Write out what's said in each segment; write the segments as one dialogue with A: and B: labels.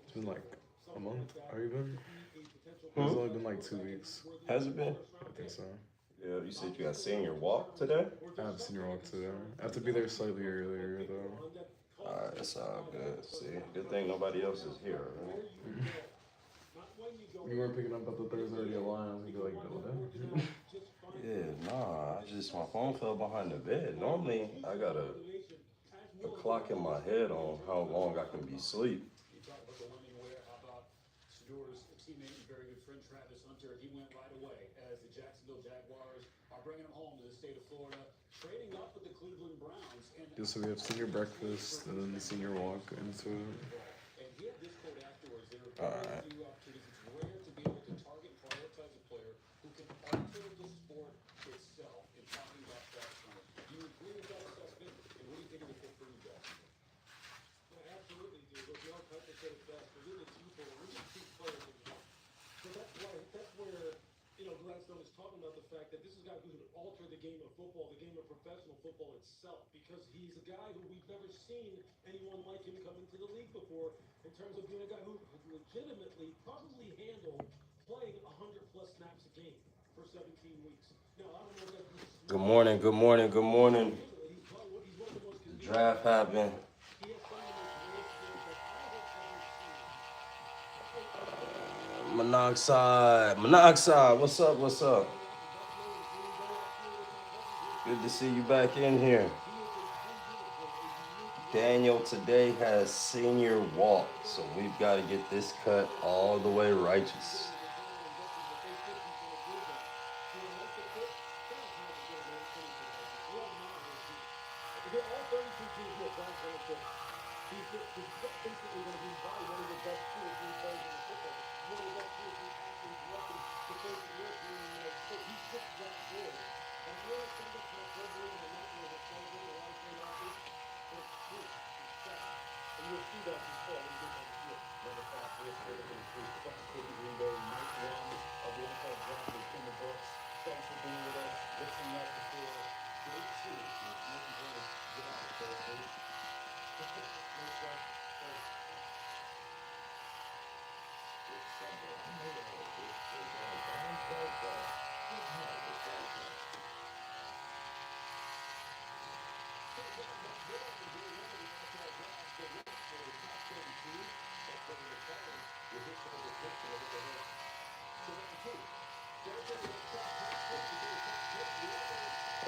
A: It's been like a month. Are you been? It's
B: Hmm?
A: only been like 2 weeks.
B: Has it been?
A: I think so.
B: Yeah, you said you got senior walk today?
A: I have senior walk today. I have to be there slightly earlier though.
B: Alright, that's all good. See, good thing nobody else is here, right?
A: You weren't picking up that there's already a line. I was gonna be like, what?
B: Yeah, nah, my phone fell behind the bed. Normally, I got a clock in my head on how long I can be asleep.
A: Just so we have senior breakfast and then the senior walk into
B: Alright. Good morning, good morning, good morning. The draft happened. Monoxide, what's up, what's up? Good to see you back in here. Daniel today has senior walk, so we've got to get this cut all the way righteous.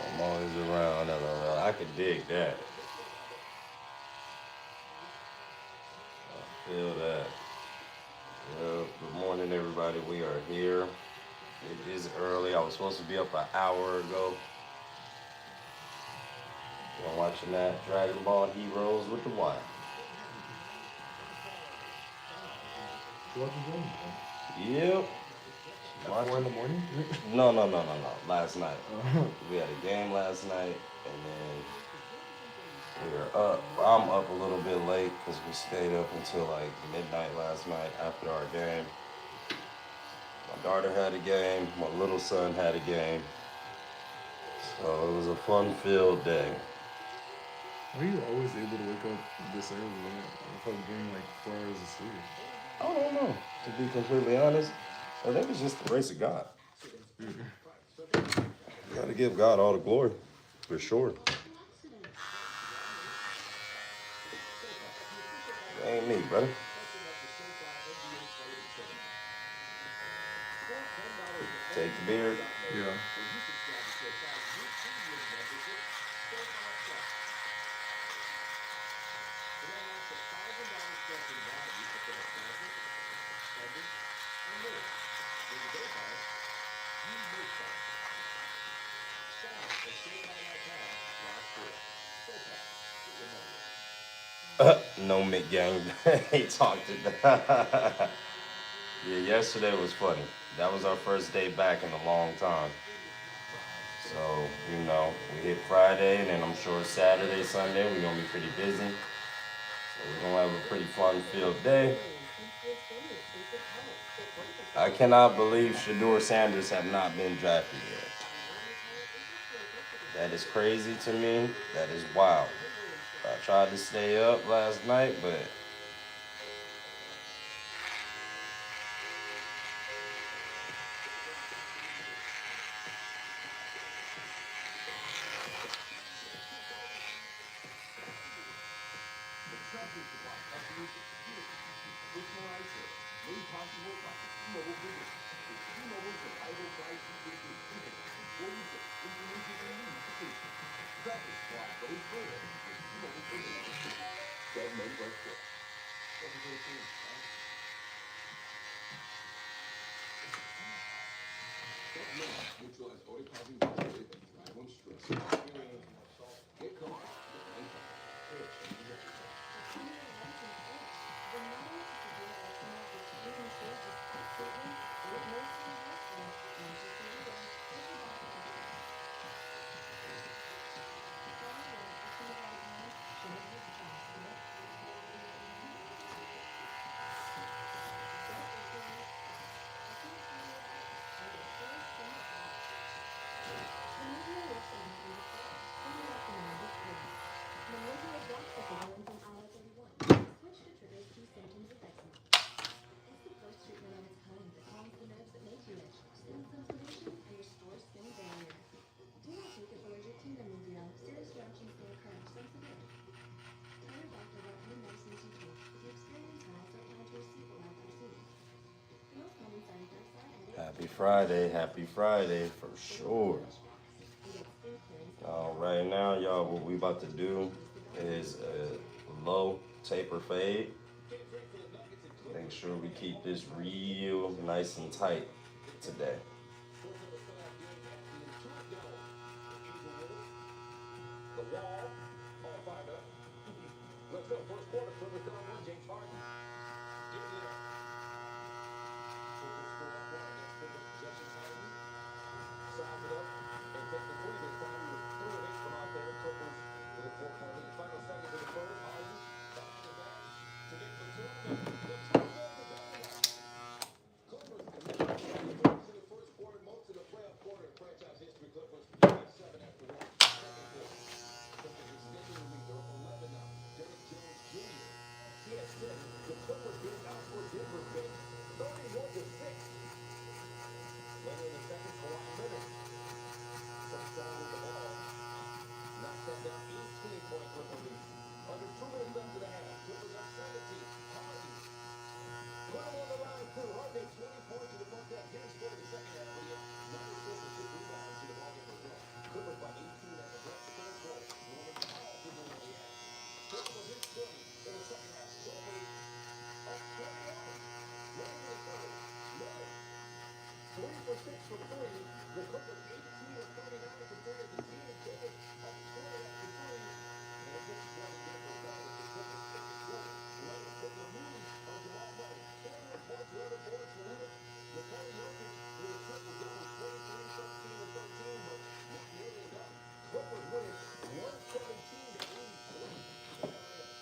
B: I'm always around. I can dig that. I feel that. Good morning, everybody. We are here. It is early. I was supposed to be up an hour ago. I'm watching that Dragon Ball Heroes with the wife. Yep.
A: at 4 in the morning.
B: No. Last night. We had a game last night, and then we were up. I'm up a little bit late because we stayed up until like midnight last night after our game. My daughter had a game. My little son had a game. So it was a fun-filled day.
A: Are you always able to wake up this early without getting like 4 hours of sleep?
B: I don't know, to be completely honest. I think it's just the grace of God. Gotta give God all the glory, for sure. It ain't me, brother. Take the beard.
A: Yeah.
B: No Mick gang. He talked it. Yeah, yesterday was funny. That was our first day back in a long time. So, we hit Friday, and then I'm sure Saturday, Sunday, we're going to be pretty busy. So we're going to have a pretty fun filled day. I cannot believe Shador Sanders have not been drafted yet. That is crazy to me. That is wild. I tried to stay up last night, but happy Friday. Happy Friday for sure. Right now, y'all, what we about to do is a low taper fade. Make sure we keep this real nice and tight today.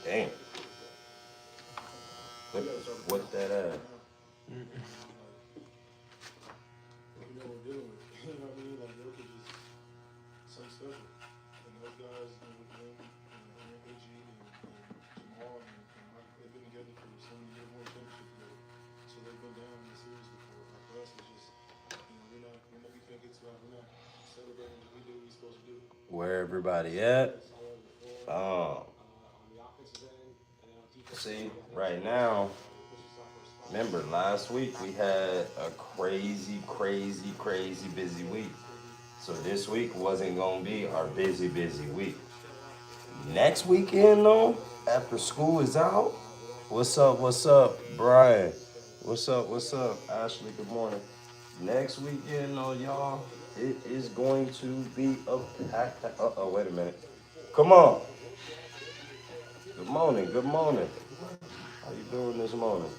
B: Damn. What that Where everybody at? Um, See, right now, remember last week we had a crazy, crazy, crazy busy week. So this week wasn't gonna be our busy, busy week. Next weekend though, after school is out, what's up, Brian? What's up, Ashley? Good morning. Next weekend though, y'all, it is going to be a packed. Wait a minute. Come on. Good morning. Good morning. How you doing this morning?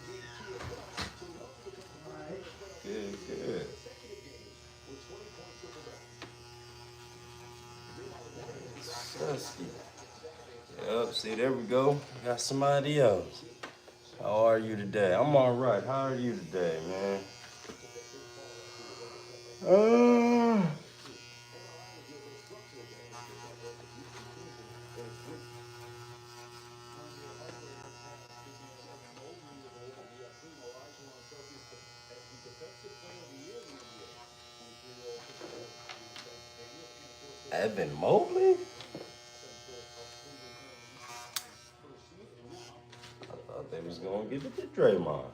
B: Good, good. Dusky. Yep, see, there we go. We got somebody else. How are you today? I'm all right. How are you today, man? Uh, Evan Mobley? I thought they was gonna give it to Draymond.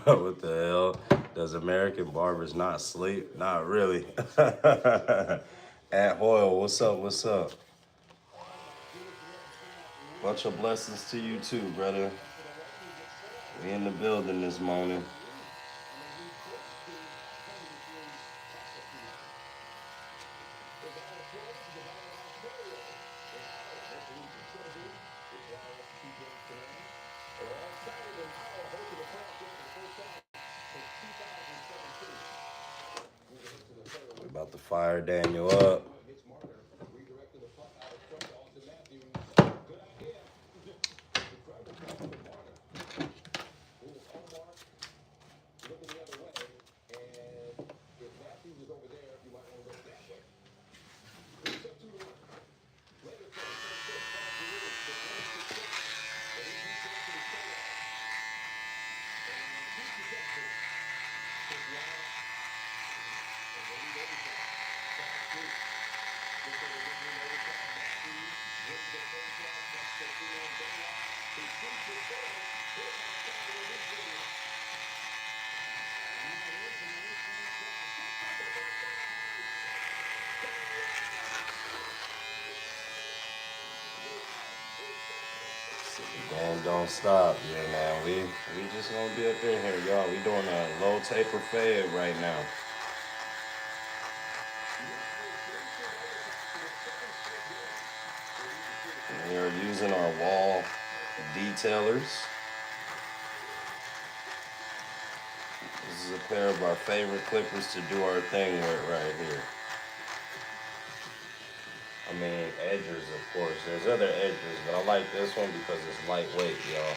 B: What the hell? Does American barbers not sleep? Not really. At Hoyle, what's up? What's up? Bunch of blessings to you too, brother. We in the building this morning. We about to fire Daniel up. And don't stop, yeah, man. We just gonna be up in here, y'all. We doing a low taper fade right now. We are using our wall detailers. This is a pair of our favorite clippers to do our thing with right here. I mean, edgers, of course. There's other edgers, but I like this one because it's lightweight, y'all.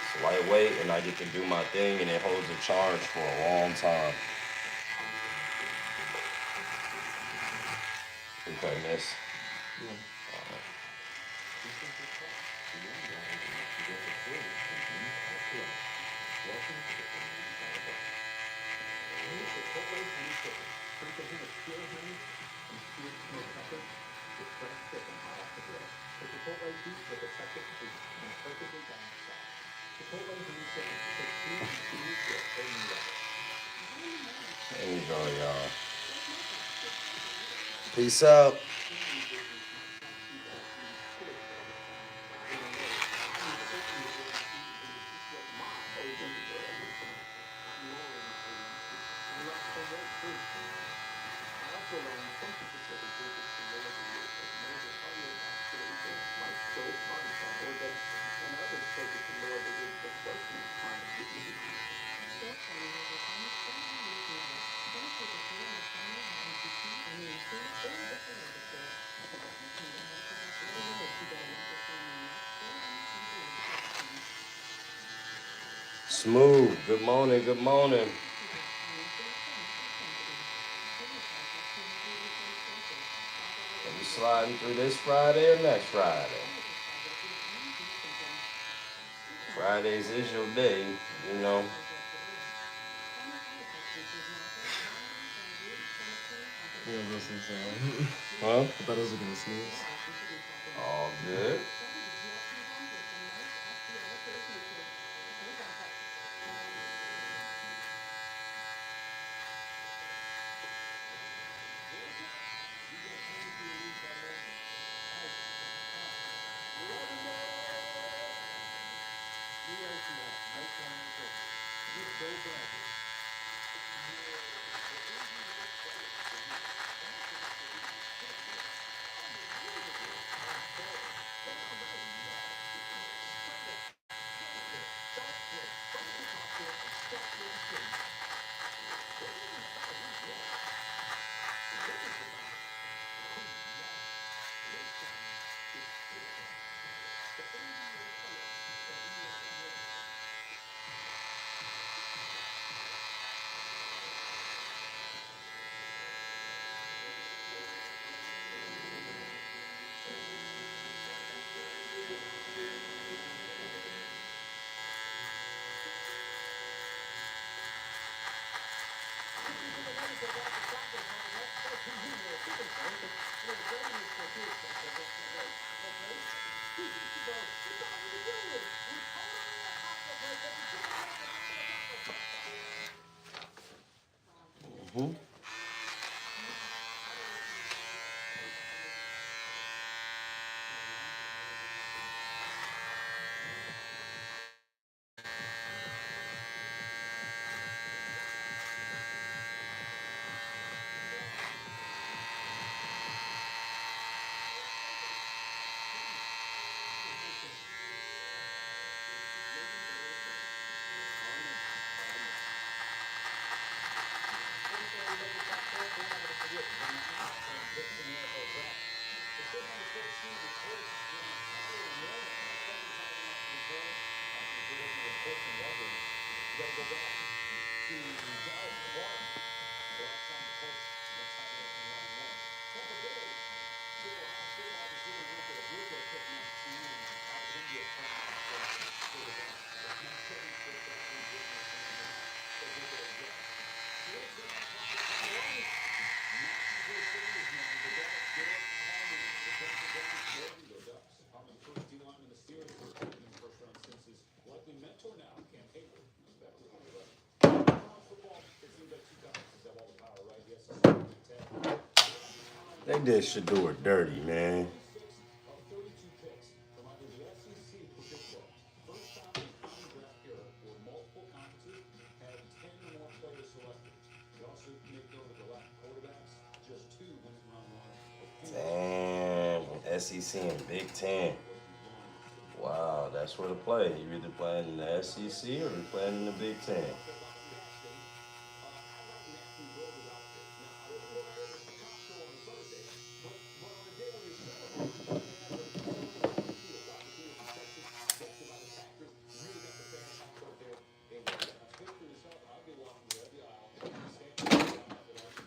B: It's lightweight, and I get to do my thing, and it holds a charge for a long time. Okay, miss. There you go, y'all. Peace out. Smooth. Good morning. Good morning. Are we sliding through this Friday or next Friday? Fridays is your day, you know.
A: Yeah, this is.
B: Huh?
A: I thought I was gonna sneeze.
B: All good. Hmm. They did Shador dirty, man. Damn, SEC and Big Ten. Wow, that's where to play. You either playing in the SEC or you playing in the Big Ten.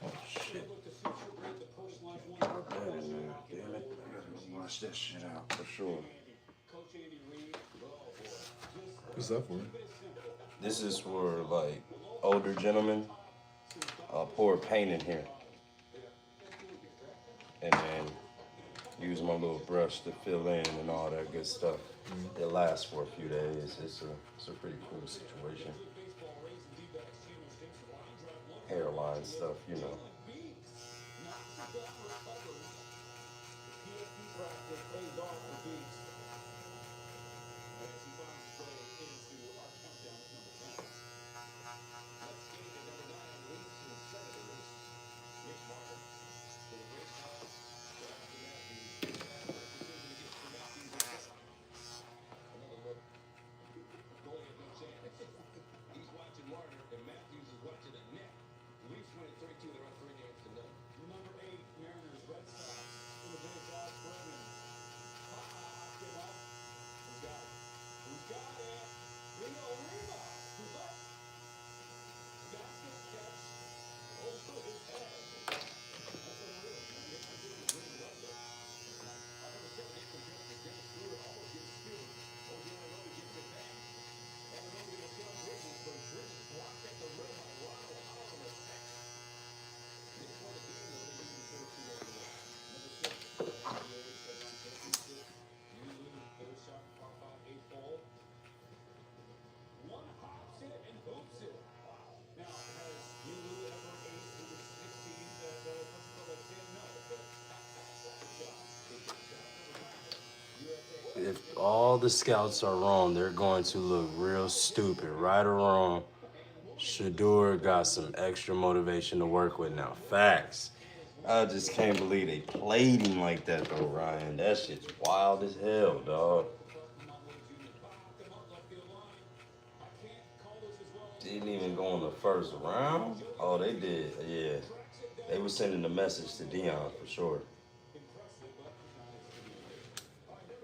B: Oh shit. Put that in there, damn it. I gotta go wash that shit out for sure.
A: What's that for?
B: This is for like older gentlemen. Pour paint in here and then use my little brush to fill in and all that good stuff. It lasts for a few days. It's a pretty cool situation. Hairline stuff, you know. all the scouts are wrong, they're going to look real stupid. Right or wrong, Shador got some extra motivation to work with now. Facts. I just can't believe they played him like that though, Ryan. That shit's wild as hell, dog. Didn't even go in the first round. Oh, they did. Yeah, they were sending a message to Dion for sure.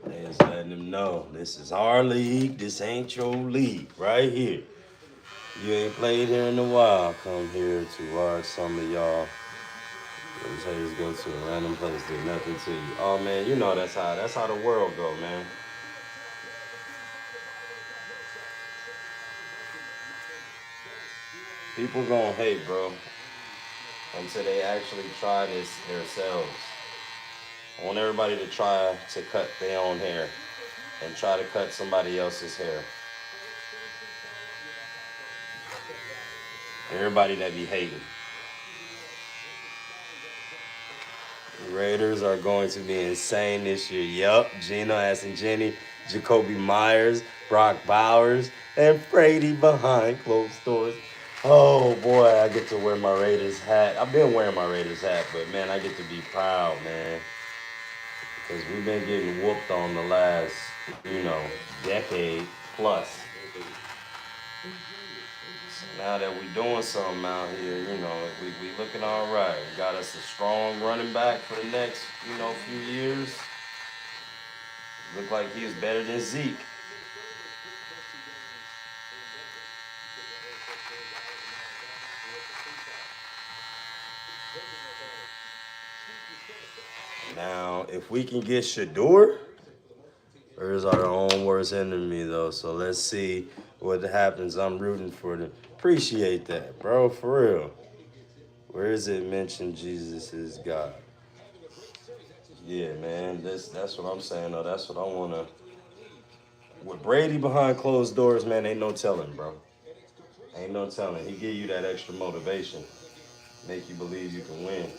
B: They was letting him know this is our league. This ain't your league, right here. You ain't played here in a while. Come here to watch some of y'all. Those haters go to a random place, do nothing to you. Oh man, you know that's how the world go, man. People gonna hate, bro, until they actually try this themselves. I want everybody to try to cut their own hair and try to cut somebody else's hair. Everybody that be hating. Raiders are going to be insane this year. Yup, Gino asking Jenny, Jacoby Myers, Brock Bowers, and Brady behind closed doors. Oh boy, I get to wear my Raiders hat. I've been wearing my Raiders hat, but man, I get to be proud, man. Because we've been getting whooped on the last, decade plus. So now that we doing something out here, we looking all right. Got us a strong running back for the next, few years. Look like he is better than Zeke. Now, if we can get Shador, there's our own worst enemy, though. So let's see what happens. I'm rooting for them. Appreciate that, bro, for real. Where is it mentioned Jesus is God? Yeah, man. That's what I'm saying, though. That's what I want to. With Brady behind closed doors, man, ain't no telling, bro. Ain't no telling. He give you that extra motivation, make you believe you can win.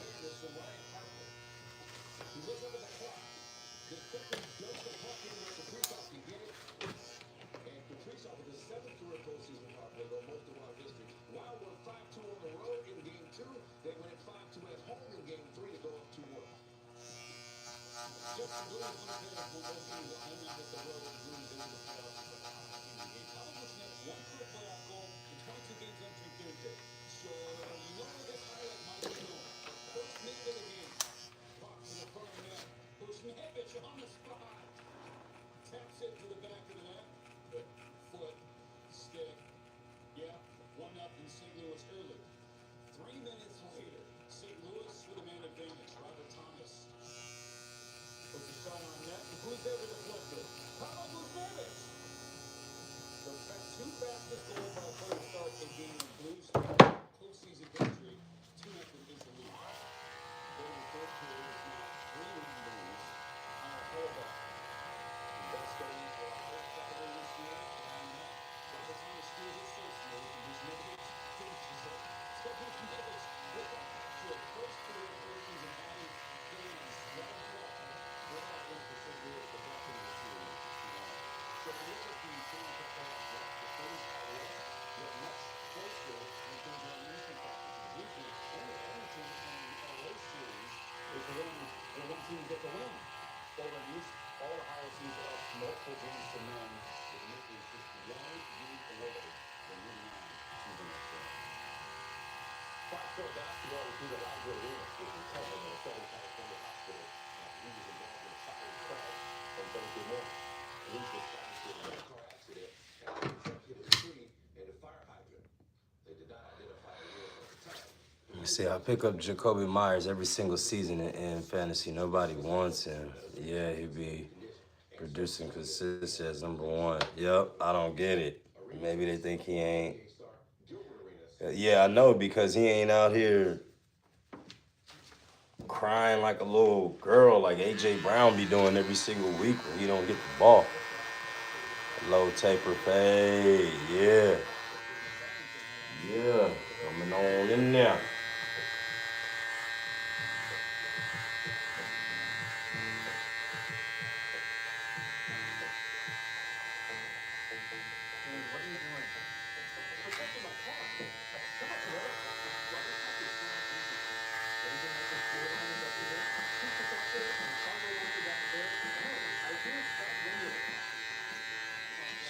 B: You see, I pick up Jacoby Myers every single season in fantasy. Nobody wants him. Yeah, he be producing consistent as number one. Yep, I don't get it. Maybe they think he ain't. Yeah, I know because he ain't out here crying like a little girl like AJ Brown be doing every single week when he don't get the ball. Low taper fade, yeah. Yeah, coming on in there.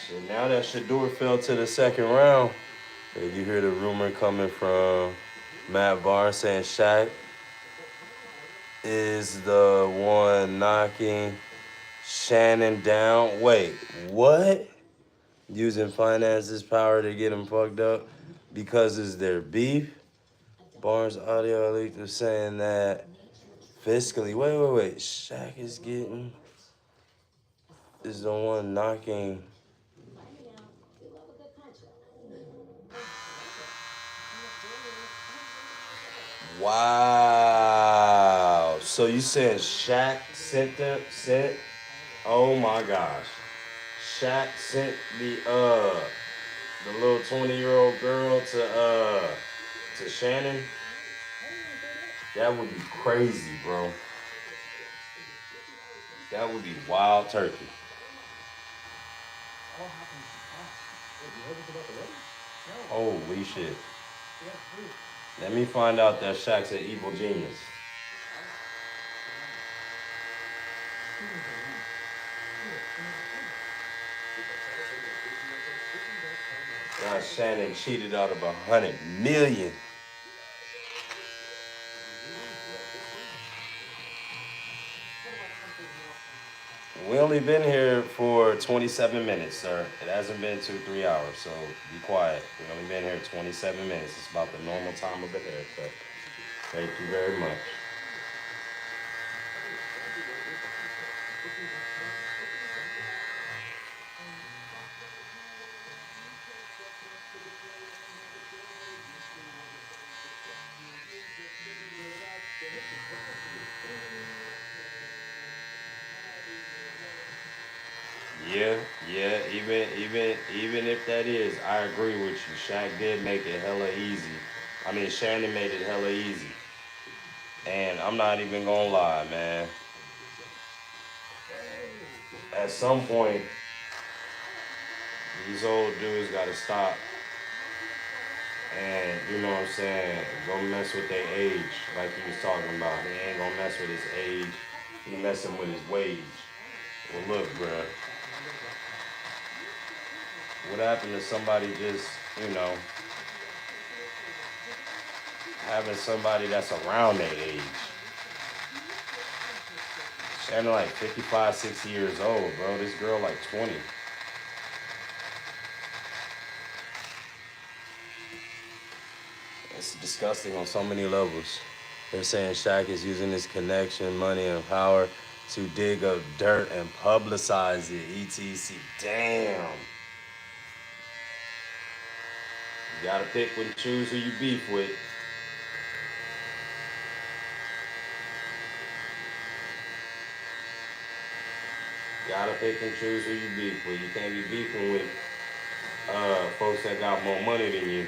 B: So now that Shador fell to the second round, and you hear the rumor coming from Matt Barnes saying Shaq is the one knocking Shannon down. Wait, what? Using finances power to get him fucked up because it's their beef. Barnes audio leaked was saying that fiscally. Wait. Shaq is the one knocking. Wow. So you saying Shaq sent? Oh my gosh. Shaq sent the little 20-year-old girl to Shannon. That would be crazy, bro. That would be wild turkey. Holy shit. Let me find out that Shaq's an evil genius. God, Shannon cheated out of 100 million. We only been here for 27 minutes, sir. It hasn't been 2, 3 hours, so be quiet. We only been here 27 minutes. It's about the normal time of the haircut. Thank you very much. Yeah, yeah. Even if that is, I agree with you. Shaq did make it hella easy. I mean, Shannon made it hella easy. And I'm not even gonna lie, man. At some point, these old dudes gotta stop and you know what I'm saying, go mess with their age, like he was talking about. He ain't gonna mess with his age. He messing with his wage. Well, look, bruh, what happened to somebody just, you know, having somebody that's around their age? Shannon like 55, 60 years old, bro. This girl like 20. It's disgusting on so many levels. They're saying Shaq is using his connection, money, and power to dig up dirt and publicize it. ETC. Damn. You gotta pick and choose who you beef with. You gotta pick and choose who you beef with. You can't be beefing with folks that got more money than you.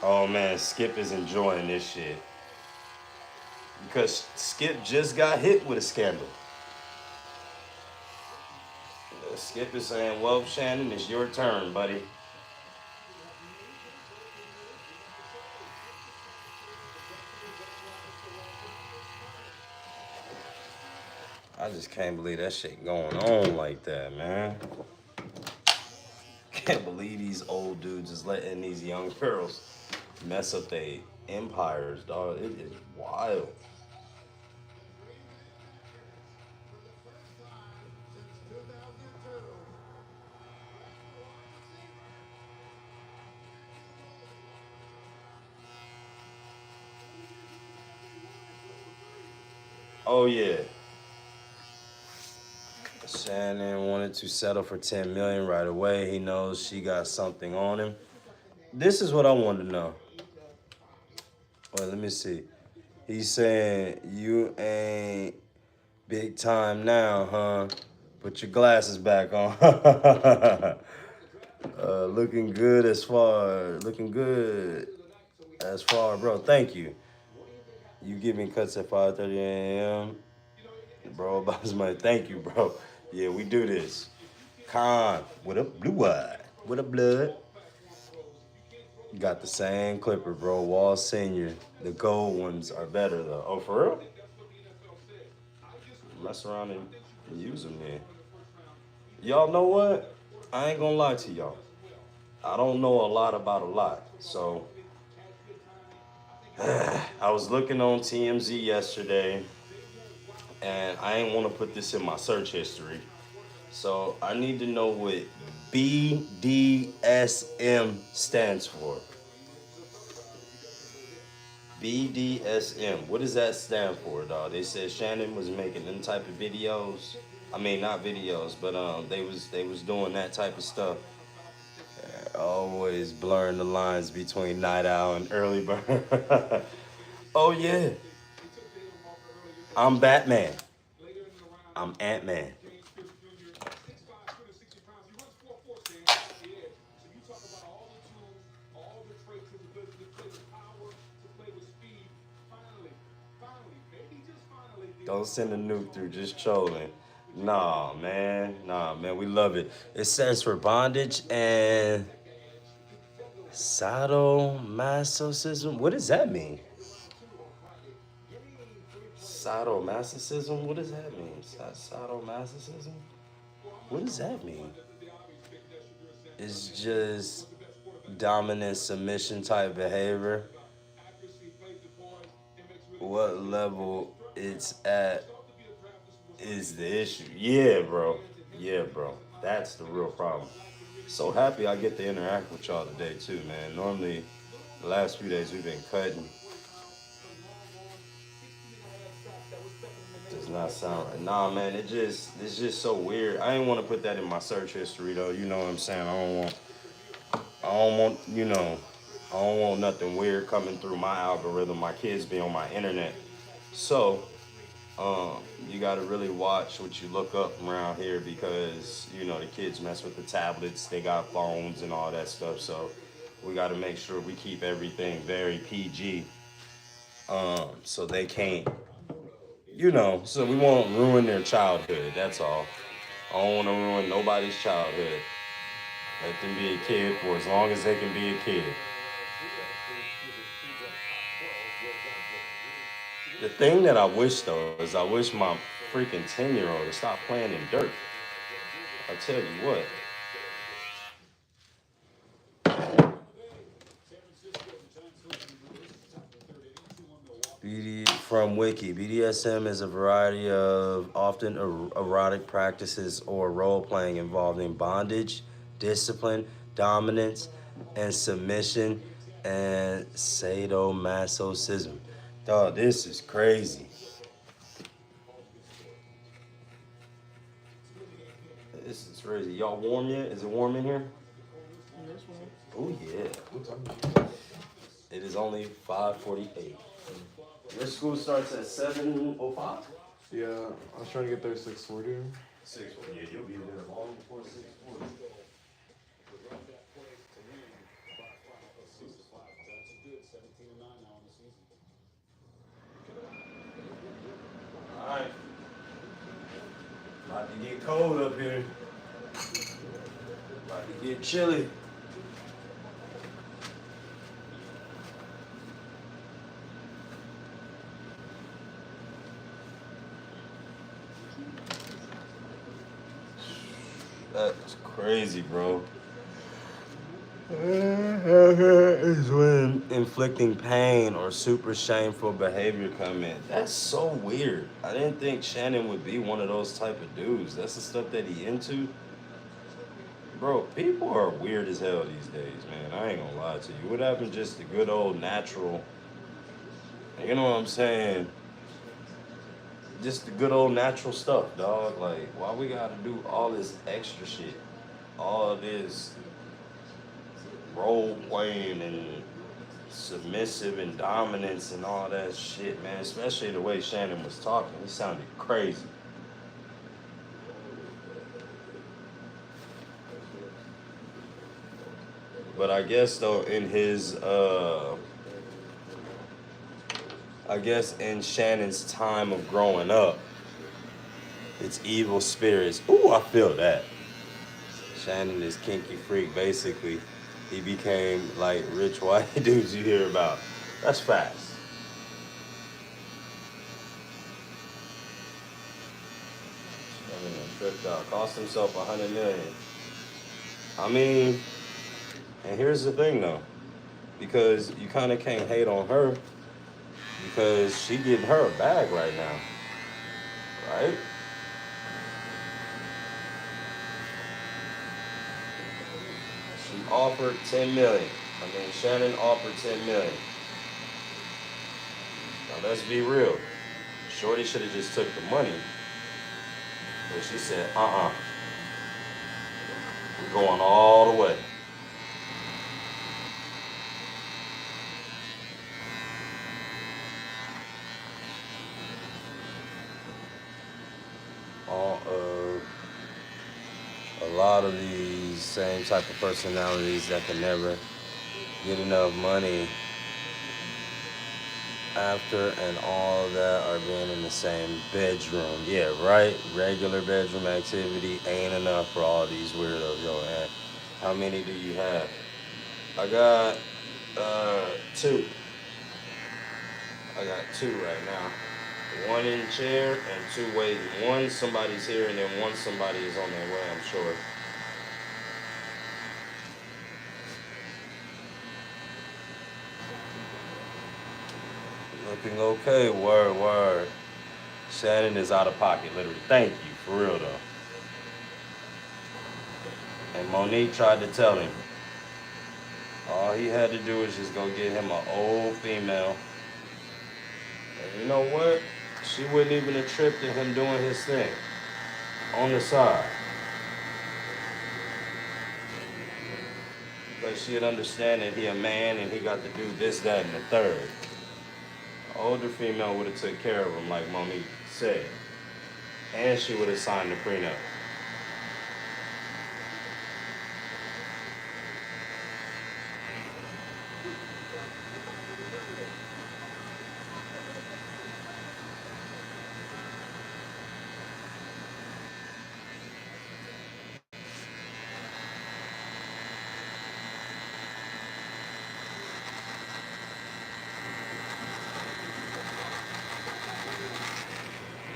B: Oh man, Skip is enjoying this shit. Because Skip just got hit with a scandal. Skip is saying, well, Shannon, it's your turn, buddy. I just can't believe that shit going on like that, man. Can't believe these old dudes is letting these young girls mess up their empires, dog. It is wild. Oh yeah, Shannon wanted to settle for 10 million right away. He knows she got something on him. This is what I wanted to know. Well, let me see. He's saying you ain't big time now, huh? Put your glasses back on. Looking good as far, bro. Thank you. You give me cuts at 5:30 a.m. Bro, about his money. Thank you, bro. Yeah, we do this. Con with a blue eye, with a blood. Got the same clipper, bro. Wall Senior. The gold ones are better though. Oh, for real? Mess around and use them then. Y'all know what? I ain't gonna lie to y'all. I don't know a lot about a lot. So I was looking on TMZ yesterday and I ain't want to put this in my search history. So I need to know what BDSM stands for. BDSM. What does that stand for, dog? They said Shannon was making them type of videos. I mean, not videos, but they was doing that type of stuff. Always blurring the lines between Night Owl and Early Bird. Oh yeah, I'm Batman. I'm Ant Man. Don't send a nuke through, just trolling. Nah, man, we love it. It stands for bondage and sadomasochism. What does that mean? Sadomasochism? What does that mean? Sadomasochism? What does that mean? It's just dominant submission type behavior. What level it's at is the issue. Yeah, bro. Yeah, bro. That's the real problem. So happy I get to interact with y'all today too, man. Normally, the last few days we've been cutting. Does not sound right. Nah, man. It's just so weird. I didn't want to put that in my search history though. You know what I'm saying? I don't want nothing weird coming through my algorithm. My kids be on my internet, so you got to really watch what you look up around here because the kids mess with the tablets. They got phones and all that stuff. So we got to make sure we keep everything very PG. So they can't, So we won't ruin their childhood. That's all. I don't want to ruin nobody's childhood. Let them be a kid for as long as they can be a kid. The thing that I wish though is I wish my freaking 10-year-old to stop playing in dirt. I tell you what. From Wiki, BDSM is a variety of often erotic practices or role playing involving bondage, discipline, dominance, and submission, and sadomasochism. Dog, this is crazy. This is crazy. Y'all warm yet? Is it warm in here? Oh yeah.
A: What time is it?
B: It is only 5:48. Your school starts at 7:05?
A: Yeah, I was trying to get there 6:40.
B: 6:40. Yeah, you'll be there long before 6:40. All right. About to get cold up here. About to get chilly. That's crazy, bro. Is when inflicting pain or super shameful behavior come in. That's so weird. I didn't think Shannon would be one of those type of dudes. That's the stuff that he into. Bro, people are weird as hell these days, man. I ain't gonna lie to you. What happened just the good old natural, you know what I'm saying? just the good old natural stuff, dog. Like, why we gotta do all this extra shit? All this role playing and submissive and dominance and all that shit, man. Especially the way Shannon was talking. He sounded crazy. But I guess though in his I guess in Shannon's time of growing up, it's evil spirits. Ooh, I feel that. Shannon is kinky freak, basically. He became like rich white dudes you hear about. That's facts. Shannon done tripped out. Cost himself 100 million. I mean, and here's the thing though, because you kind of can't hate on her because she getting her a bag right now, right? She offered 10 million. I mean, Shannon offered 10 million. Now let's be real. Shorty should have just took the money, but she said, we're going all the way. All of a lot of these same type of personalities that can never get enough money after and all that are being in the same bedroom. Yeah, right? Regular bedroom activity ain't enough for all these weirdos, yo. And how many do you have? I got two. I got two right now. One in chair and two waiting. One somebody's here and then one somebody is on their way, I'm sure. Looking okay, word, word. Shannon is out of pocket, literally. Thank you, for real though. And Monique tried to tell him. All he had to do was just go get him an old female. And you know what? She wouldn't even have tripped at him doing his thing on the side. But she'd understand that he a man and he got to do this, that, and the third. An older female would have took care of him, like Monique said. And she would have signed the prenup.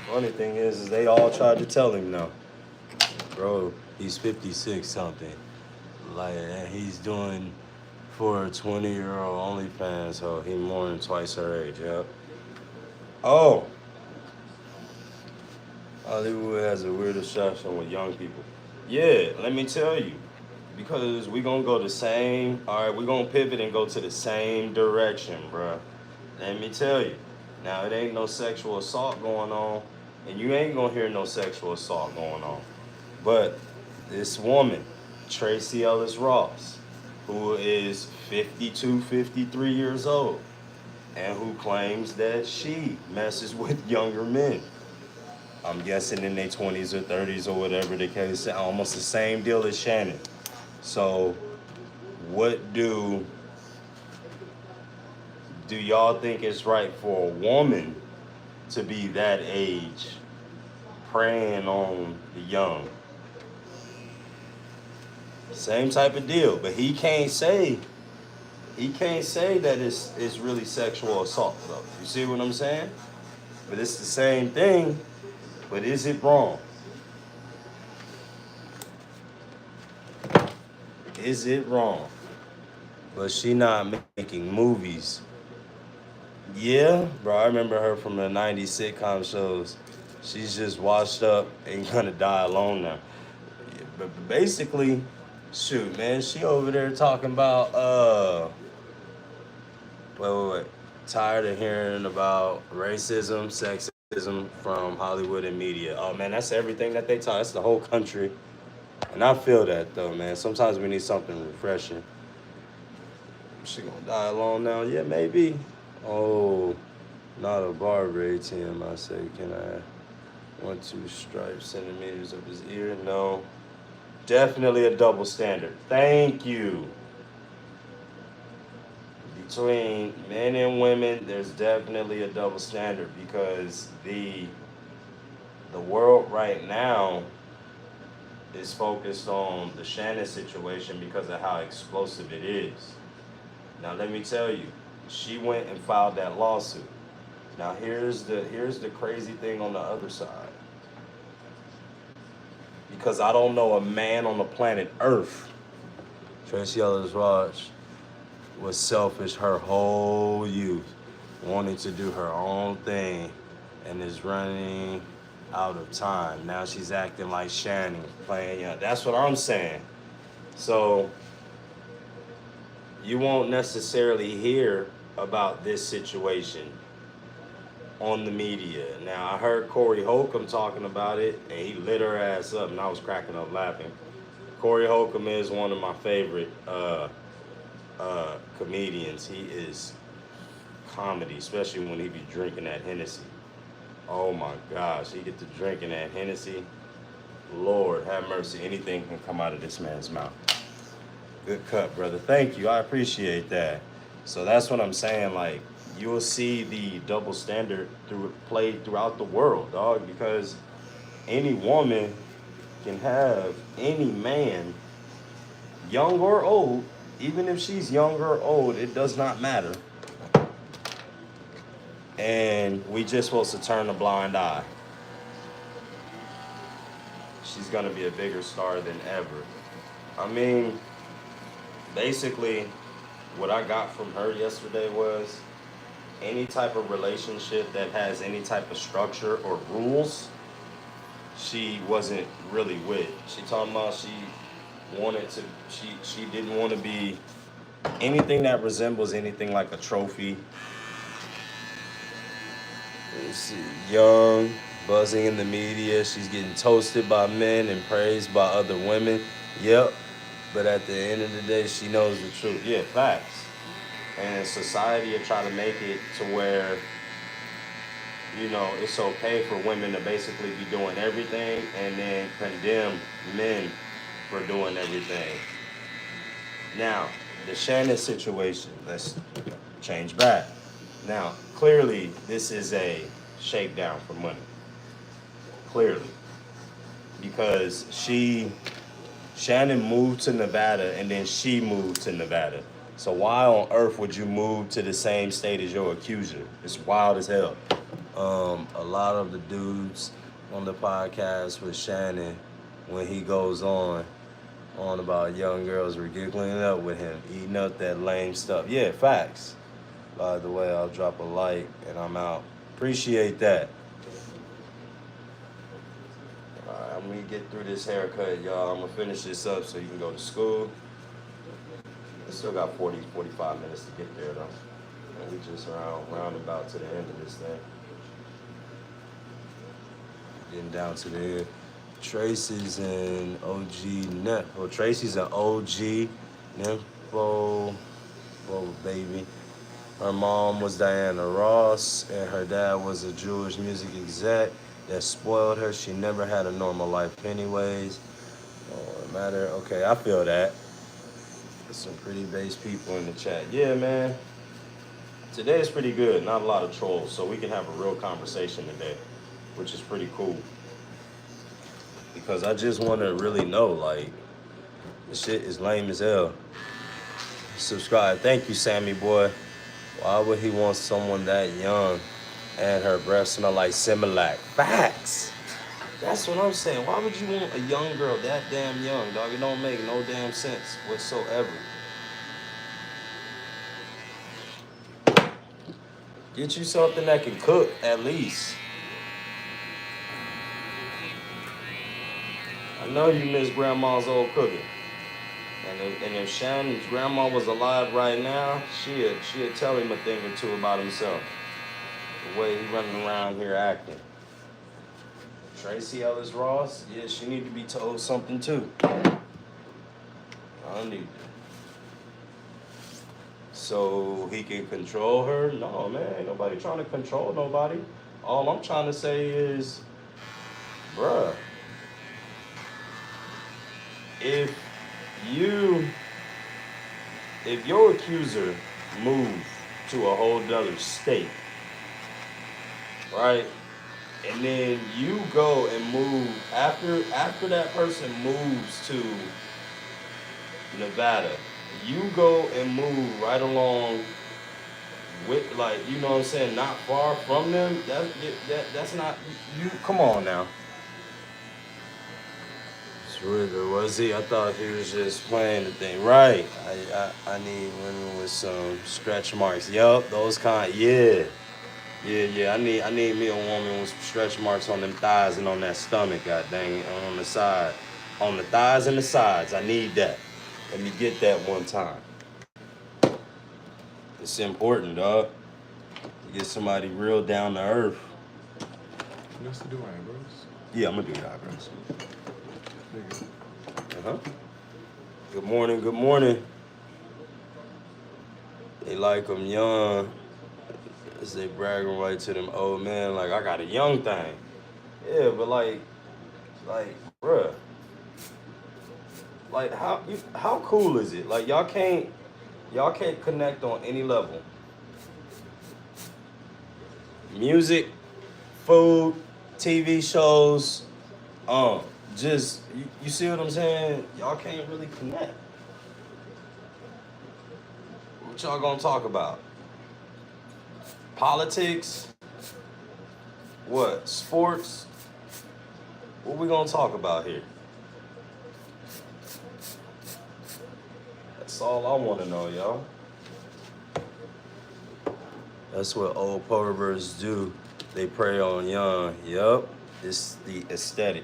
B: Funny thing is they all tried to tell him no. Bro, he's 56 something. Like, and he's doing for a 20-year-old OnlyFans, so he more than twice her age, yep. Oh, Hollywood has a weird obsession with young people. Yeah, let me tell you. Because we gonna go the same, all right, we gonna pivot and go to the same direction, bruh. Let me tell you. Now, it ain't no sexual assault going on, and you ain't gonna hear no sexual assault going on. But this woman, Tracy Ellis Ross, who is 52, 53 years old, and who claims that she messes with younger men. I'm guessing in their 20s or 30s or whatever the case, almost the same deal as Shannon. So, what do y'all think it's right for a woman to be that age preying on the young? Same type of deal, but he can't say that it's really sexual assault though. You see what I'm saying? But it's the same thing, but is it wrong? Is it wrong? But she not making movies. Yeah, bro, I remember her from the 90s sitcom shows. She's just washed up and gonna die alone now. Yeah, but basically, shoot, man, she over there talking about, wait. Tired of hearing about racism, sexism. from Hollywood and media. Oh man, that's everything that they talk. That's the whole country. And I feel that though, man. Sometimes we need something refreshing. She gonna die alone now? Yeah, maybe. Oh, not a Barber ATM. I say, can I 1 2 stripes centimeters of his ear? No. Definitely a double standard. Thank you. Between men and women, there's definitely a double standard because the world right now is focused on the Shannon situation because of how explosive it is. Now let me tell you, she went and filed that lawsuit. Now here's the crazy thing on the other side. Because I don't know a man on the planet Earth, Tracy Ellis Ross, was selfish her whole youth, wanting to do her own thing, and is running out of time. Now she's acting like Shannon, playing young. That's what I'm saying. So you won't necessarily hear about this situation on the media. Now I heard Corey Holcomb talking about it, and he lit her ass up, and I was cracking up laughing. Corey Holcomb is one of my favorite comedians. He is comedy, especially when he be drinking that Hennessy. Oh my gosh, he get to drinking that Hennessy. Lord have mercy, anything can come out of this man's mouth. Good cut, brother. Thank you. I appreciate that. So that's what I'm saying. Like, you will see the double standard played throughout the world, dog, because any woman can have any man, young or old, even if she's young or old, it does not matter. And we just supposed to turn a blind eye. She's gonna be a bigger star than ever. I mean, basically, what I got from her yesterday was any type of relationship that has any type of structure or rules, she wasn't really with. She talking about wanted to she didn't want to be anything that resembles anything like a trophy. Let's see, young, buzzing in the media. She's getting toasted by men and praised by other women. Yep. But at the end of the day, she knows the truth. Yeah, facts. And society will try to make it to where, it's okay for women to basically be doing everything and then condemn men for doing everything. Now, the Shannon situation, let's change back. Now, clearly, this is a shakedown for money. Clearly. Because Shannon moved to Nevada and then she moved to Nevada. So why on earth would you move to the same state as your accuser? It's wild as hell. A lot of the dudes on the podcast with Shannon, when he goes on about young girls were giggling up with him, eating up that lame stuff. Yeah, facts. By the way, I'll drop a like and I'm out. Appreciate that. Alright, I'm gonna get through this haircut, y'all. I'm gonna finish this up so you can go to school. I still got 45 minutes to get there though. And we just round about to the end of this thing. Getting down to the end. Tracy's an OG Net. Well, Tracy's an OG Nympho. Oh, baby. Her mom was Diana Ross, and her dad was a Jewish music exec that spoiled her. She never had a normal life anyways. Oh, matter. Okay, I feel that. There's some pretty base people in the chat. Yeah, man. Today is pretty good. Not a lot of trolls, so we can have a real conversation today, which is pretty cool. Because I just want to really know, like, the shit is lame as hell. Subscribe. Thank you, Sammy boy. Why would he want someone that young and her breath smell like Similac? Facts. That's what I'm saying. Why would you want a young girl that damn young, dog? It don't make no damn sense whatsoever. Get you something that can cook, at least. I know you miss grandma's old cooking. And if Shannon's grandma was alive right now, she'd tell him a thing or two about himself. The way he running around here acting. Tracy Ellis Ross, yeah, she need to be told something too. I need so he can control her. No, man, ain't nobody trying to control nobody. All I'm trying to say is, bruh, if you if your accuser moved to a whole other state, right? And then you go and move after that person moves to Nevada, you go and move right along with, like, you know what I'm saying, not far from them. That's not you. Come on now. Was he? I thought he was just playing the thing. Right. I need women with some stretch marks. Yup, those kind. Yeah. Yeah. I need me a woman with some stretch marks on them thighs and on that stomach. God dang it, on the side, on the thighs and the sides. I need that. Let me get that one time. It's important, dog. To get somebody real down to earth.
A: You used to do eyebrows?
B: Yeah, I'm gonna do the eyebrows.
A: Nigga.
B: Uh huh. Good morning. Good morning. They like them young. As they bragging right to them old men, like I got a young thing. Yeah, but like, bruh, like how cool is it? Like y'all can't connect on any level. Music, food, TV shows, um, just you see what I'm saying? Y'all can't really connect. What y'all gonna talk about? Politics? What? Sports? What we gonna talk about here? That's all I wanna know, y'all. That's what old perverts do. They prey on young. Yup. It's the aesthetic.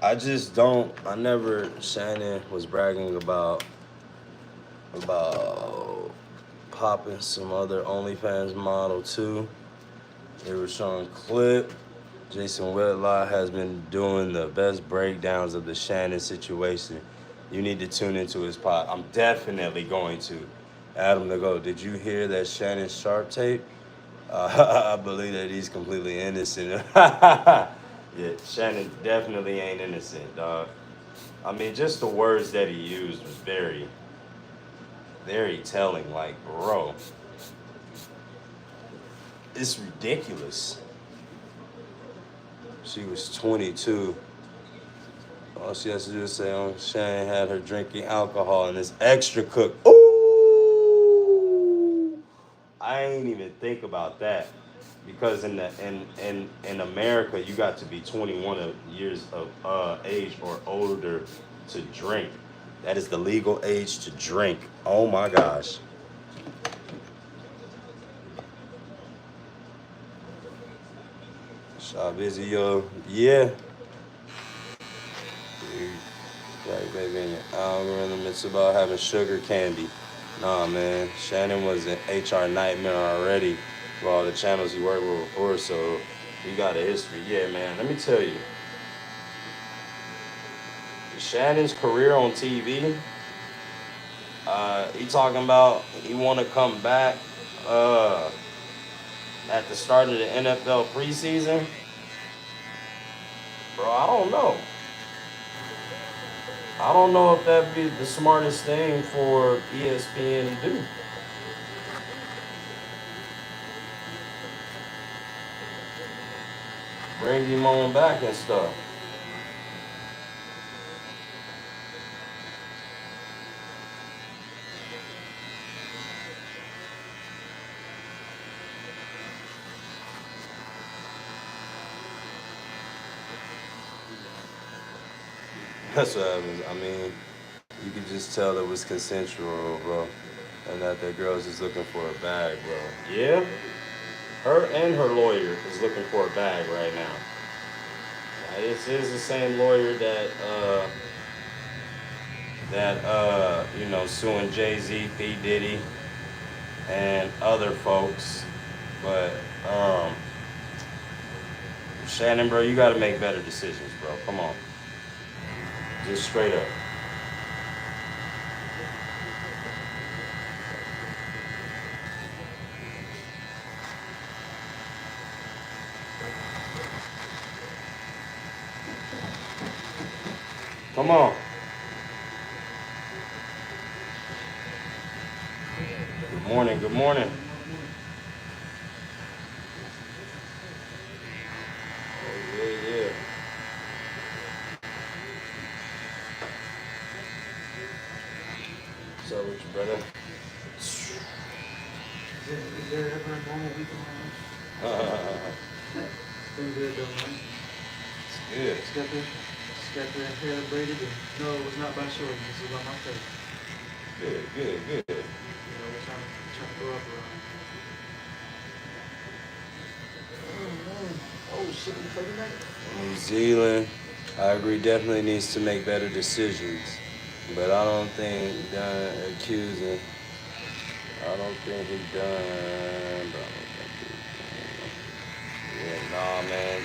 B: I just don't. I never. Shannon was bragging about popping some other OnlyFans model too. They were showing clip. Jason Whitlock has been doing the best breakdowns of the Shannon situation. You need to tune into his pod. I'm definitely going to. Adam to go. Did you hear that Shannon Sharpe tape? I believe that he's completely innocent. Yeah, Shannon definitely ain't innocent, dog. I mean, just the words that he used was very, very telling. Like, bro, it's ridiculous. She was 22. All she has to do is say, "Oh, Shannon had her drinking alcohol and it's extra cooked." Ooh, I ain't even think about that because in America you got to be 21 years of age or older to drink. That is the legal age to drink. Oh my gosh. Shop busy, yo. Yeah. Right, baby, in your algorithm, it's about having sugar candy. Nah, man. Shannon was an HR nightmare already for all the channels he worked with before, so he got a history. Yeah, man. Let me tell you, Shannon's career on TV. He talking about he want to come back uh, at the start of the NFL preseason. Bro, I don't know. I don't know if that'd be the smartest thing for ESPN to do. Bring him on back and stuff. That's what happens. I mean, you could just tell it was consensual, bro, and that the girl's just looking for a bag, bro. Yeah, her and her lawyer is looking for a bag right now. This is the same lawyer that suing Jay Z, P Diddy, and other folks. But Shannon, bro, you got to make better decisions, bro. Come on, just straight up. Come on. Good morning. Good morning. Oh yeah, yeah. What's up with you, brother?
C: Is there ever a normal week in my life?
B: It's
C: It's been good though, man.
B: good.
C: Just got the hair braided, and no, it was not by Shorty. This was by my face.
B: Good. Good. Good.
C: We're trying to grow up around. Oh man. Oh shit, we play tonight?
B: New Zealand, I agree, definitely needs to make better decisions. But I don't think done accusing. I don't think he done. But I don't think he done. Yeah, nah, man.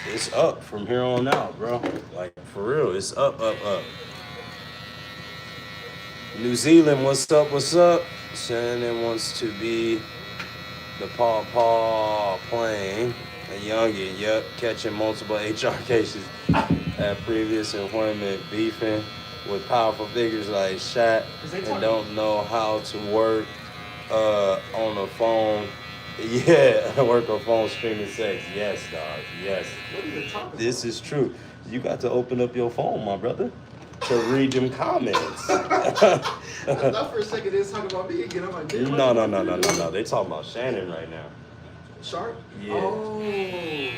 B: It's up from here on out, bro. Like for real, it's up, up, up. New Zealand, what's up? What's up? Shannon wants to be the Paw Paw playing a youngin, yep, catching multiple HR cases at previous employment, beefing with powerful figures like Shaq, and don't know how to work on a phone. Yeah, work on phone streaming sex. Yes, dog. Yes.
C: What are you talking
B: This
C: about?
B: is true. You got to open up your phone, my brother, to read them comments.
C: I thought for a second they was talking about me again. I'm like, damn.
B: No. They talking about Shannon right now.
C: Sharp?
B: Yeah.
C: Oh.
B: Yeah.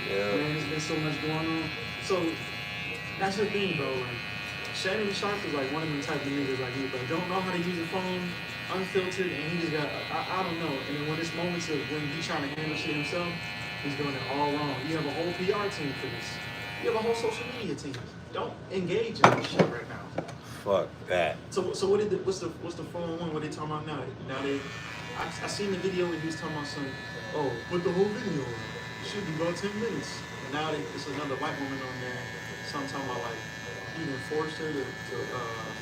C: Man, there's been so much going on. So that's the thing, bro. Like Shannon Sharpe is like one of them type of niggas like me, but don't know how to use a phone unfiltered, and he just got I don't know. And then when it's moments of when he's trying to handle shit himself, he's doing it all wrong. You have a whole PR team for this. You have a whole social media team. Don't engage in this shit right now.
B: Fuck that.
C: So what's the phone one? What they talking about now? Now I seen the video where he was talking about some. Oh, put the whole video on. It should be about 10 minutes. And now it's another white woman on there. Something talking about like he even forced her to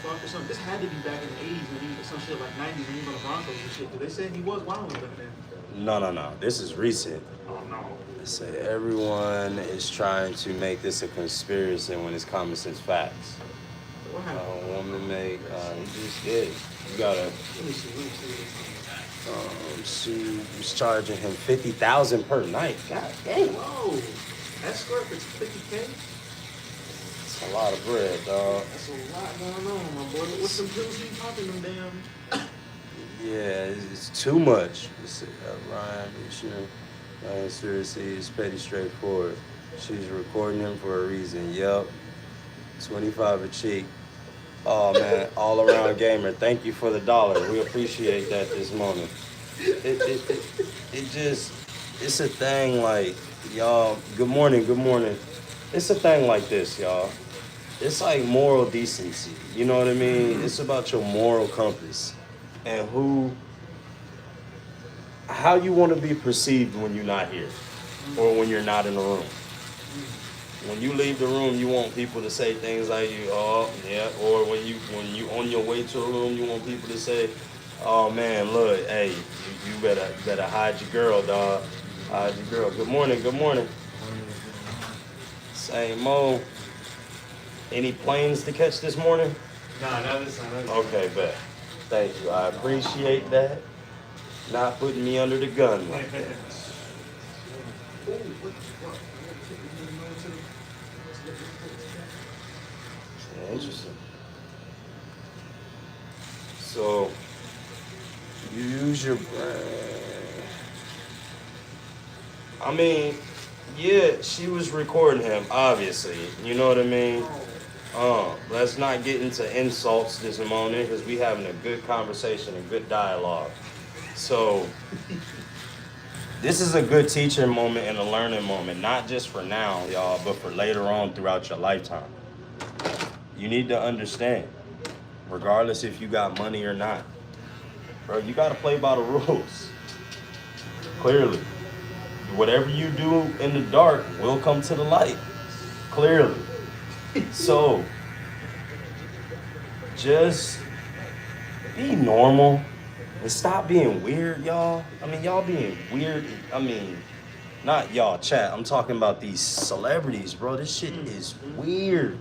C: fuck or something. This had to be back in the 80s when he was some shit like 90s when he was on the Broncos and shit. Cause they said he was wild back then.
B: No. This is recent.
C: Oh no.
B: They say everyone is trying to make this a conspiracy when it's common sense facts.
C: What happened?
B: A woman make he just did. You gotta.
C: Let me see.
B: She was charging him $50,000 per night. God damn.
C: Whoa. Escort for 50K?
B: That's a lot of bread, dog.
C: That's a lot going on, my boy. What's some pills you popping them damn?
B: Yeah, it's too much. It's Ryan, Ryan seriously is petty straightforward. She's recording him for a reason. Yep. 25 a cheek. Oh man, all around gamer. Thank you for the $1. We appreciate that this morning. It just it's a thing like y'all. Good morning. It's a thing like this, y'all. It's like moral decency. You know what I mean? It's about your moral compass and how you want to be perceived when you're not here or when you're not in the room. When you leave the room, you want people to say things like you, oh yeah, or when you on your way to a room, you want people to say, oh man, look, hey, you better hide your girl, dog. Hide your girl. Good morning. Same Mo. Any planes to catch this morning?
C: Nah, not this time.
B: Okay, bet. Thank you. I appreciate that. Not putting me under the gun like that. Yeah, interesting. So, you use your brain. I mean, yeah, she was recording him, obviously. You know what I mean? Let's not get into insults this morning because we having a good conversation, a good dialogue. So, this is a good teaching moment and a learning moment, not just for now, y'all, but for later on throughout your lifetime. You need to understand, regardless if you got money or not, bro, you got to play by the rules. Clearly, whatever you do in the dark will come to the light. Clearly. So just be normal and stop being weird, y'all. I mean, y'all being weird. I mean, not y'all, chat. I'm talking about these celebrities, bro. This shit is weird.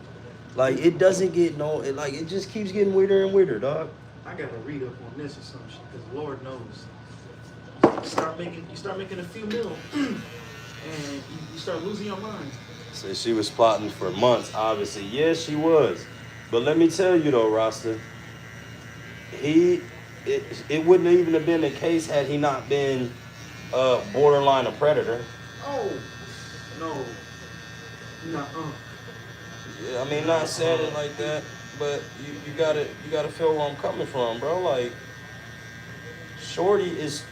B: Like, it doesn't get no, it just keeps getting weirder and weirder, dog.
C: I gotta read up on this or some shit, because Lord knows. You start making a few mil, and you start losing your mind.
B: So she was plotting for months, obviously. Yes, she was. But let me tell you though, Rasta, he it wouldn't even have been the case had he not been borderline a predator.
C: Oh no, no,
B: Yeah, I mean,
C: no.
B: not saying it like that, but you gotta feel where I'm coming from, bro. Like, Shorty is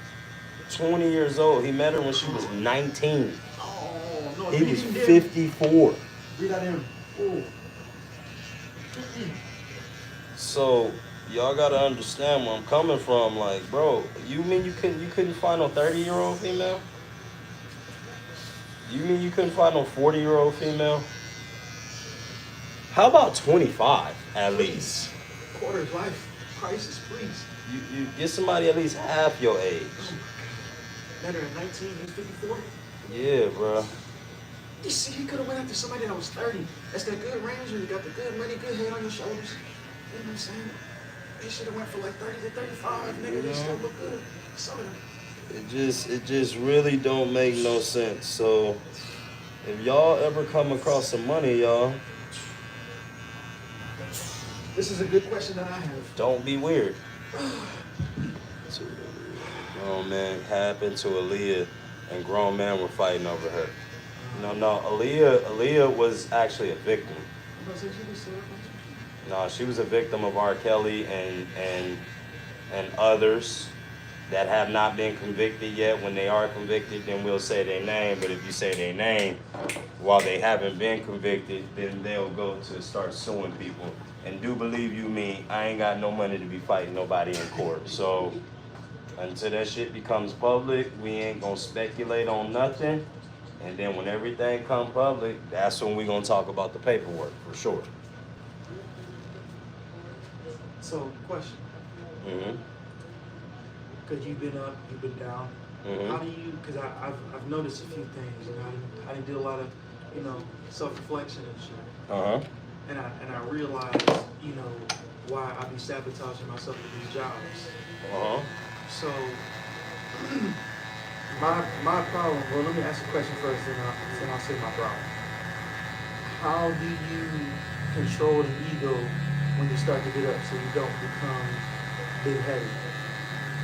B: 20 years old. He met her when she was 19.
C: Oh no,
B: He
C: read
B: was
C: him there.
B: 54.
C: Read out him. Oh,
B: So y'all gotta understand where I'm coming from. Like, bro, you mean you couldn't find no 30-year-old female? You mean you couldn't find no 40-year-old female? How about 25 at least?
C: please. Quarter life crisis, please.
B: You get somebody at least half your age.
C: Better at 19, he's 54.
B: Yeah, bro.
C: You see, he could have went after somebody that was 30. That's that good range where you got the good money, good head on your shoulders. You know what I'm saying? They should have went for like 30 to 35, nigga. They still look good. Some of them.
B: It just really don't make no sense. So if y'all ever come across some money, y'all,
C: This is a good question that I have.
B: don't be weird. So, grown man happened to Aaliyah, and grown men were fighting over her. No, Aaliyah was actually a victim.
C: I'm about to say, she was so-
B: No, she was a victim of R. Kelly and others that have not been convicted yet. When they are convicted, then we'll say their name. But if you say their name while they haven't been convicted, then they'll go to start suing people. And do believe you me, I ain't got no money to be fighting nobody in court. So until that shit becomes public, we ain't gonna speculate on nothing. And then when everything come public, that's when we gonna talk about the paperwork for sure.
C: So, question.
B: Mhm.
C: Because you've been up, you've been down. How
B: Mhm.
C: do you, because I've noticed a few things, and I didn't do a lot of, self-reflection and shit.
B: Uh huh.
C: And I realized, why I be sabotaging myself with these jobs.
B: Uh huh.
C: So, my problem, well, let me ask a question first, then I'll say my problem. How do you control the ego when you start to get up so you don't become big-headed?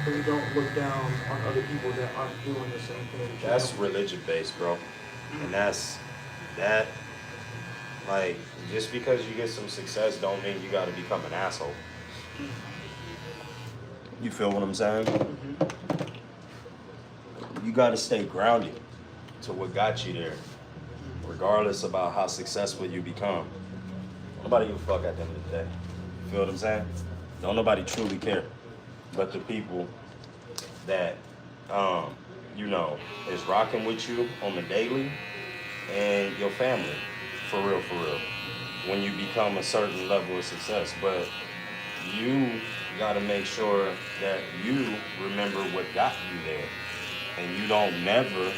C: So you don't look down on other people that aren't doing the same thing that you're
B: That's
C: doing?
B: religion based, bro. And that like just because you get some success don't mean you gotta become an asshole. You feel what I'm saying?
C: Mm-hmm.
B: You gotta stay grounded to what got you there, regardless about how successful you become. Nobody give a fuck at the end of the day. You feel what I'm saying? Don't nobody truly care. But the people that is rocking with you on the daily and your family. For real, for real. When you become a certain level of success. But you gotta make sure that you remember what got you there. And you don't never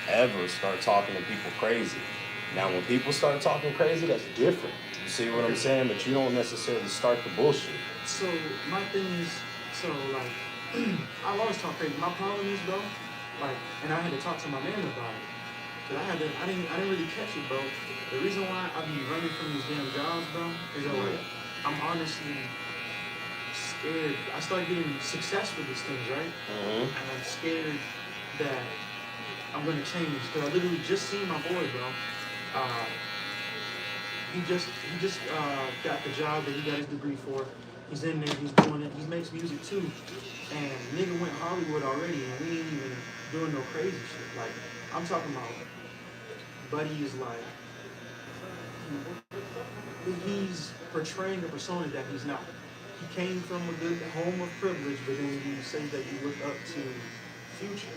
B: ever start talking to people crazy. Now when people start talking crazy, that's different. You see what I'm saying? But you don't necessarily start the bullshit.
C: So my thing is, so like, I always talk crazy. My problem is though, like, and I had to talk to my man about it. Cause I didn't really catch it, bro. The reason why I be running from these damn jobs, bro, is that like, I'm honestly scared. I started getting success with these things, right?
B: Mm-hmm.
C: And I'm scared that I'm gonna change. Cause I literally just seen my boy, bro. Uh, he just got the job that he got his degree for. He's in there, he's doing it, he makes music too. And nigga went Hollywood already and we ain't even doing no crazy shit. Like, I'm talking about Buddy is like he's portraying a persona that he's not. He came from a good home of privilege, but then you say that you look up to Future.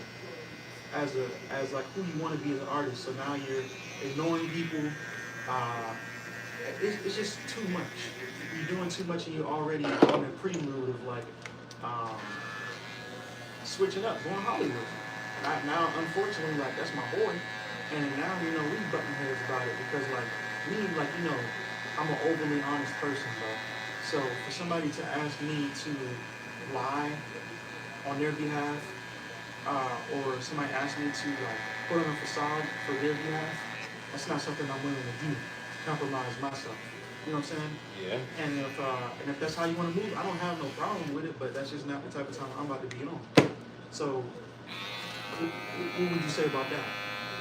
C: as like who you want to be as an artist. So now you're ignoring people. Uh, it's just too much. You're doing too much, and you're already on a prelude of like um, switching up, going Hollywood. And now, unfortunately, like that's my boy, and now we button heads about it because like me, like I'm an overly honest person, bro. So for somebody to ask me to lie on their behalf, or somebody ask me to like put on a facade for their behalf, that's not something I'm willing to do. Compromise myself. You know what I'm saying?
B: Yeah.
C: And if that's how you want to move, I don't have no problem with it. But that's just not the type of time I'm about to be on. So, what would you say about that?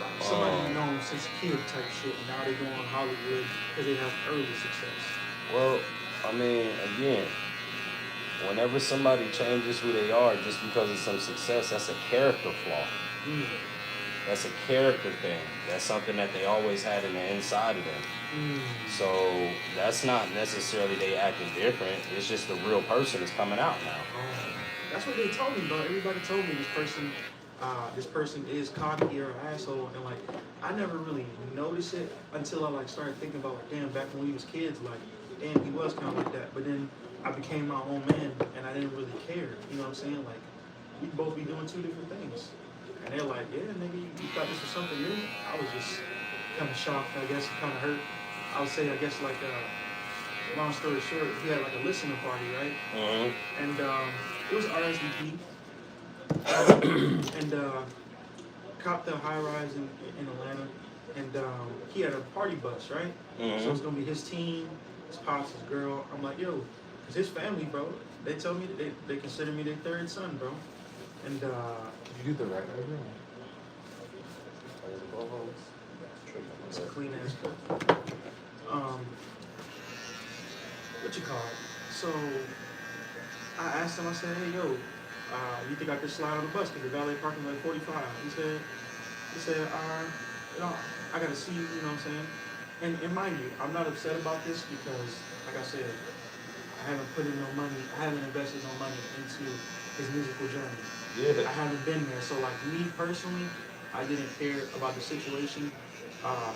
C: Like somebody known since a kid type shit, and now they go on Hollywood because they have early success.
B: Well, I mean, again, whenever somebody changes who they are just because of some success, that's a character flaw.
C: Mm.
B: That's a character thing. That's something that they always had in the inside of them.
C: Mm.
B: So that's not necessarily they acting different. It's just the real person is coming out now.
C: Oh, that's what they told me, bro. Everybody told me this person is cocky or an asshole, and like I never really noticed it until I like started thinking about like, damn, back when we was kids, like, damn, he was kind of like that. But then I became my own man, and I didn't really care. You know what I'm saying? Like we both be doing two different things, and they're like, yeah, nigga, you thought this was something new? I was just kind of shocked, I guess, kind of hurt. I would say, I guess, like, long story short, he had like a listening party, right?
B: Mm-hmm.
C: And it was RSVP, and copped a high rise in Atlanta, and he had a party bus, right?
B: Mm-hmm.
C: So it's gonna be his team, his pops, his girl. I'm like, yo, cause his family, bro. They tell me that they consider me their third son, bro. And
A: Did you get the right measure?
C: it's a clean ass cut. What you call it? So I asked him. I said, hey, yo, you think I could slide on the bus? Cause the valet parking like 45. He said, I gotta see you. You know what I'm saying? And mind you, I'm not upset about this because, like I said, I haven't put in no money. I haven't invested no money into his musical journey.
B: Yeah.
C: I haven't been there. So like me personally, I didn't care about the situation.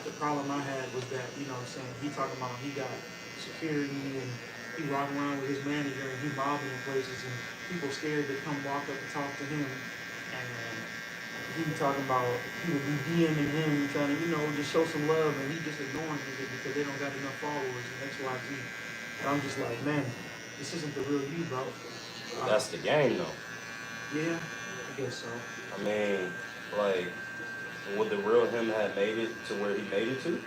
C: The problem I had was that, you know what I'm saying, he talking about he got security and he walking around with his manager and he mobbing in places and people scared to come walk up and talk to him. And he talking about he would be DMing him trying to, just show some love and he just ignoring niggas because they don't got enough followers and XYZ. And I'm just like, man, this isn't the real you, bro.
B: That's the game, though.
C: Yeah, I guess so.
B: I mean, like, would the real him have made it to where he made it to?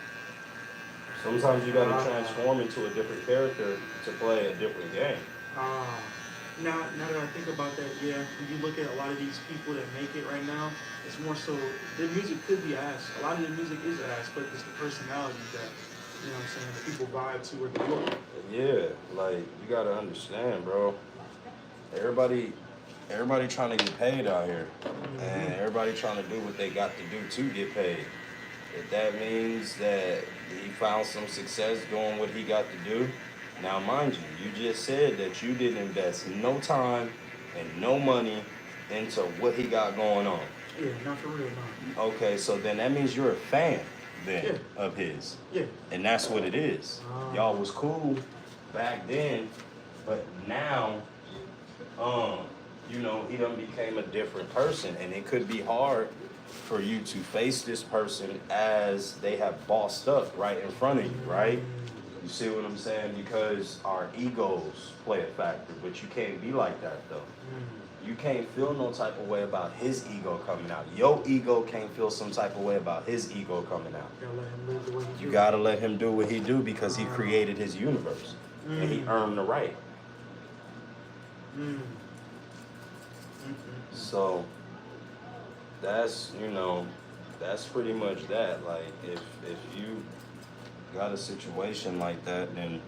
B: Sometimes you gotta transform into a different character to play a different game.
C: Now that I think about that, yeah, when you look at a lot of these people that make it right now, it's more so their music could be ass. A lot of their music is ass, but it's the personality that, you know what I'm saying, the people vibe to or they look.
B: Yeah, like you gotta understand, bro. Everybody trying to get paid out here, and everybody trying to do what they got to do to get paid. If that means that he found some success doing what he got to do, now mind you, you just said that you didn't invest no time and no money into what he got going on.
C: Yeah, not for real, no.
B: Okay, so then that means you're a fan then
C: Yeah.
B: of his.
C: Yeah.
B: And that's what it is. Y'all was cool back then, but now, he done became a different person, and it could be hard for you to face this person as they have bossed up right in front of you, right? You see what I'm saying? Because our egos play a factor, but you can't be like that though. You can't feel no type of way about his ego coming out. Your ego can't feel some type of way about his ego coming out.
C: Gotta let him live the way he
B: You
C: do.
B: gotta let him do what he do because he created his universe and he earned the right. So that's that's pretty much that. Like if you got a situation like that, then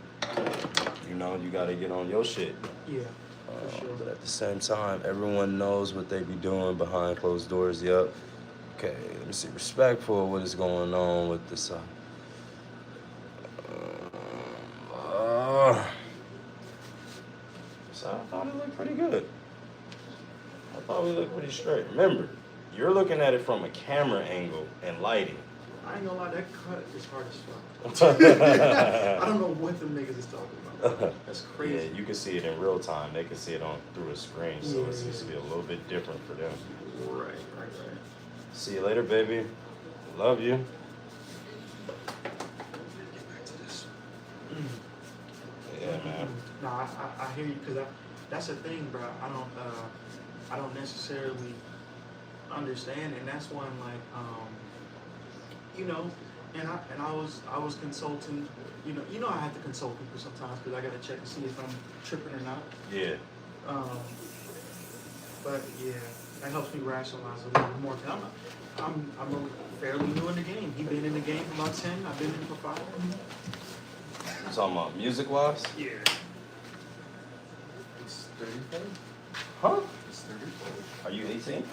B: you gotta get on your shit.
C: Yeah, for sure.
B: But at the same time, everyone knows what they be doing behind closed doors. Yup. Okay, let me see. Respectful. What is going on with this? So I thought it looked pretty good. I thought we looked pretty straight. Remember, you're looking at it from a camera angle and lighting.
C: I ain't gonna lie, that cut is hard as fuck. I don't know what them niggas is talking about. That's crazy.
B: Yeah, you can see it in real time. They can see it on through a screen, so it seems to be a little bit different for them.
C: Right.
B: See you later, baby. Love you.
C: Get back to this.
B: Yeah, man.
C: No, I hear you, because that's the thing, bro. I don't necessarily understand, and that's why I'm like, you know, and I was consulting, you know I have to consult people sometimes because I gotta check to see if I'm tripping or not.
B: Yeah.
C: But yeah, that helps me rationalize a little bit more. Cause I'm fairly new in the game. He been in the game for about 10. I've been in it for 5.
B: You talking about music wise?
C: Yeah.
A: It's 35.
B: Huh?
A: It's 35.
B: Are you 18?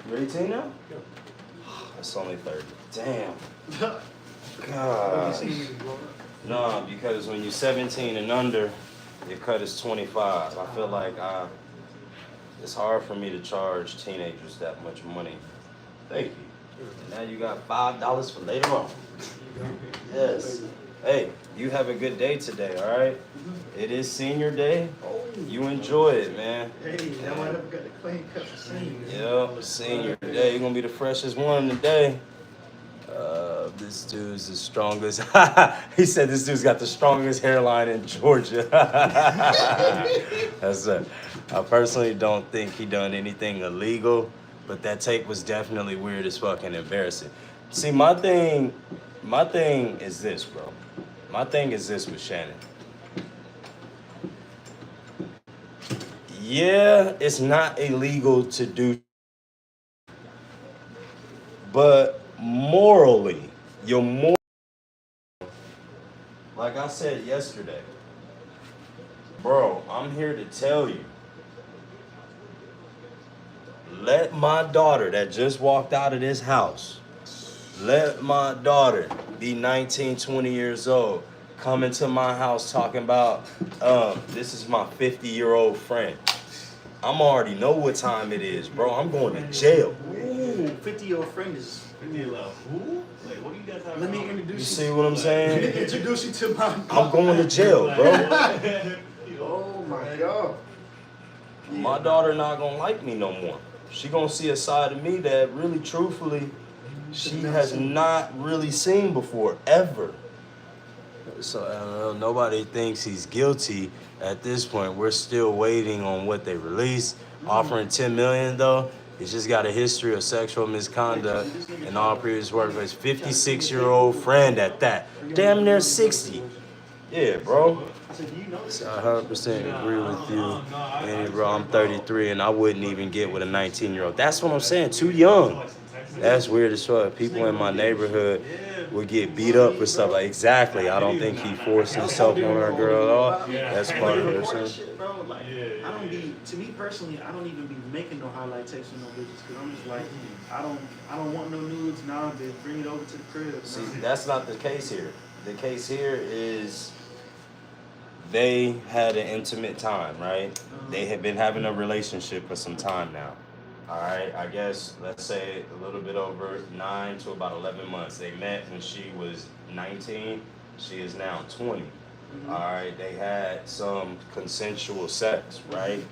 B: You're 18 now?
A: Yep.
B: That's only 30. Damn.
C: Have
B: God.
C: you seen me grow up?
B: No, because when you're 17 and under, your cut is 25. I feel like it's hard for me to charge teenagers that much money. Thank you. And now you got $5 for later on. Yes. Hey, you have a good day today, all right? It is senior day. You enjoy it, man.
C: Hey, that might have got the clean cut for senior.
B: Yep, senior day. You're gonna be the freshest one today. This dude's the strongest. He said this dude's got the strongest hairline in Georgia. That's it. I personally don't think he done anything illegal, but that tape was definitely weird as fuck and embarrassing. See, my thing is this, bro. My thing is this with Shannon. Yeah, it's not illegal to do, but morally, you're more, like I said yesterday, bro, I'm here to tell you, let my daughter that just walked out of this house, let my daughter be 19, 20 years old, come into my house talking about, this is my 50-year-old friend. I'm already know what time it is, bro. I'm going to jail.
C: Ooh, 50-year-old friend is.
D: Who? Like, what you guys have?
C: Let me introduce you.
B: You see what I'm saying?
C: Introduce you to my.
B: I'm going to jail, bro.
C: Oh my god.
B: My daughter not gonna like me no more. She gonna see a side of me that really, truthfully, she has not really seen before, ever. So I don't know, nobody thinks he's guilty at this point. We're still waiting on what they release. Offering $10 million though. He's just got a history of sexual misconduct in all previous work. His 56-year-old friend at that. Damn near 60. Yeah, bro. So I 100% agree with you. And bro, I'm 33 and I wouldn't even get with a 19-year-old. That's what I'm saying, too young. That's weird as fuck. People in my neighborhood would get beat up for stuff like exactly. I don't think he forced himself on her girl at all. That's part of it.
C: Bro, like, I don't be, to me personally, I don't even be making no highlight tapes with no bitches, because I'm just like, I don't want no nudes now. They bring it over to the crib.
B: See, that's not the case here. The case here is they had an intimate time, right? They had been having a relationship for some time now. All right, I guess, let's say a little bit over 9 to about 11 months. They met when she was 19. She is now 20. All right, they had some consensual sex, right?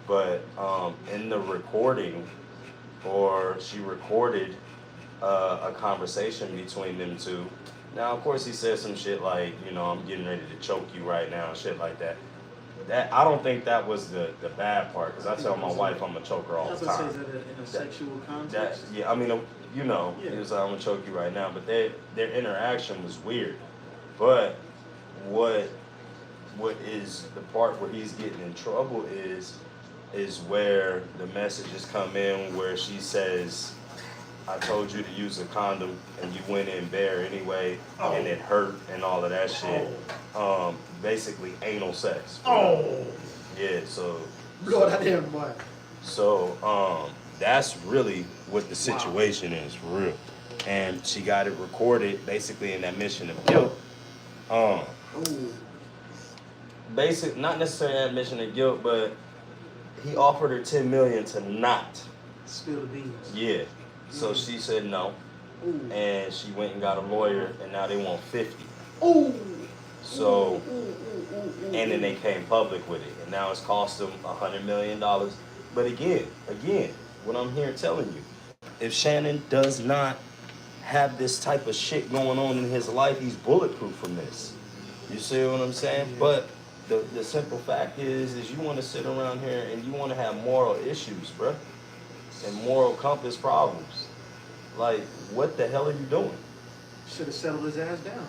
B: But in the recording, or she recorded a conversation between them two. Now, of course, he said some shit like, you know, I'm getting ready to choke you right now, shit like that. That I don't think that was the bad part, because I tell my wife I'm gonna choke her all the time.
C: Is that in a sexual context?
B: Yeah, I mean, you know, he was like, I'm gonna choke you right now, but their interaction was weird. But what is the part where he's getting in trouble is where the messages come in where she says, I told you to use a condom and you went in bare anyway and it hurt and all of that shit. Basically anal sex. Yeah, so
C: Blow that damn boy.
B: So that's really what the situation is for real. And she got it recorded basically in that admission of guilt. Not necessarily admission of guilt, but he offered her $10 million to not
C: Spill the beans.
B: Yeah. So she said no,
C: Ooh.
B: and she went and got a lawyer, and now they want 50.
C: Ooh.
B: So,
C: Ooh.
B: and then they came public with it, and now it's cost them $100 million. But again, what I'm here telling you, if Shannon does not have this type of shit going on in his life, he's bulletproof from this. You see what I'm saying?
C: Yeah.
B: But the simple fact is you want to sit around here and you want to have moral issues, bruh, and moral compass problems. Like, what the hell are you doing?
C: Should have settled his ass down.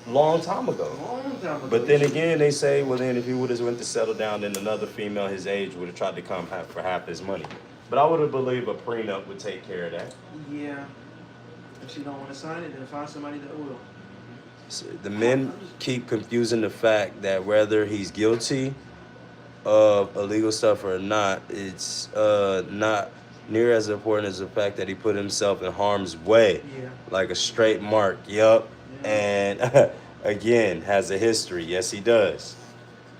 B: Long time ago.
C: Long time ago.
B: But then again, they say, well, then if he would have went to settle down, then another female his age would have tried to come for half his money. But I would have believed a prenup would take care of that.
C: Yeah. If she don't want to sign it, then find somebody that will.
B: So the men keep confusing the fact that whether he's guilty of illegal stuff or not, it's not near as important as the fact that he put himself in harm's way.
C: Yeah.
B: Like a straight mark, yup.
C: Yeah.
B: And again, has a history. Yes, he does.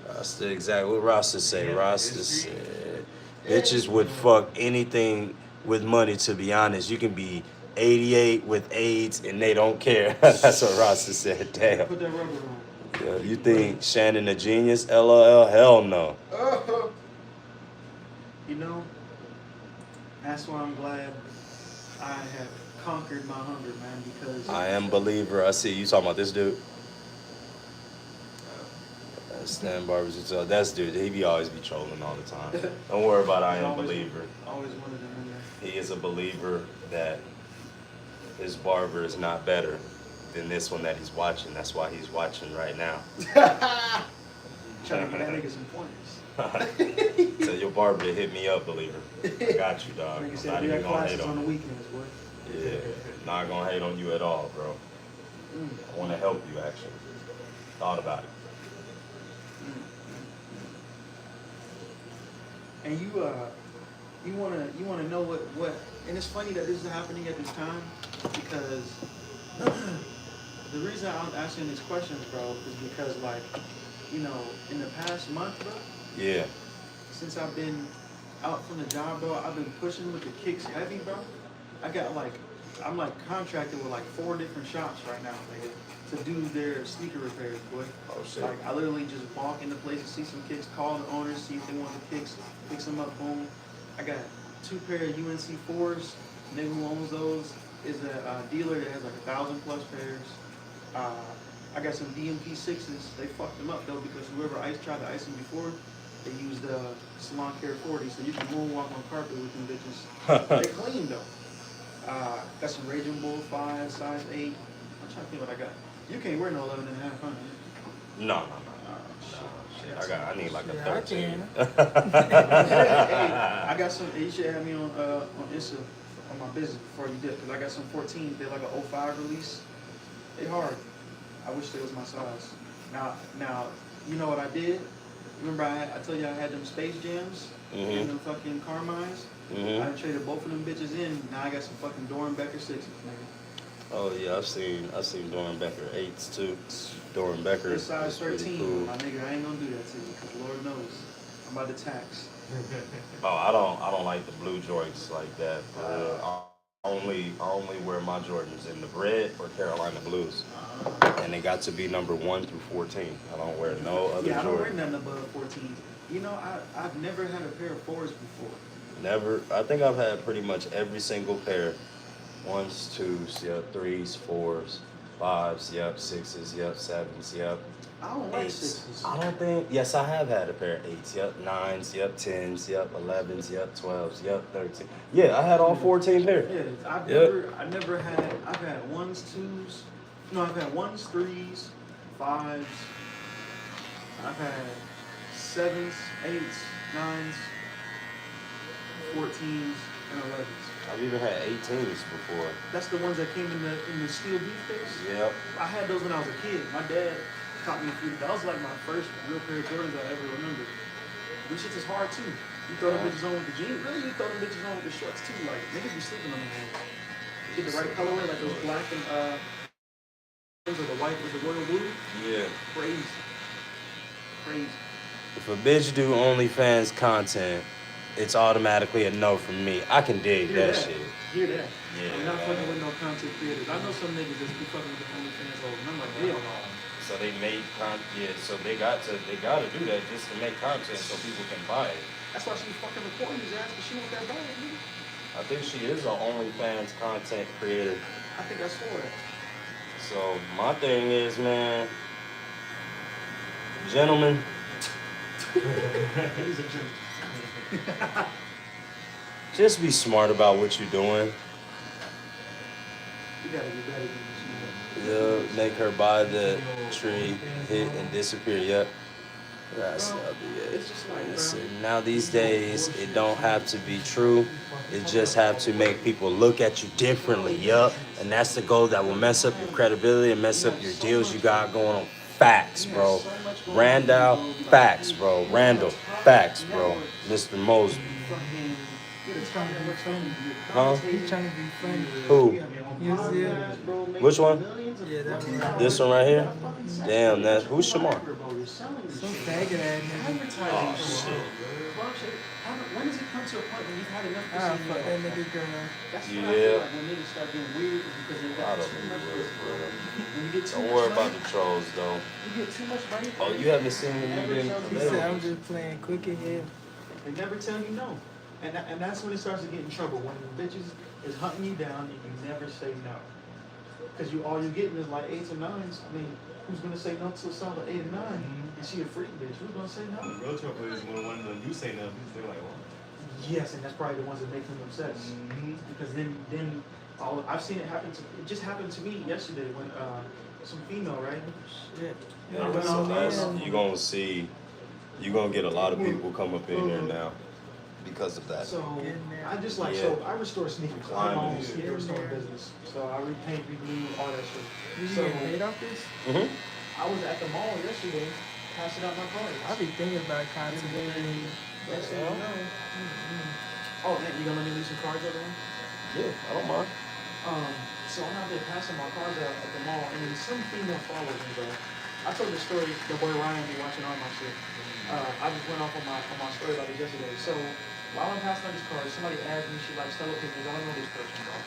B: That's exactly what Rasta say.
D: Yeah,
B: Rasta
D: history.
B: said, bitches would fuck anything with money, to be honest. You can be 88 with AIDS and they don't care. That's what Rasta said. Damn.
C: Put that rubber on.
B: You think Shannon a genius? LOL? Hell no.
C: You know, that's why I'm glad I have conquered my hunger, man, because
B: I am believer. I see you talking about this dude. Stan Barber. So that's dude. He be always be trolling all the time. Don't worry about I am believer.
C: Always wanted him in there.
B: He is a believer that his barber is not better than this one that he's watching. That's why he's watching right now.
C: Trying to get that nigga some pointers.
B: Tell your barber to hit me up, believer. I got you, dog.
C: Nigga
B: I'm
C: said
B: not
C: we
B: even
C: got
B: gonna
C: classes
B: hate
C: on
B: on
C: the
B: you.
C: weekends, boy.
B: Yeah, not gonna hate on you at all, bro. I want to help you, actually. Thought about it.
C: And you wanna know what and it's funny that this is happening at this time because the reason I'm asking these questions, bro, is because like, you know, in the past month, bro,
B: Yeah.
C: since I've been out from the job, bro, I've been pushing with the kicks heavy, bro. I'm contracted with like 4 different shops right now, nigga, to do their sneaker repairs, boy.
B: Oh shit.
C: Like, I literally just walk into places, see some kicks, call the owners, see if they want the kicks, fix them up, boom. I got 2 pair of UNC 4s. Nigga who owns those is a dealer that has like 1,000 plus pairs. I got some DMP 6s. They fucked them up though because whoever tried to ice them before, they used Salon Care 40, so you can moonwalk on carpet with them bitches. They clean though. Got some Raging Bull 5, size 8. I'm trying to think what I got. You can't wear no 11 and a half, huh?
B: No.
C: Shit.
B: I need like a
A: Yeah, I
B: 13.
C: Hey, I got some. You should have me on Insta on my business before you dip, because I got some 14. They're like an 05 release. They hard. I wish they was my size. Now, you know what I did? Remember I told you I had them Space Jams and them fucking Carmines? I traded both of them bitches in. Now I got some fucking Doran-Becker 6s, nigga.
B: Oh yeah, I've seen Doran Becker 8s too. Doran Becker
C: This
B: is
C: size
B: pretty
C: 13,
B: cool.
C: my nigga, I ain't gonna do that to you, because Lord knows, I'm about to tax.
B: Oh, I don't like the blue joints like that. I only wear my Jordans in the red or Carolina blues, and they got to be number 1 through 14. I don't wear no other
C: Yeah, I don't wear
B: Jordan.
C: nothing above 14. You know, I've never had a pair of 4s before.
B: Never. I think I've had pretty much every single pair. 1s, 2s, yep, 3s, 4s, 5s, yep, 6s, yep, 7s, yep.
C: I don't like
B: 8s.
C: 6s.
B: I don't think. Yes, I have had a pair of 8s. Yep, 9s. Yep, 10s. Yep, 11s. Yep, 12s. Yep, 13. Yeah, I had all 14 pairs.
C: Yeah, I've
B: Yep.
C: never had. I've had 1s, 2s. No, I've had 1s, 3s, 5s. I've had 7s, 8s, 9s, 14s, and 11s.
B: I've even had 18s before.
C: That's the ones that came in the steel beef case.
B: Yep.
C: I had those when I was a kid. My dad taught me a few. That was like my first real pair of Jordans I ever remember. These shits is hard too. You throw them bitches on with the jeans. Really, you throw them bitches on with the shorts too. Like, niggas be sleeping on them. You get the right colorway, like those black and or the white with the royal blue.
B: Yeah.
C: Crazy.
B: If a bitch do OnlyFans content it's automatically a no from me. I can dig
C: Hear
B: that
C: that.
B: shit.
C: Hear that.
B: Yeah.
C: I'm not fucking with no content creators. I know some niggas just be fucking with the OnlyFans hoes, and I'm like, hell no.
B: So they made so they gotta do that just to make content so people can buy it.
C: That's why she's fucking recording his ass, because she want that bag, nigga.
B: I think she is an OnlyFans content creator.
C: I think I saw that.
B: So my thing is, man, gentlemen,
C: Ladies and gentlemen.
B: just be smart about what you're doing.
C: You gotta be better than this,
B: Yeah, make her buy the tree, hit and disappear. Yep. That's
C: It's just like, bro.
B: Listen, now these days, it don't have to be true. It just have to make people look at you differently. Yup. And that's the goal that will mess up your credibility and mess up your deals you got going on. Facts, bro. Randall, facts, bro. Randall, facts, bro. Mr. Mosby.
C: He's trying to be funny.
B: Huh?
C: He's trying to be funny.
B: Who?
C: You see it?
B: Which one?
C: Yeah, that one.
B: This one right here? Damn, that's who's Shamar?
C: Some faggot ass nigga.
B: Oh, shit.
C: When does it come to a point when you've had enough to
A: Ah,
C: say
A: fuck
C: no?
A: that nigga girl.
C: That's
B: Yeah.
C: what I feel like when niggas start being weird is because they
B: I
C: got
B: don't
C: too
B: think
C: much
B: it is, bro.
C: When you get too
B: Don't
C: much
B: worry
C: money,
B: about the trolls, though.
C: you get too much money.
B: Oh, you haven't seen when you've been
A: He said I'm just playing quick ahead.
C: They never tell you no. And that's when it starts to get in trouble. When bitches is hunting you down and you never say no. Because all you're getting is like 8s or 9s. I mean, who's gonna say no to a solid 8 or 9? And she a freak bitch. Who's gonna say no?
D: The real trouble is when one of them you say no, they're like, what?
C: Yes, and that's probably the ones that make them obsessed. Because then I've seen it happen to. It just happened to me yesterday when some female, right?
A: Shit.
C: Yeah, but so
B: you're gonna get a lot of people come up in here now because of that.
C: So I just like
B: Yeah.
C: so I restore sneakers. I have my own sneaker restoring business. So I repaint, reglue, all that shit.
A: You
C: So
A: getting paid off this?
B: Mm-hmm.
C: I was at the mall yesterday, passing out my cards.
A: I be thinking about content creating.
C: Next thing you know. Oh, man, you gonna let me leave some cards over there?
B: Yeah, I don't mind.
C: So I'm out there passing my cards out at the mall, and then some female follows me, bro. I told the story, the boy Ryan be watching all my shit. I just went off on my story about it yesterday. So while I'm passing out these cards, somebody asked me, she likes Stella pictures, I don't know this person, bro.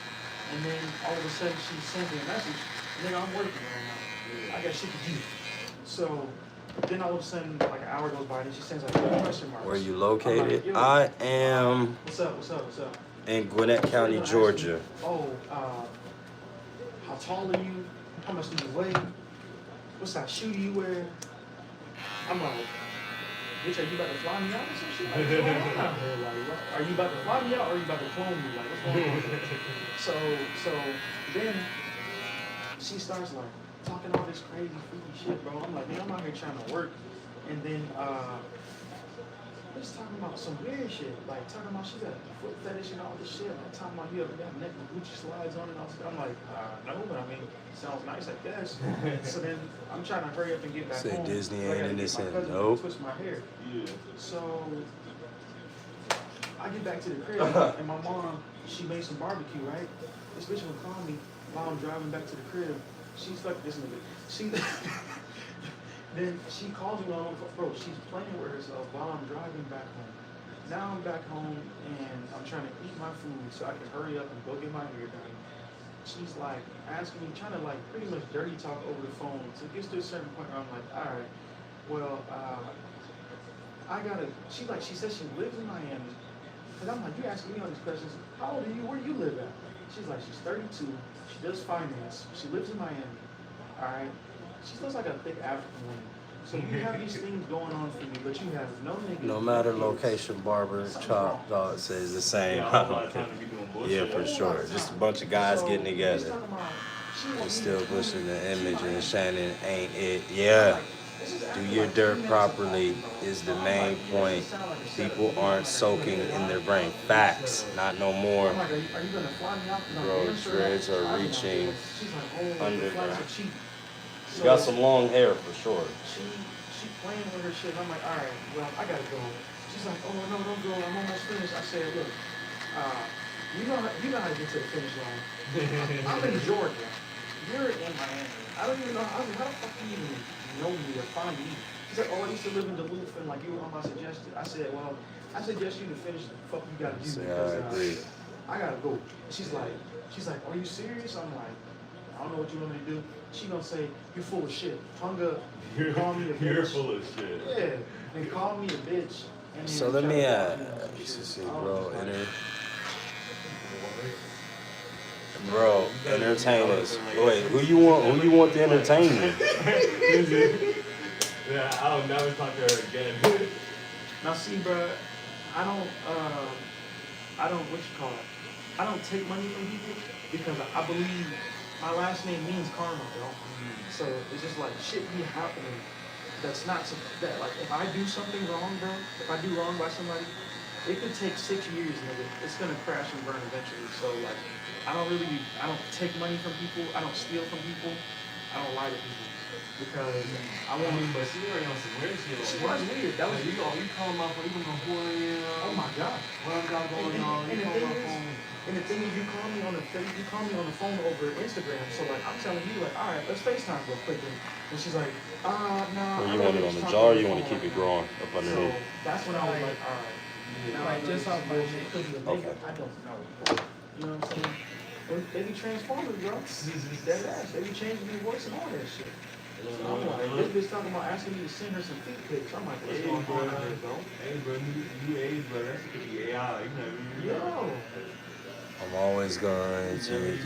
C: And then all of a sudden she sends me a message, nigga, I'm working right now. I got shit to do. So then all of a sudden, like an hour goes by, and she sends like question marks.
B: Where you
C: I'm
B: located?
C: like, yo,
B: I am
C: What's up, what's up, what's up?
B: in Gwinnett County,
C: They're gonna ask
B: Georgia.
C: me, oh, how tall are you? How much do you weigh? What size shoe do you wear? I'm like, bitch, are you about to fly me out or some shit? Like, what's going on out here? Like, what? Are you about to fly me out or are you about to clone me? Like, what's going on? So then she starts like talking all this crazy freaky shit, bro. I'm like, man, I'm out here trying to work. And then just talking about some weird shit, like talking about she got a foot fetish and all this shit, like talking about you ever got neck with Gucci slides on and all this. I'm like, no, but I mean, sounds nice, I guess. So then I'm trying to hurry up and get back
B: Say
C: home.
B: Disney
C: I
B: ain't
C: gotta
B: in
C: get
B: this
C: my
B: end.
C: cousin to
B: Nope.
C: twist my hair.
D: Yeah.
C: So I get back to the crib and my mom, she made some barbecue, right? This bitch would call me while I'm driving back to the crib. She's like this nigga. Then she calls me on, bro, she's playing with herself while I'm driving back home. Now I'm back home and I'm trying to eat my food so I can hurry up and go get my hair done. She's like asking me, trying to like pretty much dirty talk over the phone. So it gets to a certain point where I'm like, all right, well, she says she lives in Miami. And I'm like, you asking me all these questions. How old are you? Where do you live at? She's like, she's 32. She does finance. She lives in Miami. All right. She looks like a thick African woman. So you have these things going on for you, but you have no niggas.
B: No matter location, barber, chop, dog says the same.
D: Yeah, I don't have time to be doing bullshit.
B: Yeah, for sure. Just a bunch of guys
C: So,
B: getting
C: she's
B: together.
C: talking about, she
B: They
C: wants me
B: still
C: to
B: pushing the
C: come
B: image
C: to
B: and
C: Miami.
B: Shannon ain't it. Yeah. Do your dirt properly is the main point. People aren't soaking in their brain. Facts, not no more.
C: I'm like, are you gonna fly me out? No,
B: Bro,
C: damn sure
B: dreads
C: not.
B: are
C: I don't know.
B: reaching
C: She's like, oh,
B: under
C: the flights
B: the-
C: are cheap.
B: You got some long hair for sure.
C: She playing with her shit. I'm like, all right, well, I gotta go. She's like, oh no, don't go. I'm almost finished. I said, look, you know how to get to the finish line. I'm in Georgia. You're in Miami. I don't even know how the fuck do you even know me or find me. He said, oh, I used to live in Duluth, and like you were on my suggestion. I said, well, I suggest you to finish the fuck you gotta do because I gotta go. She's like, are you serious? I'm like, I don't know what you want me to do. She gonna say, you're full of shit. Hung up, call me a bitch.
D: You're full of shit.
C: Yeah, they call me a bitch. And
B: So let me bro, entertain us. Wait, who you want to entertain you?
D: Yeah, I'll never talk to her again.
C: Now see, bro, I don't, what you call it? I don't take money from people because I believe my last name means karma, bro. So it's just like shit be happening. That's not that like if I do something wrong, bro. If I do wrong by somebody, it could take 6 years, nigga. It's gonna crash and burn eventually. So like, I don't take money from people. I don't steal from people. I don't lie to people. Because I want to.
D: But she already on some weird shit.
C: She was weird. That was
D: you calling my phone, you know who I am.
C: Oh my god.
D: What I got going on? You call my phone.
C: And the thing is, you call me on the phone over Instagram. So like, I'm telling you, like, all right, let's FaceTime real quick. And she's like, nah.
B: Or you want it on the jar? Or you want to keep it growing up underneath?
C: So that's when I was like, all right. Like just off my shit.
B: Okay.
C: I don't know. You know what I'm saying? They be transformers, bro. Dead ass. They be changing their voice and all that shit. So I'm like, this bitch talking about asking me to send her some feet pics. I'm like, what's going on here, bro?
D: Hey, bro, new age, bro. That shit could be AI. You know.
C: Yo.
B: I'm always going to.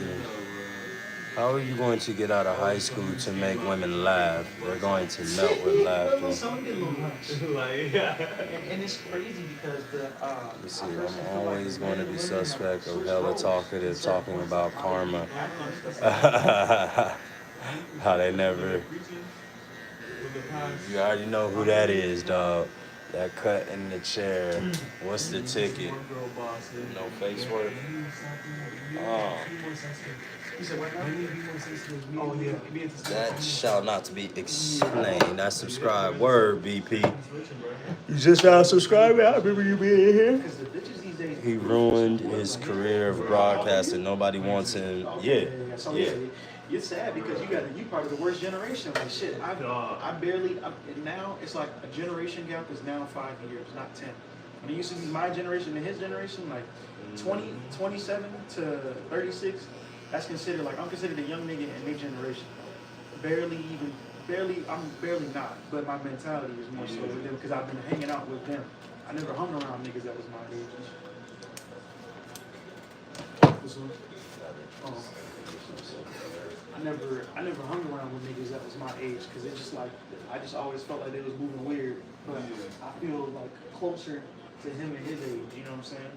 B: How are you going to get out of high school to make women laugh? They're going to melt with laughter.
C: Some get a little nuts. And it's crazy because
B: You see, I'm always going to be suspect of hella talkative, talking about karma. How they never. You already know who that is, dog. That cut in the chair. What's the ticket? No face work. Oh. That shall not be explained. I subscribe. Word, BP. You just now subscribed? I remember you being here. He ruined his career of broadcasting. Nobody wants him. Yeah.
C: You're sad because you part of the worst generation. Like shit, now it's like a generation gap is now 5 years, not 10. When it used to be my generation and his generation, like 27 to 36, that's considered like, I'm considered a young nigga in their generation. I'm barely not, but my mentality is more so with them because I've been hanging out with them. I never hung around niggas that was my age. I never hung around with niggas that was my age because it's just like I just always felt like they was moving weird. But I feel like closer to him and his age. You know what I'm saying?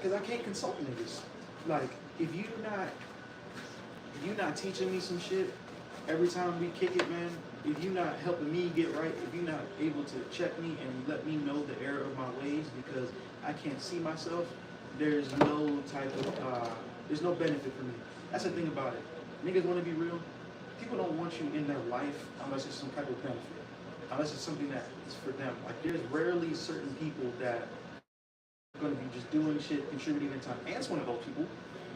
C: Because I can't consult niggas. Like if you're not teaching me some shit every time we kick it, man. If you're not helping me get right, if you're not able to check me and let me know the error of my ways because I can't see myself, there's no type of there's no benefit for me. That's the thing about it. Niggas want to be real. People don't want you in their life unless it's some type of benefit. Unless it's something that is for them. Like there's rarely certain people that are going to be just doing shit, contributing in time. Ant's one of those people.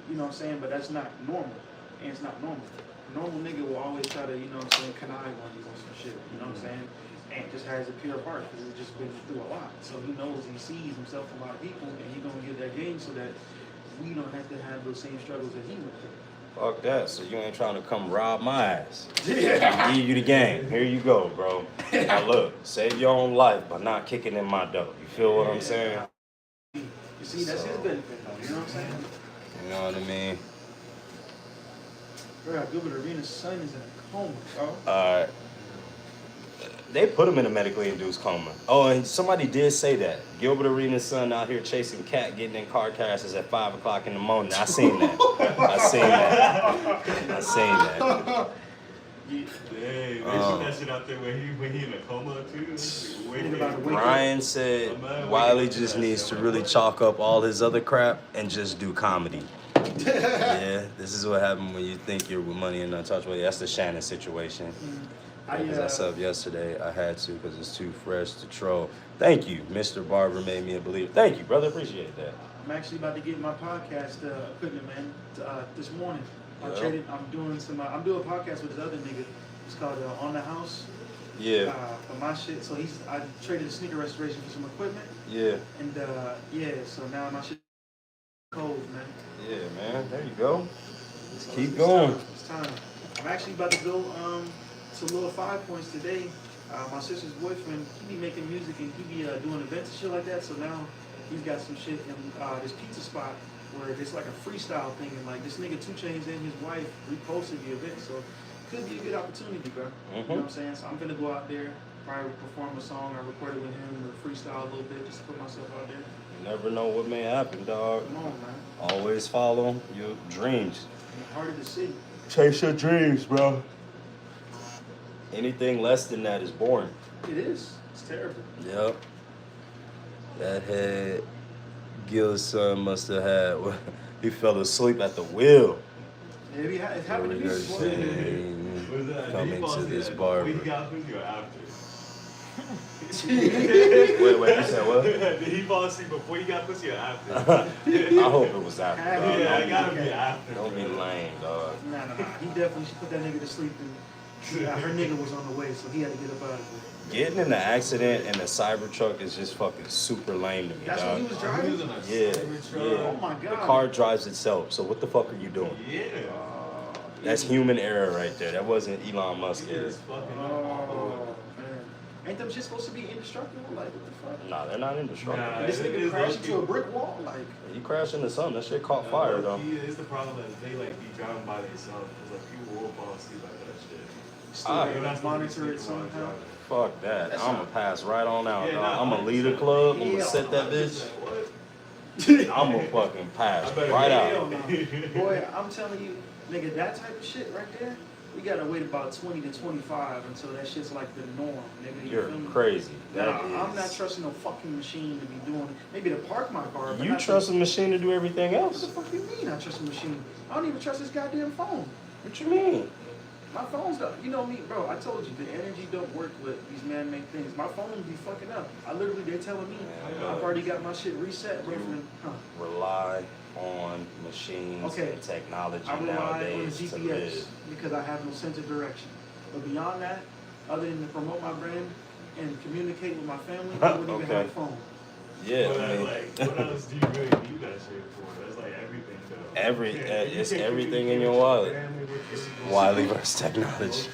C: You know what I'm saying? But that's not normal. Ant's not normal. A normal nigga will always try to, you know what I'm saying, connive on you or some shit. You know what I'm saying? Ant just has a pure heart because he's just been through a lot. So he knows he sees himself in a lot of people and he's going to give that game so that we don't have to have those same struggles that he went through.
B: Fuck that. So you ain't trying to come rob my ass. I give you the game. Here you go, bro. Now look, save your own life by not kicking in my dough. You feel what I'm saying?
C: You see, that's his benefit though. You know what I'm saying?
B: You know what I mean?
C: Bro, Gilbert Arenas' son is in a coma, bro.
B: Alright. They put him in a medically induced coma. Oh, and somebody did say that. Gilbert Arenas' son out here chasing cat, getting in car crashes at 5 o'clock in the morning. I seen that. I seen that.
D: Dang, they shoot that shit out there when he in a coma too.
B: Ryan said Wiley just needs to really chalk up all his other crap and just do comedy. Yeah, this is what happened when you think you're with money and untouchable. That's the Shannon situation. Because I subbed yesterday, I had to because it's too fresh to troll. Thank you, Mr. Barber made me a believer. Thank you, brother. Appreciate that.
C: I'm actually about to get my podcast equipment, man, this morning. I'm doing a podcast with this other nigga. It's called On the House.
B: Yeah.
C: For my shit. So I traded the sneaker restoration for some equipment.
B: Yeah.
C: And yeah, so now my shit cold, man.
B: Yeah, man. There you go. Let's
C: So
B: keep going.
C: It's time. I'm actually about to go to Little 5 Points today. My sister's boyfriend, he be making music and he be doing events and shit like that. So now he's got some shit in this pizza spot where it's like a freestyle thing, and like this nigga 2 Chainz and his wife reposted the event. So it could be a good opportunity, bro. You know what I'm saying? So I'm gonna go out there, probably perform a song or record it with him or freestyle a little bit just to put myself out there.
B: You never know what may happen, dog.
C: Come on, man.
B: Always follow your dreams.
C: It's harder to see.
B: Chase your dreams, bro. Anything less than that is boring.
C: It is. It's terrible.
B: Yep. That head Gil's son must have had. He fell asleep at the wheel.
C: Yeah, it happened to me before.
B: Coming to this barber.
D: He got pussy or after?
B: Wait, you said what?
D: Did he fall asleep before he got pussy or after?
B: I hope it was after. Dog.
D: Yeah, it gotta be after.
B: Don't be lame, dog.
C: Nah. He definitely should put that nigga to sleep. And her nigga was on the way, so he had to get up out of there.
B: Getting in an accident in a Cybertruck is just fucking super lame to me,
C: That's
B: dog.
C: what he was driving?
B: Yeah.
C: Oh my God.
B: The car drives itself, so what the fuck are you doing?
D: Yeah.
B: That's human error right there. That wasn't Elon Musk error.
D: It's fucking
C: Oh, man. Ain't them shit supposed to be indestructible? Like, what the fuck?
B: Nah, they're not indestructible.
D: Nah.
C: This
D: It
C: nigga
D: is
C: crashed
D: lucky.
C: into a brick wall? Like,
B: You crash into something, that shit caught fire, though.
D: It's the problem that they like be driving by themselves because like people will fall asleep like that shit.
C: still
B: Ah.
C: gotta
D: You're not supposed to
C: monitor
D: be
C: it
D: sleeping while
C: somehow.
D: driving.
B: Fuck that.
C: That's
B: I'm
C: not-
B: gonna pass right on out,
D: Yeah,
B: dog.
D: nah,
B: I'm gonna
D: 100%.
B: leave the club. I'm
C: Yeah.
B: gonna set that bitch.
D: What?
B: I'm gonna fucking pass
D: I better
B: right
D: get
B: out.
C: Hell no. Boy, I'm telling you, nigga, that type of shit right there, we gotta wait about 20 to 25 until that shit's like the norm, nigga. You
B: You're
C: feel me?
B: crazy.
C: Nah,
B: That
C: I'm not
B: is.
C: trusting no fucking machine to be doing, maybe to park my car, but
B: You
C: not
B: trust
C: to,
B: a machine to do everything
C: what
B: else?
C: the fuck you mean I trust a machine? I don't even trust this goddamn phone.
B: What you mean?
C: My phone's don't, you know me, bro, I told you, the energy don't work with these man-made things. My phone be fucking up. They're telling me, I've already got my shit reset, bro, from,
B: Rely on machines
C: Okay.
B: and technology
C: I rely on the
B: nowadays to
C: GPS
B: live.
C: because I have no sense of direction. But beyond that, other than to promote my brand and communicate with my family, I wouldn't even
B: Okay.
C: have a phone.
B: Yeah,
D: But
B: I mean,
D: what else do you really need that shit for? That's like everything though.
B: it's everything in your wallet. Wiley versus technology.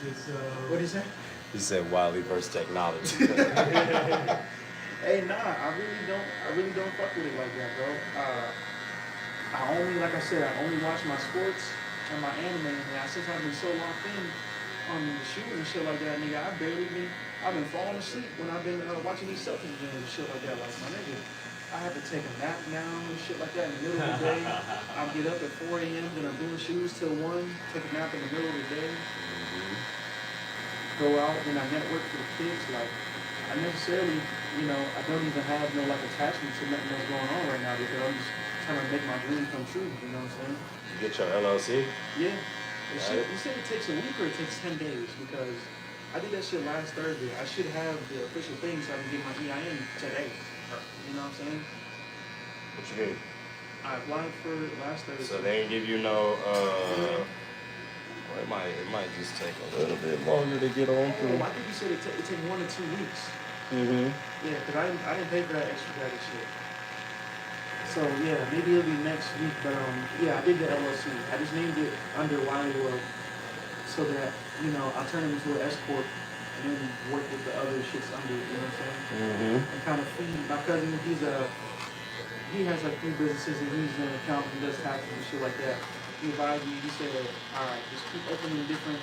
C: What is that?
B: He said Wiley versus technology.
C: Hey, nah, I really don't fuck with it like that, bro. I only, like I said, I only watch my sports and my anime, and since I've been so locked in on the shooting and shit like that, nigga, I've been falling asleep when I've been watching these Celtics games and shit like that. Like, my nigga, I have to take a nap now and shit like that in the middle of the day. I'll get up at 4 a.m., then I'm doing shoes till 1, take a nap in the middle of the day, go out, and I network for the kids. Like, I necessarily, I don't even have no, like, attachment to nothing that's going on right now because I'm just trying to make my dream come true, you know what I'm saying?
B: You get your LLC?
C: Yeah. You said it takes a week or it takes 10 days because I did that shit last Thursday. I should have the official thing so I can get my EIN today. You know what I'm saying?
B: What you mean?
C: I applied for it last Thursday.
B: So they ain't give you no, well, it might just take a little bit longer to get on through.
C: I think you said it take 1 to 2 weeks.
B: Mm-hmm.
C: Yeah, because I didn't pay for that extra credit shit. So yeah, maybe it'll be next week, but yeah, I did the LLC. I just named it under Wiley World so that, I'll turn it into an S corp and then work with the other shits under it, you know what I'm saying?
B: Mm-hmm.
C: And kind of feed my cousin, he has like 3 businesses and he's an accountant and does taxes and shit like that. He advised me, he said, alright, just keep opening different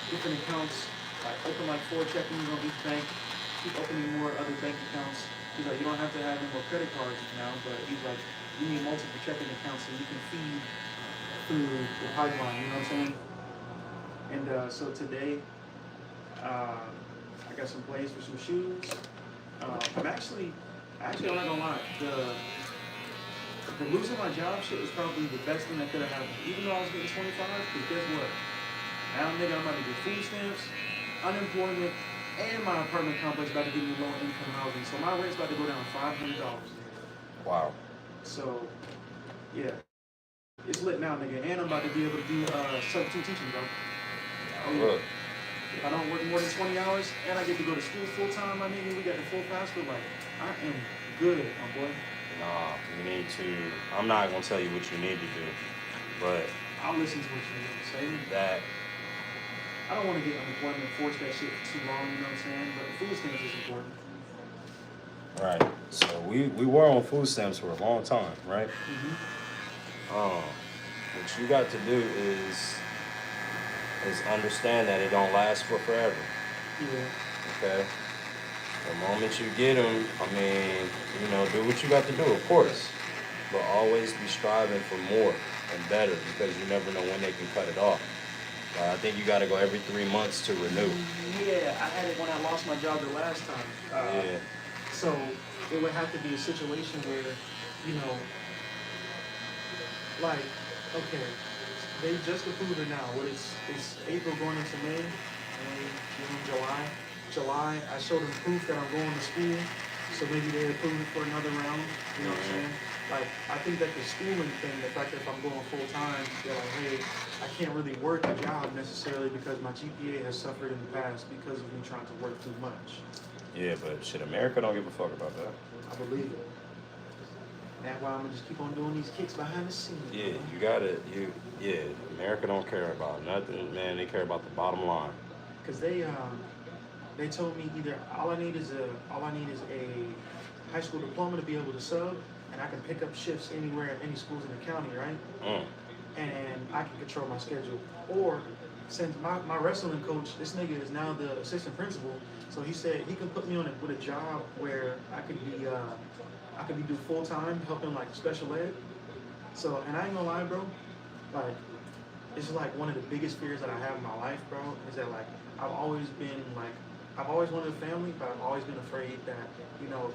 C: accounts, like open like 4 checkings on each bank, keep opening more other bank accounts. He's like, you don't have to have any more credit cards now, but he's like, you need multiple checking accounts so you can feed through the pipeline, you know what I'm saying? And so today, I got some plays for some shoes. I'm actually, I'm not gonna lie, the losing my job shit was probably the best thing that could have happened. Even though I was getting 25, because guess what? Now, nigga, I'm about to get food stamps, unemployment, and my apartment complex about to give me low income housing. So my rent's about to go down $500.
B: Wow.
C: So, yeah. It's lit now, nigga. And I'm about to be able to do substitute teaching, bro.
B: Look,
C: if I don't work more than 20 hours and I get to go to school full time, my nigga, we got the full passport. Like, I am good, my boy.
B: Nah, you need to. I'm not gonna tell you what you need to do, but
C: I'll listen to what you say.
B: that
C: I don't want to get unemployment, force that shit for too long, you know what I'm saying? But the food stamps is important.
B: right. So we were on food stamps for a long time, right? What you got to do is understand that it don't last for forever.
C: Yeah.
B: Okay. The moment you get them, I mean, you know, do what you got to do, of course, but always be striving for more and better because you never know when they can cut it off. I think you got to go every 3 months to renew.
C: Yeah, I had it when I lost my job the last time.
B: Yeah.
C: So it would have to be a situation where, you know, like, okay, they just approved it now. What it's April going into May, June, July. July, I showed them proof that I'm going to school, so maybe they approve it for another round. You know what I'm saying? Like, I think that the schooling thing, the fact that if I'm going full time, they're like, hey, I can't really work a job necessarily because my GPA has suffered in the past because of me trying to work too much.
B: Yeah, but shit, America don't give a fuck about that.
C: I believe it. That's why I'm gonna just keep on doing these kicks behind the scenes.
B: Yeah, you gotta, America don't care about nothing, man. They care about the bottom line.
C: Cause they told me either all I need is a high school diploma to be able to sub, and I can pick up shifts anywhere at any schools in the county, right? And I can control my schedule. Or since my wrestling coach, this nigga is now the assistant principal, so he said he can put me on it with a job where I could be do full time helping like special ed. So, and I ain't gonna lie, bro, like it's like one of the biggest fears that I have in my life, bro, is that like I've always wanted a family, but I've always been afraid that, you know,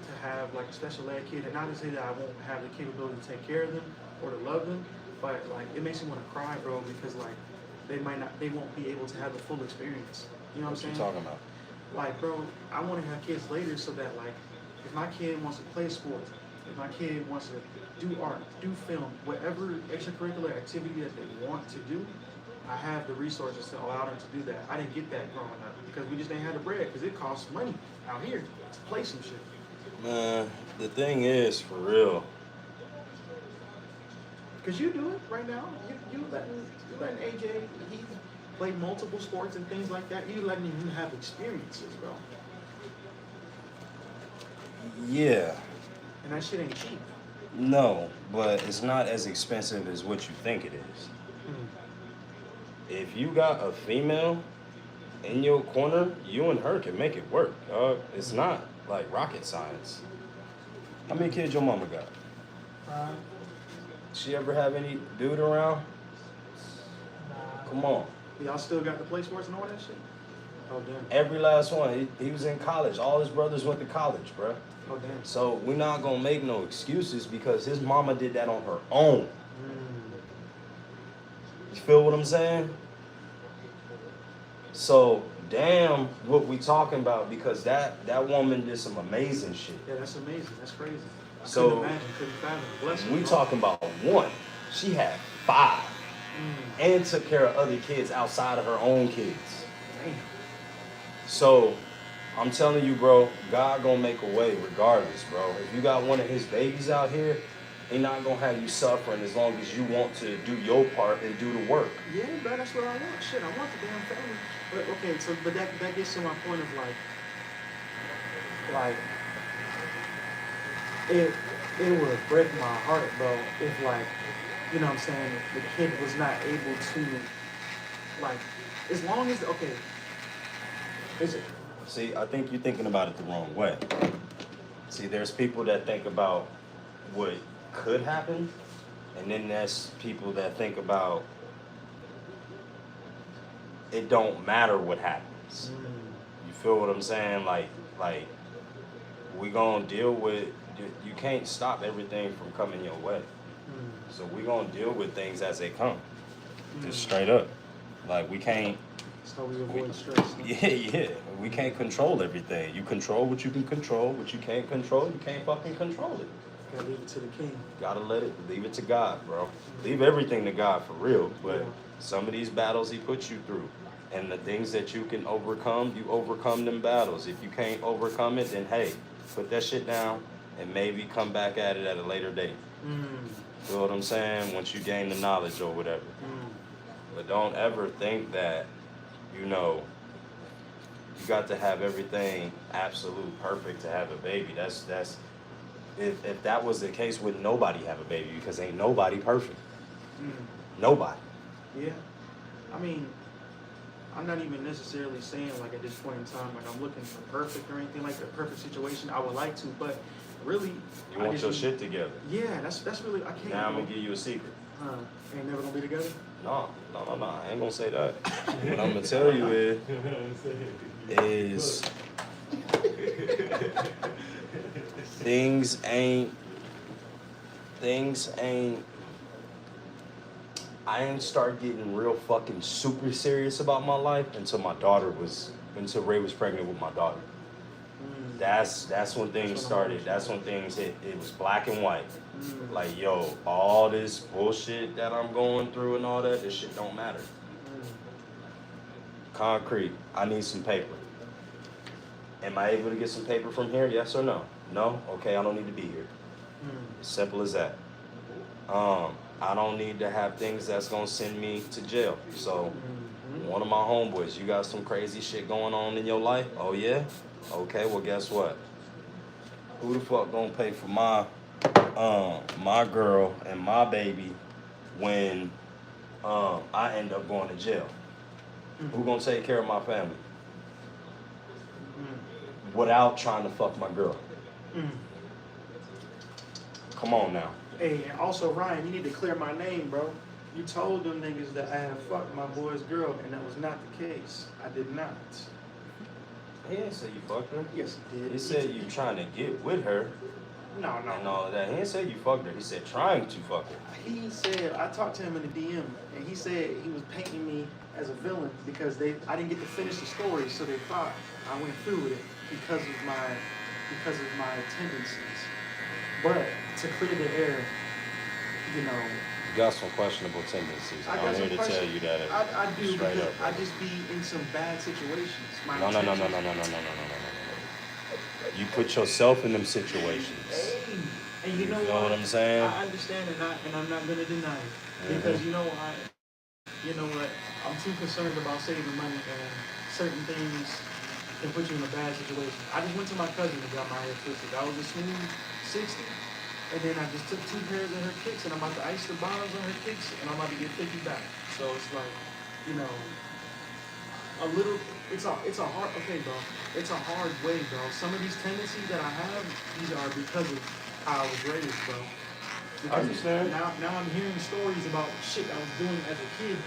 C: to have like a special ed kid, and not to say that I won't have the capability to take care of them or to love them, but like it makes me want to cry, bro, because like they won't be able to have the full experience. You know what I'm saying?
B: What you talking about?
C: Like, bro, I want to have kids later so that like if my kid wants to play sports, if my kid wants to do art, do film, whatever extracurricular activity that they want to do, I have the resources to allow them to do that. I didn't get that growing up because we just didn't have the bread because it costs money out here to play some shit.
B: Man, the thing is, for real.
C: Because you do it right now. You letting AJ, he played multiple sports and things like that. You letting him have experiences, bro.
B: Yeah.
C: And that shit ain't cheap.
B: No, but it's not as expensive as what you think it is. If you got a female in your corner, you and her can make it work. It's not like rocket science. How many kids your mama got?
C: 5.
B: She ever have any dude around? Come on.
C: Y'all still got the play sports and all that shit? Oh, damn.
B: Every last one. He was in college. All his brothers went to college, bruh.
C: Oh, damn.
B: So we're not gonna make no excuses because his mama did that on her own. You feel what I'm saying? So damn what we talking about because that woman did some amazing shit.
C: Yeah, that's amazing. That's crazy.
B: So
C: couldn't imagine, couldn't fathom. Bless her,
B: we
C: bro.
B: talking about one. She had 5 and took care of other kids outside of her own kids.
C: Damn.
B: So I'm telling you, bro, God gonna make a way regardless, bro. If you got one of his babies out here, he not gonna have you suffering as long as you want to do your part and do the work.
C: Yeah, bro, that's what I want. Shit, I want the damn family. But okay, so but that gets to my point of like it would break my heart, bro, if like, you know what I'm saying, the kid was not able to like as long as okay. Is it
B: See, I think you're thinking about it the wrong way. See, there's people that think about what could happen, and then there's people that think about it don't matter what happens. You feel what I'm saying? Like we gonna deal with, you can't stop everything from coming your way. So we gonna deal with things as they come. Just straight up. Like we can't.
C: so we avoid stress?
B: Yeah. We can't control everything. You control what you can control. What you can't control, you can't fucking control it.
C: Gotta leave it to the king.
B: Gotta leave it to God, bro. Leave everything to God for real. But
C: Yeah.
B: some of these battles he puts you through, And the things that you can overcome, you overcome them battles. If you can't overcome it, then hey, put that shit down and maybe come back at it at a later date. Feel what I'm saying? Once you gain the knowledge or whatever. But don't ever think that, you know, you got to have everything absolute perfect to have a baby. That's if that was the case, would nobody have a baby? Because ain't nobody perfect. Nobody.
C: Yeah. I mean, I'm not even necessarily saying like at this point in time like I'm looking for perfect or anything like that, perfect situation. I would like to, but really,
B: you want your shit together.
C: Yeah, that's really I can't.
B: Now I'm gonna give you a secret.
C: Ain't never gonna be together.
B: No, I ain't gonna say that. What I'm gonna tell you is things ain't. I ain't start getting real fucking super serious about my life until Ray was pregnant with my daughter. That's when things started. That's when things hit. It was black and white. Like, yo, all this bullshit that I'm going through and all that, this shit don't matter. Concrete. I need some paper. Am I able to get some paper from here? Yes or no? No? Okay, I don't need to be here. As simple as that. I don't need to have things that's gonna send me to jail. So, one of my homeboys, you got some crazy shit going on in your life? Oh yeah? Okay, well guess what? Who the fuck gonna pay for my girl and my baby when I end up going to jail? Who gonna take care of my family? Without trying to fuck my girl. Come on now.
C: Hey, and also Ryan, you need to clear my name, bro. You told them niggas that I had fucked my boy's girl, and that was not the case. I did not.
B: He didn't say you fucked her.
C: Yes, he did.
B: He said you trying to get with her.
C: No.
B: And all of that. He didn't say you fucked her. He said trying to fuck her.
C: He said, I talked to him in the DM, and he said he was painting me as a villain because I didn't get to finish the story, so they thought I went through with it because of my tendencies. But to clear the air, you know.
B: You got some questionable tendencies. I'm here to tell you that.
C: I do
B: straight
C: because
B: up.
C: I just be in some bad situations.
B: No. You put yourself in them situations.
C: Hey, and you know
B: what I'm saying?
C: I understand and I'm not gonna deny it because you know what? I'm too concerned about saving money and certain things can put you in a bad situation. I just went to my cousin and got my hair twisted. I was a smooth 60, and then I just took 2 pairs of her kicks and I'm about to ice the bonds on her kicks and I'm about to get 50 back. So it's like, you know, it's a hard, okay, bro. It's a hard way, bro. Some of these tendencies that I have, these are because of how I was raised, bro. Because
B: I understand.
C: Now I'm hearing stories about shit I was doing as a kid,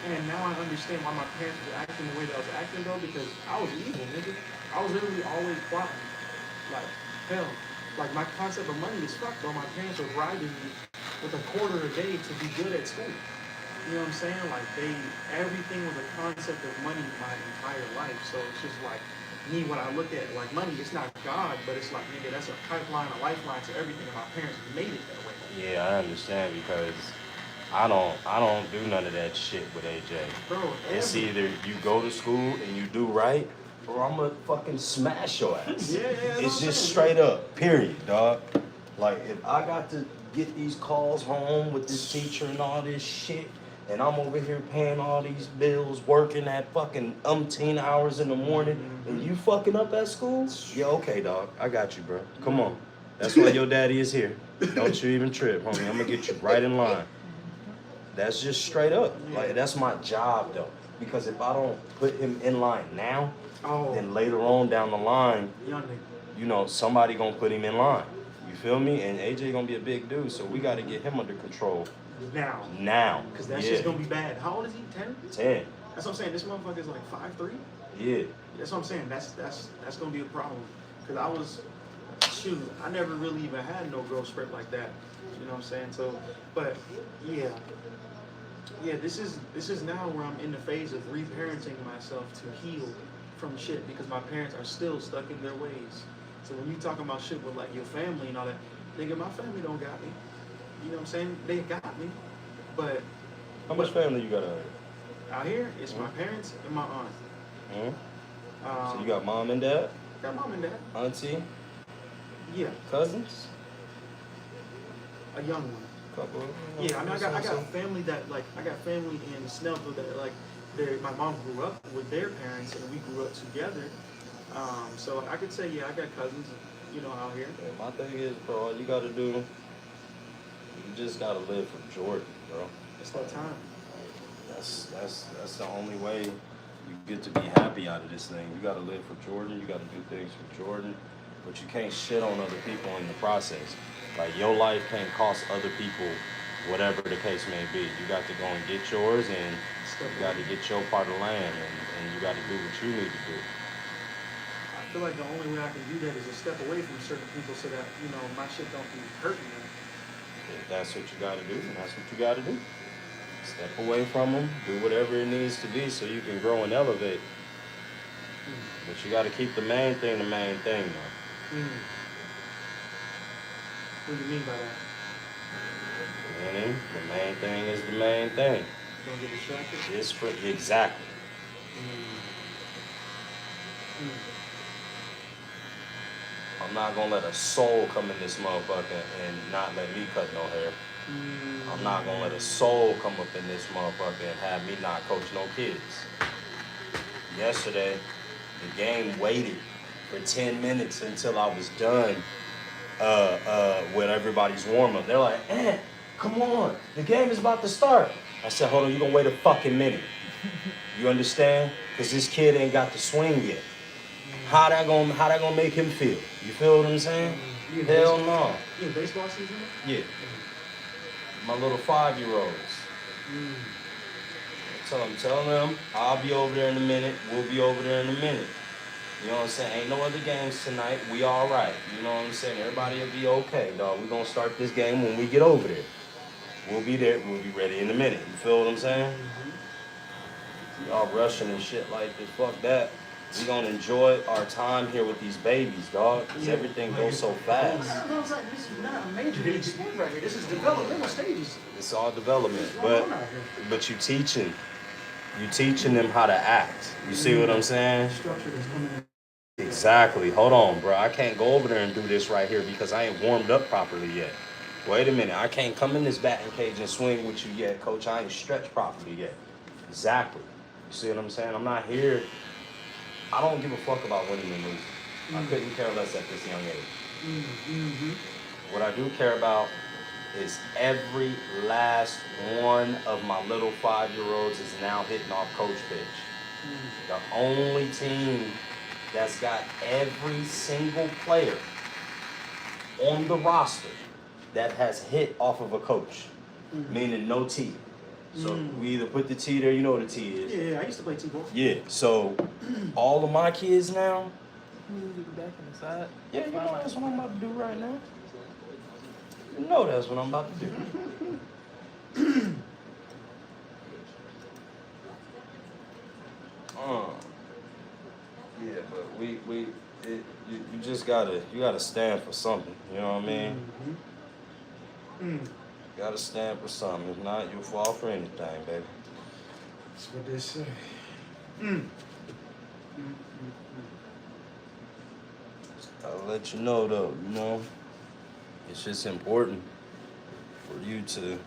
C: and now I understand why my parents were acting the way that I was acting, bro, because I was evil, nigga. I was literally always plotting. Like, hell. Like, my concept of money is fucked, bro. My parents were bribing me with a quarter a day to be good at school. You know what I'm saying? Like, everything was a concept of money my entire life. So it's just like, me, when I look at it, like, money, it's not God, but it's like, nigga, that's a pipeline, a lifeline to everything, and my parents made it that way.
B: Yeah, I understand because I don't do none of that shit with AJ.
C: Bro,
B: it's either you go to school and you do right, or I'm gonna fucking smash your ass.
C: Yeah,
B: it's just straight up, period, dog. Like, if I got to get these calls home with this teacher and all this shit, and I'm over here paying all these bills, working at fucking umpteen hours in the morning, and you fucking up at school? Yeah, okay, dog. I got you, bro. Come on. That's why your daddy is here. Don't you even trip, homie. I'm gonna get you right in line. That's just straight up. Like, that's my job, though. Because if I don't put him in line now, then later on down the line, you know, somebody gonna put him in line. You feel me? And AJ gonna be a big dude, so we gotta get him under control. Now.
C: Because that's just gonna be bad. How old is he? 10?
B: 10.
C: That's what I'm saying. This motherfucker is like 5'3".
B: Yeah.
C: That's what I'm saying. That's gonna be a problem. Because I never really even had no growth spurt like that. You know what I'm saying? So, but yeah, this is now where I'm in the phase of reparenting myself to heal from shit because my parents are still stuck in their ways. So when you talking about shit with like your family and all that, nigga, my family don't got me. You know what I'm saying? They got me, but
B: how much family you got out
C: Out here, it's my parents and my aunt.
B: So you got mom and dad?
C: Got mom and dad.
B: Auntie?
C: Yeah.
B: Cousins?
C: A young one.
B: Couple.
C: Yeah, I mean, I got family that, like, I got family in Snellville that, like, my mom grew up with their parents and we grew up together. So I could say, yeah, I got cousins, out here.
B: Yeah, my thing is, bro, all you gotta do, you just gotta live for Jordan, bro.
C: It's that time.
B: That's the only way you get to be happy out of this thing. You gotta live for Jordan. You gotta do things for Jordan, but you can't shit on other people in the process. Like, your life can't cost other people whatever the case may be. You got to go and get yours, and you got to get your part of land, and you got to do what you need to do.
C: I feel like the only way I can do that is to step away from certain people so that, my shit don't be hurting them.
B: If that's what you got to do, then that's what you got to do. Step away from them, do whatever it needs to be so you can grow and elevate. But you got to keep the main thing, though.
C: What do you mean by that?
B: Meaning, the main thing is the main thing.
C: Don't get distracted?
B: It's for, exactly. I'm not gonna let a soul come in this motherfucker and not let me cut no hair. I'm not gonna let a soul come up in this motherfucker and have me not coach no kids. Yesterday, the game waited for 10 minutes until I was done with everybody's warm-up. They're like, come on, the game is about to start. I said, hold on, you're gonna wait a fucking minute. You understand? Because this kid ain't got the swing yet. How that gonna make him feel? You feel what I'm saying? Hell no.
C: You in baseball season?
B: Yeah. My little 5-year-olds. So I'm telling them, I'll be over there in a minute. We'll be over there in a minute. You know what I'm saying? Ain't no other games tonight. We all right. You know what I'm saying? Everybody will be okay, dog. We're going to start this game when we get over there. We'll be there. We'll be ready in a minute. You feel what I'm saying? Y'all rushing and shit like this. Fuck that. We're going to enjoy our time here with these babies, dog. Because everything goes so fast.
C: No, it's like, this is not a major league sport right here. This is developmental stages.
B: It's all development. But you teaching them how to act. You see what I'm saying?
C: Structure that's coming in.
B: Exactly. Hold on, bro. I can't go over there and do this right here because I ain't warmed up properly yet. Wait a minute. I can't come in this batting cage and swing with you yet, coach. I ain't stretched properly yet. Exactly. You see what I'm saying? I'm not here. I don't give a fuck about winning and losing. I couldn't care less at this young age. What I do care about is every last one of my little 5-year-olds is now hitting off coach pitch. The only team that's got every single player on the roster that has hit off of a coach, meaning no T. So we either put the T there, you know what a T is.
C: Yeah, I used to play T-ball.
B: Yeah, so all of my kids now.
E: Back in the side.
B: Yeah, you know that's what I'm about to do right now. You know that's what I'm about to do. Yeah, but you just gotta stand for something. You know what I mean? You gotta stand for something. If not, you'll fall for anything, baby.
C: That's what they say.
B: I'll let you know though, you know, it's just important for you to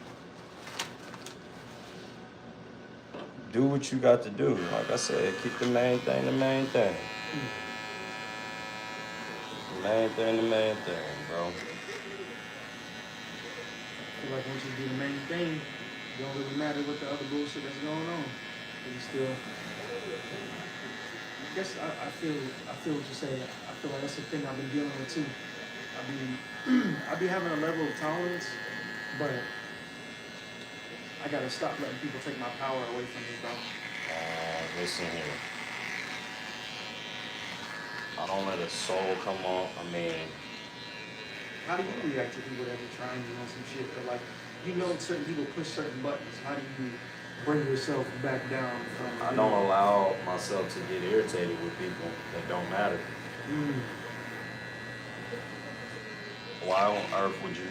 B: do what you got to do. Like I said, keep the main thing the main thing. The main thing, bro.
C: I feel like once you do the main thing, it don't really matter what the other bullshit that's going on. But you still, I guess I feel what you're saying. I feel like that's the thing I've been dealing with too. I be having a level of tolerance, but I gotta stop letting people take my power away from me, bro.
B: Listen here. I don't let a soul come off. I mean,
C: How do you react to people that be trying, some shit? But like, certain people push certain buttons. How do you bring yourself back down from?
B: I don't allow myself to get irritated with people that don't matter. Why on earth would you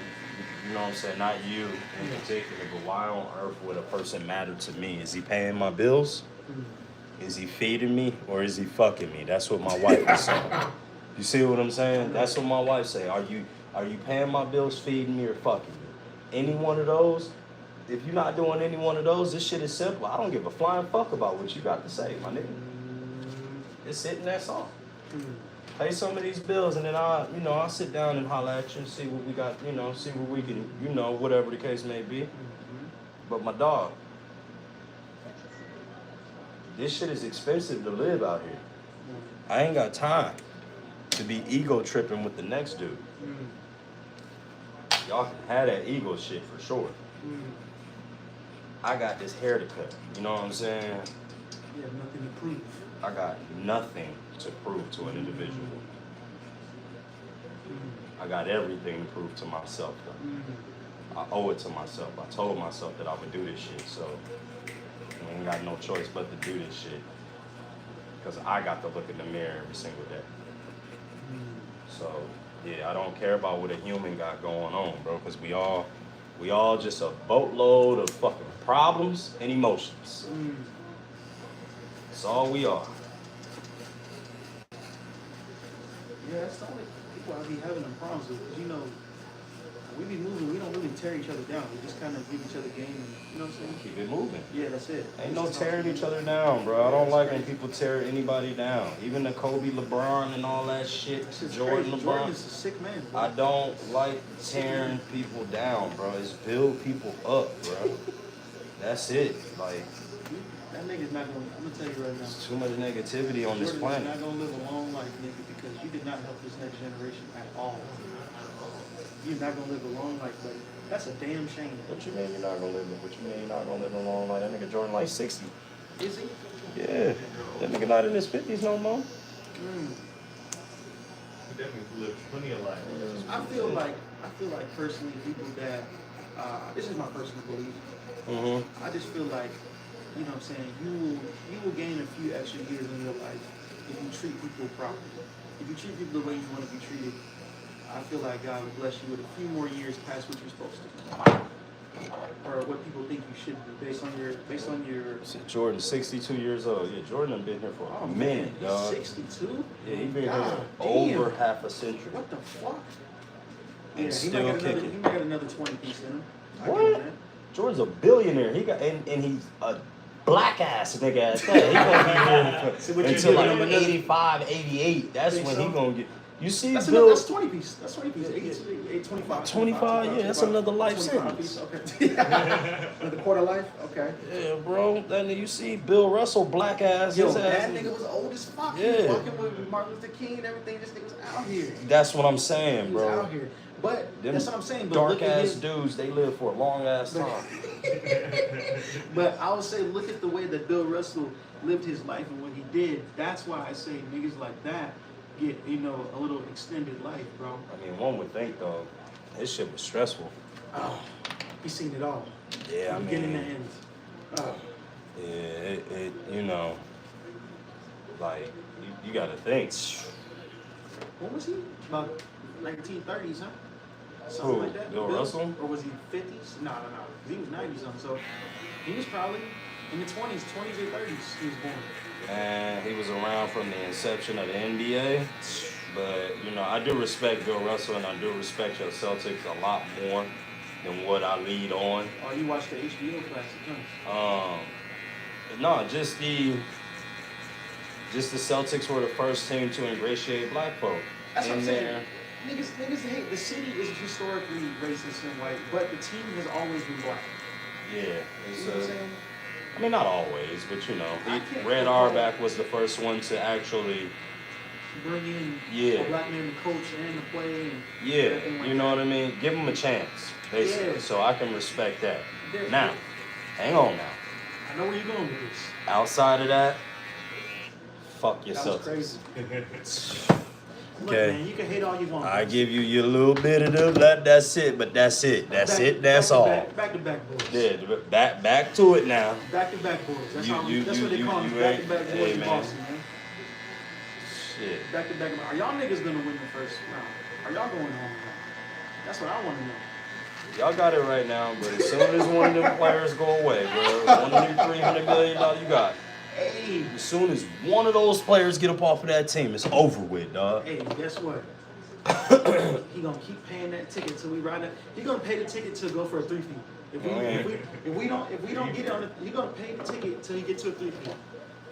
B: you know what I'm saying, not you in particular, but why on earth would a person matter to me? Is he paying my bills? Is he feeding me, or is he fucking me? That's what my wife is saying. You see what I'm saying? That's what my wife say. Are you paying my bills, feeding me, or fucking me? Any one of those? If you're not doing any one of those, this shit is simple. I don't give a flying fuck about what you got to say, my nigga. It's it and that's all. Pay some of these bills, and then I'll sit down and holler at you and see what we got, see what we can, whatever the case may be. But my dog, this shit is expensive to live out here. I ain't got time to be ego tripping with the next dude. Y'all can have that ego shit for sure. I got this hair to cut. You know what I'm saying?
C: You have nothing to prove.
B: I got nothing to prove to an individual. I got everything to prove to myself, though. I owe it to myself. I told myself that I would do this shit, so I ain't got no choice but to do this shit. Because I got to look in the mirror every single day. So, yeah, I don't care about what a human got going on, bro, because we all just a boatload of fucking problems and emotions. That's all we are.
C: Yeah, that's the only people I be having them problems with. Because, we be moving, we don't really tear each other down. We just kind of give each other game and, you know what I'm saying?
B: Keep it moving.
C: Yeah, that's it.
B: Ain't no tearing each other down, bro. I don't like when people tear anybody down. Even the Kobe, LeBron, and all that shit. Jordan, LeBron.
C: Jordan is a sick man, bro.
B: I don't like tearing people down, bro. It's build people up, bro. That's it. Like,
C: that nigga's not going to, I'm going to tell you right now.
B: there's too much negativity on this
C: Jordan is
B: planet.
C: not going to live a long life, nigga, because you did not help this next generation at all. You're not going to live a long life, buddy. That's a damn shame.
B: What you mean you're not gonna live? What you mean you're not gonna live a long life? That nigga Jordan like 60.
C: Is he?
B: Yeah. That nigga not in his 50s no more.
D: Definitely live plenty of life.
C: I feel like personally, people that, this is my personal belief. I just feel like, you know what I'm saying, you will gain a few extra years in your life if you treat people properly. If you treat people the way you want to be treated, I feel like God will bless you with a few more years past what you're supposed to. Or what people think you should be based on your
B: Jordan, 62 years old. Yeah, Jordan done been here for a minute,
C: he's
B: dog.
C: 62?
B: Yeah, he been
C: God
B: here
C: damn.
B: over half a century.
C: What the fuck?
B: And
C: Yeah,
B: still
C: he might
B: kicking.
C: got another 20 piece in him. I give him
B: What?
C: that.
B: Jordan's a billionaire. He got and he's a black ass nigga at that. He gonna
C: So
B: be
C: what
B: here
C: you
B: until
C: giving
B: like
C: him another-
B: 85, 88. That's
C: Think
B: when
C: so?
B: he gonna get. You see,
C: That's
B: Bill.
C: that's 20 piece. That's 20 piece. 25.
B: 25, yeah, that's another life
C: 25
B: sentence.
C: piece, okay. Another quarter life? Okay.
B: Yeah, bro. Then you see Bill Russell, black ass.
C: Yo,
B: his
C: that
B: ass.
C: nigga was old as fuck. He
B: Yeah.
C: was walking with Martin Luther King and everything. This nigga was out here.
B: That's what I'm saying,
C: He was
B: bro.
C: out here. But
B: Them
C: that's what I'm saying. But
B: dark
C: look at
B: ass
C: his,
B: dudes, they live for a long ass time.
C: But I would say, look at the way that Bill Russell lived his life and what he did. That's why I say niggas like that get, a little extended life, bro.
B: I mean, one would think though, his shit was stressful.
C: Oh, he's seen it all.
B: Yeah, I
C: From beginning to
B: mean,
C: end. Oh.
B: yeah, like you gotta think.
C: What was he? About 1930s, huh? Something
B: Who?
C: like that.
B: Bill Russell?
C: Or was he 50s? No. He was 90 something. So he was probably in the 20s or 30s. He was born.
B: And he was around from the inception of the NBA. But, I do respect Bill Russell and I do respect your Celtics a lot more than what I lead on.
C: Oh, you watched the HBO classic, huh?
B: No, just the Celtics were the first team to ingratiate black folk.
C: That's what I'm
B: in
C: saying.
B: there.
C: Niggas hate, the city is historically racist and white, but the team has always been black.
B: Yeah.
C: You know what I'm saying?
B: I mean, not always, but
C: I can't
B: Red
C: recall-
B: Auerbach was the first one to actually,
C: Bring in
B: Yeah.
C: a black man to coach and to play. And
B: yeah,
C: everything like
B: you know
C: that.
B: what I mean? Give them a chance, basically.
C: Yeah.
B: So I can respect that.
C: They're-
B: Now, hang on now.
C: I know where you're going with this.
B: Outside of that, fuck
C: That
B: yourself.
C: was crazy. Look,
B: Okay.
C: man, you can hate all you want.
B: I give you your little bit of that's it, but that's it. That's all.
C: Back to back boys.
B: Yeah, back to it now.
C: Back to back boys. That's
B: You-
C: how
B: you-
C: that's what they
B: you-
C: call
B: you
C: them. Back to
B: ain't-
C: back boys
B: hey,
C: in
B: man.
C: Boston, man.
B: Shit.
C: Back to back. Are y'all niggas gonna win the first round? Are y'all going home now? That's what I want to know.
B: Y'all got it right now, but as soon as one of them players go away, bro, one of them $300 million you got.
C: Hey,
B: As soon as one of those players get up off of that team, it's over with, dog.
C: hey, guess what? He gonna keep paying that ticket till we ride that. He gonna pay the ticket to go for a 3-peat. If we don't get it on, he gonna pay the ticket till he get to a 3-peat.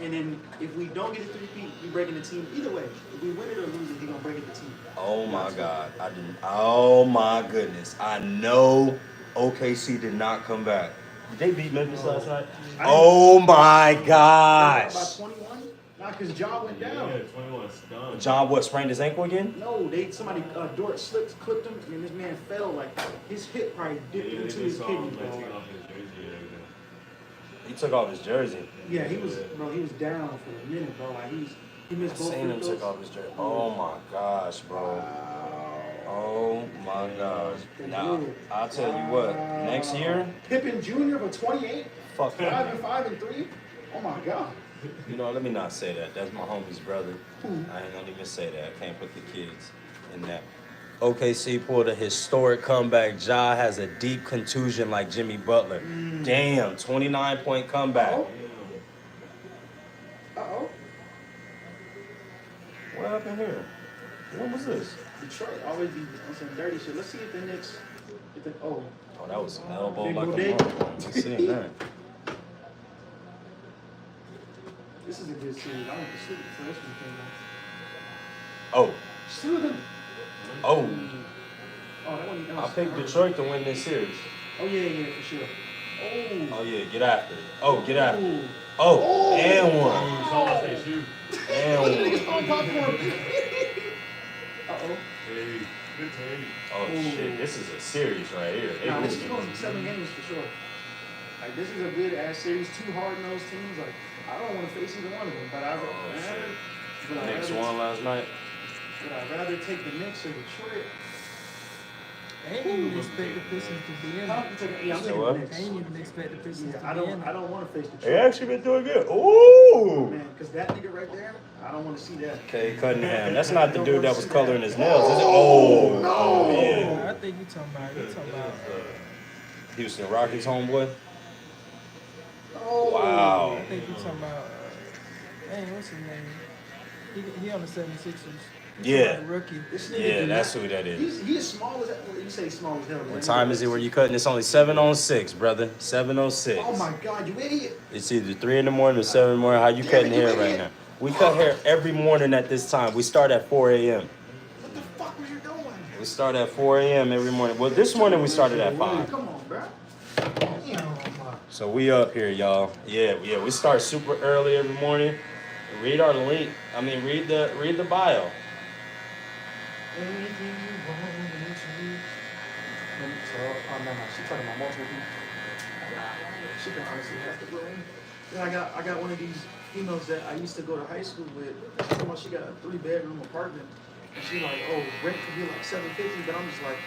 C: And then if we don't get a 3-peat, we breaking the team. Either way, if we win it or lose it, he gonna break it the team.
B: Oh my God, I didn't. Oh my goodness, I know OKC did not come back. Did they beat Memphis last night? Oh my gosh.
C: About 21? Nah, cause Ja went down.
D: Yeah, 21 done.
B: John, what, sprained his ankle again?
C: No, somebody Dort slipped, clipped him, and this man fell like his hip probably dipped
D: Yeah,
C: into
D: they
C: his
D: saw
C: kidney,
D: him
C: bro.
D: like take off his jersey and everything.
B: He took off his jersey.
C: Yeah, he was down for a minute, bro. Like he missed both
B: Seen him
C: free
B: took
C: throws.
B: off his jersey. Oh my gosh, bro. Oh my gosh. Now, I'll tell you what, next year,
C: Pippen Jr. for 28,
B: fuck
C: 5
B: him.
C: and 5 and 3. Oh my God.
B: You know, let me not say that. That's my homie's brother.
C: Who?
B: I ain't gonna even say that. I can't put the kids in that. OKC pulled a historic comeback. Ja has a deep contusion like Jimmy Butler. Damn, 29-point comeback.
C: Uh oh.
B: What happened here? What was this?
C: Detroit always be on some dirty shit. Let's see if the Knicks.
B: Oh, that was an elbow
C: Big
B: like a
C: Bodega.
B: motherfucker. I seen that.
C: This is a good series. I went to sleep before this one came out.
B: Oh,
C: Slew them.
B: oh.
C: Oh, that one.
B: I picked Detroit to win this series.
C: Oh yeah, for sure. Oh.
B: Oh yeah, get after it. Oh, get after it.
C: Ooh.
B: Oh, and
D: Oh,
B: one.
D: it's almost like shoot.
B: And
C: Niggas
B: one.
C: throwing popcorn. Uh-oh.
D: Hey, good take.
B: Oh shit, this is a series right here.
C: Nah, this is going 7 games for sure. Like this is a good ass series. 2 hard-nosed teams. Like I don't want to face either one of them, but
B: Knicks won last night.
C: I'd rather take the Knicks or Detroit.
E: I ain't even expect the Pistons to be in
C: Huh?
E: it.
C: Yeah, I'm
B: So
C: taking
B: what?
C: the
E: I
C: Knicks.
E: ain't even expect the Pistons
C: Yeah,
E: to
C: I
E: be in
C: don't.
E: it.
C: I don't want to face
B: They
C: Detroit.
B: actually been doing good. Ooh.
C: Man, because that nigga right there, I don't want to see that.
B: Okay, Cunningham. That's not the dude that was coloring his nails, is it? Oh,
C: no.
B: Yeah.
E: I think you talking about
B: Houston Rockets homeboy.
C: Oh.
B: Wow.
E: I think you talking about dang, what's his name? He on the 76ers.
B: Yeah.
E: The rookie.
C: This nigga
B: Yeah,
C: do
B: that's
C: not-
B: who that is.
C: He is small as well, you say small as hell.
B: What time is it where you cutting? It's only 7:06, brother. 7:06.
C: Oh my God, you idiot!
B: It's either 3 in the morning or 7 in the morning. How you cutting hair right now? We cut hair every morning at this time. We start at 4 a.m.
C: What the fuck was you doing?
B: We start at 4 a.m. every morning. Well, this morning we started at 5.
C: Come on, bro.
B: So we up here, y'all. Yeah. We start super early every morning. Read our link. Read the bio.
C: Anything you want me to. Oh no, she's talking about multiple people. She can honestly have to go in. Then I got one of these females that I used to go to high school with. She got a 3-bedroom apartment, and she like, oh, rent could be like $750, but I'm just like,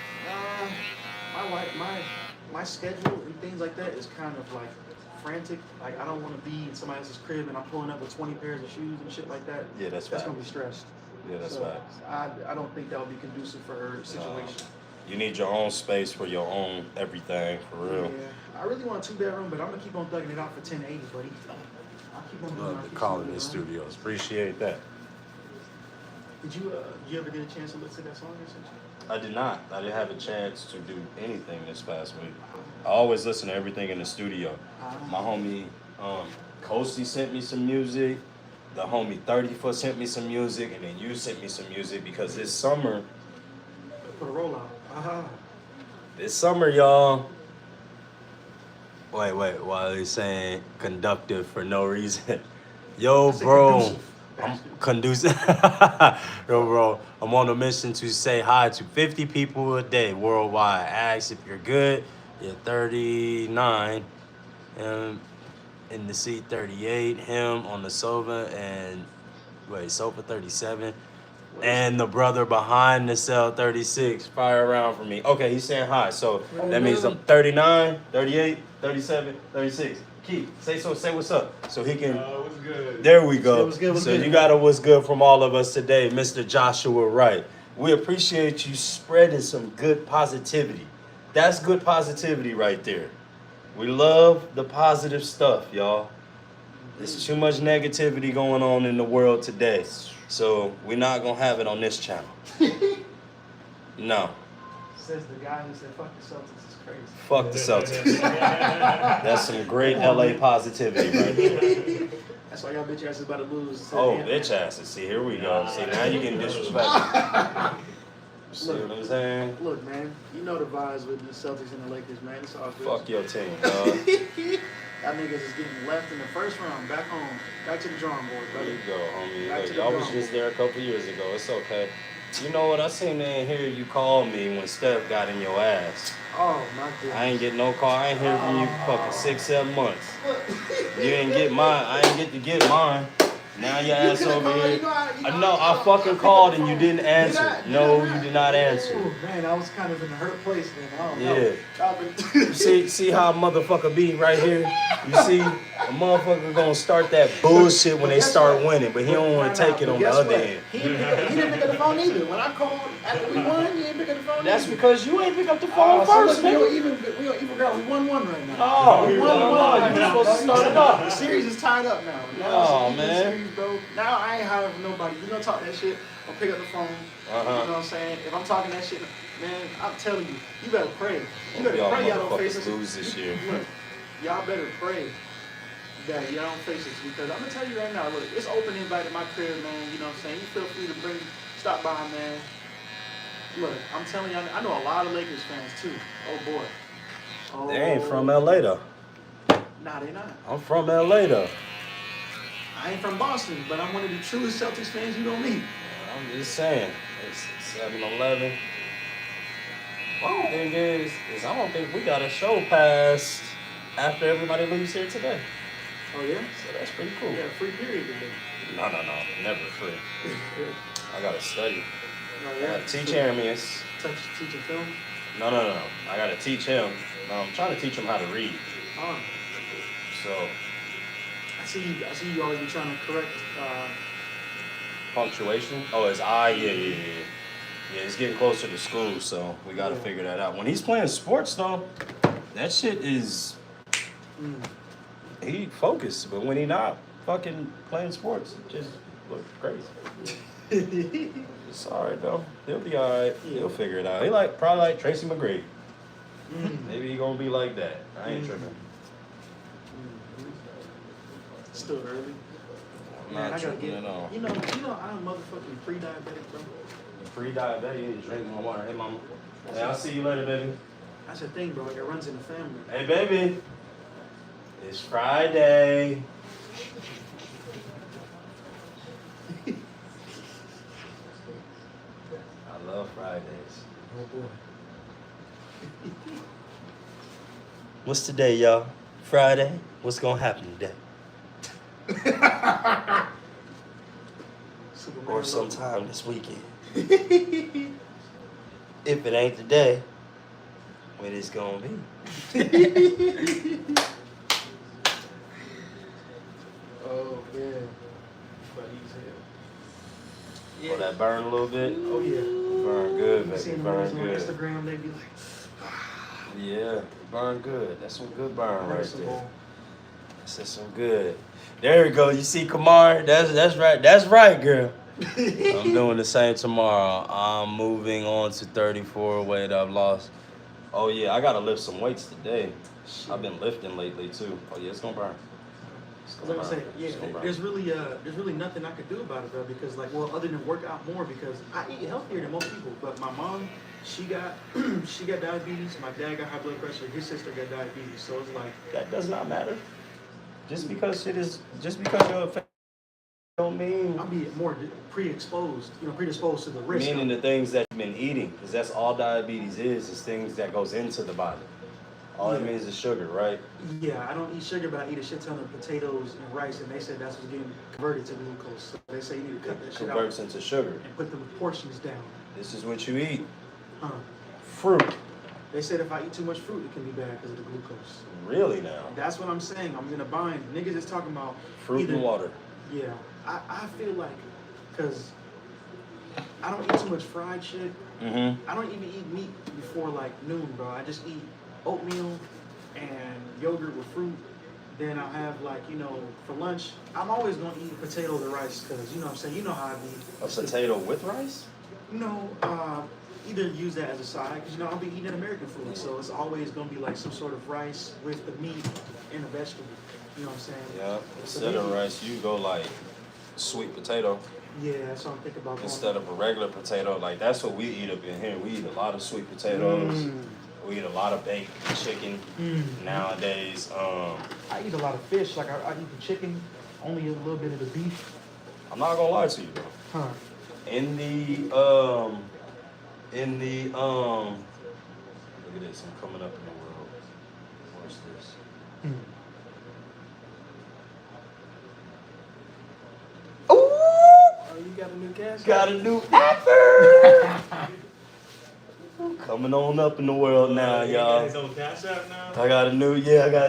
C: my schedule and things like that is kind of like frantic. Like I don't want to be in somebody else's crib and I'm pulling up with 20 pairs of shoes and shit like that.
B: Yeah, that's
C: That's
B: right.
C: gonna be stressed.
B: Yeah, that's
C: So,
B: right.
C: I don't think that would be conducive for her situation.
B: You need your own space for your own everything, for real.
C: Yeah, I really want a 2-bedroom, but I'm gonna keep on thugging it out for 1080, buddy. I'll keep on doing
B: Love
C: our
B: to
C: few
B: call in the
C: bedroom.
B: studios. Appreciate that.
C: Did you ever get a chance to listen to that song or something?
B: I did not. I didn't have a chance to do anything this past week. I always listen to everything in the studio. My homie Coasty sent me some music. The homie 30-foot sent me some music, and then you sent me some music because this summer,
C: Put a roll out.
B: y'all. Wait, while he's saying conductive for no reason. Yo,
C: said
B: bro.
C: conducive,
B: I'm conducive. Yo, bro. I'm on a mission to say hi to 50 people a day worldwide. Ask if you're good. You're 39. In the seat 38. Him on the sofa sofa 37. And the brother behind the cell 36. Fire around for me. Okay, he's saying hi. So that means I'm 39, 38, 37, 36. Keith, say what's up. So he can.
D: What's good?
B: There we go.
C: What's good, what's
B: So
C: good?
B: you got a what's good from all of us today, Mr. Joshua Wright. We appreciate you spreading some good positivity. That's good positivity right there. We love the positive stuff, y'all. There's too much negativity going on in the world today. So we're not gonna have it on this channel. No.
E: Says the guy who said fuck the Celtics is crazy.
B: Fuck the Celtics. That's some great LA positivity right there.
C: That's why y'all bitch asses about to lose.
B: Oh, bitch asses. See, here we go. See, now you're getting disrespectful. See what I'm saying?
C: Look, man, you know the vibes with the Celtics and the Lakers, man. It's all good.
B: Fuck your team, dog.
C: Y'all niggas is getting left in the first round. Back home. Back to the drawing board,
B: There
C: brother.
B: you go, homie.
C: Back
B: Look,
C: to the
B: y'all was
C: drawing
B: just
C: board.
B: there a couple years ago. It's okay. You know what? I seen in here you called me when Steph got in your ass.
C: Oh, my goodness.
B: I ain't get no call. I ain't hear from you for fucking 6-7 months. You ain't get mine. I ain't get to get mine. Now your ass over here. No, I fucking called and you didn't answer. No, you did not answer.
C: Ooh, man, I was kind of in a hurt place then. I don't know.
B: Yeah. See how a motherfucker be right here? You see, a motherfucker gonna start that bullshit when they start winning, but he don't want to take it on the other end.
C: He didn't pick up the phone either. When I called after we won, he didn't pick up the phone.
B: That's
C: either.
B: because you ain't pick up the phone first,
C: so look,
B: nigga.
C: we don't even ground. We 1-1 right now.
B: No,
C: we
B: no,
C: 1-1.
B: you supposed to start it off.
C: The series is tied up now.
B: Oh,
C: It's a
B: man.
C: Series, bro. Now I ain't hiring for nobody. You gonna talk that shit? I'll pick up the phone. You know what I'm saying? If I'm talking that shit, man, I'm telling you, you better pray. You better
B: Y'all
C: pray y'all don't face
B: motherfuckers
C: us.
B: lose this year.
C: Look, y'all better pray that y'all don't face us because I'm gonna tell you right now. Look, it's open invite at my crib, man. You know what I'm saying? You feel free to stop by, man. Look, I'm telling y'all, I know a lot of Lakers fans too. Oh boy. Oh,
B: They ain't from LA though.
C: Nah, they not.
B: I'm from LA though.
C: I ain't from Boston, but I'm one of the truest Celtics fans you don't meet.
B: I'm just saying. It's 7-11. One thing is I don't think we got a show pass after everybody leaves here today.
C: Oh yeah?
B: So that's pretty cool.
C: We got a free period today.
B: No, never free. I gotta study.
C: Oh
B: I
C: yeah?
B: gotta teach Aramis.
C: Teaching film?
B: No. I gotta teach him. No, I'm trying to teach him how to read.
C: Oh.
B: So
C: I see you always be trying to correct
B: punctuation. Oh, it's yeah. Yeah, it's getting closer to school, so we gotta figure that out. When he's playing sports though, that shit is he focused, but when he not fucking playing sports, it just looks crazy. It's alright though. He'll be alright. He'll figure it out. He probably like Tracy McGrady. Maybe he gonna be like that. I ain't tripping.
C: Still early.
B: I'm
C: Man,
B: not
C: I gotta
B: tripping
C: get
B: at all.
C: you know I'm motherfucking pre-diabetic, bro.
B: Pre-diabetic, you need to drink more water. Hey mama. Hey, I'll see you later, baby.
C: That's the thing, bro. It runs in the family.
B: Hey baby. It's Friday. I love Fridays.
C: Oh boy.
B: What's today, y'all? Friday? What's gonna happen today? Or sometime this weekend. If it ain't today, when it's gonna be.
C: Oh man. But he's here.
B: Will that burn a little bit?
C: Oh yeah.
B: Burn good,
C: You
B: baby.
C: seen the
B: Burn
C: ones on
B: good.
C: Instagram, they be like,
B: Yeah, burn good. That's some good burn right
C: "There's some
B: there.
C: ball."
B: That's some good. There we go. You see Kamar? That's right. That's right, girl. I'm doing the same tomorrow. I'm moving on to 34 weight I've lost. Oh yeah, I gotta lift some weights today. I've been lifting lately too. Oh yeah, it's gonna burn. It's
C: I was gonna say, yeah,
B: It's gonna burn.
C: there's really nothing I could do about it, bro. Because other than work out more, because I eat healthier than most people. But my mom, she got diabetes. My dad got high blood pressure. His sister got diabetes. So it's like
B: That does not matter. Just because you're a don't mean
C: I'll be more predisposed to the risk.
B: meaning the things that you've been eating, because that's all diabetes is things that goes into the body. All it means is sugar, right?
C: Yeah, I don't eat sugar, but I eat a shit ton of potatoes and rice, and they said that's what's getting converted to glucose. So they say you need to cut that shit out
B: Converts into sugar.
C: and put the portions down.
B: This is what you eat.
C: Fruit. They said if I eat too much fruit, it can be bad because of the glucose.
B: Really now?
C: That's what I'm saying. I'm in a bind. Niggas is talking about
B: Fruit and water.
C: Yeah, I feel like, because I don't eat too much fried shit.
B: Mm-hmm.
C: I don't even eat meat before like noon, bro. I just eat oatmeal and yogurt with fruit. Then I'll have like, for lunch, I'm always gonna eat potatoes or rice because you know what I'm saying. You know how I be.
B: A potato with rice?
C: You know, either use that as a side because I'll be eating American food, so it's always gonna be like some sort of rice with the meat and the vegetable. You know what I'm saying?
B: Yeah.
C: So
B: Instead of
C: maybe-
B: rice, you go like sweet potato
C: Yeah, that's what I'm thinking about.
B: instead of a regular potato. Like that's what we eat up in here. We eat a lot of sweet potatoes.
C: Mm.
B: We eat a lot of baked chicken nowadays.
C: I eat a lot of fish. Like I eat the chicken, only a little bit of the beef.
B: I'm not gonna lie to you, bro.
C: Huh.
B: In the look at this, I'm coming up in the world. What's this?
E: Oh, you got a new cash?
B: Got a new actor! Coming on up in the world now,
D: He got his
B: y'all.
D: own Cash App now.
B: I got a new cash app.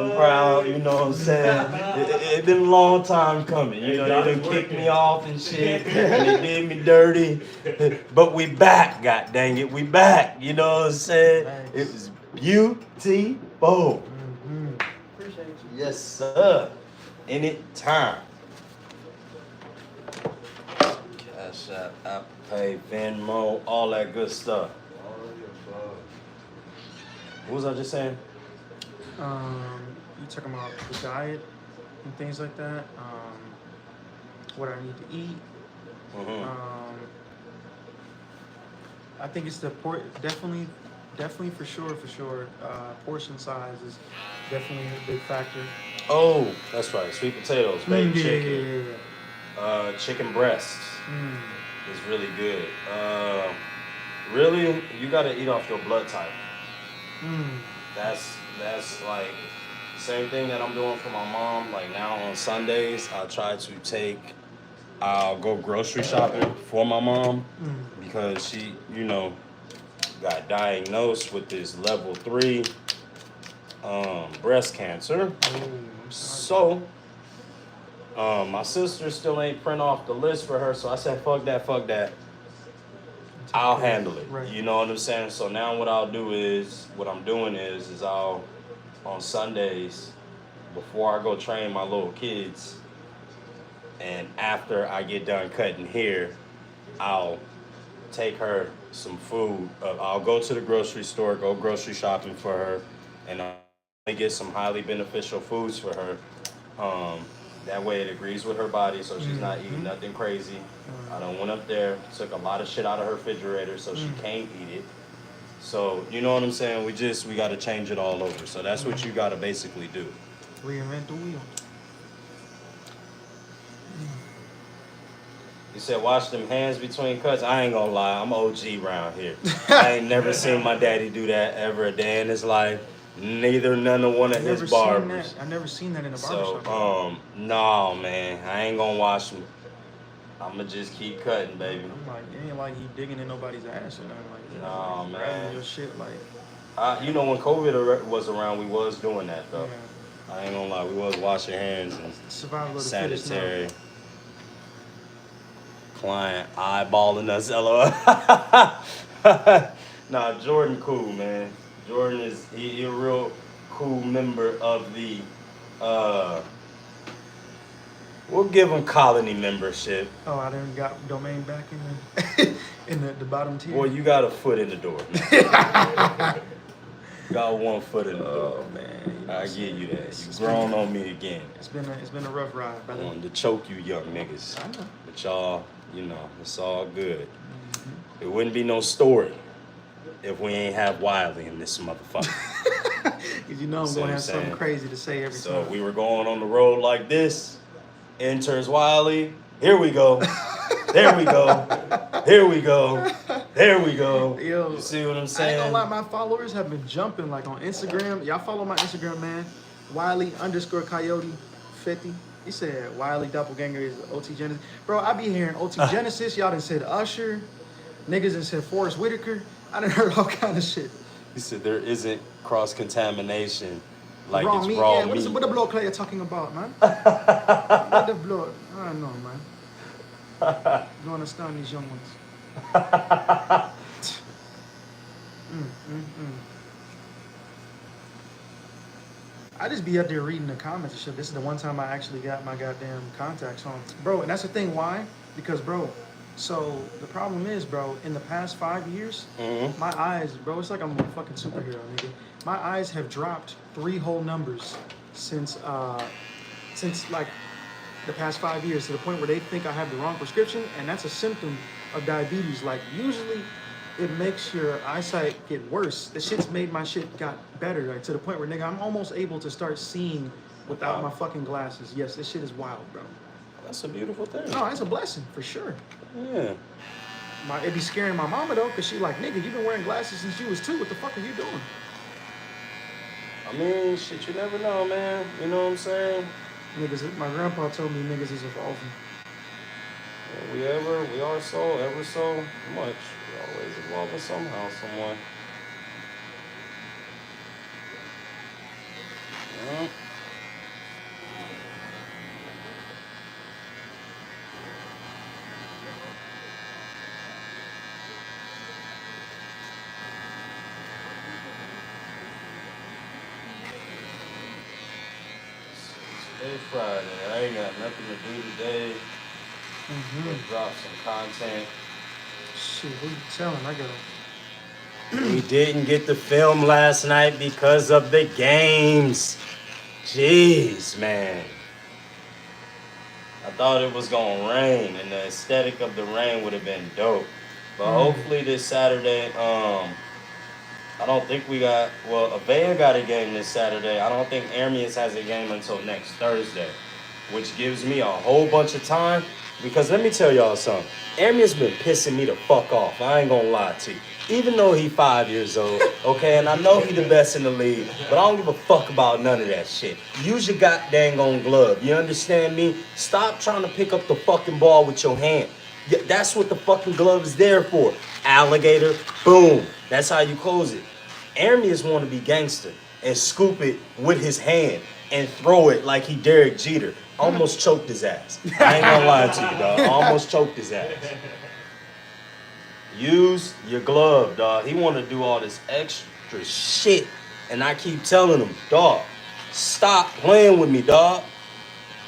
B: I'm proud, you know what I'm saying? It been a long time coming. You know, they done kicked me off and shit. And they did me dirty. But we back, god dang it. We back. You know what I'm saying? It was beautiful.
E: Appreciate you.
B: Yes, sir. Anytime. Cash App, Apple Pay, Venmo, all that good stuff. What was I just saying?
C: You talking about the diet and things like that? What I need to eat. I think it's definitely for sure. Portion size is definitely a big factor.
B: Oh, that's right. Sweet potatoes, baked chicken,
C: Yeah.
B: chicken breasts is really good. Really, you gotta eat off your blood type. That's like same thing that I'm doing for my mom. Like now on Sundays, I'll go grocery shopping for my mom because she, got diagnosed with this level 3 breast cancer. So my sister still ain't print off the list for her, so I said fuck that. I'll handle it.
C: Right.
B: You know what I'm saying? So now what I'm doing is I'll on Sundays before I go train my little kids and after I get done cutting hair, I'll take her some food. I'll go to the grocery store, go grocery shopping for her, and I'll get some highly beneficial foods for her. That way it agrees with her body so she's not eating nothing crazy. I done went up there, took a lot of shit out of her refrigerator so she can't eat it. So, you know what I'm saying? We got to change it all over. So that's what you got to basically do.
C: Reinvent the wheel.
B: You said wash them hands between cuts. I ain't gonna lie, I'm OG around here. I ain't never seen my daddy do that ever a day in his life. None of one of his barbers.
C: I never seen that in a
B: So,
C: barbershop.
B: no, man, I ain't gonna wash them. I'ma just keep cutting, baby.
C: I'm like, it ain't like he digging in nobody's ass or nothing like that.
B: Nah,
C: He's
B: man.
C: grabbing your shit like.
B: When COVID was around, we was doing that though.
C: Yeah.
B: I ain't gonna lie, we was washing hands and
C: Survival of the fittest now.
B: sanitary. Client eyeballing us, LOL. Nah, Jordan cool, man. Jordan he a real cool member of the we'll give him colony membership.
C: Oh, I done got domain back in the in the bottom tier.
B: Boy, you got a foot in the door. Man. Got 1 foot in the door.
C: Oh man,
B: I give you that. You grown on me again.
C: It's been a rough ride,
B: I
C: brother.
B: wanted to choke you young niggas.
C: I know.
B: But y'all, it's all good. It wouldn't be no story if we ain't have Wiley in this motherfucker.
C: Cause I'm
B: See what
C: gonna
B: I'm
C: have something
B: saying?
C: crazy to say every
B: So
C: time.
B: we were going on the road like this. Enters Wiley. Here we go. There we go. Here we go. There we go.
C: Yo,
B: You see what I'm
C: I ain't
B: saying?
C: gonna lie, my followers have been jumping like on Instagram. Y'all follow my Instagram, man. Wiley_Coyote50. He said Wiley Doppelganger is OT Genesis. Bro, I be hearing OT Genesis. Y'all done said Usher. Niggas done said Forrest Whitaker. I done heard all kind of shit.
B: He said there isn't cross-contamination like
C: Raw
B: it's
C: meat.
B: raw
C: Yeah,
B: meat.
C: what the blood player talking about, man? What the blood? I don't know, man. Going to stun these young ones. I just be out there reading the comments and shit. This is the one time I actually got my goddamn contacts on. Bro, and that's the thing, why? Because, bro, so the problem is, bro, in the past 5 years, my eyes, bro, it's like I'm a fucking superhero, nigga. My eyes have dropped 3 whole numbers since like the past 5 years, to the point where they think I have the wrong prescription, and that's a symptom of diabetes. Like, usually it makes your eyesight get worse. The shit's made my shit got better, like to the point where, nigga, I'm almost able to start seeing without my fucking glasses. Yes, this shit is wild, bro.
B: That's a beautiful thing.
C: No, it's a blessing for sure.
B: Yeah.
C: It be scaring my mama though, cause she like, nigga, you been wearing glasses since you was 2. What the fuck are you doing?
B: I mean, shit, you never know, man. You know what I'm saying?
C: Niggas, my grandpa told me niggas is evolving.
B: We are so, ever so much. We're always evolving somehow, somewhere. Yeah. Today's Friday. I ain't got nothing to do today. Just drop some content.
C: Shit, who you telling? I gotta.
B: We didn't get to film last night because of the games. Jeez, man. I thought it was gonna rain, and the aesthetic of the rain would have been dope. But hopefully this Saturday, I don't think we got, well, Avea got a game this Saturday. I don't think Armias has a game until next Thursday, which gives me a whole bunch of time. Because let me tell y'all something. Armias been pissing me the fuck off. I ain't gonna lie to you. Even though he 5 years old, okay, and I know he the best in the league, but I don't give a fuck about none of that shit. Use your goddamn own glove. You understand me? Stop trying to pick up the fucking ball with your hand. That's what the fucking glove is there for. Alligator, boom. That's how you close it. Armias want to be gangster and scoop it with his hand and throw it like he Derek Jeter. Almost choked his ass. I ain't gonna lie to you, dog. Almost choked his ass. Use your glove, dog. He want to do all this extra shit. And I keep telling him, dog, stop playing with me, dog.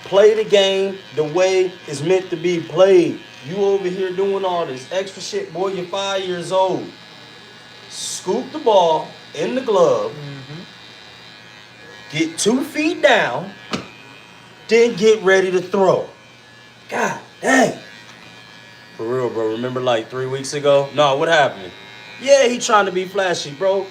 B: Play the game the way it's meant to be played. You over here doing all this extra shit, boy, you're 5 years old. Scoop the ball in the glove, get 2 feet down, then get ready to throw. God dang. For real, bro. Remember like 3 weeks ago? No, what happened? Yeah, he trying to be flashy, bro.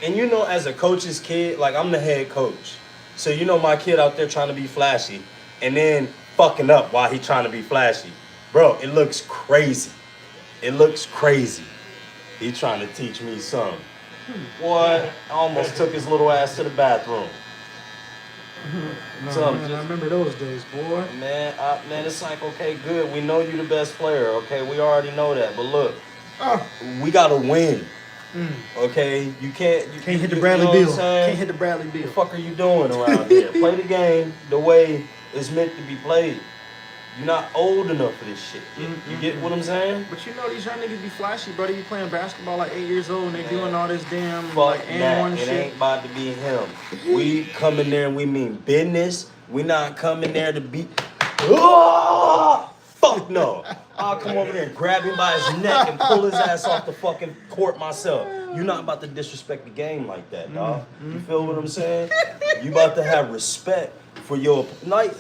B: And you know, as a coach's kid, like I'm the head coach. So you know my kid out there trying to be flashy and then fucking up while he trying to be flashy. Bro, it looks crazy. It looks crazy. He trying to teach me something. What? I almost took his little ass to the bathroom.
C: No, man, I remember those days, boy.
B: Man, it's like, okay, good. We know you the best player, okay? We already know that. But look, we got to win, okay? You can't
C: hit the Bradley Beal. Can't hit the Bradley Beal.
B: What the fuck are you doing around here? Play the game the way it's meant to be played. You're not old enough for this shit. You get what I'm saying?
C: But you know these young niggas be flashy, brother. You playing basketball like 8 years old and they doing all this damn
B: Fuck
C: like
B: that.
C: and one
B: It
C: shit.
B: ain't about to be him. We come in there and we mean business. We not coming there to be. Oh, fuck no. I'll come over there and grab him by his neck and pull his ass off the fucking court myself. You're not about to disrespect the game like that, dog. You feel what I'm saying? You about to have respect for your like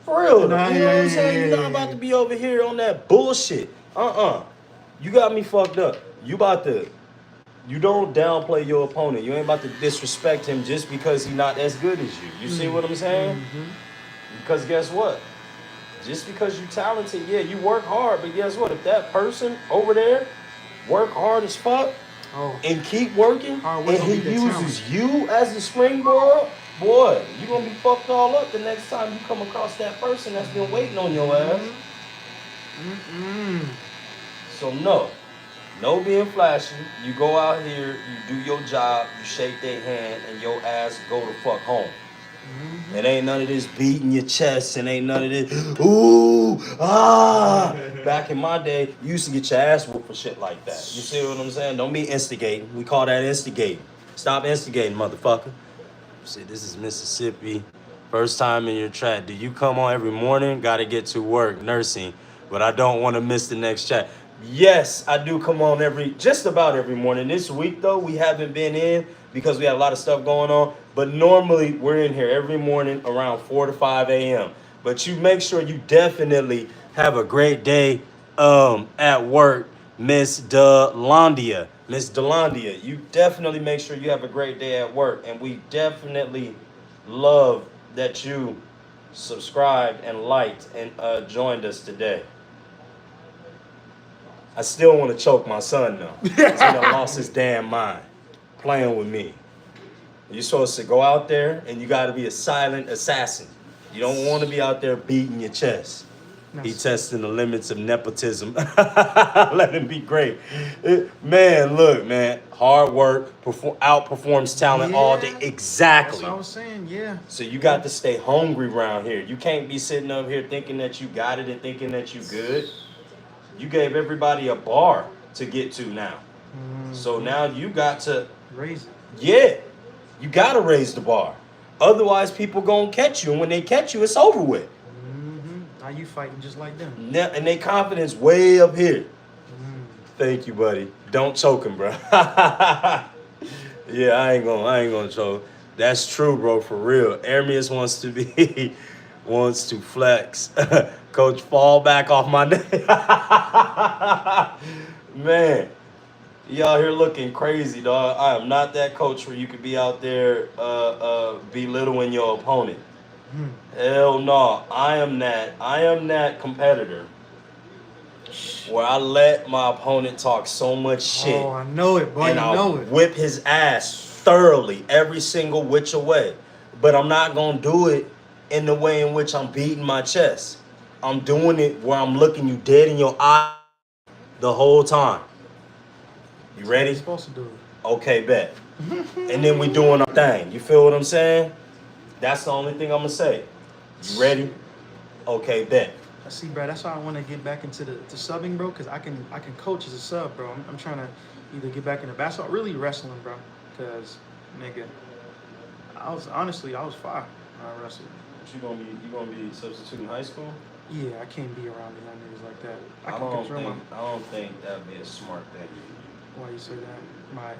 B: for real. You know what I'm saying? You're not about to be over here on that bullshit. You got me fucked up. You don't downplay your opponent. You ain't about to disrespect him just because he's not as good as you. You see what I'm saying? Because guess what? Just because you talented, yeah, you work hard, but guess what? If that person over there work hard as fuck and keep working, and he uses you as a springboard, boy, you gonna be fucked all up the next time you come across that person that's been waiting on your ass. So no being flashy. You go out here, you do your job, you shake their hand, and your ass go the fuck home. It ain't none of this beating your chest and ain't none of this, ooh, ah. Back in my day, you used to get your ass whooped for shit like that. You see what I'm saying? Don't be instigating. We call that instigating. Stop instigating, motherfucker. See, this is Mississippi. First time in your track. Do you come on every morning? Gotta get to work, nursing. But I don't want to miss the next chat. Yes, I do come on just about every morning. This week, though, we haven't been in because we had a lot of stuff going on. But normally, we're in here every morning around 4 to 5 a.m. But you make sure you definitely have a great day at work, Miss Delandia. Miss Delandia, you definitely make sure you have a great day at work. And we definitely love that you subscribed and liked and joined us today. I still want to choke my son though. He's gonna lost his damn mind playing with me. You're supposed to go out there and you got to be a silent assassin. You don't want to be out there beating your chest. He testing the limits of nepotism. Let him be great. Man, look, man. Hard work outperforms talent all day. Exactly.
E: That's what I was saying, yeah.
B: So you got to stay hungry around here. You can't be sitting up here thinking that you got it and thinking that you good. You gave everybody a bar to get to now. So now you got to
E: raise it.
B: Yeah. You got to raise the bar. Otherwise, people going to catch you. And when they catch you, it's over with.
E: Now you fighting just like them.
B: And they confidence way up here. Thank you, buddy. Don't choke him, bro. Yeah, I ain't gonna choke. That's true, bro, for real. Ermias wants to flex. Coach, fall back off my neck. Man, y'all here looking crazy, dog. I am not that coach where you could be out there belittling your opponent. Hell no. I am that competitor where I let my opponent talk so much shit.
E: Oh, I know it, boy.
B: And I'll whip his ass thoroughly every single which way. But I'm not going to do it in the way in which I'm beating my chest. I'm doing it where I'm looking you dead in your eye the whole time. You ready?
E: You're supposed to do it.
B: Okay, bet. And then we doing our thing. You feel what I'm saying? That's the only thing I'm going to say. You ready? Okay, bet.
E: I see, bro. That's why I want to get back into the subbing, bro, because I can coach as a sub, bro. I'm trying to either get back into basketball, really wrestling, bro, because, nigga, I was fire when I wrestled.
B: You gonna be substituting high school?
E: Yeah, I can't be around the young niggas like that.
B: I don't think that'd be a smart thing.
E: Why you say that?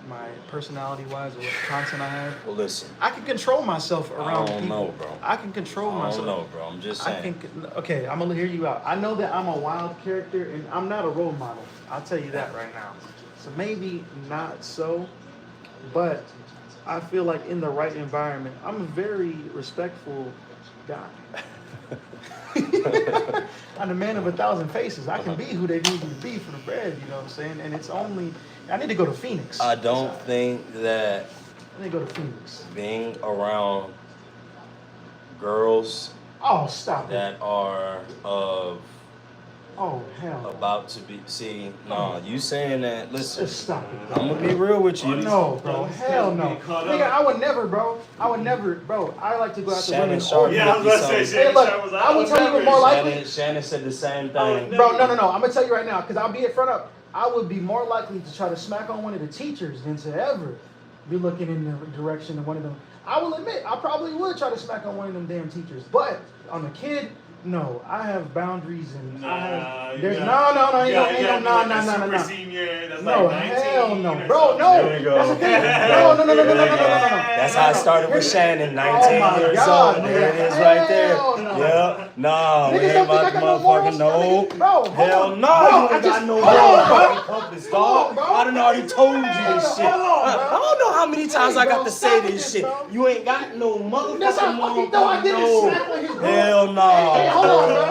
E: My personality-wise, or what content I have?
B: Well, listen.
E: I can control myself around people.
B: I don't know, bro.
E: I can control myself.
B: I don't know, bro. I'm just saying.
E: Okay, I'm gonna hear you out. I know that I'm a wild character, and I'm not a role model. I'll tell you that right now. So maybe not so, but I feel like in the right environment, I'm a very respectful guy. I'm the man of 1,000 faces. I can be who they need me to be for the bread, you know what I'm saying? And it's only, I need to go to Phoenix.
B: I don't think that
E: I need to go to Phoenix.
B: Being around girls
E: Stop
B: that
E: it.
B: are of
E: Hell.
B: about to be, you saying that, listen.
E: Just stop it, bro.
B: I'm gonna be real with you.
E: No, bro. Hell no. Nigga, I would never, bro. I like to go after
B: Shannon
E: women.
B: Sharpe.
D: Yeah, I was about to say,
E: Hey, look, I will tell you what more likely.
B: Shannon said the same thing.
E: Bro, no. I'm gonna tell you right now, because I'll be in front of. I would be more likely to try to smack on one of the teachers than to ever be looking in the direction of one of them. I will admit, I probably would try to smack on one of them damn teachers. But on a kid, no. I have boundaries and
D: No.
E: No.
D: That's
E: Hell no, bro. No.
B: There you go.
E: That's the thing. No.
B: That's how I started with Shannon, 19 years
E: God,
B: old.
E: man.
B: There it is right there.
E: Hell no.
B: Yeah. No, we
E: Niggas
B: ain't
E: don't think
B: about
E: I
B: to
E: got no morals?
B: motherfucking no.
E: Bro, hold
B: Hell
E: on.
B: no.
E: Bro,
B: You
E: I
B: ain't
E: just-
B: got no
E: hold on, bro.
B: moral compass, dog.
E: bro.
B: I done already told you this shit.
E: Hold on, bro.
B: I don't know how many times
E: Hey,
B: I got
E: bro,
B: to
E: stop
B: say
E: with
B: this
E: this,
B: shit.
E: bro.
B: You ain't got no motherfucking
E: That's how fucking though I didn't
B: no.
E: smack on his bro.
B: Hell no.
E: Hey, hold on, bro. Is it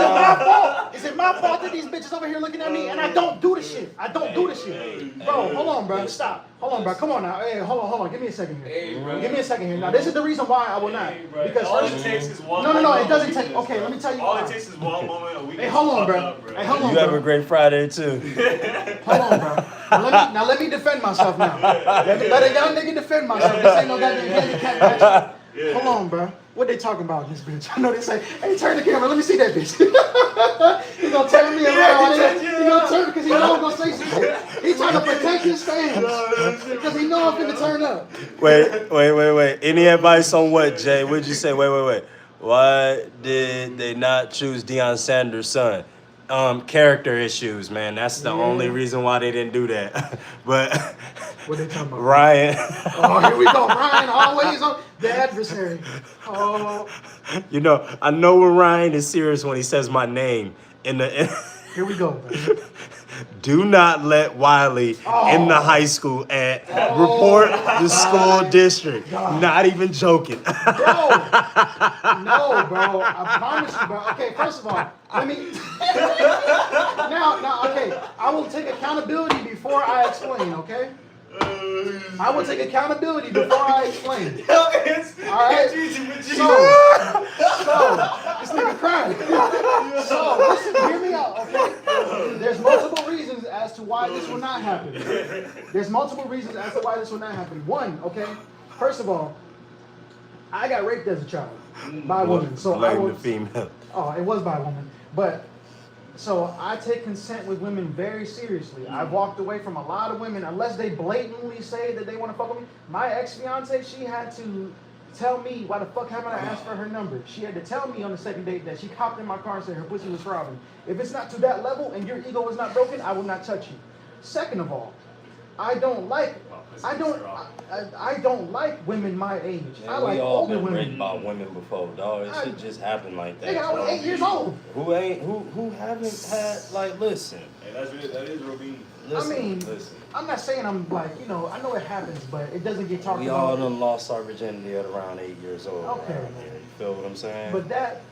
E: my
B: Uh-uh.
E: fault? Is it my fault that these bitches over here looking at me and I don't do the shit? I don't do the shit. Bro, hold on, bro. Stop. Hold on, bro. Come on now. Hey, hold on. Give me a second here.
D: Hey, bro.
E: Give me a second here. Now, this is the reason why I will not. Because
D: all
E: first,
D: it takes is one
E: no.
D: moment
E: It doesn't
D: of
E: take.
D: weakness,
E: Okay, let me tell you
D: all
E: why.
D: it takes is one moment of weakness.
E: Hey, hold on,
D: to
E: bro.
D: fuck up,
E: Hey, hold on,
B: You have
E: bro.
B: a great Friday too.
E: Hold on, bro. Now let me defend myself now. Let a young nigga defend myself. This ain't no goddamn handicap match. Hold on, bro. What they talking about in this bitch? I know they say, hey, turn the camera, let me see that bitch. He gonna turn me around. He gonna turn because he know I'm gonna say some shit. He trying to protect his fans because he know I'm finna turn up.
B: Wait. Any advice on what, Jay? What'd you say? Wait. Why did they not choose Deion Sanders' son? Character issues, man. That's the only reason why they didn't do that. But
E: What they talking about?
B: Ryan.
E: Oh, here we go. Ryan always on the adversary. Oh,
B: You know, I know when Ryan is serious when he says my name in the.
E: here we go, bro.
B: Do not let Wiley in the high school and report the school district.
E: God.
B: Not even joking.
E: Bro, no, bro. I promise you, bro. Okay, first of all, let me. now, okay. I will take accountability before I explain. Okay. I will take accountability before I explain. All right. So this nigga crying. So listen, hear me out, okay? There's multiple reasons as to why this will not happen. There's multiple reasons as to why this will not happen. One, okay. First of all, I got raped as a child by a woman. So I was
B: the female.
E: Oh, it was by a woman, but. So I take consent with women very seriously. I've walked away from a lot of women unless they blatantly say that they want to fuck with me. My ex-fiance, she had to tell me why the fuck haven't I asked for her number. She had to tell me on the second date that she hopped in my car and said her pussy was throbbing. If it's not to that level and your ego is not broken, I will not touch you. Second of all, I don't like women my age.
B: Man,
E: I like
B: we all
E: older
B: been
E: women.
B: raped by women before, dog. It should just happen like that.
E: Nigga, I was 8 years old.
B: Who haven't had, like, listen.
D: Hey, that is real mean.
B: Listen.
E: I'm not saying I'm like, I know it happens, but it doesn't get talked
B: We
E: about.
B: all done lost our virginity at around 8 years old.
E: Okay.
B: around here. You feel what I'm saying?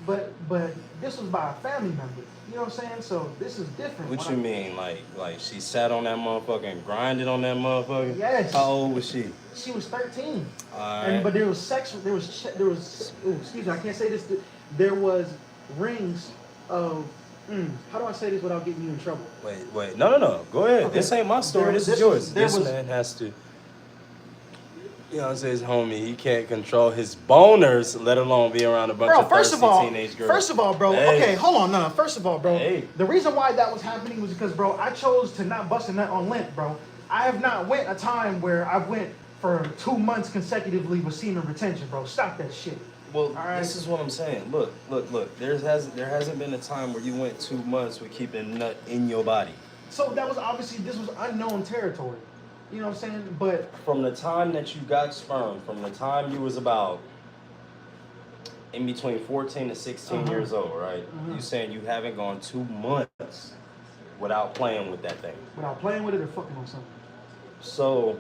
E: But this was by a family member. You know what I'm saying? So this is different.
B: What you mean? Like she sat on that motherfucker and grinded on that motherfucker?
E: Yes.
B: How old was she?
E: She was 13.
B: Alright.
E: But there was sex. There was. Excuse me. I can't say this. There was rings of. How do I say this without getting you in trouble?
B: Wait. No. Go ahead.
E: Okay.
B: This ain't my story. This is yours. This man has to. Beyonce's homie, he can't control his boners, let alone be around a bunch of thirsty teenage girls.
E: First of all, bro.
B: Hey.
E: Okay, hold on. No. First of all, bro.
B: Hey.
E: The reason why that was happening was because, bro, I chose to not bust a nut on lint, bro. I have not went a time where I went for 2 months consecutively with semen retention, bro. Stop that shit.
B: Well, This is what I'm saying. Look. There hasn't been a time where you went 2 months with keeping nut in your body.
E: So that was obviously, this was unknown territory. You know what I'm saying? But
B: From the time that you got sperm, from the time you was about in between 14 to 16 years old, right? You saying you haven't gone 2 months without playing with that thing.
E: without playing with it or fucking on something.
B: So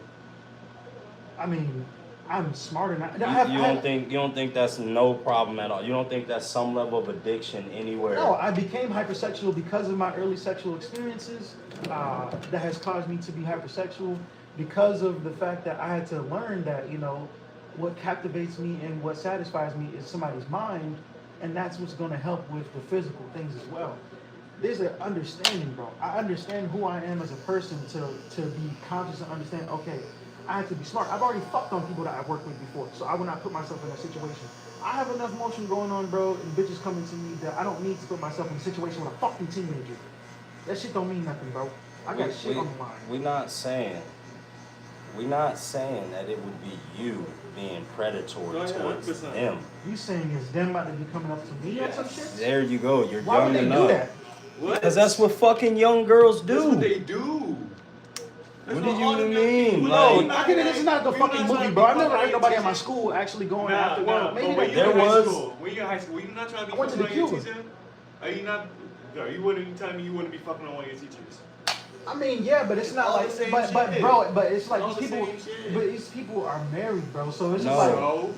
E: I mean, I'm smarter now.
B: you don't think that's no problem at all. You don't think that's some level of addiction anywhere.
E: No, I became hypersexual because of my early sexual experiences. That has caused me to be hypersexual because of the fact that I had to learn that, what captivates me and what satisfies me is somebody's mind, and that's what's going to help with the physical things as well. There's an understanding, bro. I understand who I am as a person to be conscious and understand, okay, I have to be smart. I've already fucked on people that I've worked with before, so I will not put myself in that situation. I have enough motion going on, bro, and bitches coming to me that I don't need to put myself in a situation with a fucking teenager. That shit don't mean nothing, bro. I got shit on the line.
B: We're not saying that it would be you being predatory towards them.
E: You saying is them about to be coming up to me or some shit?
B: There you go. You're
E: Why
B: young
E: would they
B: enough.
E: do that?
D: What?
B: Because that's what fucking young girls do.
D: That's what they do.
B: What do you mean?
E: No,
B: Like,
E: this is not the fucking movie, bro. I never heard nobody at my school actually going after work. Maybe
D: when
E: they
D: you
B: There
D: in high
B: was-
D: school, when you're in high school, you're not trying to be
E: I went to
D: fucking
E: the
D: on your
E: Cuba.
D: teacher? Are you not? Are you wouldn't tell me you wouldn't be fucking on one of your teachers?
E: I mean, yeah, but it's not
D: all
E: like,
D: the same
E: but
D: shit.
E: bro, but it's like
D: All
E: these
D: the
E: people,
D: same shit.
E: but these people are married, bro. So it's just like,
B: no.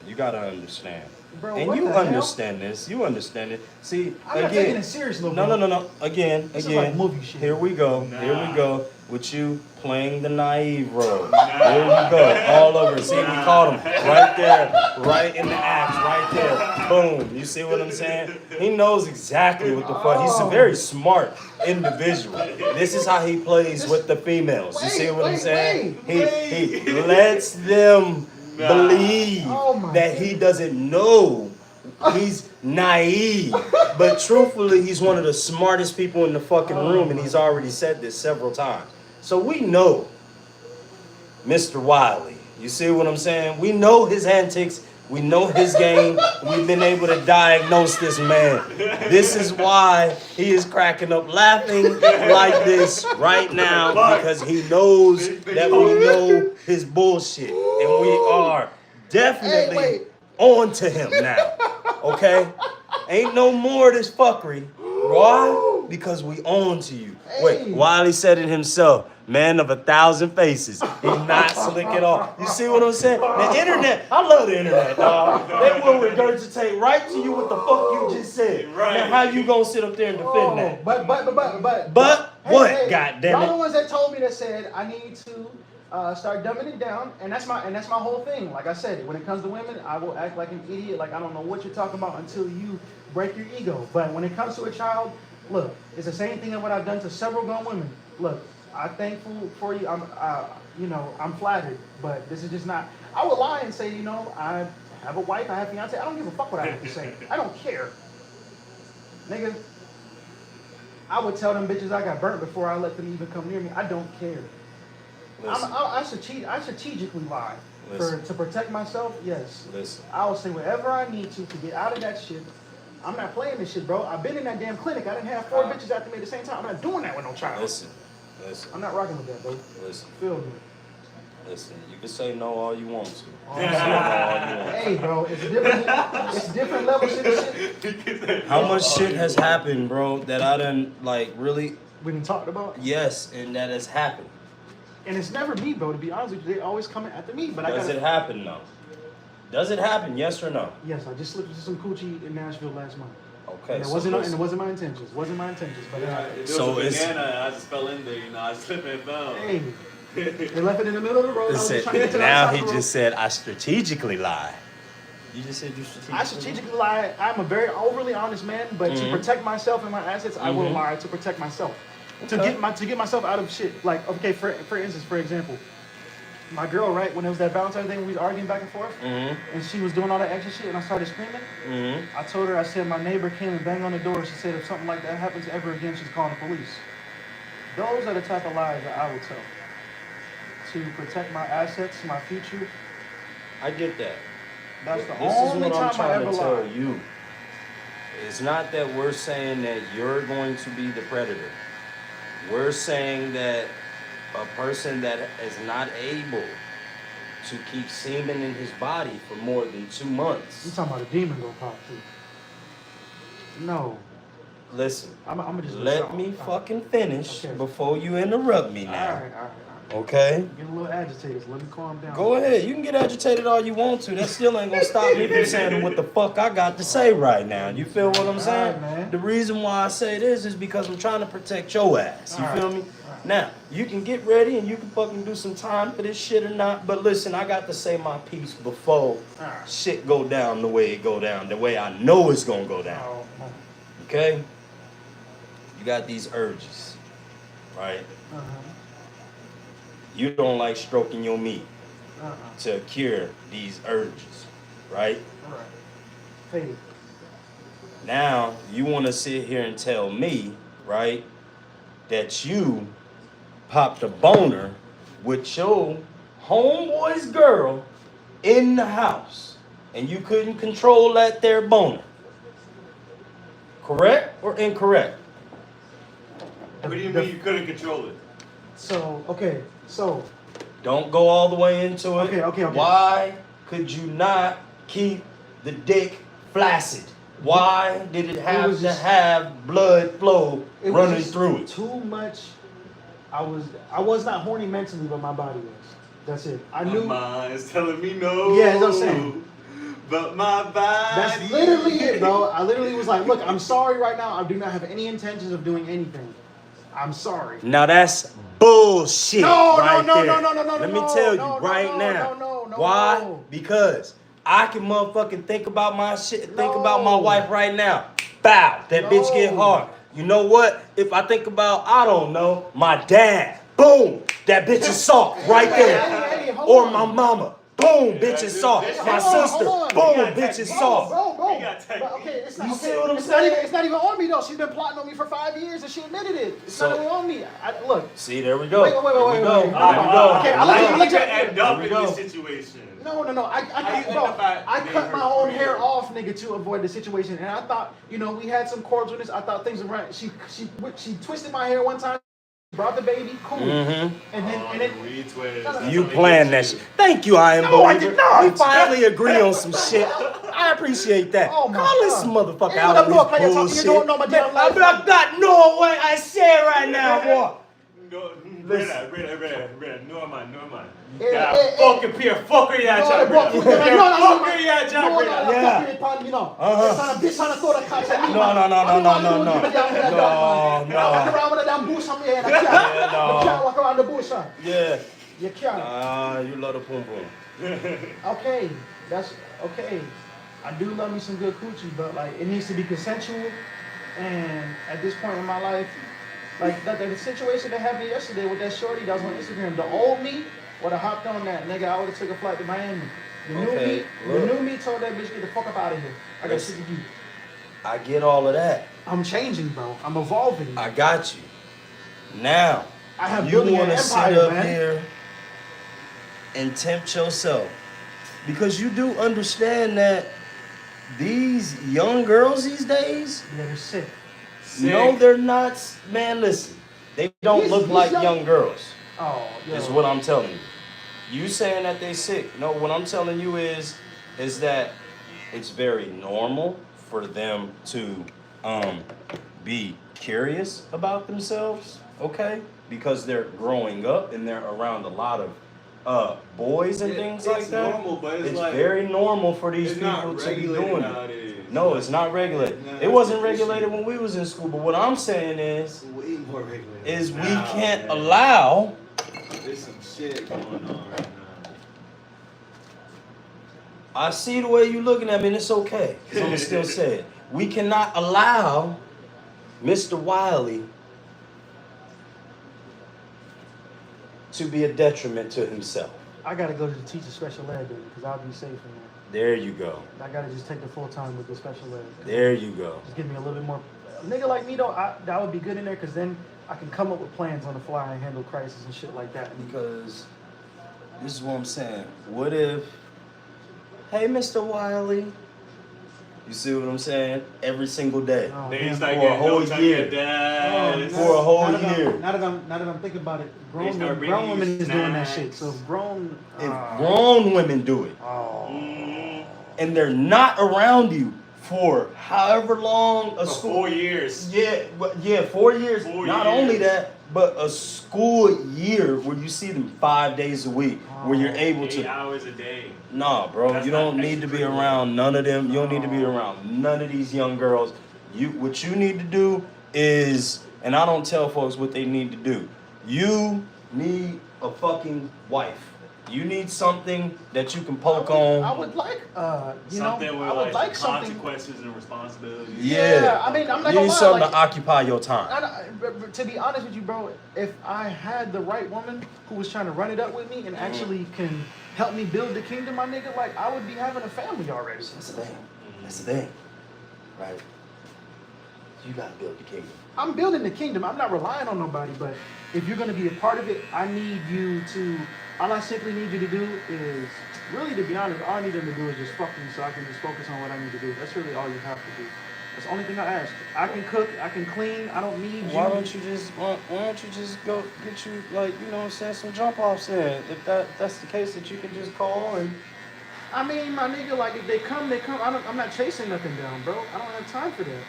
B: You gotta understand.
E: bro,
B: And
E: what
B: you
E: the hell?
B: understand this. You understand it. See,
E: I'm not taking it serious, little bro.
B: No. Again.
E: This is like movie shit.
B: Here we go.
D: Nah.
B: Here we go. With you playing the naive role. There you go. All over. See, we caught him right there, right in the act, right there. Boom. You see what I'm saying? He knows exactly what the fuck. He's a very smart individual. This is how he plays with the females. You see what I'm saying? He lets them believe that he doesn't know. He's naive. But truthfully, he's one of the smartest people in the fucking room, and he's already said this several times. So we know Mr. Wiley. You see what I'm saying? We know his antics. We know his game. We've been able to diagnose this man. This is why he is cracking up laughing like this right now, because he knows that we know his bullshit. And we are definitely on to him now. Okay? Ain't no more of this fuckery. Why? Because we own to you. Wait, Wiley said it himself. Man of 1,000 faces. He's not slick at all. You see what I'm saying? The internet, I love the internet, dog. They will regurgitate right to you what the fuck you just said.
D: Right.
B: Now, how you gonna sit up there and defend that?
E: But
B: What?
E: Hey,
B: Goddammit.
E: y'all the ones that told me that said I need to start dumbing it down, and that's my whole thing. Like I said, when it comes to women, I will act like an idiot, like I don't know what you're talking about until you break your ego. But when it comes to a child, look, it's the same thing that what I've done to several grown women. Look, I'm thankful for you. I'm flattered, but this is just not. I would lie and say, I have a wife, I have a fiance. I don't give a fuck what I have to say. I don't care, nigga. I would tell them bitches I got burnt before I let them even come near me. I don't care. I strategically lie to protect myself. Yes.
B: Listen.
E: I will say whatever I need to get out of that shit. I'm not playing this shit, bro. I've been in that damn clinic. I didn't have 4 bitches after me at the same time. I'm not doing that with no child.
B: Listen.
E: I'm not rocking with that, bro.
B: Listen.
E: Feel me.
B: Listen, you can say no all you want to.
E: Hey, bro, it's different levels of shit.
B: How much shit has happened, bro, that I done, really...
E: We done talked about?
B: Yes, and that has happened.
E: And it's never me, bro, to be honest with you. They always coming after me, but
B: Does it happen, though? Does it happen, yes or no?
E: Yes, I just slipped into some coochie in Nashville last month.
B: Okay,
E: and it wasn't my intentions. But
D: so it's banana. I just fell in there. I slipped and fell.
E: Hey, they left it in the middle of the road.
B: Now he just said I strategically lie. You just said you strategically.
E: I strategically lie. I'm a very overly honest man, but to protect myself and my assets, I will lie to protect myself. Okay. To get myself out of shit. Like, okay, for instance, for example, my girl, right, when it was that Valentine's Day when we was arguing back and forth, and she was doing all that extra shit, and I started screaming, I told her, I said, my neighbor came and banged on the door. She said, if something like that happens ever again, she's calling the police. Those are the type of lies that I will tell to protect my assets, my future.
B: I get that.
E: That's the only time I ever
B: tell you. It's not that we're saying that you're going to be the predator. We're saying that a person that is not able to keep semen in his body for more than 2 months.
E: You talking about a demon gonna pop too? No.
B: Listen,
E: I'm just
B: let me fucking finish before you interrupt me now.
E: All right.
B: Okay?
E: Get a little agitated, so let me calm down.
B: Go ahead. You can get agitated all you want to. That still ain't gonna stop me from saying what the fuck I got to say right now. You feel what I'm saying?
E: Man.
B: The reason why I say this is because I'm trying to protect your ass. You feel me? Now, you can get ready and you can fucking do some time for this shit or not, but listen, I got to say my piece before shit go down the way it go down, the way I know it's gonna go down. Okay? You got these urges, right? You don't like stroking your meat to cure these urges, right?
E: Hey.
B: Now, you want to sit here and tell me, right, that you popped a boner with your homeboy's girl in the house and you couldn't control that there boner. Correct or incorrect?
D: What do you mean you couldn't control it?
E: So.
B: Don't go all the way into it.
E: Okay.
B: Why could you not keep the dick flaccid? Why did it have to have blood flow running through it?
E: Too much. I was not horny mentally, but my body was. That's it. I knew.
D: My mind's telling me no.
E: Yeah, that's what I'm saying.
D: But my body.
E: That's literally it, bro. I literally was like, look, I'm sorry right now. I do not have any intentions of doing anything. I'm sorry.
B: Now that's bullshit.
E: No.
B: Let me tell you right now. Why? Because I can motherfucking think about my shit, think about my wife right now. Bow, that bitch get hard. You know what? If I think about, I don't know, my dad, boom, that bitch is soft right there. Or my mama, boom. Boom, bitch is soft. My sister,
E: hold on.
B: boom, bitch is soft.
E: Bro.
D: You got
E: But
D: technique.
E: okay, it's not.
B: You
E: Okay,
B: see what I'm
E: it's not even.
B: saying?
E: It's not even on me though. She's been plotting on me for 5 years, and she admitted it. It's
B: So-
E: not even on me. Look.
B: See, there we go.
E: Wait.
B: There we
E: Wait.
B: go.
E: Okay,
B: There
E: I'll
B: we
E: let
B: go.
E: you.
D: How
E: Let
D: you
E: you.
D: end up
B: There
D: in
B: we
D: this
B: go.
D: situation?
E: No.
D: How you end up at
E: I
D: being
E: cut my
D: her
E: own
D: friend?
E: hair off, nigga, to avoid the situation. And I thought, we had some cordialness. I thought things were right. She twisted my hair one time, brought the baby, cool.
B: Mm-hmm.
E: And then
D: Retwist.
B: You playing that shit. Thank you, I am
E: No, I
B: believer.
E: did not.
B: We finally agree on some shit. I appreciate that.
E: Oh my
B: Call this
E: God.
B: motherfucker
E: Yeah,
B: out
E: but
B: on
E: I'm not
B: this
E: playing talking. You
B: bullshit.
E: don't know my damn life.
B: I got no way. I say it right now, boy.
D: No,
B: Listen.
D: Breda, normal.
E: Eh,
D: Yeah,
E: eh, eh.
D: fucking Pierre, fucker ya,
E: No,
D: Jack,
E: bro,
D: Breda. Fucker ya,
E: no,
D: Jack, Breda.
B: Yeah.
E: fucking upon,
B: Uh-huh.
E: This on a throw the cops at me.
B: No.
E: I
B: No.
E: walk around with a damn bush on me and I can't.
B: no.
E: I can't walk around the bush, huh?
B: Yeah.
E: You can't.
B: You love the pum pum.
E: Okay, that's okay. I do love me some good coochie, but like it needs to be consensual. And at this point in my life, like the situation that happened yesterday with that shorty that was on Instagram, the old me would have hopped on that nigga. I would have took a flight to Miami. The new me told that bitch get the fuck up out of here. I got shit to do.
B: I get all of that.
E: I'm changing, bro. I'm evolving.
B: I got you. Now,
E: I have
B: you
E: building an
B: want to sit
E: empire,
B: up
E: man.
B: here and tempt yourself because you do understand that these young girls these days,
E: Yeah, they're sick.
B: no, they're not. Man, listen, they don't
E: These-
B: look
E: these
B: like
E: young-
B: young girls.
E: Oh, yeah.
B: Is what I'm telling you. You saying that they sick? No, what I'm telling you is that it's very normal for them to be curious about themselves, okay? Because they're growing up and they're around a lot of boys and things like that.
D: Normal, but it's like
B: very normal for these
D: it's
B: people
D: not
B: to be
D: regulated
B: doing it.
D: nowadays.
B: No, it's not regulated.
D: Nah,
B: It wasn't
D: that's the
B: regulated
D: issue.
B: when we was in school. But what I'm saying
D: It's way more regulated.
B: is we
D: now,
B: can't
D: man.
B: allow.
D: There's some shit going on right now.
B: I see the way you looking at me, and it's okay. 'Cause I'm gonna still say it. We cannot allow Mr. Wiley to be a detriment to himself.
E: I gotta go to the teacher special ed because I'll be safe in
B: There you go.
E: there. I gotta just take the full time with the special ed.
B: There you go.
E: Just give me a little bit more. A nigga like me though, that would be good in there because then I can come up with plans on the fly and handle crisis and shit like that.
B: Because this is what I'm saying. What if, hey, Mr. Wiley, you see what I'm saying? Every single day.
E: Oh,
D: They
E: damn.
D: just like
B: For a
D: getting
B: whole
D: notes on
B: year.
D: your dad.
B: For a whole
E: now that
B: year.
E: now that I'm thinking about it,
D: They start bringing
E: grown
D: you
E: women is doing that
D: snacks.
E: shit. So grown.
B: If grown women do it,
E: Oh.
B: and they're not around you for however long a
D: For
B: school.
D: 4 years.
B: Yeah, 4 years.
D: 4
B: Not
D: years.
B: only that, but a school year where you see them 5 days a week, where you're able
D: 8
B: to.
D: hours a day.
B: Nah, bro,
D: That's
B: you
D: not
B: don't need to be
D: extracurricular.
B: around none of them. You don't need to be around none of these young girls. What you need to do is, and I don't tell folks what they need to do. You need a fucking wife. You need something that you can poke on.
E: I would like,
D: Something with
E: I would like something.
D: consequences and responsibilities.
B: Yeah.
E: I mean, I'm not
B: You
E: gonna
B: need
E: lie.
B: something
E: Like,
B: to occupy your time.
E: to be honest with you, bro, if I had the right woman who was trying to run it up with me and actually can help me build the kingdom, my nigga, like I would be having a family already.
B: That's the thing. That's the thing. Right? You gotta build the kingdom.
E: I'm building the kingdom. I'm not relying on nobody, but if you're gonna be a part of it, I need you to. All I simply need you to do is, really, to be honest, all I need them to do is just fuck me so I can just focus on what I need to do. That's really all you have to do. That's the only thing I ask. I can cook, I can clean, I don't need you.
B: Why don't you just go get you, like, you know what I'm saying, some jump offs in? If that's the case, that you can just call and.
E: I mean, my nigga, like if they come, they come. I'm not chasing nothing down, bro. I don't have time for that.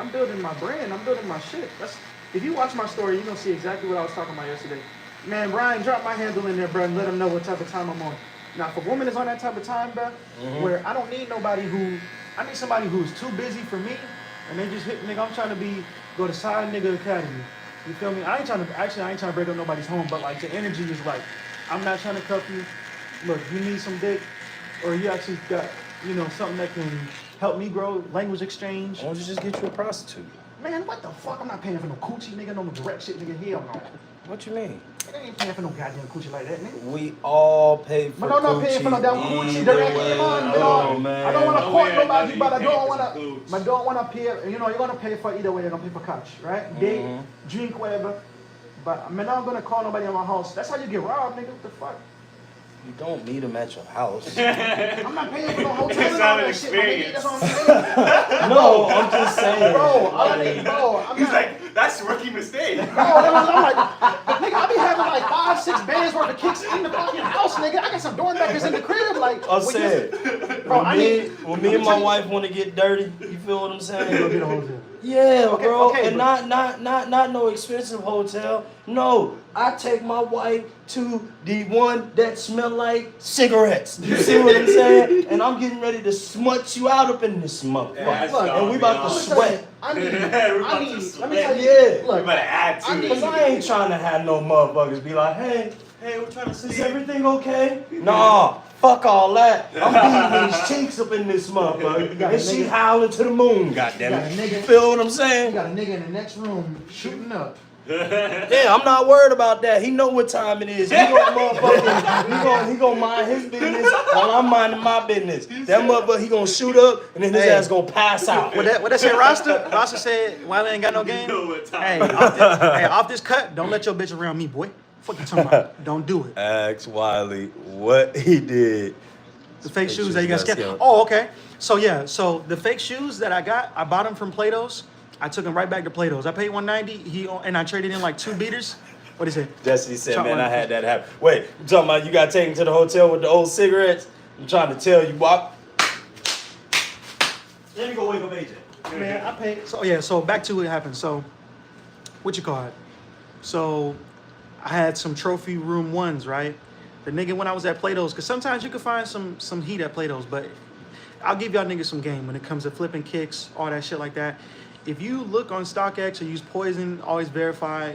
E: I'm building my brand. I'm building my shit. If you watch my story, you're gonna see exactly what I was talking about yesterday. Man, Ryan, drop my handle in there, bro, and let them know what type of time I'm on. Now, if a woman is on that type of time, bro, where I don't need nobody I need somebody who's too busy for me, and they just hit, nigga, I'm trying to go to Side Nigga Academy. You feel me? I ain't trying to break up nobody's home, but like the energy is like, I'm not trying to cuff you. Look, you need some dick, or you actually got, something that can help me grow, language exchange.
B: Why don't you just get you a prostitute?
E: Man, what the fuck? I'm not paying for no coochie, nigga, no direct shit, nigga. Hell no.
B: What you mean?
E: Nigga, I ain't paying for no goddamn coochie like that, nigga.
B: We all pay for
E: But I'm not paying for no damn coochie direct. Come on, you know.
B: man.
E: I don't want to
D: No
E: court
D: way,
E: nobody,
D: I
E: but I
D: know you
E: don't
D: paying
E: want
D: for
E: to.
D: some cooch.
E: I don't want to pay. You know, you're gonna pay for either way. You're gonna pay for couch, right? Date, drink, whatever. But I'm not gonna call nobody on my house. That's how you get robbed, nigga. What the fuck?
B: You don't meet him at your house.
E: I'm not paying for no hotel
D: It's
E: and all
D: not an
E: that shit, my nigga. That's what I'm saying.
B: No, I'm just saying.
E: Bro, I'm
D: He's
E: not.
D: like, that's a rookie mistake.
E: I'm like, nigga, I be having like 5-6 bands worth of kicks in the fucking house, nigga. I got some Dornbeckers in the crib, like.
B: I'm
E: with
B: saying,
E: this- Bro, I need.
B: when me and my wife want to get dirty, you feel what I'm
E: Go
B: saying?
E: get a hotel.
B: Yeah,
E: Okay,
B: bro,
E: okay,
B: and
E: but-
B: not no expensive hotel. No, I take my wife to the one that smell like cigarettes. You see what I'm saying? And I'm getting ready to smut you out up in this motherfucker.
D: Yeah,
E: Look,
B: and we about to sweat.
E: I need.
D: We're about to
E: Let me
D: sweat.
E: tell you.
B: Yeah.
D: We
E: Look,
D: better add to
E: I
D: it.
B: Cause I ain't trying to have no motherfuckers be like, hey,
D: Hey, we're trying to
B: is
D: see.
B: everything okay? Nah, fuck all that. I'm beating these cheeks up in this motherfucker.
E: got a
B: And she
E: nigga-
B: howling to the moon,
E: you got a
B: goddammit.
E: nigga.
B: You feel what I'm
E: You
B: saying?
E: got a nigga in the next room shooting up.
B: Yeah, I'm not worried about that. He know what time it is. He gonna motherfucking, he gonna mind his business while I'm minding my business. That motherfucker, he gonna shoot up and then his
E: Hey.
B: ass gonna pass out.
E: What that say, Rasta? Rasta said, Wiley ain't got no game.
D: You know what time
E: Hey,
D: it is.
E: off this cut, don't let your bitch around me, boy. Fuck you talking about? Don't do it.
B: Ask Wiley what he did.
E: The fake
B: Fake
E: shoes that you got
B: shoes,
E: scammed.
B: yeah.
E: Oh, okay. So yeah, so the fake shoes that I got, I bought them from Plato's. I took them right back to Plato's. I paid $190. And I traded in like 2 beaters. What is it?
B: Jesse said,
E: Chop
B: man,
E: one.
B: I had that happen. Wait, you talking about you got taken to the hotel with the old cigarettes? I'm trying to tell you, Bob. Let me go wake up AJ.
E: Man, I paid. So yeah, so back to what happened. So, what you call it? So, I had some trophy room ones, right? The nigga when I was at Plato's, because sometimes you can find some heat at Plato's, but I'll give y'all niggas some game when it comes to flipping kicks, all that shit like that. If you look on StockX or use Poison, always verify.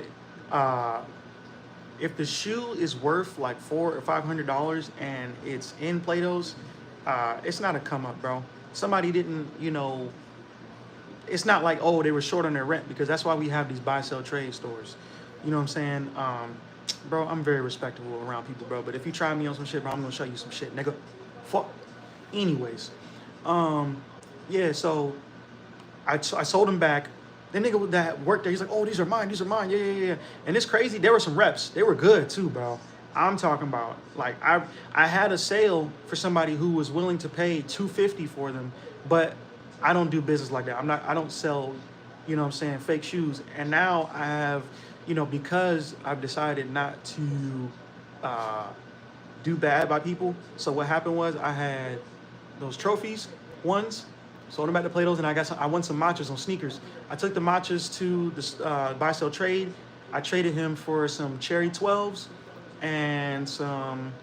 E: If the shoe is worth like $400 or $500 and it's in Plato's, it's not a come up, bro. Somebody didn't, it's not like, oh, they were short on their rent, because that's why we have these buy sell trade stores. You know what I'm saying? Bro, I'm very respectable around people, bro. But if you try me on some shit, bro, I'm gonna show you some shit, nigga. Fuck. Anyways, yeah. So I sold them back. The nigga that worked there, he's like, oh, these are mine. Yeah. And it's crazy. There were some reps. They were good too, bro. I'm talking about, like, I had a sale for somebody who was willing to pay $250 for them, but I don't do business like that. I don't sell, you know what I'm saying, fake shoes. And now I have, because I've decided not to do bad by people. So what happened was I had those trophies ones, sold them back to Plato's, and I won some matchas on sneakers. I took the matchas to the buy sell trade. I traded him for some cherry 12s and some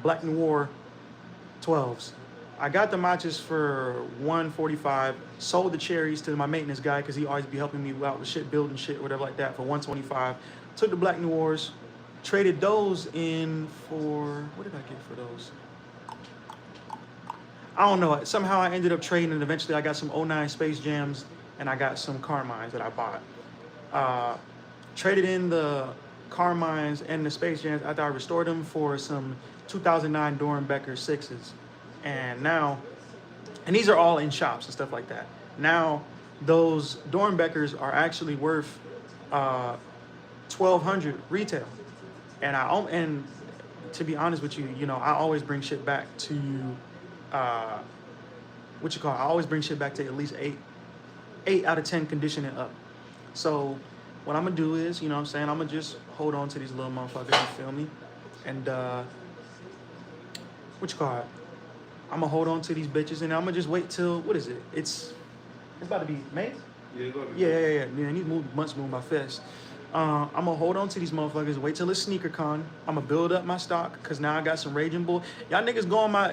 E: Black Noir 12s. I got the matchas for $145, sold the cherries to my maintenance guy because he always be helping me out with shit, building shit, whatever like that, for $125. Took the Black Noirs, traded those in for, what did I get for those? I don't know. Somehow I ended up trading, and eventually I got some 09 Space Jams and I got some Carmines that I bought. Traded in the Carmines and the Space Jams after I restored them for some 2009 Dorenbecker 6s. And now, and these are all in shops and stuff like that. Now, those Dorenbeckers are actually worth $1,200 retail. And to be honest with you, I always bring shit back to I always bring shit back to at least 8 out of 10 condition and up. So what I'm gonna do is, I'm gonna just hold on to these little motherfuckers, you feel me? And I'm gonna hold on to these bitches, and I'm gonna just wait till, what is it? It's about to be May?
D: Yeah, go ahead.
E: Yeah. Man, these months moving by fast. I'm gonna hold on to these motherfuckers, wait till it's sneaker con. I'm gonna build up my stock, because now I got some Raging Bull. Y'all niggas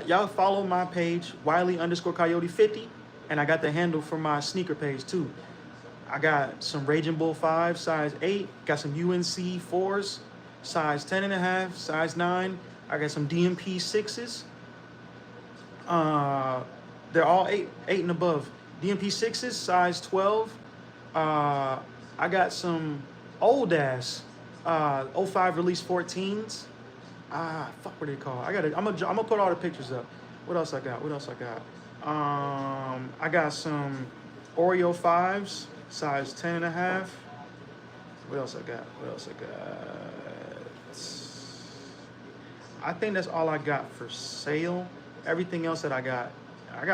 E: y'all follow my page, Wiley_Coyote50, and I got the handle for my sneaker page too. I got some Raging Bull 5, size 8, got some UNC 4s, size 10.5, size 9. I got some DMP 6s. They're all 8 and above. DMP 6s, size 12. I got some old ass '05 release 14s. Fuck, what are they called? I'm gonna put all the pictures up. What else I got? I got some Oreo 5s, size 10 and a half. What else I got? I think that's all I got for sale. Everything else that I got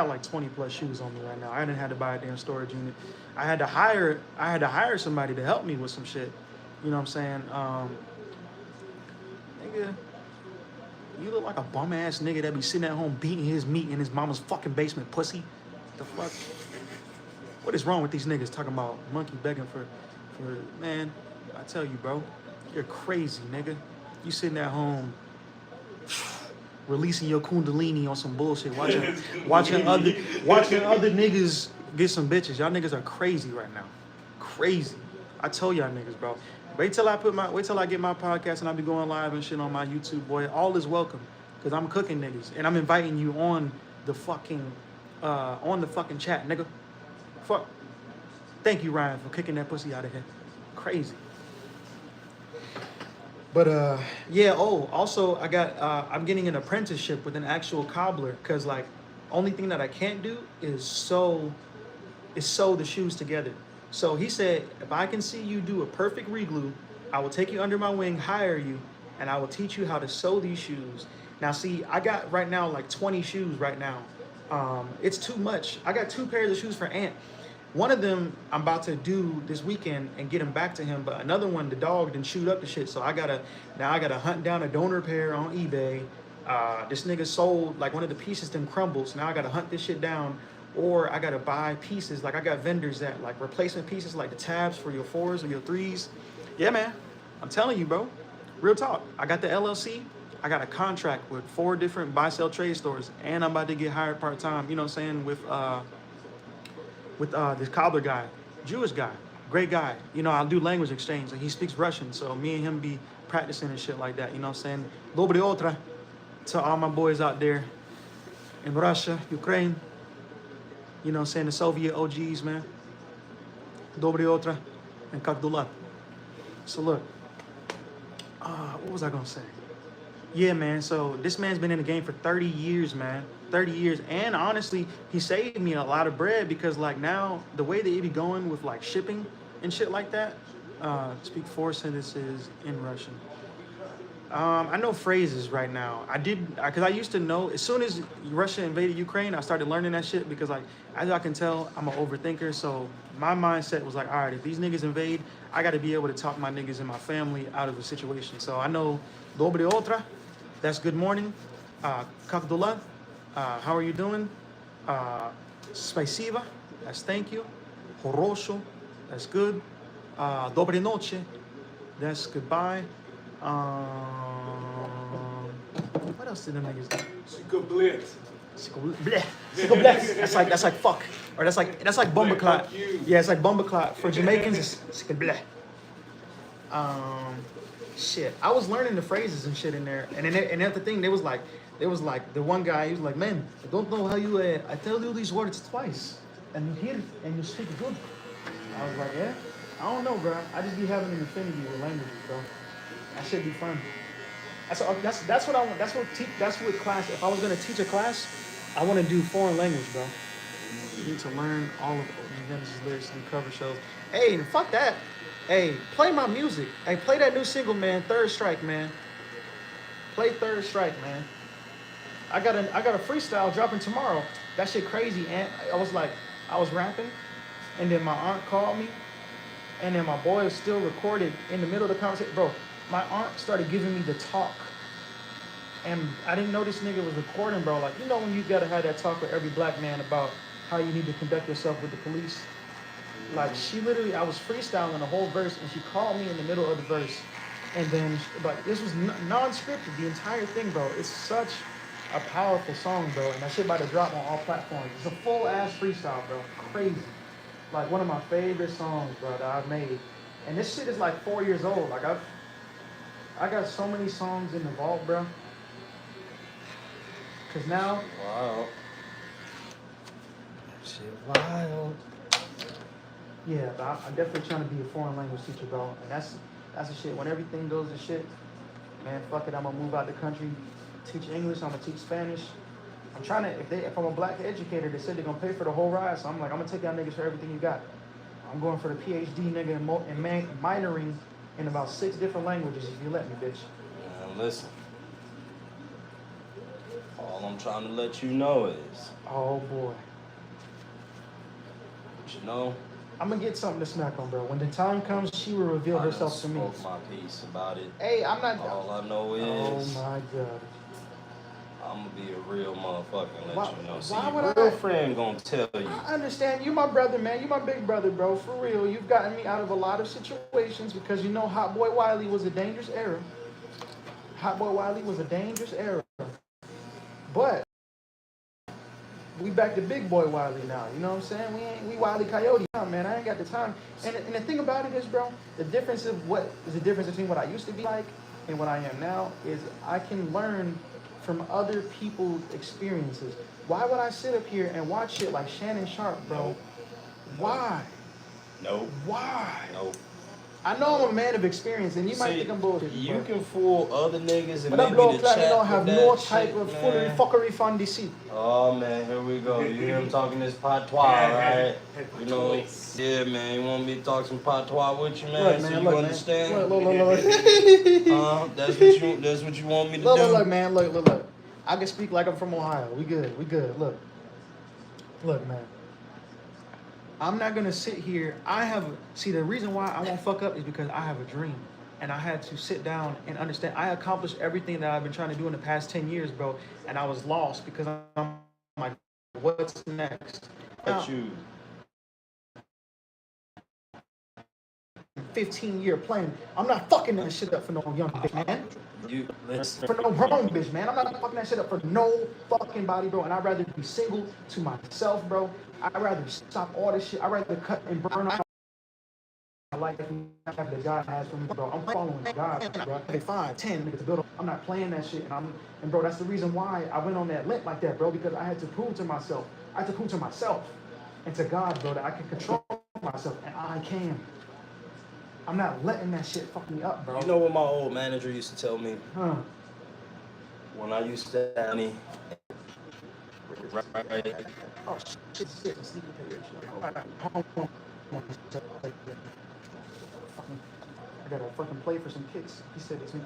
E: like 20 plus shoes on me right now. I didn't have to buy a damn storage unit. I had to hire somebody to help me with some shit. You know what I'm saying? Nigga, you look like a bum ass nigga that be sitting at home beating his meat in his mama's fucking basement, pussy. The fuck? What is wrong with these niggas talking about monkey begging for man? I tell you, bro, you're crazy, nigga. You sitting at home releasing your kundalini on some bullshit, watching other niggas get some bitches. Y'all niggas are crazy right now. Crazy. I told y'all niggas, bro. Wait till I get my podcast and I be going live and shit on my YouTube, boy. All is welcome. Cause I'm cooking niggas. And I'm inviting you on the fucking chat, nigga. Fuck. Thank you, Ryan, for kicking that pussy out of here. Crazy. But yeah. Oh, also I got I'm getting an apprenticeship with an actual cobbler, cause like only thing that I can't do is sew the shoes together. So he said, if I can see you do a perfect reglue, I will take you under my wing, hire you, and I will teach you how to sew these shoes. Now, see, I got right now like 20 shoes right now. It's too much. I got 2 pairs of shoes for Ant. One of them I'm about to do this weekend and get him back to him, but another one, the dog done chewed up the shit. So I gotta hunt down a donor pair on eBay. This nigga sold like one of the pieces then crumbles. Now I gotta hunt this shit down, or I gotta buy pieces. Like I got vendors that like replacement pieces, like the tabs for your 4s or your 3s. Yeah, man, I'm telling you, bro. Real talk. I got the LLC. I got a contract with 4 different buy-sell trade stores, and I'm about to get hired part-time. You know what I'm saying? With this cobbler guy, Jewish guy, great guy. You know, I'll do language exchange, and he speaks Russian, so me and him be practicing and shit like that. You know what I'm saying? Dobry otra to all my boys out there in Russia, Ukraine. You know what I'm saying? The Soviet OGs, man. Dobry otra and kak dula. So look, what was I gonna say? Yeah, man. So this man's been in the game for 30 years, man. 30 years. And honestly, he saved me a lot of bread because like now the way that it be going with like shipping and shit like that, speak 4 sentences in Russian. I know phrases right now. Because I used to know, as soon as Russia invaded Ukraine, I started learning that shit because like, as I can tell, I'm an overthinker. So my mindset was like, all right, if these niggas invade, I got to be able to talk my niggas and my family out of the situation. So I know Dobry otra, that's good morning. Kak dula, how are you doing? Spasiba, that's thank you. Horosho, that's good. Dobry noche, that's goodbye. What else did them niggas do? Bleh. That's like fuck. Or that's like bumbleclot. Yeah, it's like bumbleclot. For Jamaicans, it's bleh. Shit. I was learning the phrases and shit in there. And that's the thing, there was like the one guy, he was like, man, I don't know how you I tell you these words twice. And you hear it and you speak good. I was like, yeah? I don't know, bro. I just be having an affinity with languages, bro. That should be fun. That's what I want. That's what class. If I was gonna teach a class, I want to do foreign language, bro. You need to learn all of Genesis lyrics and cover shows. Hey, fuck that. Hey, play my music. Hey, play that new single, man. Third Strike, man. Play Third Strike, man. I got a freestyle dropping tomorrow. That shit crazy, and I was rapping, and then my aunt called me, and then my boy is still recorded in the middle of the conversation, bro. My aunt started giving me the talk, and I didn't know this nigga was recording, bro. Like, you know when you gotta have that talk with every black man about how you need to conduct yourself with the police? Like, she literally, I was freestyling the whole verse, and she called me in the middle of the verse, and then, like, this was non-scripted, the entire thing, bro. It's such a powerful song, bro, and that shit about to drop on all platforms. It's a full-ass freestyle, bro. Crazy. Like, one of my favorite songs, bro, that I've made. And this shit is like 4 years old. Like, I got so many songs in the vault, bro. Cause now,
B: Wow.
E: shit wild. Yeah, but I'm definitely trying to be a foreign language teacher, bro. And that's the shit. When everything goes to shit, man, fuck it. I'm gonna move out the country, teach English. I'm gonna teach Spanish. I'm trying to. If I'm a black educator, they said they're gonna pay for the whole ride. So I'm like, I'm gonna take y'all niggas for everything you got. I'm going for the PhD, nigga, and minoring in about 6 different languages if you let me, bitch.
B: Man, listen. All I'm trying to let you know is,
E: Oh boy.
B: you know,
E: I'm gonna get something to smack on, bro. When the time comes, she will reveal
B: I done
E: herself to me.
B: spoke my piece about it.
E: Hey, I'm not.
B: All I know
E: Oh
B: is,
E: my god.
B: I'm gonna be a real motherfucker and let you know. See,
E: why
B: your
E: would
B: real
E: I-
B: friend gonna tell you.
E: I understand. You my brother, man. You my big brother, bro. For real. You've gotten me out of a lot of situations because you know Hot Boy Wiley was a dangerous era. Hot Boy Wiley was a dangerous era. But we back to Big Boy Wiley now. You know what I'm saying? We Wiley Coyote now, man. I ain't got the time. And the thing about it is, bro, the difference of what is the difference between what I used to be like and what I am now is I can learn from other people's experiences. Why would I sit up here and watch shit like Shannon Sharpe, bro?
B: Nope.
E: Why?
B: Nope.
E: Why?
B: Nope.
E: I know I'm a man of experience, and you might think I'm bullshit.
B: You can fool other niggas and
E: but that
B: maybe
E: blow
B: the
E: plan
B: chat
E: don't have
B: with
E: no
B: that
E: type
B: shit,
E: of
B: man.
E: fuckery fun deceit.
B: Oh man, here we go. You hear him talking this patois, right? You know, yeah, man. You want me to talk some patois with you, man?
E: Look,
B: so
E: man,
B: you
E: look,
B: understand?
E: Man. Look.
B: That's what you want me to do.
E: Look, man. Look. I can speak like I'm from Ohio. We good. Look, man. I'm not gonna sit here. The reason why I won't fuck up is because I have a dream. And I had to sit down and understand. I accomplished everything that I've been trying to do in the past 10 years, bro. And I was lost because I'm like, what's next?
B: But you
E: 15-year plan. I'm not fucking that shit up for no young bitch, man.
B: You listen.
E: For no grown bitch, man. I'm not fucking that shit up for no fucking body, bro. And I'd rather be single to myself, bro. I'd rather stop all this shit. I'd rather cut and burn out my life that God has for me, bro. I'm following God, bro. Okay, 5, 10 niggas to build up. I'm not playing that shit. And bro, that's the reason why I went on that limp like that, bro, because I had to prove to myself. I had to prove to myself and to God, bro, that I can control myself, and I can. I'm not letting that shit fuck me up, bro.
B: You know what my old manager used to tell me?
E: Huh.
B: When I used to have money, right?
E: Oh, shit. Sneaky page. Hold on. I gotta fucking play for some kicks. He said it's 8.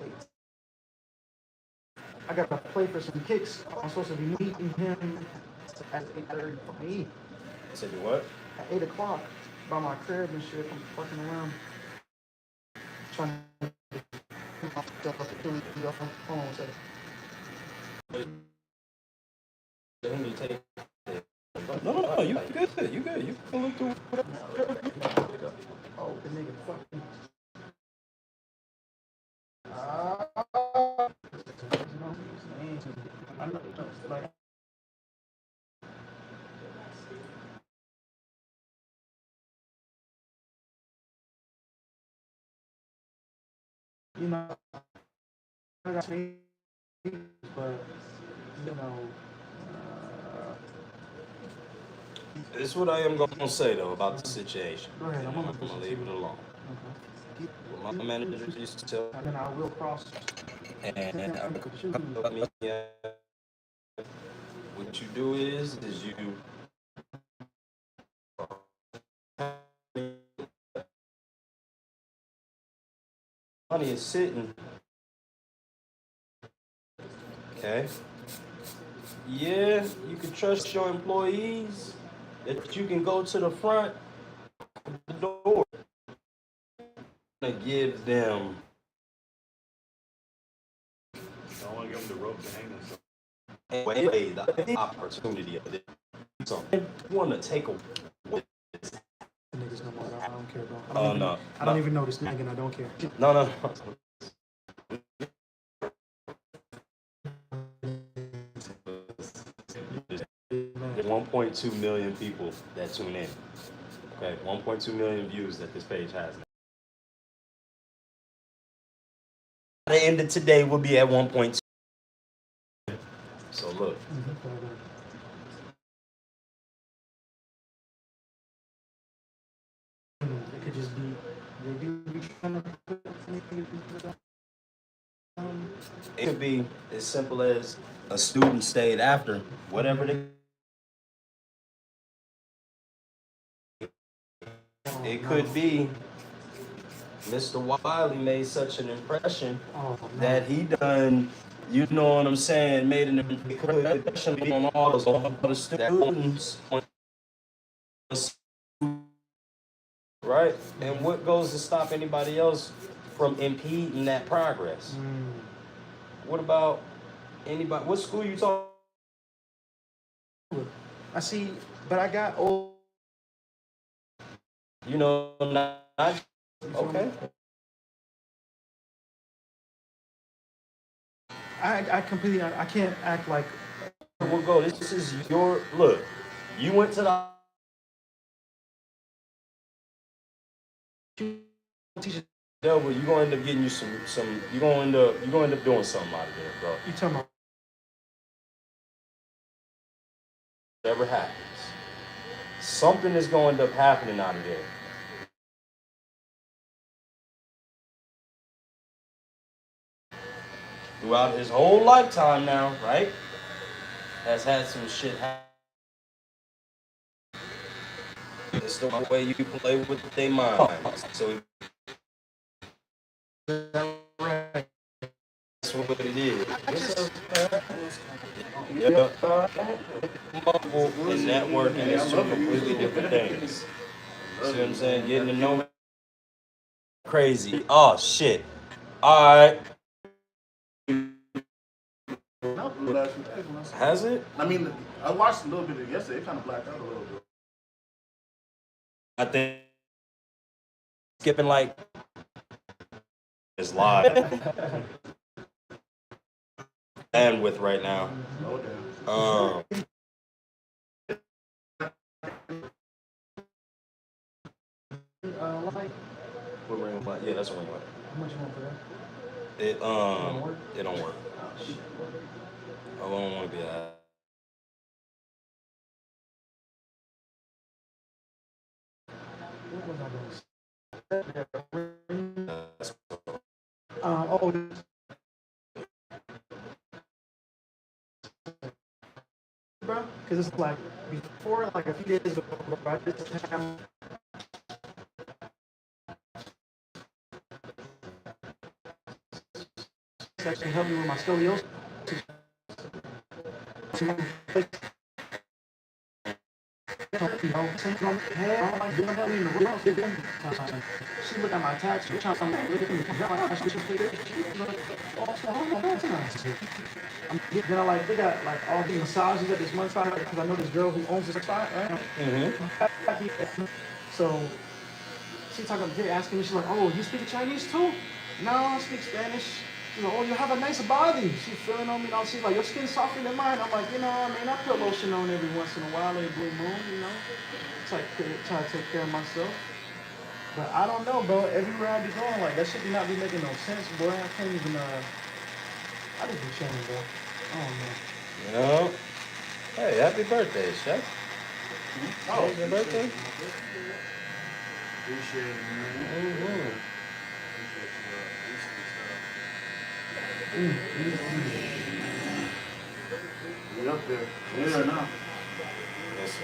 E: I gotta play for some kicks. I'm supposed to be meeting him at 8:30. Fucking eat.
B: I said, you what?
E: At 8 o'clock by my crib and shit. I'm fucking around. Trying to hold on a second.
B: No, you good. You can look through whatever.
E: Oh, the nigga fucking. You know, I got me, but you know.
B: This is what I am gonna say though about the situation.
E: Go ahead,
B: I'm gonna leave it alone. What my manager used to tell
E: And then I will cross.
B: and what you do is you money is sitting. Okay. Yeah, you can trust your employees that you can go to the front of the door and give them.
D: I don't want to give them the rope to hang themselves.
B: Anyway, the opportunity of it. So, you want to take a.
E: The niggas know more. I don't care, bro. I
B: No.
E: don't even know this nigga, and I don't care.
B: No. There's 1.2 million people that tune in. Okay, 1.2 million views that this page has now. At the end of today, we'll be at 1.2. So look. It could be as simple as a student stayed after whatever they. It could be Mr. Wiley made such an impression that he done, you know what I'm saying, made an impression on all the students, right? And what goes to stop anybody else from impeding that progress? What about anybody? What school you talking?
E: I see, but I got old.
B: You know, not okay.
E: I completely, I can't act like.
B: We'll go. This is your look. You went to the
E: Teacher,
B: devil. You gonna end up getting you some. You gonna end up doing something out of there, bro.
E: you talking about?
B: Whatever happens, something is gonna end up happening out of there. Throughout his whole lifetime now, right? Has had some shit happen. It's the way you play with their mind. So that's what it is. Yeah. Mobile and networking is two completely different things. See what I'm saying? Getting to know crazy. Oh shit. Alright.
F: No, the last week when I saw
B: Has it?
F: I mean, I watched a little bit of it yesterday. It kind of blacked out a little bit.
B: I think skipping like is live. Bandwidth right now.
F: Oh, damn.
E: Like,
B: What ring light? Yeah, that's a ring light.
E: how much you want for that?
B: It don't work. I don't want to be a
E: What was I doing? Oh, bro, because it's like before, like a few days ago, bro, I just have actually help me with my scoliosis. She looked at my tax. She trying to look at me. Then I like they got like all these massages at this one side because I know this girl who owns this spot, right? So she talking, they asking me, she's like, "Oh, you speak Chinese too?" "No, I speak Spanish." She's like, "Oh, you have a nice body." She's feeling on me, and she's like, "Your skin's softer than mine." I'm like, I mean, I put lotion on every once in a while, every blue moon, try to take care of myself. But I don't know, bro. Everywhere I be going, like that shit do not be making no sense, boy. I can't even. I just be chilling, bro. I don't know.
B: You know? Hey, happy birthday, Chef.
F: Oh,
B: Happy birthday.
F: appreciate it, man.
B: Mm-hmm.
F: We up there. We there now.
B: Listen,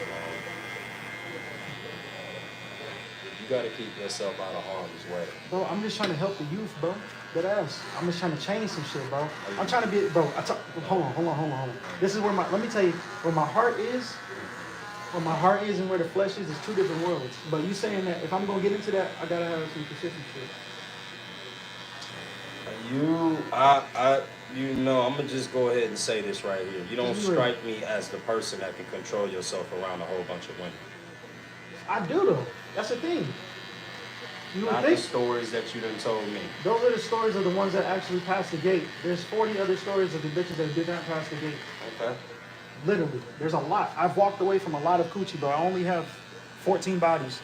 B: you gotta keep yourself out of harm's way.
E: Bro, I'm just trying to help the youth, bro. That ass. I'm just trying to change some shit, bro. I'm trying to be, bro. Hold on. This is where let me tell you, where my heart is. Where my heart is and where the flesh is two different worlds. But you saying that if I'm gonna get into that, I gotta have some consistency.
B: I'm gonna just go ahead and say this right here. You don't strike me as the person that can control yourself around a whole bunch of women.
E: I do though. That's the thing. You would
B: Not
E: think
B: the stories that you done told me.
E: those are the stories of the ones that actually passed the gate. There's 40 other stories of the bitches that did not pass the gate.
B: Okay.
E: Literally, there's a lot. I've walked away from a lot of coochie, bro. I only have 14 bodies,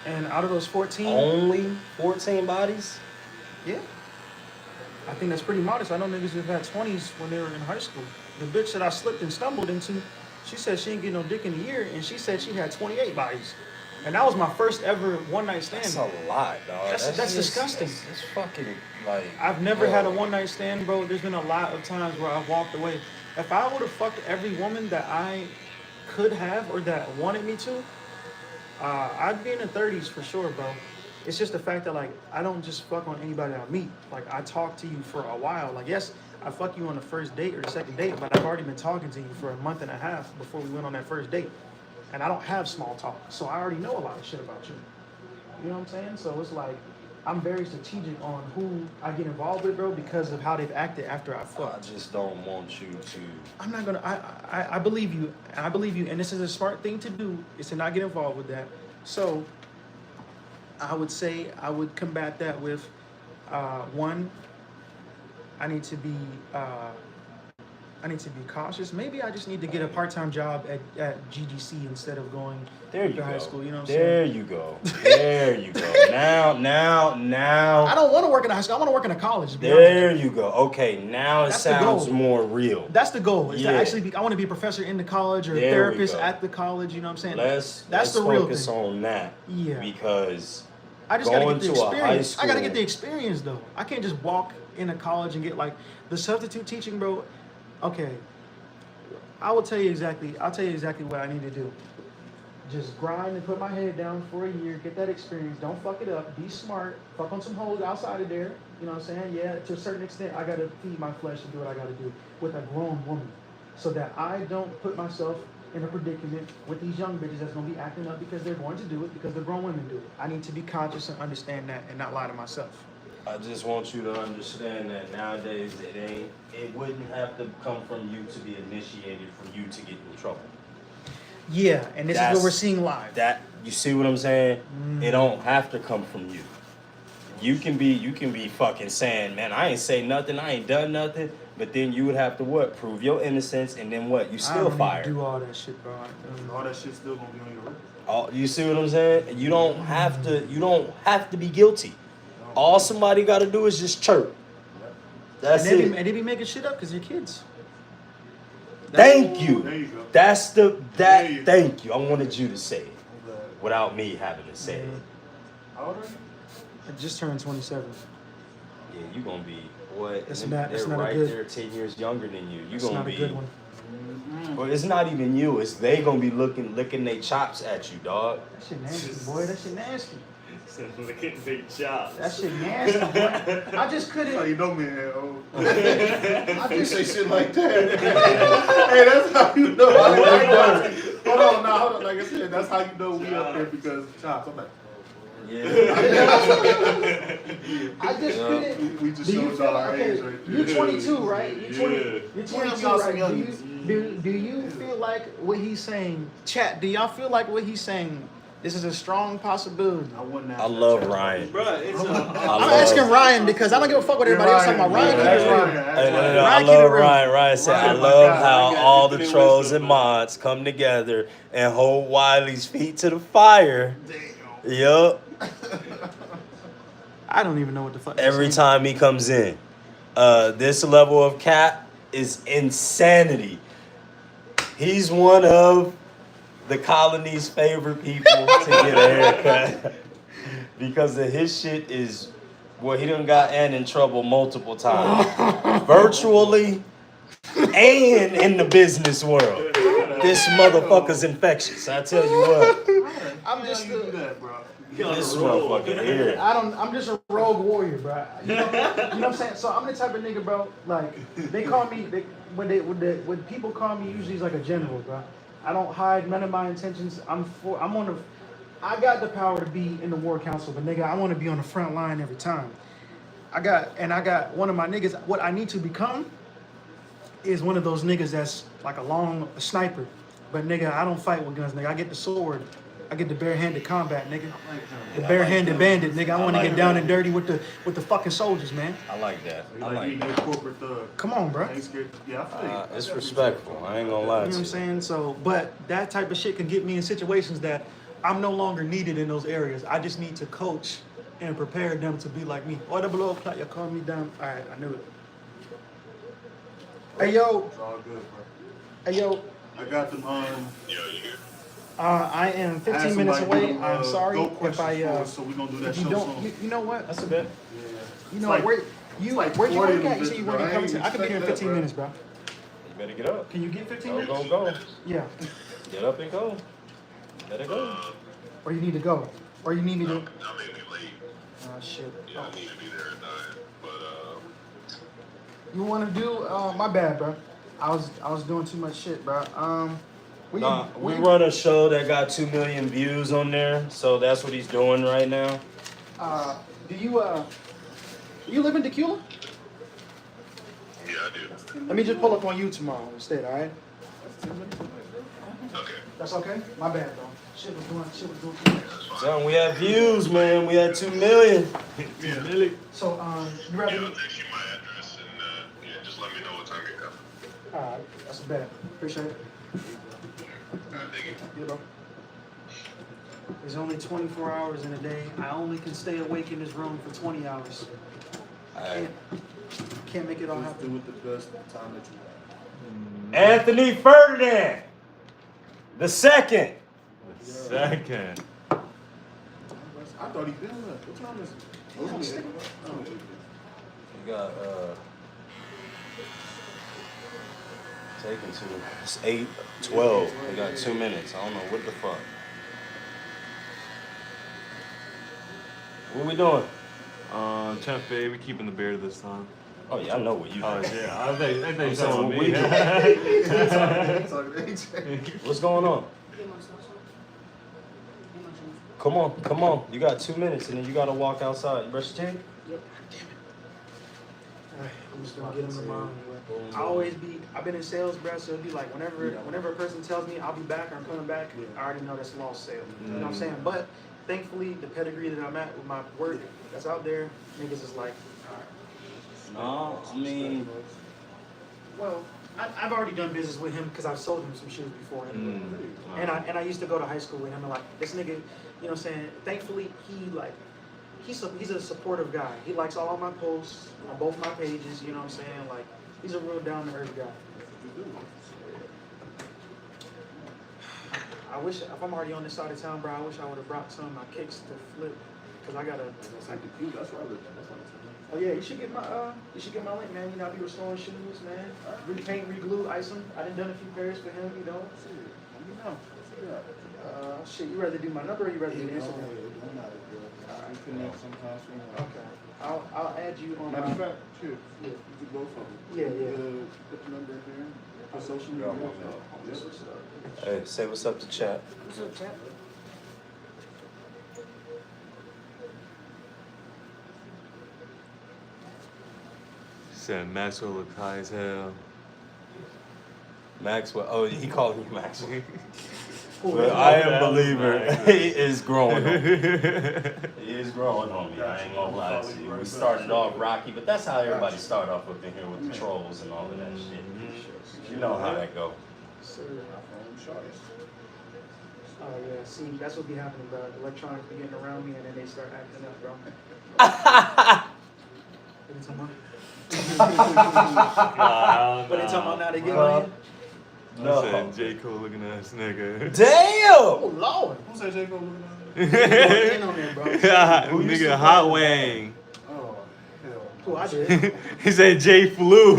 E: and out of those 14,
B: Only 14 bodies?
E: yeah, I think that's pretty modest. I know niggas who've had 20s when they were in high school. The bitch that I slipped and stumbled into, she said she didn't get no dick in a year, and she said she had 28 bodies. And that was my first ever one night stand.
B: That's a lot, dog.
E: That's disgusting.
B: That's fucking like.
E: I've never had a one night stand, bro. There's been a lot of times where I've walked away. If I would have fucked every woman that I could have or that wanted me to, I'd be in the 30s for sure, bro. It's just the fact that like I don't just fuck on anybody I meet. Like I talk to you for a while. Like yes, I fuck you on the first date or the second date, but I've already been talking to you for a month and a half before we went on that first date. And I don't have small talk, so I already know a lot of shit about you. You know what I'm saying? So it's like I'm very strategic on who I get involved with, bro, because of how they've acted after I fuck.
B: I just don't want you to.
E: I'm not gonna. I believe you. I believe you, and this is a smart thing to do. Is to not get involved with that. So I would say I would combat that with one. I need to be. I need to be cautious. Maybe I just need to get a part-time job at GDC instead of going to high school. You know what I'm saying?
B: There you go. There you go. Now.
E: I don't want to work in a high school. I want to work in a college.
B: There you go. Okay, now it sounds more real.
E: That's the goal. Is to actually be. I want to be a professor in the college or a therapist at the college. You know what I'm saying?
B: Let's
E: the real
B: focus
E: thing.
B: on that.
E: Yeah.
B: Because
E: I just gotta
B: going
E: get the
B: to a high
E: experience.
B: school,
E: I gotta get the experience though. I can't just walk in a college and get like the substitute teaching, bro. Okay, I'll tell you exactly what I need to do. Just grind and put my head down for a year, get that experience. Don't fuck it up. Be smart. Fuck on some hoes outside of there. You know what I'm saying? Yeah, to a certain extent, I gotta feed my flesh and do what I gotta do with a grown woman, so that I don't put myself in a predicament with these young bitches that's gonna be acting up because they're going to do it because the grown women do it. I need to be conscious and understand that and not lie to myself.
B: I just want you to understand that nowadays it wouldn't have to come from you to be initiated for you to get in trouble.
E: Yeah, and this is what we're seeing live.
B: That you see what I'm saying? It don't have to come from you. You can be fucking saying, man, I ain't say nothing, I ain't done nothing, but then you would have to what? Prove your innocence, and then what? You still fired.
E: Do all that shit, bro.
F: All that shit's still gonna be on your record.
B: You see what I'm saying? You don't have to be guilty. All somebody got to do is just chirp. That's it.
E: And they be making shit up because they're kids.
B: Thank you.
F: There you go.
B: Thank you. I wanted you to say it without me having to say it.
F: How old are you?
E: I just turned 27.
B: Yeah, you gonna be what?
E: That's
B: They're
E: not
B: right
E: a good.
B: there, 10 years younger than you. You
E: That's
B: gonna
E: not
B: be.
E: a good one.
B: Well, it's not even you. It's they gonna be licking their chops at you, dog.
E: That shit nasty, boy. That shit nasty.
D: Look at big chops.
E: That shit nasty, boy. I just couldn't.
F: That's how you know me, I just say shit like that. Hey, that's how you know. Hold on. Like I said, that's how you know we up there because of chops. I'm like,
B: Yeah.
E: I just couldn't.
F: we just
E: Do you
F: showed
E: feel
F: y'all our
E: like,
F: age
E: okay,
F: right there.
E: you're 22, right? You're 20.
D: Yeah.
E: You're
F: Yeah,
E: 22,
F: y'all some
E: right?
F: youngins.
E: Do you feel like what he's saying? Chat. Do y'all feel like what he's saying? This is a strong possibility.
B: I love Ryan.
D: Bruh, it's
E: I'm asking Ryan because I don't give a fuck what everybody else talking about. Ryan,
F: That's
E: keep it real.
F: Ryan.
B: I
E: Ryan, keep
B: love
E: it real.
B: Ryan. Ryan said, I
F: Ryan, my
B: love
F: God,
B: how
D: I got
B: all the
D: infinite
B: trolls
D: wisdom,
B: and
D: man.
B: mods come together and hold Wiley's feet to the fire. Yup.
E: I don't even know what the fuck.
B: Every
E: he's saying.
B: time he comes in. This level of cap is insanity. He's one of the colony's favorite people to get a haircut. Because of his shit is, well, he done got Ann in trouble multiple times. Virtually and in the business world. This motherfucker's infectious. I tell you what.
E: I'm just
F: You do that, bro.
B: This motherfucker here.
E: I'm just a rogue warrior, bro. You know what I'm saying? So I'm the type of nigga, bro. Like they call me when people call me, usually it's like a general, bro. I don't hide none of my intentions. I got the power to be in the war council, but nigga, I want to be on the front line every time. I got one of my niggas. What I need to become is one of those niggas that's like a sniper. But nigga, I don't fight with guns, nigga. I get the sword. I get the barehanded combat, nigga. The barehanded bandit, nigga. I want to get down and dirty with the fucking soldiers, man.
B: I like that.
F: You
B: I
F: like
B: like
F: you
B: that.
F: a corporate thug.
E: Come on, bro.
F: Ain't scared. Yeah, I feel you.
B: It's respectful. I ain't gonna lie
E: You know
B: to
E: what I'm
B: you.
E: saying? So, but that type of shit can get me in situations that I'm no longer needed in those areas. I just need to coach and prepare them to be like me. Or the blow up, you calm me down. All right, I knew it. Hey yo,
F: It's all good, bro.
E: hey yo.
F: I got them.
E: I am 15
F: Ask
E: minutes
F: somebody
E: away.
F: who,
E: I'm sorry
F: go
E: if
F: questions
E: I.
F: for us, so we're gonna do that
E: If you
F: show
E: don't,
F: soon.
E: you know what?
B: That's a bet.
F: Yeah.
E: You
F: It's
E: know
F: like-
E: where
F: it's like
E: where'd you
F: 40
E: work
F: of
E: at? You
F: them
E: said you
F: bitches,
E: weren't
F: bro. I
E: coming
F: ain't
E: to. I could be here in
F: expect
E: 15
F: that,
E: minutes, bro.
B: You better get up.
E: Can you get 15
B: Go,
E: minutes?
B: go.
E: Yeah.
B: Get up and go. Better go.
E: Or you need to go. Or you need me to.
G: I may be late.
E: Oh shit.
G: Yeah, I need to be there at 9. But
E: You want to do? My bad, bro. I was doing too much shit, bro.
B: Nah, we run a show that got 2 million views on there, so that's what he's doing right now.
E: Do you live in Tequila?
G: yeah, I do.
E: Let me just pull up on you tomorrow instead, all right?
G: Okay.
E: That's okay? My bad, bro. Shit was doing too much.
B: Son, we had views, man. We had 2 million.
E: So, you rather?
G: Yeah, I'll text you my address and yeah, just let me know what time you're coming.
E: All right, that's a bet. Appreciate it.
G: All right, thank you.
E: Yeah, bro. There's only 24 hours in a day. I only can stay awake in this room for 20 hours.
B: Alright.
E: Can't make it all
F: Just do
E: happen.
F: it the best time that you
B: Anthony Ferdinand, the second.
A: Second.
F: have. I thought he been left. What time is it? Oh, it's only 8. Oh,
B: You got taken to it's 8:12. We got 2 minutes. I don't know what the fuck. What we doing?
A: Champ Fade, we keeping the beard this time.
B: Oh yeah, I know what you
A: Oh
B: doing.
A: yeah, I think
B: I'm
A: you're
B: saying
A: telling
B: what
A: me.
B: we doing. What's going on? Come on, come on. You got 2 minutes and then you gotta walk outside. You brush your teeth?
E: I'm just gonna get him tomorrow anyway. I've been in sales, bro, so it'd be like whenever a person tells me I'll be back or I'm coming back, I already know that's a lost sale. You know what I'm saying? But thankfully, the pedigree that I'm at with my work that's out there, niggas is like,
B: No, I mean,
E: well, I've already done business with him because I've sold him some shoes before. Anyway. And I used to go to high school with him and like, this nigga, you know what I'm saying? Thankfully, he's a supportive guy. He likes all of my posts on both my pages, you know what I'm saying? Like, he's a real down-to-earth guy. I wish, if I'm already on this side of town, bro, I wish I would have brought some of my kicks to flip. Cause I gotta.
F: That's like the cute. That's why I live there. That's why I live
E: Oh yeah, you should get my link, man. You know, I be restoring shoes, man. Repaint, reglue, ice them. I done a few pairs for him, you know.
F: there. Let me know. Yeah.
E: Shit, you rather do my number or you rather do the
F: Yeah,
E: Instagram?
F: it don't matter, bro. We connect sometimes.
E: Okay. I'll add you on
F: Matter of
E: my.
F: fact, sure.
E: Yeah.
F: You do both of them.
E: Yeah, yeah.
F: Put the number in there. For social media.
B: Got one,
F: Yes.
B: hey, say what's up to chat.
E: What's up, champ?
A: Said Maxwell looked high as hell.
B: Maxwell, oh, he called me Maxwell.
E: Cool.
B: But I am a believer. He is growing on me. He is growing on me. I ain't gonna lie to you. We started off rocky, but that's how everybody start off up in here with the trolls and all of that shit. You know how that go.
E: Sir.
F: iPhone shots.
E: Oh yeah, see, that's what be happening, bro. Electronics be getting around me and then they start acting up, bro. What you talking about? What they talking about now? They get on you?
B: No.
A: I said J. Cole looking ass nigga.
B: Damn!
E: Oh Lord.
F: Who's that J. Cole looking at?
E: In on there, bro.
A: Nigga Hot Wang.
F: Oh, hell.
E: Cool, I did.
A: He said J. Flu.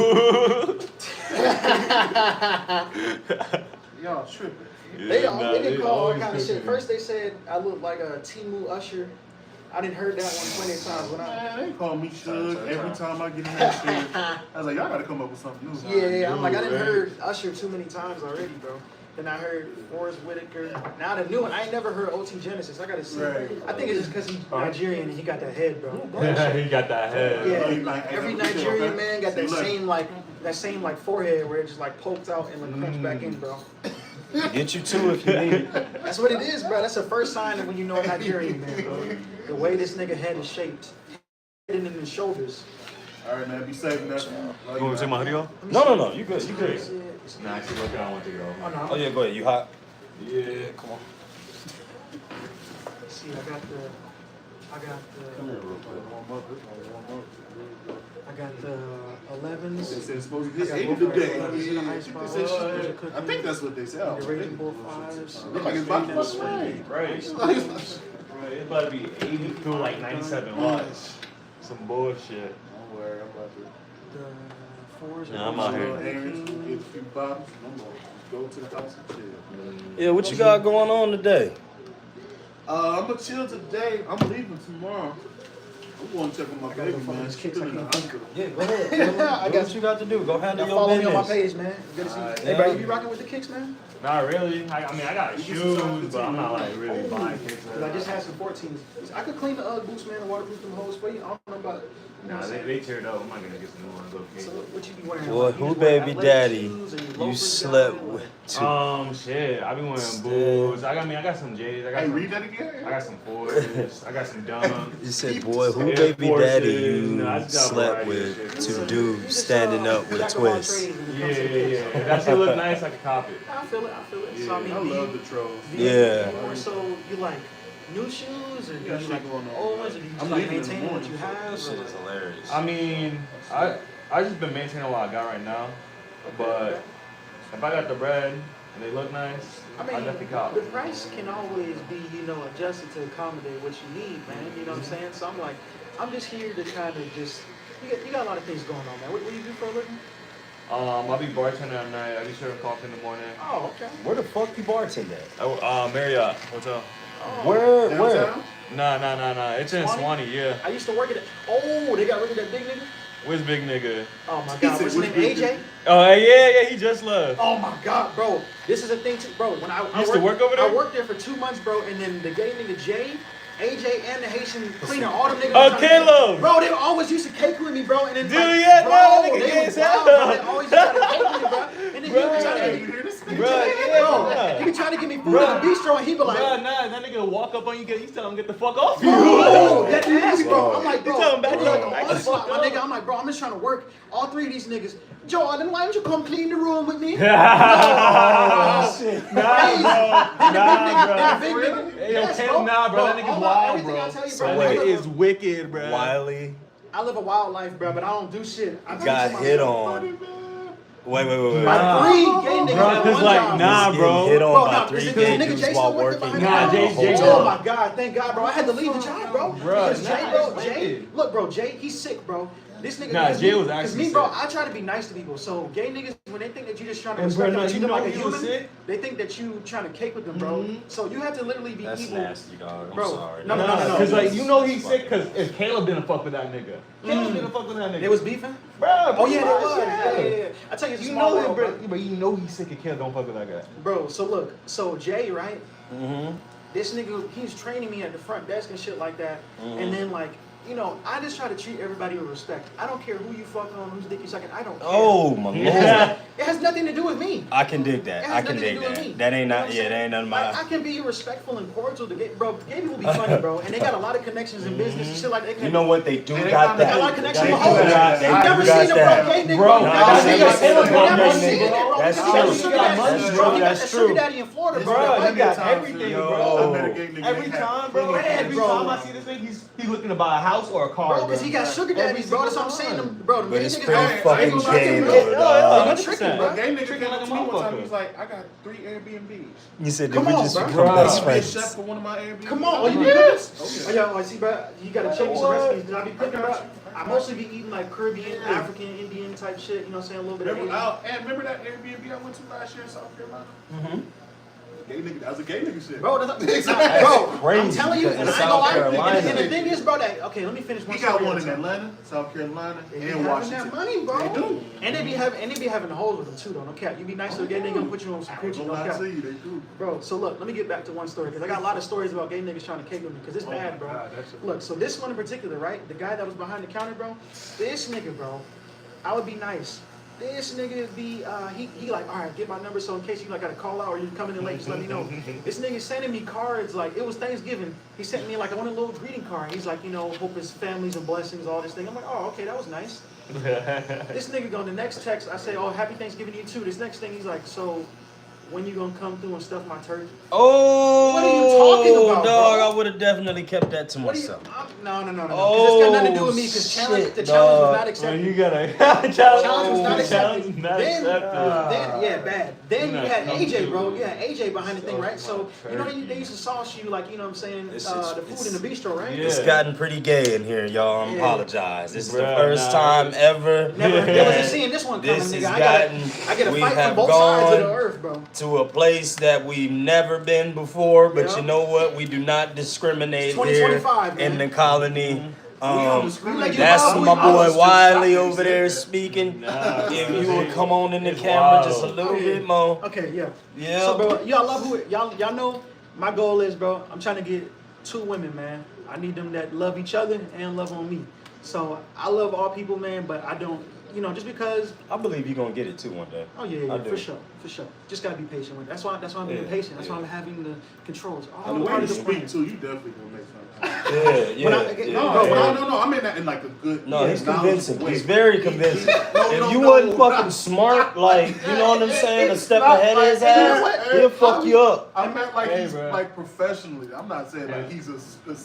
F: Y'all tripping.
E: They didn't call all kind of shit. First they said I look like a Timu Usher. I didn't heard that one plenty of times when I.
F: Man, they call me Suge every time I get in that shit. I was like, y'all gotta come up with something new.
E: Yeah, I'm like I didn't heard Usher too many times already, bro. Then I heard Forrest Whitaker. Now the new one, I ain't never heard OT Genesis. I gotta see.
F: Right.
E: I think it's just because he's Nigerian and he got that head, bro.
A: He got that head.
E: Yeah, every Nigerian man got that same like forehead where it just like poked out and like crunched back in, bro.
B: Get you two if you need it.
E: That's what it is, bro. That's the first sign of when you know a Nigerian man, bro. The way this nigga head is shaped, and in his shoulders.
F: All right, man, be safe and that's
A: You want to take my hoodie off?
B: No, you good, you good.
A: Nah, actually, look, I don't want to take it
E: Oh
A: off.
E: no.
B: Oh yeah, go ahead. You hot?
A: Yeah.
B: Come on.
E: See, I got the. I got
F: Come here
E: the
F: real quick. Warm up. This one warm up.
E: I got the
F: They
E: 11s.
F: said it's supposed to
E: I
F: be
E: got
F: 80
E: both
F: today.
E: flavors in the ice
F: They
E: box.
F: said shit.
E: Those are
F: I think that's what they said.
E: the Raging 5s.
F: Look like it's about to fucking rain.
D: Right.
F: It's
D: Right.
F: like-
D: It's about to be 80 through like 97 watts. Some bullshit.
F: Don't worry, I'm about to.
E: The 4s.
D: Yeah, I'm out here.
F: Little errands, get a few bottles, and I'm gonna go to the house and chill.
B: Yeah, what you got going on today?
F: I'm gonna chill today. I'm leaving tomorrow. I'm going to check on my
E: I gotta
F: baby,
E: go fuck
F: man.
E: these
F: She's
E: kicks.
F: still
E: I
F: in the
E: can't think.
F: hospital.
B: Yeah, go ahead.
E: I
B: Do
E: got
B: what you got to do. Go handle
E: Now
B: your
E: follow me on my
B: business.
E: page, man. Good to see you.
D: Alright.
E: Hey, bro, you be rocking with the kicks, man?
D: Not really. I mean, I got shoes, but I'm not like really buying kicks.
E: 'Cause I just had some 14s. I could clean the UGG boots, man, and waterproof them hoes for you. I don't know about it. You know
D: Nah,
E: what I'm saying?
D: they teared up. I'm not gonna get some new ones.
E: So
D: Okay.
E: what you be wearing?
B: Boy,
E: Like, you
B: who
E: just wear
B: baby
E: athletic
B: daddy
E: shoes and
B: you
E: loafers
B: slept
E: down?
B: with? Too.
D: Shit. I be wearing
B: Still.
D: boots. I got some J's. I got
F: Hey,
D: some.
F: read that again.
D: I got some Fords. I got some Dunks.
B: You said, boy, who
D: Air
B: baby daddy
D: Forces.
B: you
D: I just got a
B: slept
D: variety of
B: with?
D: shit.
B: Two
E: You
B: dudes
E: just,
B: standing up with
E: jack of all
B: twists.
E: trades when it
D: Yeah,
E: comes to kicks.
D: yeah. If that shit look nice, I can cop it.
E: I feel it. So I mean,
F: I love the trolls.
E: do you
B: Yeah.
E: more so you like new shoes or do
F: got
E: you
F: shit
E: like
F: going on.
E: old ones or do you just
F: I'm
E: like
F: leaving in the
E: maintain what
F: morning,
E: you
F: so
E: have?
B: This shit is hilarious.
D: I mean, I just been maintaining what I got right now, but if I got the bread and they look nice,
E: I
D: I
E: mean,
D: definitely cop
E: the
D: it.
E: price can always be, adjusted to accommodate what you need, man. You know what I'm saying? So I'm like, I'm just here to kind of just, you got a lot of things going on, man. What do you do for a living?
D: I'll be bartending at night. I be serving coffee in the morning.
E: Oh, okay.
B: Where the fuck you bartend at?
D: Marriott Hotel.
E: Oh,
B: Where?
F: Downtown?
D: Nah. It's in
E: Swanee?
D: Swanee, yeah.
E: I used to work at it. Oh, they got rid of that big nigga?
D: Where's big nigga?
E: Oh my
F: He
E: God,
F: said,
E: what's his name?
F: "Which big
E: AJ?
D: Oh, yeah, he just left.
E: Oh my God, bro. This is a thing too, bro. When I
D: You used to work over there?
E: I worked there for 2 months, bro, and then the gay nigga Jay, AJ, and the Haitian cleaner, all them niggas.
D: Oh,
E: was trying to-
D: Caleb!
E: Bro, they always used to cake with me, bro, and then
D: Dude,
E: like,
D: yeah,
E: bro,
D: that nigga
E: they
D: gay
E: was
D: as hell.
E: wild, bro. They always used to try to cake with me, bro. And then he
D: Bro.
E: be trying to
F: You
E: get me,
F: hear this?
D: Bro,
E: bro,
D: yeah.
E: he be trying to get me food
D: Bro.
E: at the bistro, and he be like,
D: Nah, that nigga will walk up on you, you tell him get the fuck off you.
E: bro, that ass, bro. I'm like, bro,
D: You tell him back
E: I'm like
D: up,
E: an
D: back the
E: onslaught,
D: fuck
E: my
D: up.
E: nigga. I'm like, bro, I'm just trying to work. All three of these niggas. Jordan, why don't you come clean the room with me?
D: Nah, bro.
E: That big
F: Really?
E: nigga.
D: Hey, yo,
E: Yes,
D: Caleb, nah, bro. That nigga's
E: all
D: wild,
E: everything
D: bro.
E: I tell you,
B: So
E: bro,
B: wait.
E: I
D: It
E: live
D: is wicked, bro.
B: Wiley
E: a wild life, bro, but I don't do shit. I teach
B: got
E: myself.
B: hit on. Wait.
E: By three gay niggas
D: Bro,
E: at
D: 'cause
E: one
D: like,
E: job.
D: nah,
B: He's
D: bro.
B: getting hit on
E: Bro,
B: by
E: nah,
B: three
E: is it
B: gay
E: nigga Jay
B: dudes
E: still
B: while
E: working
B: working.
E: behind
D: Nah,
E: the
D: Jay-
E: counter?
D: Jay
E: Oh
D: gone.
E: my God, thank God, bro. I had to leave the job, bro.
D: Bruh,
E: Because Jay,
D: nah,
E: bro,
D: it's
E: Jay,
D: wicked.
E: look, bro, Jay, he's sick, bro. This nigga,
D: Nah,
E: because
D: Jay
E: me-
D: was
E: because
D: actually
E: me, bro,
D: sick.
E: I try to be nice to people. So gay niggas, when they think that you just trying to
D: And
E: respect
D: bro,
E: them,
D: nah,
E: treat
D: you
E: them like
D: know
E: a
D: he was
E: human,
D: sick?
E: they think that you trying to cake with them, bro. So you have to literally be
B: That's
E: evil.
B: nasty, dog. I'm
E: Bro,
B: sorry.
E: no.
D: Cause like you know he's sick cause if Caleb didn't fuck with that nigga. Caleb didn't fuck with that nigga.
E: They was beefing?
D: bro.
E: Oh yeah, they
D: bro,
E: was. Yeah. I tell you, it's a
D: You
E: small
D: know
E: world,
D: him,
E: bro.
D: but you know he's sick and Caleb don't fuck with that guy.
E: Bro, so look, so Jay, right?
B: Mm-hmm.
E: This nigga, he's training me at the front desk and shit like that.
B: Mhm.
E: And then like, I just try to treat everybody with respect. I don't care who you fuck on, whose dick you sucking. I don't care.
B: Oh my lord.
E: It has nothing to do with me.
B: I can dig that.
E: It
B: I
E: has
B: can
E: nothing to
B: dig
E: do with
B: that.
E: me.
B: That ain't
E: You know
B: not.
E: what I'm
B: Yeah,
E: saying?
B: that ain't none of
E: I
B: my.
E: can be respectful and cordial to get, bro. Gay people be funny, bro, and they got a lot of connections in business and shit like that.
B: You know what? They do
F: They
B: got
E: They got a lot
B: that.
E: of connections
B: They
E: with
B: do
E: hoes.
B: got- they
E: You
B: do
E: never
B: got
E: seen a
B: that.
E: bro gay nigga,
D: Bro,
E: bro.
B: nah,
E: Never
B: that
E: seen
B: nigga
E: it.
B: Caleb
E: You
B: got
E: never
B: money,
E: seen it,
B: bro.
E: bro.
B: That's
E: He got
B: true.
E: a sugar
D: He got
E: daddy.
D: money,
E: Bro,
D: bro.
E: he got
B: That's
E: that sugar
B: true.
E: daddy in Florida, bro.
D: Bro,
E: That
D: he got
E: white guy.
D: everything,
B: Yo.
D: bro.
F: I met a gay nigga.
D: Every
F: that had
D: time, bro.
F: plenty of
D: Every
E: bro.
D: time I see this nigga, he's looking to buy a house or a car,
E: Bro, because he got sugar daddies, bro. That's what I'm saying. Them, bro, them
B: But
E: gay
B: it's
E: niggas
B: pretty
E: out here-
B: fucking
F: gonna lie to
B: gay
F: you,
B: though,
D: bro.
B: dog.
E: They tricking,
F: A
E: bro.
F: gay nigga
D: Tricking
F: came
D: like
F: up
D: a
F: to me one time.
D: motherfucker.
F: He was like, I got 3 Airbnbs.
B: You said did
E: Come
B: we
E: on,
B: just
E: bro.
B: become
D: Bro.
B: best
F: I'll be a
B: friends?
F: chef for one of my Airbnbs.
E: Come on, you
F: Yes.
E: Oh yeah, see, bro, you gotta check me some recipes. Cause I be cooking, bro. I mostly be eating like Caribbean, African, Indian type shit. You know what I'm saying? A little bit of
F: Remember,
E: Asian.
F: remember that Airbnb I went to last year in South Carolina?
B: Mm-hmm.
F: Gay nigga, that was a gay nigga shit.
E: Bro, that's
F: Exactly.
E: bro,
B: crazy,
E: I'm telling you,
B: because
E: and
B: in
E: I ain't gonna lie.
B: South Carolina-
E: And the thing is, bro, that okay, let me finish one
F: He got
E: story
F: one
E: at
F: in
E: a time.
F: Atlanta, South Carolina,
E: They be
F: and
E: having
F: Washington.
E: that money, bro.
F: They do.
E: And they be having the holes with them too, though. No cap. You be nice to a gay nigga, gonna put you on some
F: I ain't
E: coochie.
F: gonna
E: No
F: lie
E: cap.
F: to you, they do.
E: Bro, so look, let me get back to one story because I got a lot of stories about gay niggas trying to cake with me because it's bad, bro. Look, so this one in particular, right? The guy that was behind the counter, bro. This nigga, bro. I would be nice. This nigga be he like, all right, get my number so in case you like gotta call out or you coming in late, just let me know. This nigga sending me cards like it was Thanksgiving. He sent me like I want a little greeting card. He's like, hope his families and blessings, all this thing. I'm like, oh, okay, that was nice. This nigga go the next text. I say, oh, happy Thanksgiving to you too. This next thing, he's like, so
C: when you gonna come through and stuff my turkey?
B: Oh,
E: What are you talking about,
B: dog,
E: bro?
B: I would have definitely kept that to
C: What do you?
B: myself.
C: No. Because
B: Oh,
C: it's got nothing to do with me. Because
B: shit,
C: the challenge
B: dog.
C: was not
D: Well,
C: accepted.
D: you gotta
C: Challenge was not accepted.
D: Challenge not
C: Then,
D: accepted.
C: yeah, bad. Then you
D: Not
C: had
D: come
C: AJ,
D: to
C: bro. You had AJ behind the thing, right? So you know
D: turkey.
C: they used to sauce you like, you know what I'm saying,
B: It's-
C: the food in the bistro, right?
D: Yeah.
B: It's gotten pretty gay in here, y'all. I
C: Yeah.
B: apologize. This is the
D: Bruh,
B: first
D: nah.
B: time ever.
C: Never. They
B: that
C: wasn't seeing this one coming,
B: this
C: nigga.
B: has
C: I get a
B: we
C: fight from
B: have
C: both sides of the
B: gone
C: earth, bro.
B: to a place that we've never been before, but
C: Yep.
B: you know what? We do not discriminate
C: It's
B: here
C: 2025,
B: in
C: man.
B: the colony.
C: That's
B: That's
C: my
B: my
C: boy
B: boy Wiley over there speaking.
D: Nah,
B: If
D: bro.
B: you would come on in the
D: It's
B: camera
D: wild.
B: just a little
C: Yeah.
B: bit more.
C: Okay, yeah.
B: Yeah.
C: So, bro, y'all love who y'all know. My goal is, bro. I'm trying to get 2 women, man. I need them that love each other and love on me. So I love all people, man, but I don't, just because.
B: I believe you're gonna get it too one day.
C: Oh yeah,
B: I do.
C: for sure. Just gotta be patient with it. That's why I'm being
B: Yeah,
C: patient. That's why
B: yeah.
C: I'm having the controls. All
F: And the way
C: part
F: you
C: of the
F: speak
C: plan.
F: too, you definitely gonna make something.
B: Yeah,
C: When I-
B: yeah.
F: No,
B: yeah.
F: no, I mean that in like a good.
B: No, he's
F: knowledgeable
B: convincing.
F: way.
B: He's very convincing.
F: No,
B: If
F: no,
B: you
F: no.
B: wasn't fucking smart, like, you know what I'm saying, a step
F: Not
B: ahead of
F: like-
B: his
F: you know
B: ass,
F: what?
B: he'll fuck you up.
F: I meant like
D: Hey,
F: he's
D: bro.
F: like professionally. I'm not saying like he's a.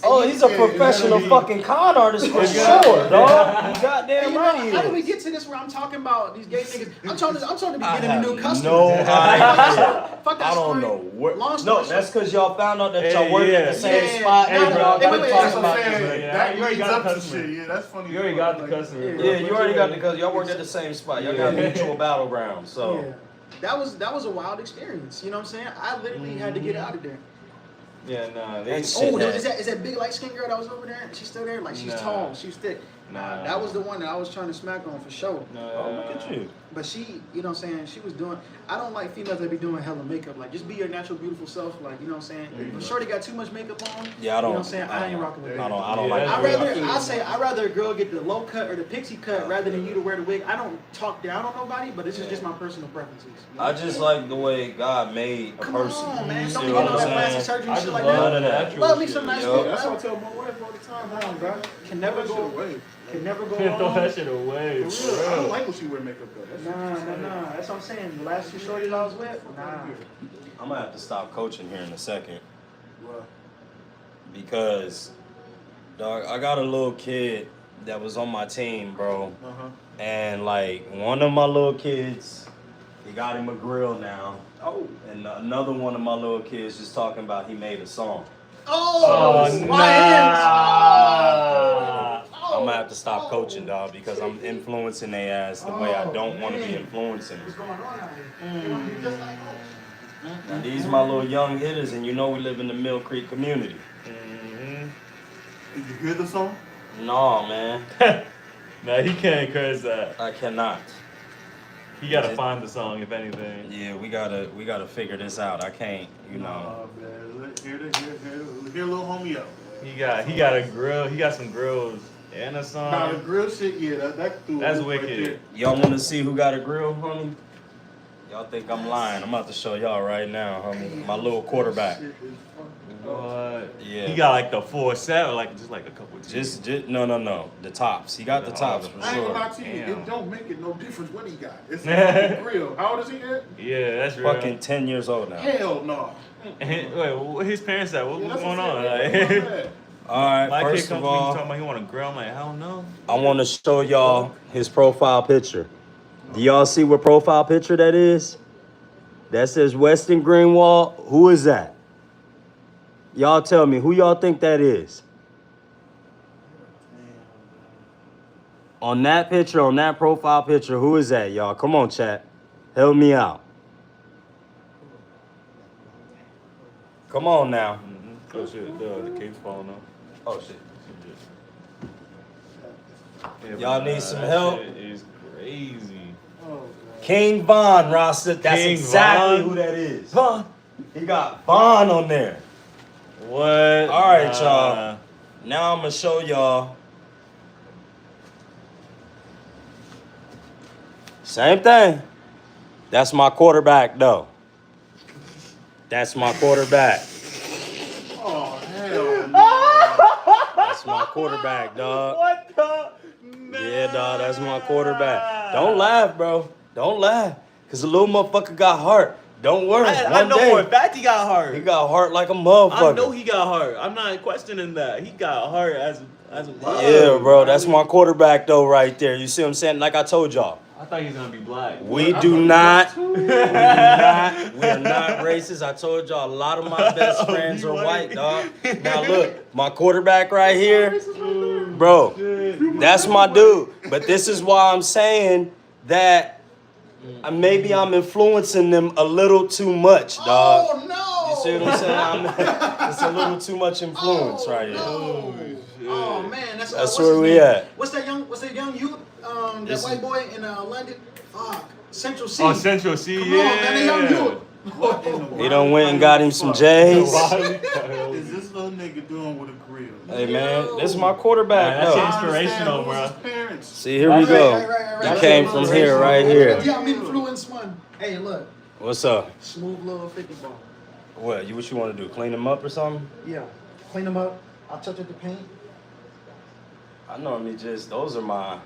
B: Oh, he's a professional fucking con artist for sure, dog. You goddamn right he
C: How do we
B: is.
C: get to this where I'm talking about these gay niggas? I'm trying to be
B: I
C: getting a new
B: have
C: customer.
B: no idea.
C: Fuck that
B: I don't
C: story.
B: know where.
C: Long
B: No,
C: story
B: that's
C: short.
B: because y'all found out that
D: Hey,
B: y'all work at
D: yeah.
B: the same
C: Yeah.
B: spot.
C: Hey,
B: and
C: bro,
B: y'all
C: hey,
B: been
C: wait,
B: talking
F: That's what
B: about
F: I'm saying.
B: this.
D: Yeah,
F: That
D: you already
F: leads
D: got
F: up
D: the
F: to
D: customer.
F: shit. Yeah, that's funny.
D: You already got the customer.
C: Yeah.
D: bro.
B: Yeah, you already got the because y'all worked at the same spot. Y'all got mutual battleground. So
C: Yeah. That was a wild experience. You know what I'm saying? I literally had to get out of there.
D: Yeah, nah. They,
B: That's-
C: Oh,
B: Shit,
C: is that big light skinned girl that was over there? She's still there? Like she's
D: Nah.
C: tall, she's thick.
D: Nah.
C: That was the one that I was trying to smack on for sure.
B: oh, look at you.
C: But she, you know what I'm saying, she was doing, I don't like females that be doing hella makeup. Like, just be your natural, beautiful self. Like, you know what I'm saying? If Shorty got too much makeup on,
B: Yeah, I
C: you
B: don't.
C: know what I'm saying? I ain't rocking with that.
B: I don't
D: Yeah,
B: like.
D: that's
B: that.
C: I'd rather a girl get the low cut or the pixie cut rather than you to wear the wig. I don't talk down on nobody, but this is just my personal preferences. You know?
B: I just like the way God made a
C: Come
B: person.
C: on, man.
B: You
C: Don't
B: see
C: be
B: what
C: getting all
B: I'm
C: that plastic
B: saying?
C: surgery
D: I
C: and shit
D: just
C: like
B: love
C: that.
B: that.
D: natural
C: Love me
D: shit.
C: some nice
B: Yup.
C: shit.
F: That's what I tell my wife all the time.
C: Come on, bro. Can never
F: Throw that shit
C: go.
F: away.
C: Can never go
D: Throw
C: wrong.
D: that shit away.
F: For
D: For
F: real, I don't
D: real.
F: like when she wear makeup though. That shit-
C: Nah. That's what I'm saying. The last 2 shorties I was with, nah.
B: I'm gonna have to stop coaching here in a second
F: Well,
B: because, dog, I got a little kid that was on my team, bro, and like one of my little kids, he got him a grill now,
C: Oh.
B: and another one of my little kids just talking about he made a song.
C: Oh,
D: Oh,
C: my hands.
D: nah.
B: I'm gonna have to stop coaching, dog, because I'm influencing their ass the way I don't want to be influencing.
C: What's going on out here? Just like that.
B: Now, these my little young hitters, and you know we live in the Mill Creek community.
D: Mhm.
F: did you hear the song?
B: No, man,
D: Nah, he can't curse that.
B: I cannot.
D: He gotta find the song, if anything.
B: Yeah, we gotta figure this out. I can't, you know.
F: Nah, man. Hear little homie out.
D: He got a grill. He got some grills and a song.
F: Nah, the grill shit, yeah, that threw a
D: That's
F: loop right
D: wicked.
F: there.
B: Y'all want to see who got a grill, homie? Y'all think I'm lying? I'm about to show y'all right now, homie. My little quarterback.
F: Shit is fun.
D: What?
B: Yeah.
D: He got like the 4 set or like just like a couple.
B: Just no. The tops. He got the tops for
F: I ain't gonna lie
B: sure.
F: to you,
D: Damn.
F: it don't make it no difference what he got. It's a fucking grill. How old is he at?
D: Yeah, that's real.
B: Fucking 10 years old now.
F: Hell no.
D: Wait, what his parents at? What's
F: Yeah, that's
D: going
F: what
D: on?
F: I'm saying.
D: Like,
F: What's that?
B: All right.
D: my kid
B: First
D: comes
B: of
D: to me
B: all,
D: talking about he want a grill. I'm like, hell no.
B: I want to show y'all his profile picture. Do y'all see what profile picture that is? That says Weston Greenwald. Who is that? Y'all tell me, who y'all think that is? On that picture, on that profile picture, who is that, y'all? Come on, chat. Help me out. Come on now.
D: Oh shit, the cape's falling off.
B: Oh, shit.
D: Yeah,
B: Y'all
D: but,
B: need some
D: that
B: help?
D: shit is crazy.
F: Oh, God.
B: King Von, Rasta. That's
D: King
B: exactly
D: Von?
B: who that is.
D: Vaughn.
B: He got Von on there.
D: What?
B: All right, y'all. Now I'm going to show y'all. Same thing. That's my quarterback, though. That's my quarterback.
F: Oh, hell no.
B: That's my quarterback, dog.
D: What the?
B: Yeah, dog, that's my quarterback. Don't laugh, bro. Don't laugh. Because the little motherfucker got heart. Don't worry.
D: I
B: One
D: know
B: day,
D: for a fact he got hurt.
B: he got hurt like a motherfucker.
D: I know he got hurt. I'm not questioning that. He got hurt as a
B: Yeah, bro. That's my quarterback though, right there. You see what I'm saying? Like I told y'all.
D: I thought he was gonna be black.
B: We are not racist. I told y'all a lot of my best friends are white, dog. Now look, my quarterback right here, bro, that's my dude. But this is why I'm saying that maybe I'm influencing them a little too much, dog.
E: Oh no!
B: You see what I'm saying? It's a little too much influence right here.
E: Oh man, that's
B: That's
E: what's
B: where
E: his
B: we
E: name?
B: at.
E: What's that young youth? That
B: This
E: white
B: is-
E: boy in London. Fuck, Central C.
D: Oh, Central C,
E: Come
D: yeah.
E: on, man, the young youth.
F: What in the
B: He
F: world
B: done went and got him some
F: fuck
B: J's.
F: is this little nigga doing with a grill?
B: Hey man, this is my quarterback
D: Nah, that's
B: though.
D: it. Inspirational,
F: Who's
D: bro.
F: his parents?
B: See, here we go. He came from here, right here.
E: Yeah, I'm influence one. Hey, look,
B: What's up?
E: smooth little 50 ball.
B: What you want to do? Clean them up or something?
E: Yeah, clean them up. I'll touch up the paint.
B: I normally just those are my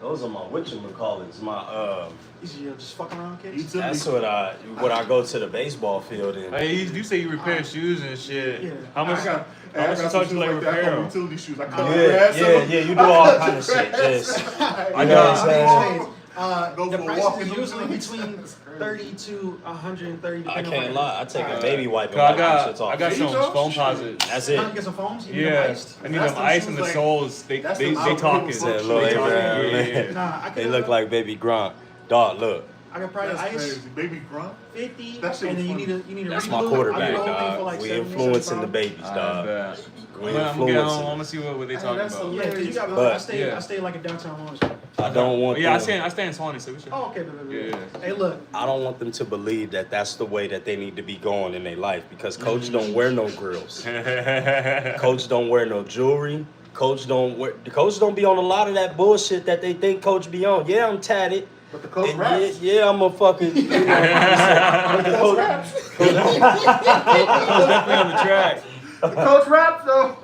B: whatchamacallits. My
E: You just fuck around,
F: You
E: kids.
F: took
B: that's
F: me.
B: what I go to the baseball field in.
D: Hey, you say you repair shoes and shit.
E: Yeah.
D: How much?
F: I got
D: How much you
F: some
D: thought
F: shoes
D: you like
F: like that. I
D: repair
F: got
D: 'em?
F: utility shoes. I cut the grass.
B: Yeah. You do all kind of shit. Just
D: I
B: you know what I'm saying?
E: Anyways,
F: Go
E: the
F: for a
E: price
F: walk
E: is
F: in the
E: usually
F: woods.
E: between 30 to 130.
B: I
E: depending
B: can't
E: on
B: lie. I take a baby wipe and
D: Cause
B: wipe them shits off.
D: I got some
F: Shit.
D: foam posits.
B: That's
E: Can I
B: it.
E: get some foams? You need them
D: Yeah,
E: iced?
D: I need
F: That's
D: them
F: the
D: ice
F: shoes
D: and the
F: like-
D: soles. They
F: that's
D: they
F: the
D: they
F: loud
D: talking.
F: people
B: Said,
F: fuck
B: "Look,
F: shit."
B: hey, man,
D: Yeah, yeah.
E: Nah, I
B: They
E: can.
B: look like baby Gronk. Dog, look.
E: I can probably
F: That's
E: ice
F: crazy. Baby grunt.
E: 50,
F: That shit
E: and then
F: was
E: you need a
B: That's
E: reglue.
B: my
E: I'll do
B: quarterback,
E: the whole thing for
B: dog.
E: like
B: We
E: 70,
B: influencing the
E: 75.
B: babies,
D: I
B: dog.
D: bet.
B: We
D: I'm gonna
B: influencing.
D: I want to see what they
F: Hey,
D: talking
F: that's
D: about.
E: Yeah, cause you got.
B: But-
E: I stay like a downtown Lawrence.
B: I don't want
D: Yeah, I
B: them.
D: stay in Swanee, so we should.
E: Oh, okay, baby.
D: Yeah.
E: Hey, look.
B: I don't want them to believe that that's the way that they need to be going in their life because Coach don't wear no grills. Coach don't wear no jewelry. Coach don't be on a lot of that bullshit that they think Coach be on. Yeah, I'm tatted.
F: But the coach
B: And
F: raps.
B: yeah, I'm a fucking. You know,
F: The coach raps.
D: Definitely on the track.
F: The coach raps though.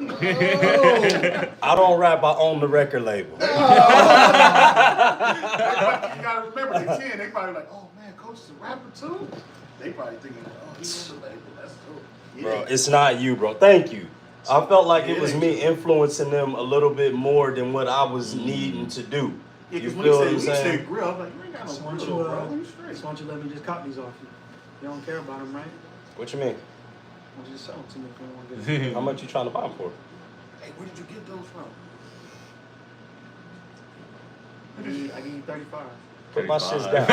B: I don't rap. I own the record label.
F: You gotta remember, they 10. They probably like, oh man, coach is a rapper too. They probably thinking, oh, he's on the label. That's dope. Yeah.
B: Bro, it's not you, bro. Thank you. I felt like it was me influencing them a little bit more than what I was needing to do.
F: Yeah,
B: You
F: because
B: feel what
F: when
B: I'm
F: he said
B: saying?
F: grill, I was like, you ain't got
E: So
F: no
E: why don't
F: grill,
E: you,
F: bro. You straight.
E: so why don't you let me just cop these off you? You don't care about them, right?
B: What you mean?
E: Why don't you just sell them to me if you don't want to get them?
B: How much you trying to buy them for?
F: Hey, where did you get those from?
E: I give you 35.
B: Put my shits
D: 35.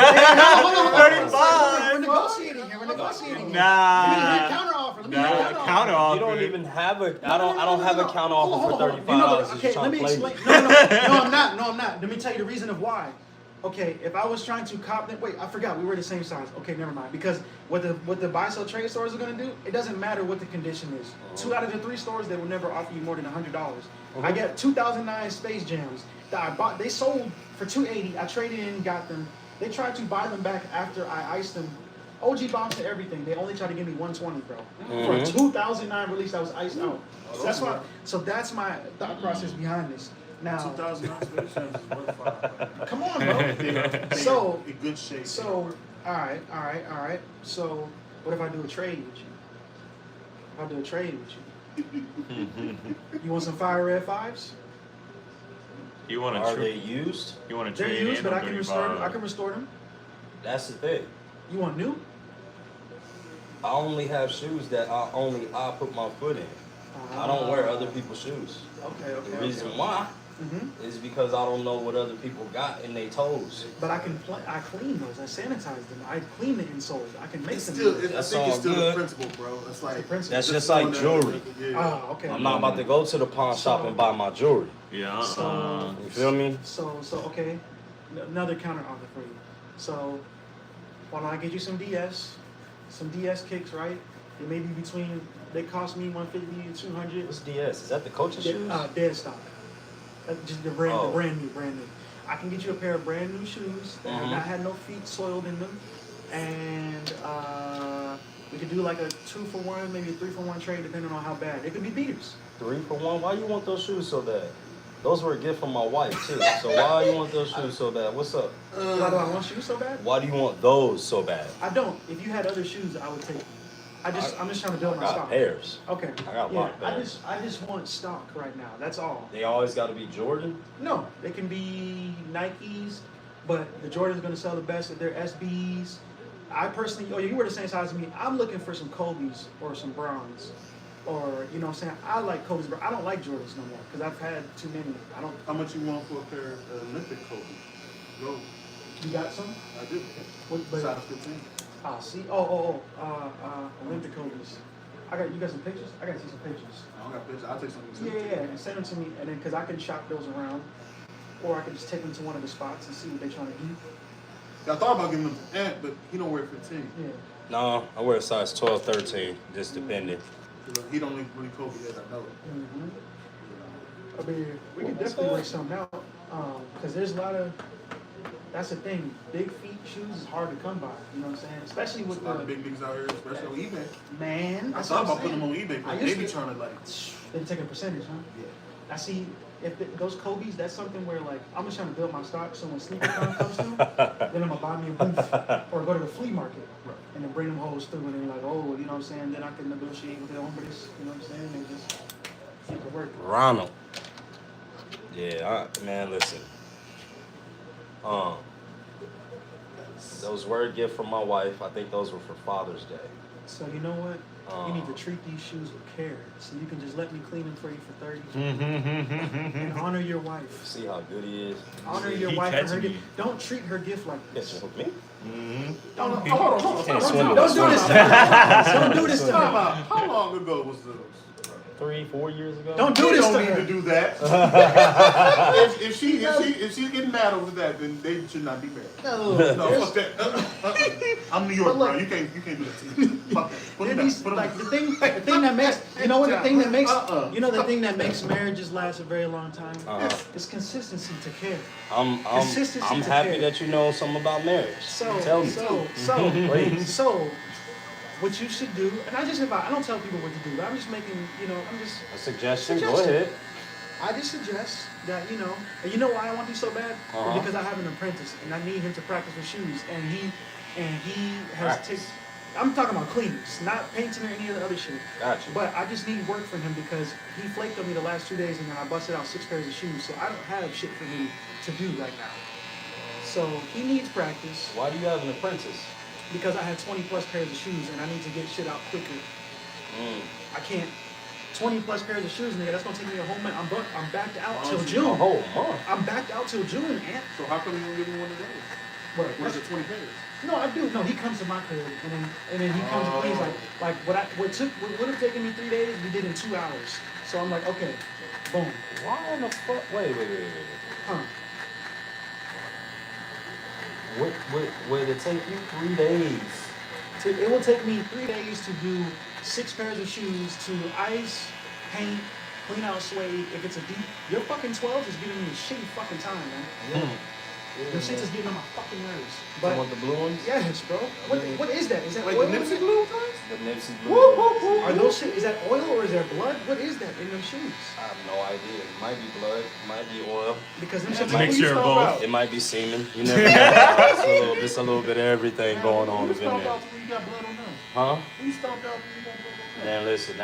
B: down.
E: We're negotiating here. We're negotiating here.
D: Nah.
E: Let me hear a counter offer. Let me hear a counter offer.
D: Counter offer.
B: You don't even have a. I don't have a counter offer for $35.
E: You know,
B: You're
E: okay,
B: trying
E: let
B: to
E: me
B: play
E: explain.
B: me.
E: No, I'm not. No, I'm not. Let me tell you the reason of why. Okay, if I was trying to cop them, wait, I forgot we were the same size. Okay, never mind. Because what the buy sell trade stores are gonna do, it doesn't matter what the condition is. 2 out of the 3 stores they will never offer you more than $100. I got 2009 Space Jams that I bought. They sold for $280. I traded in, got them. They tried to buy them back after I iced them. OG bombs to everything. They only tried to give me 120, bro. For a 2009 release that was iced out. So that's why. So that's my thought process behind this. Now,
F: 2009 Space Jams is worth $5.
E: come on, bro.
F: They
E: So-
F: in good shape.
E: So, all right. So, what if I do a trade with you? If I do a trade with you, you want some fire red 5s?
D: You want
B: Are
D: to
B: they used?
D: You want to
E: They're
D: trade
E: used,
D: in
E: but
D: on
E: I can restore them.
D: 35.
E: I can restore them.
B: That's the thing.
E: You want new?
B: I only have shoes that I put my foot in. I don't wear other people's shoes.
E: Okay.
B: The reason why is because I don't know what other people got in their toes.
E: But I can I clean those. I sanitize them. I clean the insoles. I can make
F: It's
E: them.
F: still,
E: new.
F: I
B: That's
F: think
B: all
F: it's still
B: good.
F: the principle, bro. It's like
E: principle.
B: That's just like jewelry.
F: Yeah.
E: Oh, okay.
B: I'm not about to go to the pawn shop and buy my jewelry.
D: Yeah.
E: So-
B: You feel me?
E: So okay. Another counter offer for you. So, why don't I get you some DS kicks, right? They may be between. They cost me $150 to $200.
B: What's DS? Is that the coach's shoes?
E: Dead stock. Just the brand,
B: Oh.
E: the brand new. I can get you a pair of brand new shoes that have
B: Mhm.
E: not had no feet soiled in them, and we could do like a 2-for-1, maybe a 3-for-1 trade, depending on how bad. It could be beaters.
B: 3 for 1. Why you want those shoes so bad? Those were a gift from my wife too. So why you want those shoes so bad? What's up?
C: Why do I want shoes so bad?
B: Why do you want those so bad?
C: I don't. If you had other shoes, I would take them. I'm just trying to build
B: I
C: my
B: got
C: stock.
B: pairs.
C: Okay.
B: I got a lot of
C: I
B: pairs.
C: just want stock right now. That's all.
B: They always got to be Jordan.
C: No, they can be Nikes, but the Jordan's gonna sell the best if they're SBs. I personally, you were the same size as me. I'm looking for some Kobe's or some Browns, or you know what I'm saying. I like Kobe's, but I don't like Jordans no more because I've had too many. I don't.
F: How much you want for a pair of Olympic Kobe? Go.
C: You got some?
F: I do.
C: What? But,
F: Size 15.
C: see. Olympic Kobe's. You got some pictures? I gotta see some pictures.
F: I don't got pictures. I'll take some.
C: Yeah, and send them to me, and then because I can shop those around, or I can just take them to one of the spots and see what they're trying to eat.
F: I thought about giving them to Ant, but he don't wear 15.
C: Yeah.
B: No, I wear a size 12, 13, just depending.
F: He don't really Kobe as I know.
C: Mm-hmm. I mean, we can definitely work something out, because there's a lot of. That's the thing. Big feet shoes is hard to come by. You know what I'm saying? Especially with
F: There's a lot of big niggas out here, especially on eBay.
C: Man,
F: I
C: that's
F: thought
C: what
F: about
C: I'm
F: putting them on
C: saying.
F: eBay,
C: I
F: but
C: used
F: they be
C: to-
F: trying to like.
C: They take a percentage, huh?
F: Yeah.
C: I see. Those Kobe's, that's something where like I'm just trying to build my stock. So when sneaker time comes through, then I'm gonna buy me a booth or go to the flea market and then bring them hoes through, and then like, oh, you know what I'm saying? Then I can negotiate with the hombres. You know what I'm saying? And just keep it working.
B: Ronald. Yeah, man, listen. Those were a gift from my wife. I think those were for Father's Day.
C: So you know what? You need to treat these shoes with care. So you can just let me clean them for you for 30. And honor your wife.
B: See how good he is?
C: Honor
D: See,
C: your
D: he
C: wife for her
D: catch me.
C: gift. Don't treat her gift like
B: Yes,
C: this.
B: with me?
C: Don't
B: Can't swindle
C: do this to her. Don't do this to
F: Time
C: her.
F: out. How long ago was this?
B: 3, 4 years ago?
C: Don't do
F: They
C: this
F: don't
C: to
F: need to
C: her.
F: do that. if she's getting mad over that, then they should not be married.
C: No.
F: No, fuck that. I'm New York,
C: But look-
F: bro. You can't do that to me. Fuck that. Put
C: There
F: them
C: needs,
F: back. Put them
C: like
F: back.
C: the thing that makes you know what the thing that makes
F: Uh-uh.
C: you know the thing that makes marriages last a very long time
B: Uh-huh.
C: is consistency to care.
B: I'm
C: Consistency to
B: happy
C: care.
B: that you know something about marriage.
C: So
B: Tell me. Please.
C: so what you should do, and I don't tell people what to do. I'm just making
B: A suggestion? Go
C: Suggestion.
B: ahead.
C: I just suggest that and you know why I want these so bad?
B: Uh-huh.
C: Because I have an apprentice and I need him to practice with shoes, and he has
B: Practice.
C: taken. I'm talking about cleanings, not painting or any of the other shit.
B: Gotcha.
C: But I just need work from him because he flaked on me the last 2 days and then I busted out 6 pairs of shoes. So I don't have shit for him to do right now. So he needs practice
B: Why do you have an apprentice?
C: because I have 20 plus pairs of shoes and I need to get shit out quicker. I can't. 20 plus pairs of shoes, nigga. That's gonna take me a whole month. I'm backed out till
B: A
C: June.
B: whole month.
C: I'm backed out till June, Ant.
F: So how come you don't give me one of those?
C: What?
F: Where's the 20 pairs?
C: No, I do. No, he comes to my crib and then he comes and cleans like what would have taken me 3 days, we did in 2 hours. So I'm like, okay, boom.
B: Why in the fuck? Wait.
C: Huh.
B: Would it take you 3 days?
C: It will take me 3 days to do 6 pairs of shoes to ice, paint, clean out suede. If it's a deep, your fucking 12 is giving me a shitty fucking time, man. Your shit is getting on my fucking nerves.
B: But
C: But
B: want the blue ones?
C: yes, bro. What is that? Is that
F: Wait,
C: oil?
F: the Nipsey Blue ones?
B: The Nipsey
F: Woo,
B: blue.
F: woo, woo.
C: Are those shit? Is that oil or is there blood? What is that in them shoes?
B: I have no idea. It might be blood. It might be oil.
C: Because them
F: Yeah,
C: shits
F: man,
D: Mixture
F: you
D: of
F: stop
D: both.
F: out.
B: It might be semen. You never know. It's a little bit of everything going on
F: Who
B: up in
F: stomped
B: there.
F: out when you got blood on them?
B: Huh?
F: Who stomped out when you got blood on them?
B: Man, listen,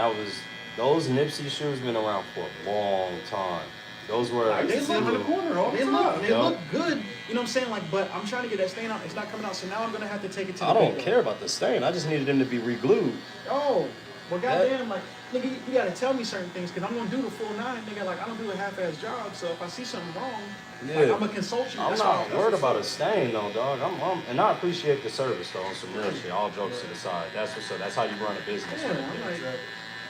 B: those Nipsey shoes been around for a long time. Those were
F: I used to see them in the corner all the
C: They
F: time.
C: look good. You know what I'm saying? Like, but I'm trying to get that stain out. It's not coming out. So now I'm gonna have to take it to the
B: I don't
C: big
B: care
C: dog.
B: about the stain. I just needed them to be re-glued.
C: Oh, well, goddamn, like, nigga, you gotta tell me certain things, because I'm gonna do the full 9, nigga. Like, I don't do a half-ass job, so if I see something wrong, like,
B: Yeah.
C: I'm gonna consult you.
B: I'm
C: That's
B: not
C: all.
B: worried about a stain though, dog. And I appreciate the service though, on some real shit. All jokes to the side. That's what's up. That's how you run a business.
C: Yeah,
B: right
C: I'm
B: there.
C: like,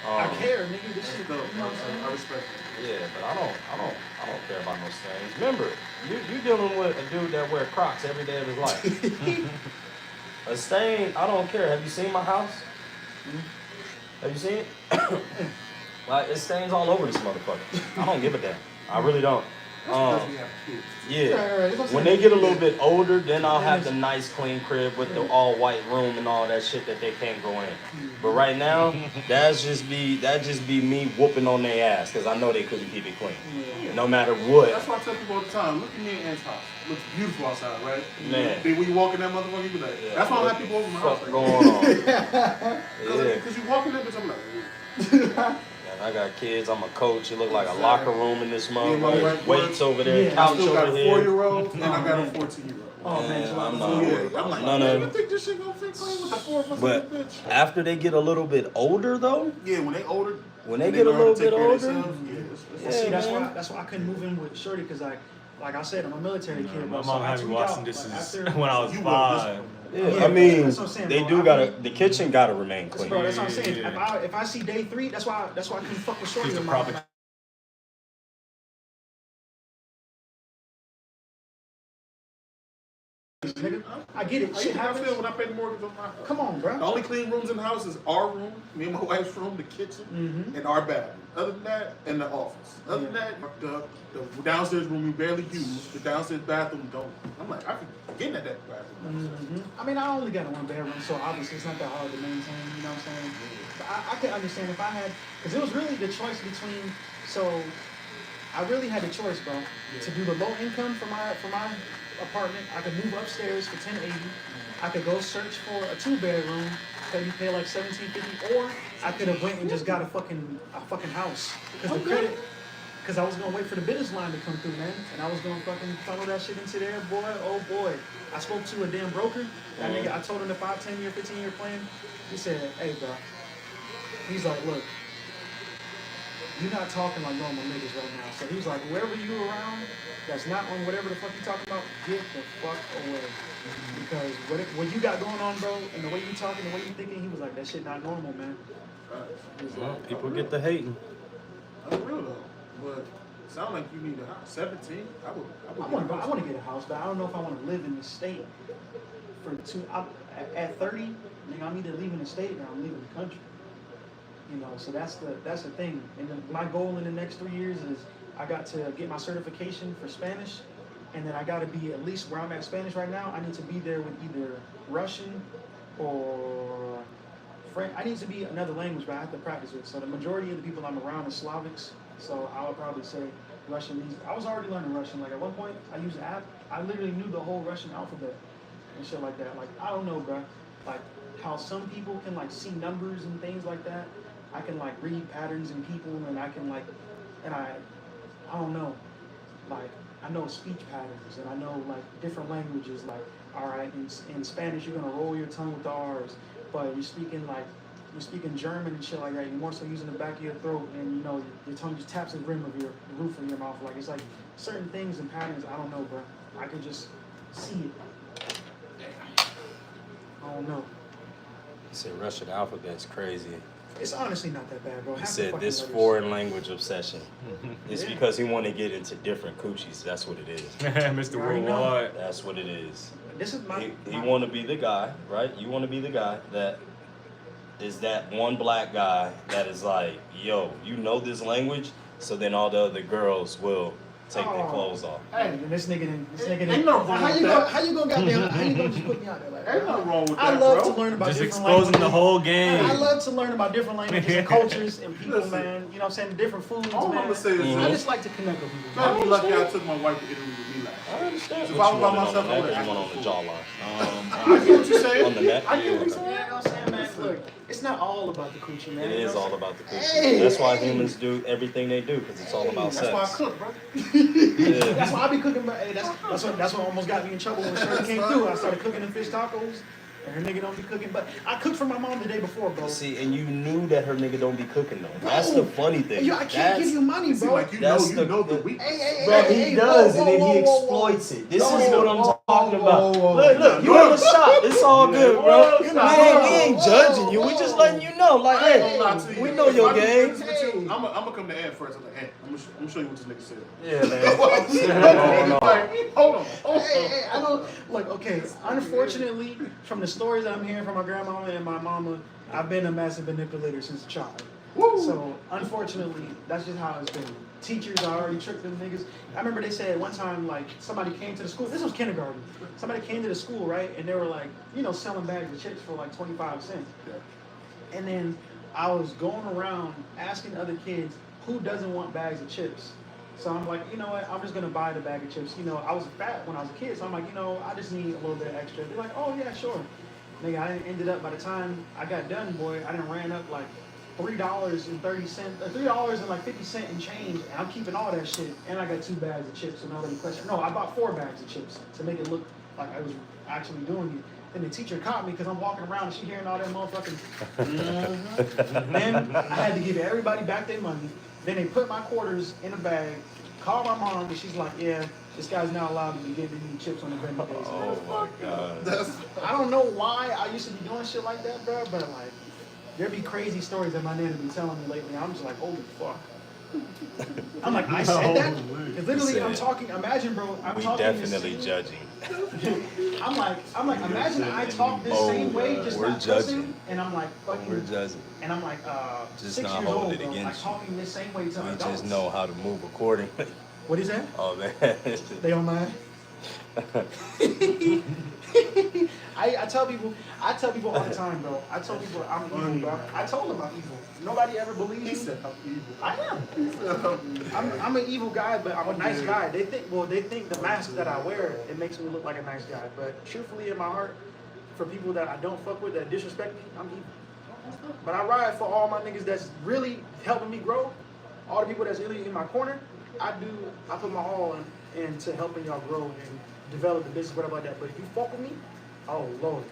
C: I
B: Um,
C: care, nigga. This shit, you
F: No,
C: know what I'm saying?
F: I respect it.
B: Yeah, but I don't care about no stains. Remember, you dealing with a dude that wear Crocs every day of his life. A stain, I don't care. Have you seen my house? Have you seen it? Like, it stains all over this motherfucker. I don't give a damn. I really don't.
F: Because we have kids.
B: Yeah.
E: Right, right.
B: When they get a little bit older, then I'll have the nice clean crib with the all white room and all that shit that they can't go in. But right now, that just be me whooping on their ass because I know they couldn't keep it clean.
E: Yeah.
B: No matter what.
F: That's why I tell people all the time, look at me and Ant's house. Looks beautiful outside, right?
B: Man.
F: Then when you walk in that motherfucker, you be like,
B: Yeah,
F: that's why I
B: what
F: have people over my house.
B: Fuck
F: Like,
B: going on? Yeah.
F: Because you walk in there, bitch, I'm like,
B: Man, I got kids. I'm a coach. It look like a locker room in this
F: my
B: motherfucker.
F: wife
B: Weights over there,
E: Yeah.
F: I
B: couch
F: still got a
B: over here.
F: 4-year-old and I got a 14-year-old.
E: Oh man,
B: Man,
E: so
B: I'm
E: I'm
B: not
F: So,
B: worried
F: yeah, I'm like,
B: None
F: man,
B: of
F: you think this shit gonna fit clean with the 4 of us,
B: But
F: in the bitch?
B: after they get a little bit older, though,
F: Yeah, when they older,
B: when they
F: and
B: get a
F: learn to
B: little
F: take
B: bit
F: care of
B: older,
F: themselves, yeah,
B: Yeah,
E: see,
B: man.
E: that's why I couldn't move in with Shorty because like I said, I'm a military kid.
D: My
E: bro, so
D: mom
E: I
D: had me
E: tweak
D: watching
E: out,
D: this
E: like,
D: since
E: after-
D: when I was
F: You
D: 5.
B: yeah,
E: Yeah,
B: I mean,
E: that's what I'm saying,
B: they
E: bro.
B: do
E: I
B: gotta.
E: mean-
B: The kitchen gotta remain clean.
E: Bro, that's what I'm saying.
D: Yeah.
E: If I see day 3, that's why I couldn't fuck with Shorty.
D: She's the
E: in my-
D: proper
E: Nigga, I get it.
F: I
E: Shit
F: feel
E: happens.
F: when I pay the mortgage on my house.
E: Come on,
F: The
E: bro.
F: only clean rooms in the house is our room, me and my wife's room, the kitchen,
E: Mhm.
F: and our bathroom. Other than that, and the office. Other than that, the downstairs room we barely use. The downstairs bathroom don't. I'm like, I can get in that bathroom.
E: I mean, I only got a 1 bedroom, so obviously it's not that hard to maintain. You know what I'm saying? But I could understand if I had, because it was really the choice between. So I really had a choice, bro, to do the low income for my apartment. I could move upstairs for $10.80. I could go search for a 2-bedroom, pay like $17.50, or I could have went and just got a fucking house. Because the credit, because I was gonna wait for the business line to come through, man, and I was gonna fucking funnel that shit into there, boy. Oh boy, I spoke to a damn broker. That nigga, I told him the 5, 10-year, 15-year plan. He said, "Hey, bro," he's like, "Look, you're not talking like normal niggas right now." So he was like, "Whoever you around that's not on whatever the fuck you talking about, get the fuck away." Because what you got going on, bro, and the way you talking, the way you thinking, he was like, "That shit not normal, man."
B: Well, people get the hating.
F: That's real though. But sound like you need a house. 17? I
E: I want to get a house, but I don't know if I want to live in the state for at 30. Nigga, I'm either leaving the state or I'm leaving the country. You know, so that's the thing. And my goal in the next 3 years is I got to get my certification for Spanish, and then I got to be at least where I'm at Spanish right now. I need to be there with either Russian or French. I need to be another language, but I have to practice it. So the majority of the people I'm around is Slavics. So I would probably say Russian. I was already learning Russian. Like at one point, I used an app. I literally knew the whole Russian alphabet and shit like that. Like I don't know, bro. Like how some people can like see numbers and things like that. I can like read patterns in people, and I can like, and I don't know, like I know speech patterns, and I know like different languages. Like, all right, in Spanish you're gonna roll your tongue with the R's, but you're speaking German and shit like that. You're more so using the back of your throat, and you know your tongue just taps the rim of the roof of your mouth. Like it's like certain things and patterns. I don't know, bro. I can just see it. I don't know.
B: He said Russian alphabet's crazy.
E: It's honestly not that bad, bro.
B: He
E: Half the
B: said
E: fucking
B: this
E: letters.
B: foreign language obsession. It's
E: Yeah.
B: because he want to get into different coochies. That's what it is.
D: Mr.
E: You already know.
D: Worldwide.
B: That's what it is.
E: This is my.
B: He want to be the guy, right? You want to be the guy that is that one black guy that is like, yo, you know this language, so then all the other girls will take their clothes off.
E: Hey, and this nigga.
F: Ain't no wrong
E: How
F: with
E: you
F: that.
E: gonna? How you gonna goddamn? How you gonna just put me out there like that?
F: Ain't nothing wrong with
E: I
F: that,
E: love
F: bro.
E: to learn about
D: Just
E: different
D: exposing the
E: languages.
D: whole game.
E: I love to learn about different languages and cultures and people,
F: Listen.
E: man. You know what I'm saying? Different foods,
F: All I'm
E: man.
F: gonna say is
E: I
F: this.
E: just like to connect with people.
F: Man, I'm lucky I took my wife to Italy with me last year.
B: I understand.
F: If
B: What
F: I
B: you
F: was by
B: want
F: myself,
B: on
F: I
B: the
F: would
B: neck or you
F: have
B: want on the jawline?
F: I get what you're saying.
B: On the neck?
F: I get what you're
E: You
F: saying.
E: know what I'm saying, man? Look, it's not all about the coochie, man.
B: It
E: You
B: is
E: know
B: all
E: what I'm
B: about the coochie.
E: Hey,
B: That's why
E: hey.
B: humans do everything they do, because it's all about
F: That's why I
B: sex.
F: cook, bro.
B: Yeah.
E: That's why I be cooking, bro. Hey, that's what almost got me in trouble when Shirley came through. I started cooking them fish tacos, and her nigga don't be cooking. But I cooked for my mom the day before, bro.
B: See, and you knew that her nigga don't be cooking though. That's the funny thing.
E: Yo, I can't give you money,
F: See,
E: bro.
F: like you
B: That's
F: know
B: the-
F: the weakness.
E: Hey,
B: Bro,
E: hey,
B: he
E: hey,
B: does,
E: whoa,
B: and then
E: whoa,
B: he
E: whoa, whoa.
B: exploits it. This
F: Whoa,
B: is what I'm
F: whoa,
B: talking
F: whoa,
B: about.
F: whoa,
B: Look,
F: whoa.
B: you in the shop. It's all good, bro.
F: You're
B: We
F: not
B: ain't
F: wrong.
B: judging you. We just letting you know, like,
F: I ain't gonna lie
B: hey,
F: to you.
B: we know
F: If
B: your
F: I do
B: game.
F: business with you, I'm gonna come to Ant first. I'm like, Ant, I'm gonna show you what this nigga said.
B: Yeah, man.
F: Like, hold on.
E: Hey, I don't like. Okay, unfortunately, from the stories that I'm hearing from my grandmama and my mama, I've been a massive manipulator since a child.
F: Woo.
E: So unfortunately, that's just how it's been. Teachers, I already tricked them niggas. I remember they said one time, like, somebody came to the school. This was kindergarten. Somebody came to the school, right? And they were like, selling bags of chips for like 25 cents. Yeah. And then I was going around asking other kids, who doesn't want bags of chips? So I'm like, you know what? I'm just going to buy the bag of chips. I was fat when I was a kid. So I'm like, I just need a little bit extra. They're like, oh, yeah, sure. Nigga, I ended up, by the time I got done, boy, I done ran up like $3.30, $3.50 and change, and I'm keeping all that shit. And I got 2 bags of chips, so nobody questioned. No, I bought 4 bags of chips to make it look like I was actually doing it. Then the teacher caught me because I'm walking around and she hearing all that motherfucking. Then I had to give everybody back their money. Then they put my quarters in a bag, called my mom, and she's like, yeah, this guy's not allowed to be giving me chips on a vending basis.
B: Oh my god.
E: I don't know why I used to be doing shit like that, bro, but like, there be crazy stories that my nana be telling me lately. I'm just like, holy fuck. I'm like, I said that? Because literally, I'm talking, imagine, bro, I'm
B: We
E: talking
B: definitely
E: this
B: judging.
E: I'm like, imagine I talk this same way, just
B: we're
E: not
B: judging.
E: cussing, and I'm like, fucking,
B: We're judging.
E: and I'm like,
B: Just
E: 6
B: not
E: years
B: holding
E: old,
B: it
E: bro, like
B: against you.
E: talking this same way to
B: We
E: adults.
B: just know how to move accordingly.
E: What is that?
B: Oh man.
E: They don't mind. I tell people all the time, bro. I tell people I'm evil, bro. I told them I'm evil. Nobody ever believes me.
F: He said I'm evil.
E: I am.
F: He said I'm evil.
E: I'm an evil guy, but I'm a nice guy. They think the mask that I wear, it makes me look like a nice guy. But truthfully, in my heart, for people that I don't fuck with, that disrespect me, I'm evil. But I ride for all my niggas that's really helping me grow. All the people that's really in my corner, I put my all into helping y'all grow and develop the business, whatever like that. But if you fuck with me, oh Lord.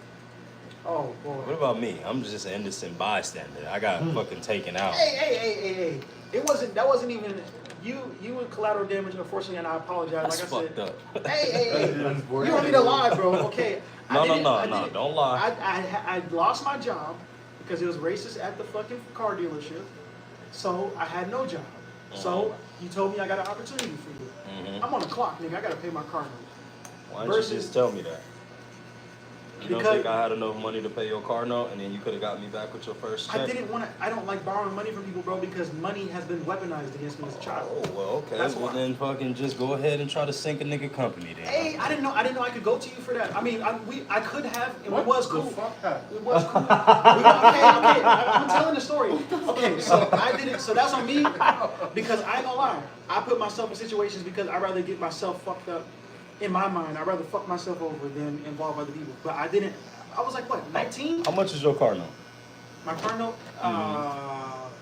E: Oh boy.
B: What about me? I'm just an innocent bystander. I got fucking taken out.
E: Hey. That wasn't even you were collateral damage, unfortunately, and I apologize.
B: That's
E: like I
B: fucked
E: said.
B: up.
E: Hey. You want me to lie, bro? Okay.
B: No, don't lie.
E: I lost my job because it was racist at the fucking car dealership. So I had no job. So you told me I got an opportunity for you. I'm on the clock, nigga. I gotta pay my car note.
B: Why didn't you just tell me that? You don't
E: Because-
B: think I had enough money to pay your car note, and then you could have got me back with your first check?
E: I don't like borrowing money from people, bro, because money has been weaponized against me as a child.
B: Oh well, okay.
E: That's
B: Well
E: why.
B: then, fucking just go ahead and try to sink a nigga company then.
E: Hey, I didn't know I could go to you for that. I mean, I could have, and
F: What
E: it was
F: the
E: cool.
F: fuck happened?
E: It was cool. Okay. I'm telling the story. Okay, so I did it. So that's on me because I ain't gonna lie. I put myself in situations because I'd rather get myself fucked up. In my mind, I'd rather fuck myself over than involve other people. But I didn't. I was like, what, 19?
B: How much is your car note?
E: My car note,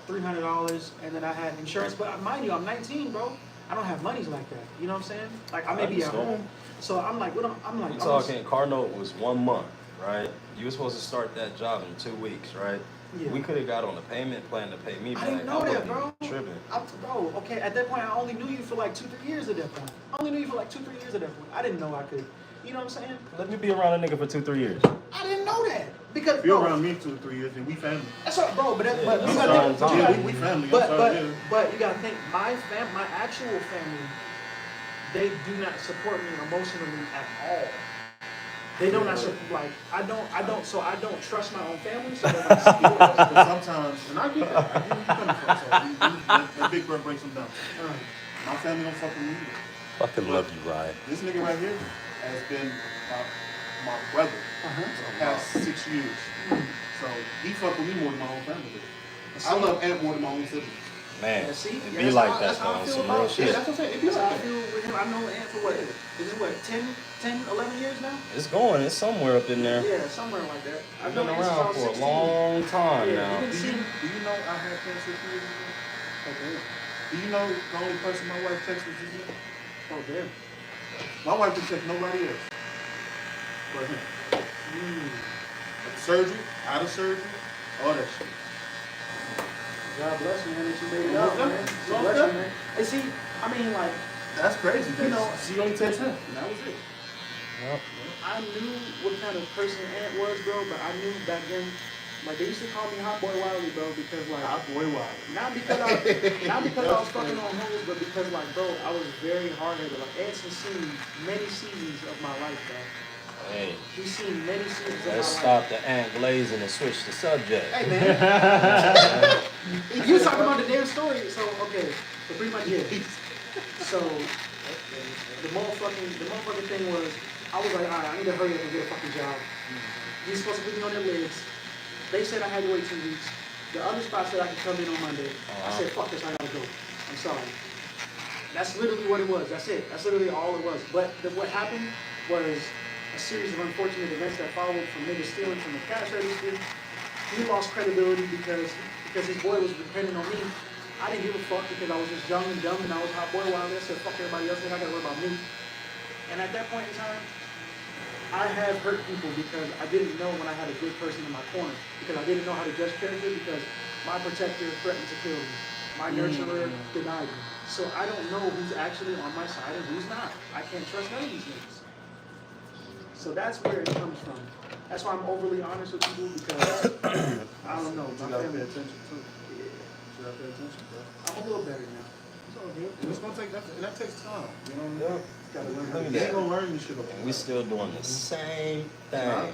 E: $300, and then I had insurance. But mind you, I'm 19, bro. I don't have monies like that. You know what I'm saying? Like I may be at home. So I'm like, I'm like.
B: You talking car note was 1 month, right? You were supposed to start that job in 2 weeks, right?
E: Yeah.
B: We could have got on a payment plan to pay me back.
E: I didn't know that,
B: wouldn't
E: bro.
B: even tripping.
E: Bro, okay, at that point, I only knew you for like 2-3 years at that point. I only knew you for like 2-3 years at that point. I didn't know I could. You know what I'm saying?
B: Let me be around a nigga for 2-3 years.
E: I didn't know that. Because,
F: If you're
E: bro,
F: around me 2 or 3 years, then we family.
E: that's right, bro, but
B: that's
E: you
B: a
E: gotta
B: long
E: think,
B: time.
F: Yeah, we family. I'm sorry,
E: but you gotta think, my actual family, they do not support me emotionally at all. They don't not support, like, I don't trust my own family, so they're like,
F: But sometimes, and I get that. I get where you coming from. So that big breath breaks them down. My family don't fuck with me either.
B: Fucking love you, Ryan.
F: This nigga right here has been my brother for the past 6 years. So he fuck with me more than my own family does. I love Ant more than my own siblings.
B: Man,
E: Yeah, see?
B: it
E: Yeah,
B: be
E: that's
B: like
E: how-
B: that
E: that's how I
B: though.
E: feel
B: Some
E: about
B: real
E: it.
B: shit.
F: That's what I'm saying. It be
E: That's how I
F: like
E: feel with him. I know Ant for what? Is it what, 10, 11 years now?
B: It's going. It's somewhere up in there.
E: Yeah, somewhere like that.
B: I've
E: known
B: been
E: Ant since I
B: around
E: was
B: for a
E: 16.
B: long time
E: Yeah,
B: now.
E: you
F: Do
E: didn't
F: you know I had cancer a few years ago?
E: Oh, damn.
F: Do you know the only person my wife texts was you?
E: Oh, damn.
F: My wife didn't text nobody else. But him. Surgery, out of surgery, all that shit.
E: God bless you, man, that you made it out, man. God bless you, man. And see, I mean, like,
F: That's crazy.
E: You know,
F: she only text him. And that was it.
B: Yep.
E: I knew what kind of person Ant was, bro, but I knew back then, like, they used to call me Hot Boy Wiley, bro, because, like,
F: Hot boy wild.
E: not because I was fucking on hoes, but because, like, bro, I was very hard-headed. Like, Ant has seen many seasons of my life, bro.
B: Hey,
E: We've seen many seasons of
B: let's
E: my
B: stop
E: life.
B: the ant glazing and switch the subject.
E: Hey man, you was talking about the damn story. So okay, so pretty much yeah. So the motherfucking thing was, I was like, alright, I need to hurry up and get a fucking job. He's supposed to put me on their lists. They said I had to wait 2 weeks. The other spot said I could come in on Monday. I said, fuck this, I gotta go. I'm sorry. That's literally what it was. That's it. That's literally all it was. But what happened was a series of unfortunate events that followed from niggas stealing from the cash register. He lost credibility because his boy was depending on me. I didn't give a fuck because I was just young and dumb and I was hot boy wild. I said, fuck everybody else, then I gotta worry about me. And at that point in time, I have hurt people because I didn't know when I had a good person in my corner. Because I didn't know how to judge character because my protector threatened to kill me. My nurturer denied me. So I don't know who's actually on my side and who's not. I can't trust none of these niggas. So that's where it comes from. That's why I'm overly honest with people because I don't know.
F: You
E: My
F: gotta pay
E: family.
F: attention too.
E: Yeah,
F: You gotta pay attention, bro.
E: I'm a little better now.
F: It's all good. And it's gonna take that takes time. You know what I mean?
E: Gotta learn how
B: Look
E: to
B: at
F: You
B: that.
F: ain't gonna learn this shit
B: And we still doing the same thing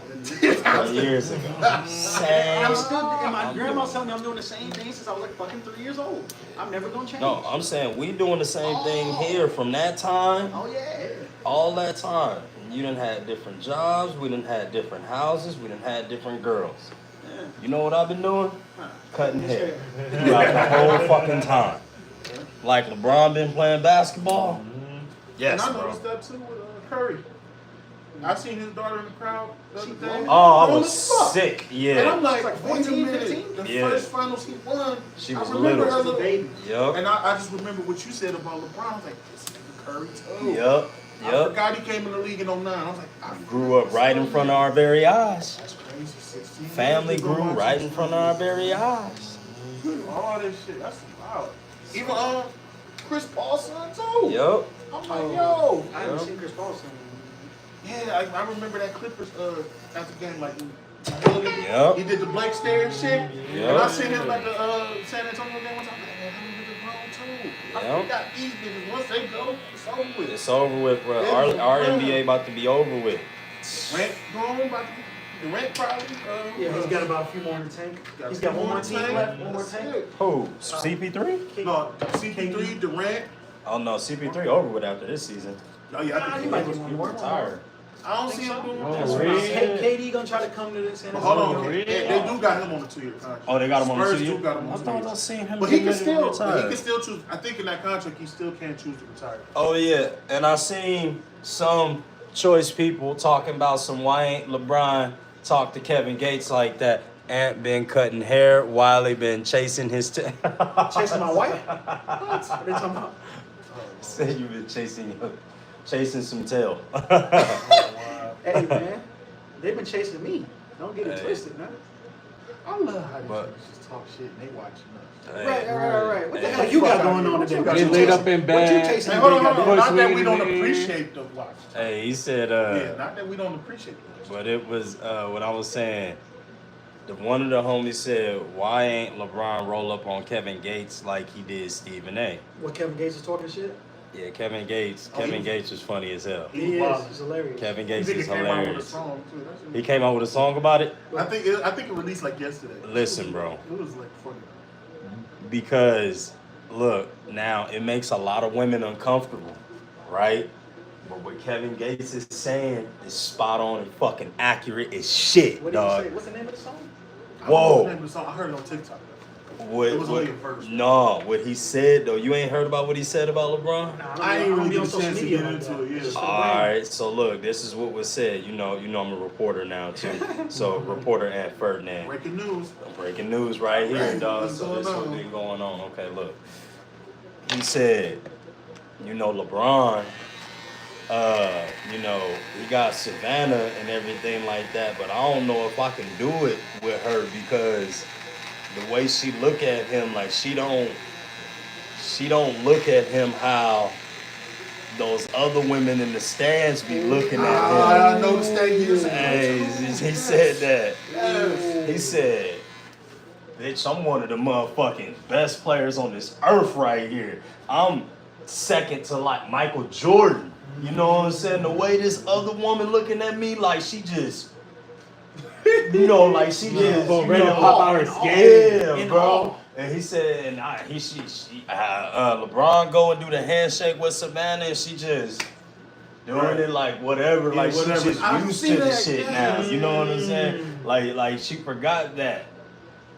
F: over.
B: years ago. Same.
E: I'm still, and my grandma's telling me I'm doing the same thing since I was like fucking 3 years old. I'm never gonna change.
B: No, I'm saying we doing the same thing here from that time,
E: Oh yeah.
B: all that time. You done had different jobs, we done had different houses, we done had different girls.
E: Yeah.
B: You know what I've been doing?
E: Huh.
B: Cutting hair throughout the whole fucking time. Like LeBron been playing basketball. Yes,
F: And I
B: bro.
F: noticed that too with Curry. I seen his daughter in the crowd the other day.
B: Oh, I
F: Grown
B: was
F: as fuck.
B: sick.
F: And
B: Yeah.
F: I'm like,
E: Like
F: wait a
E: 14,
F: minute.
E: 15?
F: The
B: Yeah.
F: first finals he won,
B: She
F: I
B: was
F: remember
B: little.
F: her
E: She's a baby.
B: Yup.
F: And I just remember what you said about LeBron. I was like, this nigga Curry too.
B: Yup.
F: I
B: Yup.
F: forgot he came in the league in 09. I was like, I
B: Grew up right in front of our very eyes.
F: That's crazy. 16
B: Family
F: years ago,
B: grew
F: watching
B: right in front of our very eyes.
F: all this shit. That's wild. Even Chris Paul's son too.
B: Yup.
F: I'm like, yo.
E: I haven't seen Chris Paul since.
F: Yeah, I remember that Clippers after the game, like
B: Yup.
F: he did the Blake stare shit. And
B: Yup.
F: I seen him at the San Antonio game one time. Like, man, he did the wrong too. I
B: Yup.
F: forgot these niggas. Once they go, it's over with.
B: It's over with, bro.
F: Yeah,
B: Our
F: yeah.
B: NBA about to be over with.
F: Rent gone, about to the rent probably.
E: Yeah, he's got about a few more in the tank. He's got one more team left, one more tank.
B: Who? CP3?
F: No, CP3, Durant.
B: Oh no, CP3 over with after this season.
F: Oh yeah, I
E: He
F: think
E: might
F: he
E: get one more.
B: Retired.
F: I don't see him doing
D: Oh,
F: that.
D: really?
E: KD gonna try to come to this San
F: But hold
E: Antonio.
F: on,
D: really?
F: they do got him on a 2-year contract.
B: Oh, they got him on the
F: Spurs
B: 2
F: do
B: year?
F: got him on
B: I
F: 2
B: thought I
F: years.
B: seen him.
F: But he can
B: getting ready to
F: still,
B: retire.
F: choose. I think in that contract he still can choose to retire.
B: Oh yeah, and I seen some choice people talking about some why ain't LeBron talk to Kevin Gates like that. Ant been cutting hair, Wiley been chasing his
E: Chasing my wife? What are they talking about?
B: Said you been chasing some tail.
E: Hey man, they've been chasing me. Don't get it
B: Hey.
E: twisted, man.
F: I love how these
B: But-
F: niggas just talk shit and they watching us.
E: Right. What the
B: Hey.
E: hell you got going on today? What
D: Get
E: you
D: laid
E: chasing?
D: up in
E: What you
D: bed.
E: chasing?
F: Hey, hold on,
E: today,
F: hold on.
D: Push
F: Not that we
D: me
F: don't
D: in the ear.
F: appreciate the watch.
B: Hey, he said,
F: Yeah, not that we don't appreciate the watch.
B: but it was what I was saying. One of the homies said, why ain't LeBron roll up on Kevin Gates like he did Stephen A?
E: What Kevin Gates is talking shit?
B: Yeah, Kevin Gates.
F: Oh,
B: Kevin
F: he-
B: Gates was funny as hell.
E: He
F: Wow.
E: is. He's hilarious.
B: Kevin
F: I
B: Gates
F: think
B: is
F: it came out with a
B: hilarious.
F: song too. That's
B: He came out with a song about it.
F: I think it released like yesterday.
B: Listen, bro.
F: It was like funny.
B: Because look, now it makes a lot of women uncomfortable, right? But what Kevin Gates is saying is spot on and fucking accurate as shit,
E: What did you say?
B: dog.
E: What's the name of the song?
F: I don't know
B: Whoa.
F: the name of the song. I heard it on TikTok.
B: What,
F: It was only a verse.
B: No, what he said though, you ain't heard about what he said about LeBron?
E: Nah,
F: I ain't
E: don't
F: really
E: be on
F: get a
E: social
F: chance to
E: media
F: get
E: like
F: into
E: that.
F: it, yeah.
E: Just for the
B: All
E: brand.
B: right, so look, this is what was said. You know, I'm a reporter now too. So reporter Ant Ferdinand.
F: Breaking news.
B: Breaking news right here,
F: Right,
B: dog.
F: what's
B: So
F: going
B: this is
F: on?
B: what's been going on. Okay, look. He said, you know, LeBron, you know, he got Savannah and everything like that, but I don't know if I can do it with her because the way she look at him, like she don't look at him how those other women in the stands be looking at him.
F: I noticed that years ago.
B: Hey, he said that.
F: Yes.
B: He said, bitch, I'm one of the motherfucking best players on this earth right here. I'm second to like Michael Jordan. You know what I'm saying? The way this other woman looking at me, like she just, you know, like she just,
D: Boom,
B: you
D: ready to
B: know,
D: pop out her
C: all.
D: skin.
B: yeah,
C: In
B: bro.
C: all.
B: And he said, and LeBron go and do the handshake with Savannah, and she just doing it like whatever,
F: Yeah,
B: like
F: whatever.
B: she just
F: I
B: used
F: see
B: to the
F: that,
B: shit
F: yes.
B: now. You know what I'm saying? Like she forgot that.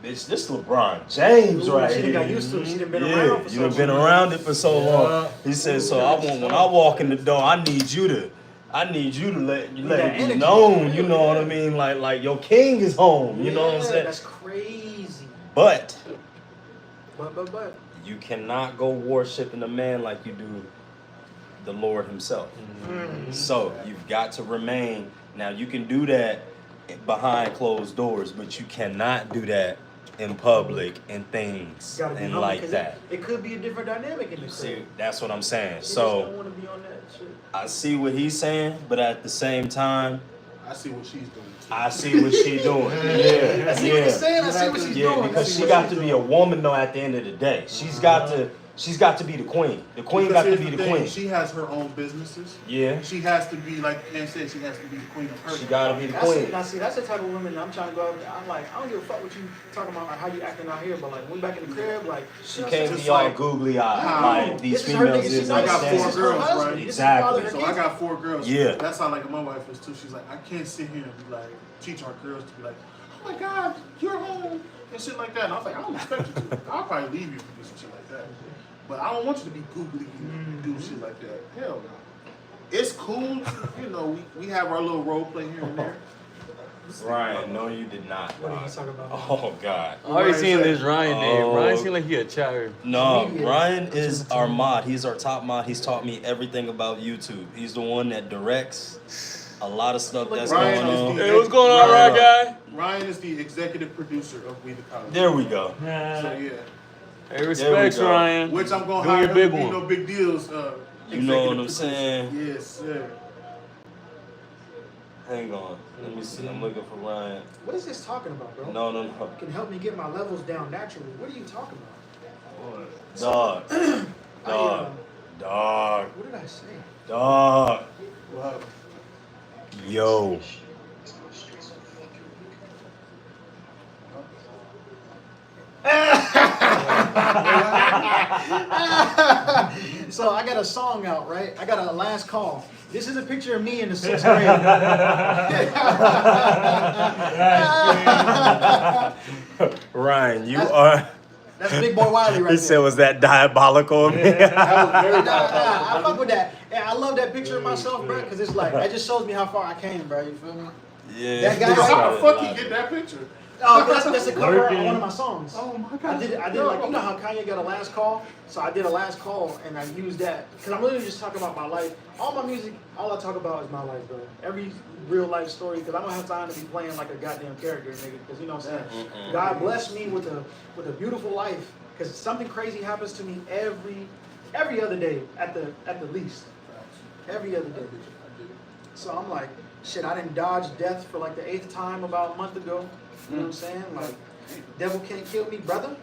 B: Bitch, this LeBron James right
C: She done
B: here.
C: got used to it. She done been
B: Yeah,
C: around for
B: you
C: so
B: done been
C: long.
B: around it for so long.
D: Yeah.
B: He said, so
C: Ooh,
B: I
C: that's
B: want when
C: tough.
B: I walk in the door, I need you to let
C: that
B: it be
C: energy.
B: known. You
C: Yeah,
B: know what I
C: yeah.
B: mean? Like your king is home. You know what I'm
C: Yeah,
B: saying?
C: That's crazy.
B: But
C: But.
B: you cannot go worshiping a man like you do the Lord himself. So you've got to remain. Now you can do that behind closed doors, but you cannot do that in public and things
C: Gotta be
B: and
C: humble,
B: like
C: 'cause
B: that.
C: It could be a different dynamic in the
B: See,
C: crib.
B: that's what I'm saying.
C: She just
B: So
C: don't want to be on that shit.
B: I see what he's saying, but at the same time,
F: I see what she's doing. Too.
B: I see what she's doing.
C: I
B: Yeah,
C: see what he's
B: yeah.
C: saying. I see what she's
B: Yeah,
C: doing.
B: because
C: I see
B: she
C: what
B: got
C: she's
B: to be
C: doing.
B: a woman though at the end of the day. She's got to be the queen. The queen
F: Because
B: got to
F: here's
B: be
F: the
B: the
F: thing,
B: queen.
F: She has her own businesses.
B: Yeah.
F: She has to be, like Ken said, she has to be the queen of her.
B: She gotta be the
C: That's
B: queen.
C: now see, that's the type of woman I'm trying to go out there. I'm like, I don't give a fuck what you talking about, like how you acting out here, but like when we back in the crib, like
B: She
C: you know,
B: can't
F: just
B: be all
F: like,
B: googly eyed
F: how-
B: like these
C: this is her
B: females
C: nigga. She
B: is.
C: knows
F: I got
C: this
F: four
C: is her
F: girls,
C: husband.
F: right?
C: This is
B: Exactly.
C: father of her
F: So I
C: kids.
F: got 4 girls.
B: Yeah.
F: That's how like my wife is too. She's like, I can't sit here and be like teach our girls to be like, oh my God, you're home and shit like that. And I was like, I don't expect you to. I'll probably leave you for some shit like that. But I don't want you to be googly and do shit like that. Hell no. It's cool, you know. We have our little role play here and there.
B: Ryan, no, you did not.
C: What are
B: dog.
C: you talking about?
B: Oh God.
D: I already
F: Ryan
D: seen
F: said-
D: this Ryan name.
B: Oh.
D: Ryan seemed like he a chatter.
B: No,
C: Media.
B: Ryan is our mod. He's our top mod. He's taught me everything about YouTube. He's the one that directs a lot of stuff that's
F: Ryan
B: going
F: is
B: on.
F: the-
D: Hey, what's going on,
F: Ryan-
D: right, guy?
F: Ryan is the executive producer of We the College.
B: There we go.
F: So yeah,
D: Hey, respects,
B: go.
D: Ryan.
F: which I'm gonna
D: Doing
F: hire
D: your
F: him
D: big
F: to be
D: one.
F: no big deals.
B: You know what I'm
F: executive
B: saying?
F: producer. Yes, sir.
B: Hang on. Let me see. I'm looking for Ryan.
C: What is this talking about, bro?
B: No.
C: You can help me get my levels down naturally. What are you talking about?
B: Dog. Dog. Dog.
C: What did I say?
B: Dog.
F: Wow.
B: Yo.
C: So I got a song out, right? I got a last call. This is a picture of me in the 6th grade.
B: Ryan, you are.
C: That's Big Boy Wiley right
B: He
C: there.
B: said, was that diabolical of me?
F: That was very
C: Nah,
F: diabolical.
C: I fuck with that. And I love that picture of myself, bro, because it's like, that just shows me how far I came, bro. You feel me?
B: Yeah.
C: That guy-
F: How the fuck you get that picture?
C: Oh, that's the cover
D: Working.
C: of one of my songs.
F: Oh my
C: I
F: God.
C: did like, you know how Kanye got a last call? So I did a last call and I used that. Because I'm literally just talking about my life. All my music, all I talk about is my life, bro. Every real life story, because I don't have time to be playing like a goddamn character, nigga. Because you know what I'm saying? God bless me with a beautiful life. Because something crazy happens to me every other day at the least. Every other day. So I'm like, shit, I didn't dodge death for like the 8th time about a month ago. You know what I'm saying? Like, devil can't kill me, brother.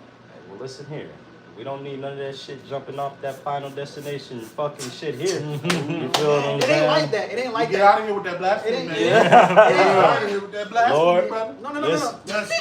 B: Well, listen here. We don't need none of that shit jumping off that final destination fucking shit here. You feel what I'm
C: It
B: saying?
C: ain't like that. It ain't like
F: Get
C: that.
F: out of here with that blasphemy,
C: It ain't-
F: man.
C: it
F: Get
C: ain't-
F: out of here with that blasphemy,
B: Lord.
F: brother.
C: No.
B: Listen.
F: That's,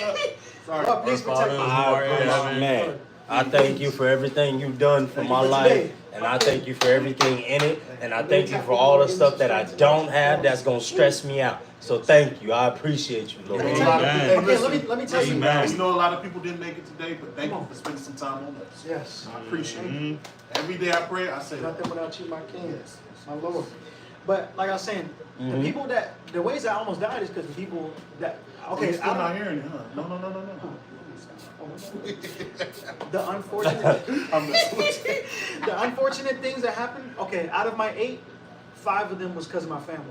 F: sorry.
C: Lord, please protect me.
B: Man, I thank you for everything you've done for my life, and I thank you for everything in it, and I thank you for all the stuff that I don't have that's gonna stress me out. So thank you. I appreciate you, Lord.
C: Let me
F: A
C: tell
F: lot
C: you-
F: of-
D: Amen.
F: hey,
C: Okay,
F: listen,
C: let me tell you.
F: we know a lot of people didn't make it today, but thank
C: Come
F: you
C: on.
F: for spending some time on us.
C: Yes.
F: I appreciate it. Every day I pray, I say that.
C: Nothing without you, my king.
F: Yes.
C: My Lord. But like I was saying, the people the ways I almost died is because the people that,
F: Okay,
C: okay,
F: still
C: I
F: not
C: don't,
F: hearing it, huh? No.
C: the unfortunate,
F: I'm just
C: the unfortunate things that happened, okay, out of my 8, 5 of them was because of my family.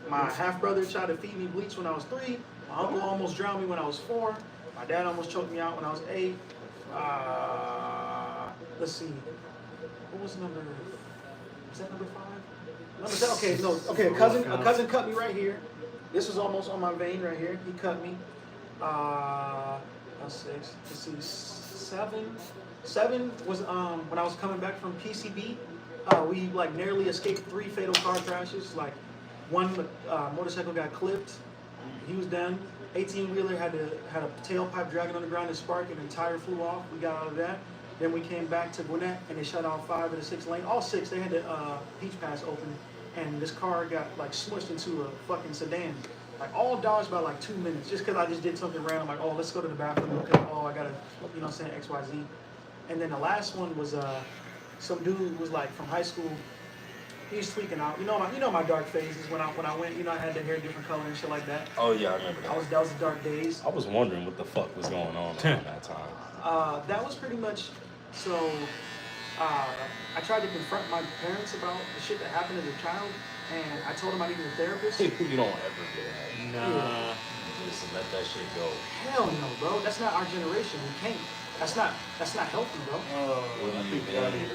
C: My half-brother tried to feed me bleach when I was 3. My uncle almost drowned me when I was 4. My dad almost choked me out when I was 8. Let's see. What was number? Was that number 5? Number 7? Okay, no. Okay, a cousin cut me right here. This was almost on my vein right here. He cut me. That's 6. Let's see. 7 was when I was coming back from PCB.
E: We like nearly escaped 3 fatal car crashes. Like one motorcycle got clipped, he was done. 18-wheeler had a tailpipe dragging on the ground and spark, and the tire flew off. We got out of that. Then we came back to Gwinnett, and they shut off 5 of the 6 lanes. All 6, they had the peach pass open, and this car got like smushed into a fucking sedan. Like all dodged by like 2 minutes, just because I just did something random. Like, oh, let's go to the bathroom. Because, oh, I gotta, you know what I'm saying, XYZ. And then the last one was some dude was like from high school. He was tweaking out. You know my dark phases when I went. You know, I had the hair different color and shit like that.
B: Oh yeah, I remember that.
E: That was the dark days.
B: I was wondering what the fuck was going on around that time.
E: That was pretty much. So, I tried to confront my parents about the shit that happened as a child, and I told them I needed a therapist.
B: You don't ever do that.
D: Nah.
B: Just let that shit go.
E: Hell no, bro. That's not our generation. We can't. That's not healthy, bro.
B: What do you mean?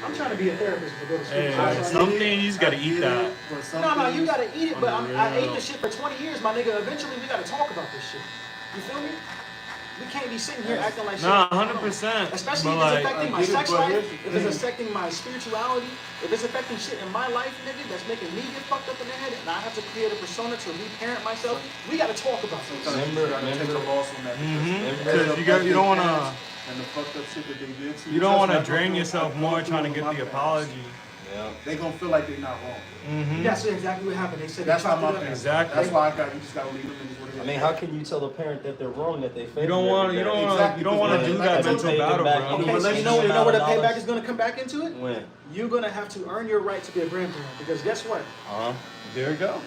E: I'm trying to be a therapist to go to school.
D: Hey,
E: So I
D: like,
E: said,
D: some things you just gotta eat that.
E: no, you gotta eat it, but I ate
D: Yeah.
E: this shit for 20 years, my nigga. Eventually, we gotta talk about this shit. You feel me? We can't be sitting here acting like shit.
D: Nah, 100%.
E: Especially
D: But
E: if it's
D: like,
E: affecting my
F: I get it,
E: sex
F: but
E: life,
F: here's the
E: if it's
F: thing.
E: affecting my spirituality, if it's affecting shit in my life, nigga, that's making me get fucked up in the head, and I have to create a persona to reparent myself, we gotta talk about this.
F: Sometimes you gotta take a loss on that.
D: Because you don't wanna.
F: And the fucked up shit that they did to
D: You don't want to
F: Trust me, I
D: drain
F: go
D: yourself
F: through-
D: more
F: I go
D: trying to
F: through
D: get
F: with
D: the
F: my
D: apology.
B: Yeah.
F: They gonna feel like they not wrong.
D: Mm-hmm.
E: That's exactly what happened. They said
F: That's
E: they
F: how
E: chopped
F: my
E: it up.
F: parents.
D: Exactly.
F: That's why you just gotta leave them in what it is.
B: I mean, how can you tell a parent that they're wrong, that they failed?
D: You don't want to do that
B: Exactly.
D: mental
B: Take it
D: battle,
B: back.
D: bro.
E: Okay, so you know where the payback is gonna come back into it?
B: When?
E: You're gonna have to earn your right to be a grandparent, because guess what?
D: There you go.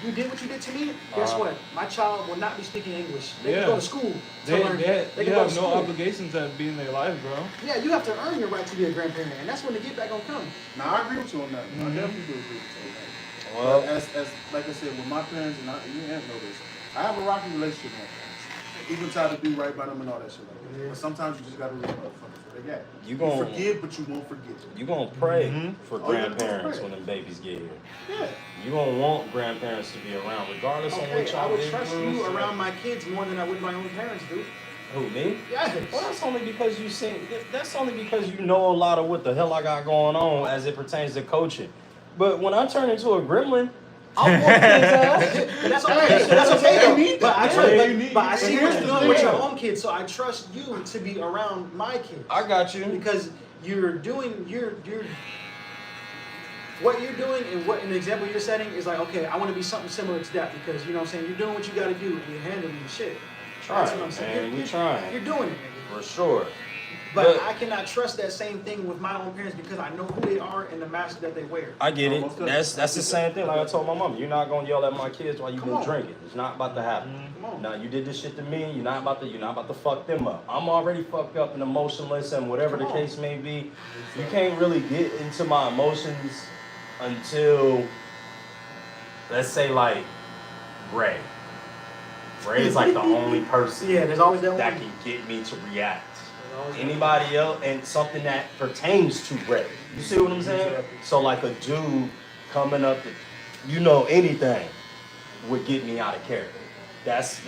E: You did what you did to me. Guess what? My child will not be speaking English. They
D: Yeah.
E: can go to school to
D: They
E: learn.
D: you
E: can go
D: have
E: to
D: no
E: school.
D: obligations to be in their life, bro.
E: Yeah, you have to earn your right to be a grandparent, and that's when the get back gonna come.
F: Now I agree with you on that. I definitely do agree with you on that.
B: Well,
F: But as like I said, with my parents, and you ain't know this, I have a rocky relationship with my parents. Even try to do right by them and all that shit like that. But sometimes you just gotta read motherfuckers where they at.
B: You gon'
F: forgive, but you won't forget.
B: you gonna pray for
F: Oh, yeah,
B: grandparents
F: pray.
B: when them babies get here.
F: Yeah.
B: You gonna want grandparents to be around, regardless of
E: Okay,
B: what
E: I
B: y'all
E: would
B: been
E: trust
B: through.
E: you around my kids more than I would my own parents, dude.
B: Who, me?
E: Yes.
B: Well, that's only because you seen. That's only because you know a lot of what the hell I got going on as it pertains to coaching. But when I turn into a gremlin, I'm whooping his ass.
E: But that's okay. That's okay though. But I trust,
B: Yeah.
E: but I see what
F: here's
E: you're
F: the
E: doing with
F: thing.
E: your own kids, so I trust you to be around my kids.
B: I got you.
E: Because you're what you're doing and what an example you're setting is like, okay, I want to be something similar to that, because you know what I'm saying, you're doing what you got to do and you're handling the shit. That's what I'm saying.
B: man, we trying.
E: You're doing it, nigga.
B: For sure.
E: But I cannot trust that same thing with my own parents, because I know who they are and the mask that they wear.
B: I get it.
F: Almost
B: That's the same thing. Like I told my mom, you're not gonna yell at my kids while you've
E: Come
B: been
E: on.
B: drinking. It's not about to happen.
E: Come on.
B: Now you did this shit to me. You're not about to fuck them up. I'm already fucked up and emotionless and whatever
E: Come
B: the
E: on.
B: case may be. You can't really get into my emotions until, let's say, like Ray. Ray is like the only person
E: Yeah, there's always that
B: that
E: one.
B: can get me to react.
E: There's always that
B: Anybody else, and something that pertains to Ray. You see what I'm saying? So like a dude coming up to, anything would get me out of character. That's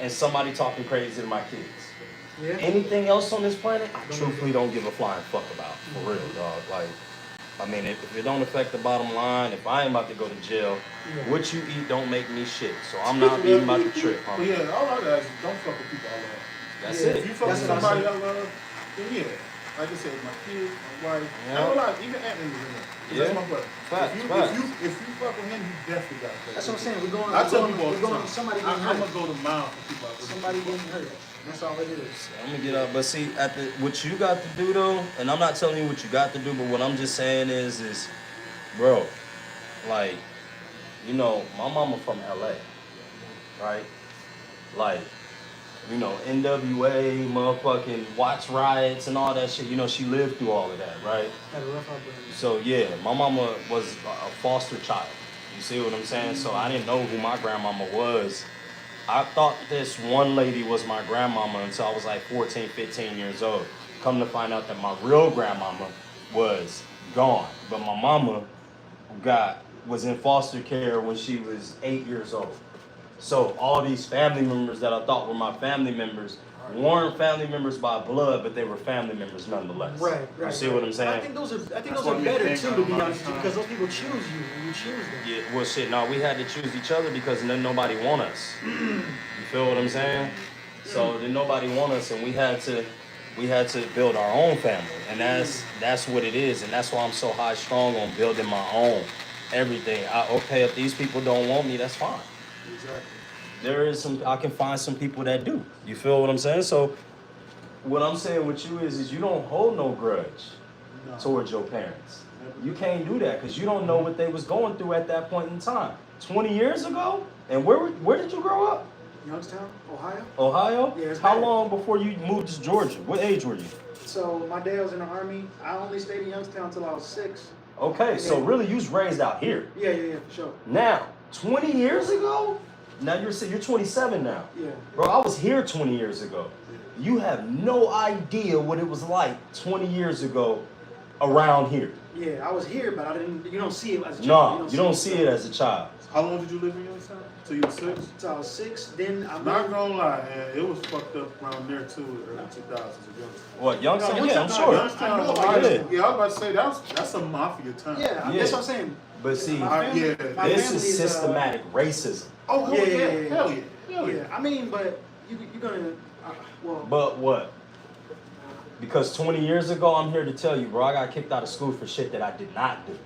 B: and somebody talking crazy to my kids.
E: one. Yeah.
B: Anything else on this planet, I truthfully don't give a flying fuck about. For real, dog. Like, I mean, if it don't affect the bottom line, if I ain't about to go to jail,
E: Yeah.
B: what you eat don't make me shit. So I'm not being about to trip,
F: But
B: homie.
F: yeah, all I ask is don't fuck with people I love.
B: That's
E: Yeah.
B: it.
F: If you fuck
E: That's
F: with
E: what I
F: somebody I
E: said.
F: love, then yeah. Like I said, my kids, my wife,
B: Yeah.
F: I don't lie, even Anthony was in there. 'Cause
B: Yeah.
F: That's my brother.
B: Facts,
F: if you,
B: facts.
F: If you fuck with him, you definitely got to.
E: That's what I'm saying. We're going.
F: I tell people all
E: we're
F: the
E: going.
F: time.
E: Somebody
F: I'm
E: getting hurt.
F: gonna go to mile for people. I really
E: Somebody
F: fuck with.
E: getting hurt. That's all it is.
B: I'm gonna get up, but see, what you got to do though, and I'm not telling you what you got to do, but what I'm just saying is, bro, like, my mama from LA, right? Like, NWA, motherfucking Watts riots and all that shit. She lived through all of that, right?
E: Had a rough upbringing.
B: So yeah, my mama was a foster child. You see what I'm saying? So I didn't know who my grandmama was. I thought this one lady was my grandmama until I was like 14, 15 years old. Come to find out that my real grandmama was gone. But my mama was in foster care when she was 8 years old. So all these family members that I thought were my family members weren't family members by blood, but they were family members nonetheless.
E: Right.
B: You see what I'm saying?
E: I think those are
F: That's
E: those
F: why
E: are
F: we
E: better
F: hang
E: too,
F: out
E: to be
F: all the
E: honest,
F: time.
E: because those people choose you and you choose them.
B: Yeah, well, shit, no, we had to choose each other because then nobody want us. You feel what I'm saying? So then nobody want us, and we had to build our own family, and that's what it is, and that's why I'm so high strong on building my own everything. Okay, if these people don't want me, that's fine.
F: Exactly.
B: I can find some people that do. You feel what I'm saying? So what I'm saying with you is you don't hold no grudge
F: No.
B: towards your parents. You can't do that because you don't know what they was going through at that point in time. 20 years ago? And where did you grow up?
E: Youngstown, Ohio.
B: Ohio?
E: Yeah, it's
B: How
E: bad.
B: long before you moved to Georgia? What age were you?
E: So my dad was in the army. I only stayed in Youngstown until I was 6.
B: Okay, so really you was raised out here.
E: Yeah, for sure.
B: Now, 20 years ago? Now you're 27 now.
E: Yeah.
B: Bro, I was here 20 years ago. You have no idea what it was like 20 years ago around here.
E: Yeah, I was here, but I didn't. You don't see it as a
B: No,
E: child.
B: you don't see it as a child.
F: How long did you live in Youngstown? Till you were 6?
E: So I was 6. Then I
F: Not
E: moved.
F: gonna lie, man, it was fucked up around there too, in the early 2000s in Youngstown.
B: What, Youngstown?
E: No,
B: Yeah, I'm
E: Youngstown,
B: sure.
F: Youngstown,
E: I know,
F: Ohio.
B: yeah.
F: Yeah, I was about to say that's some mafia time.
E: Yeah,
B: Yeah.
E: that's what I'm saying.
B: But see,
E: My family-
F: yeah,
E: my
B: this
E: family
B: is systematic racism.
F: Oh, hell
E: Yeah,
F: yeah,
E: yeah, yeah.
F: hell yeah, hell yeah.
E: Yeah, I mean, but you're gonna. Well,
B: But what? Because 20 years ago, I'm here to tell you, bro, I got kicked out of school for shit that I did not do.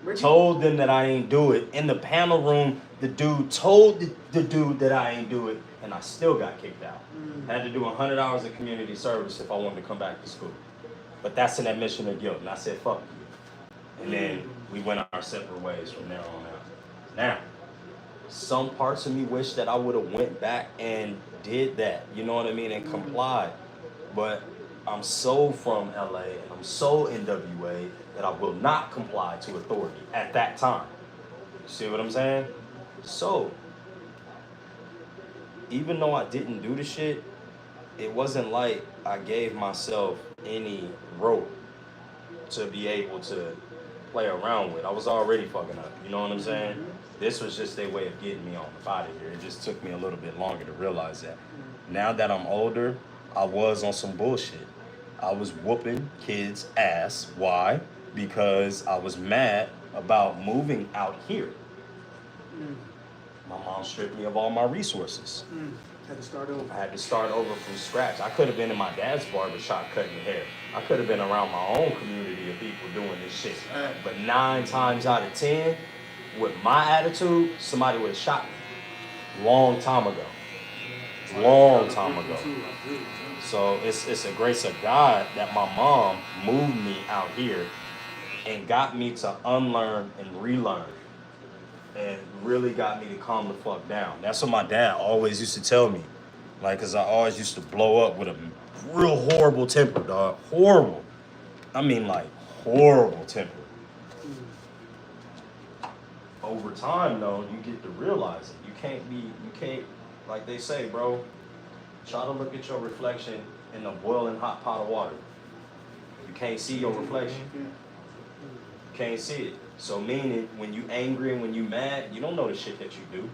E: Reggie,
B: Told them that I ain't do it. In the panel room, the dude told the dude that I ain't do it, and I still got kicked out. Had to do 100 hours of community service if I wanted to come back to school. But that's an admission of guilt, and I said, fuck you. And then we went our separate ways from there on out. Now, some parts of me wish that I would have went back and did that, you know what I mean, and complied. But I'm so from LA and I'm so NWA that I will not comply to authority at that time. You see what I'm saying? So, even though I didn't do the shit, it wasn't like I gave myself any rope to be able to play around with. I was already fucking up, you know what I'm saying? This was just their way of getting me on out of here. It just took me a little bit longer to realize that. Now that I'm older, I was on some bullshit. I was whooping kids' ass. Why? Because I was mad about moving out here. My mom stripped me of all my resources.
E: had to start over.
B: I had to start over from scratch. I could have been in my dad's barbershop cutting hair. I could have been around my own community of people doing this shit. But 9 times out of 10, with my attitude, somebody would have shot me. Long time ago. Long time ago. So it's a grace of God that my mom moved me out here and got me to unlearn and relearn. And really got me to calm the fuck down. That's what my dad always used to tell me. Like, cause I always used to blow up with a real horrible temper, dog. Horrible. I mean, like, horrible temper. Over time, though, you get to realize it. You can't, like they say, bro, try to look at your reflection in a boiling hot pot of water. You can't see your reflection. You can't see it. So meaning, when you angry and when you mad, you don't know the shit that you do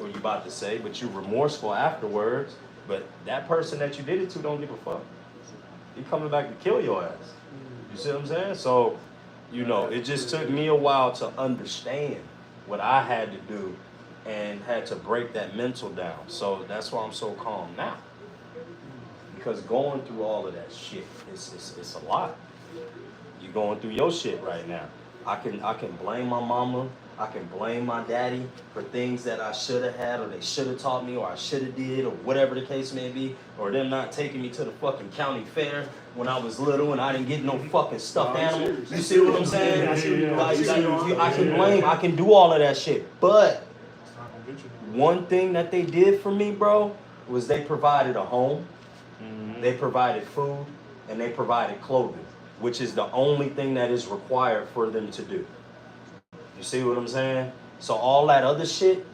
B: or you about to say, but you remorseful afterwards. But that person that you did it to don't give a fuck. He coming back to kill your ass. You see what I'm saying? So, you know, it just took me a while to understand what I had to do and had to break that mental down. So that's why I'm so calm now. Because going through all of that shit, it's a lot. You're going through your shit right now. I can blame my mama, I can blame my daddy for things that I should have had or they should have taught me or I should have did or whatever the case may be, or them not taking me to the fucking county fair when I was little and I didn't get no fucking stuffed animal. You see what I'm saying? I can do all of that shit. But one thing that they did for me, bro, was they provided a home, they provided food, and they provided clothing, which is the only thing that is required for them to do. You see what I'm saying? So all that other shit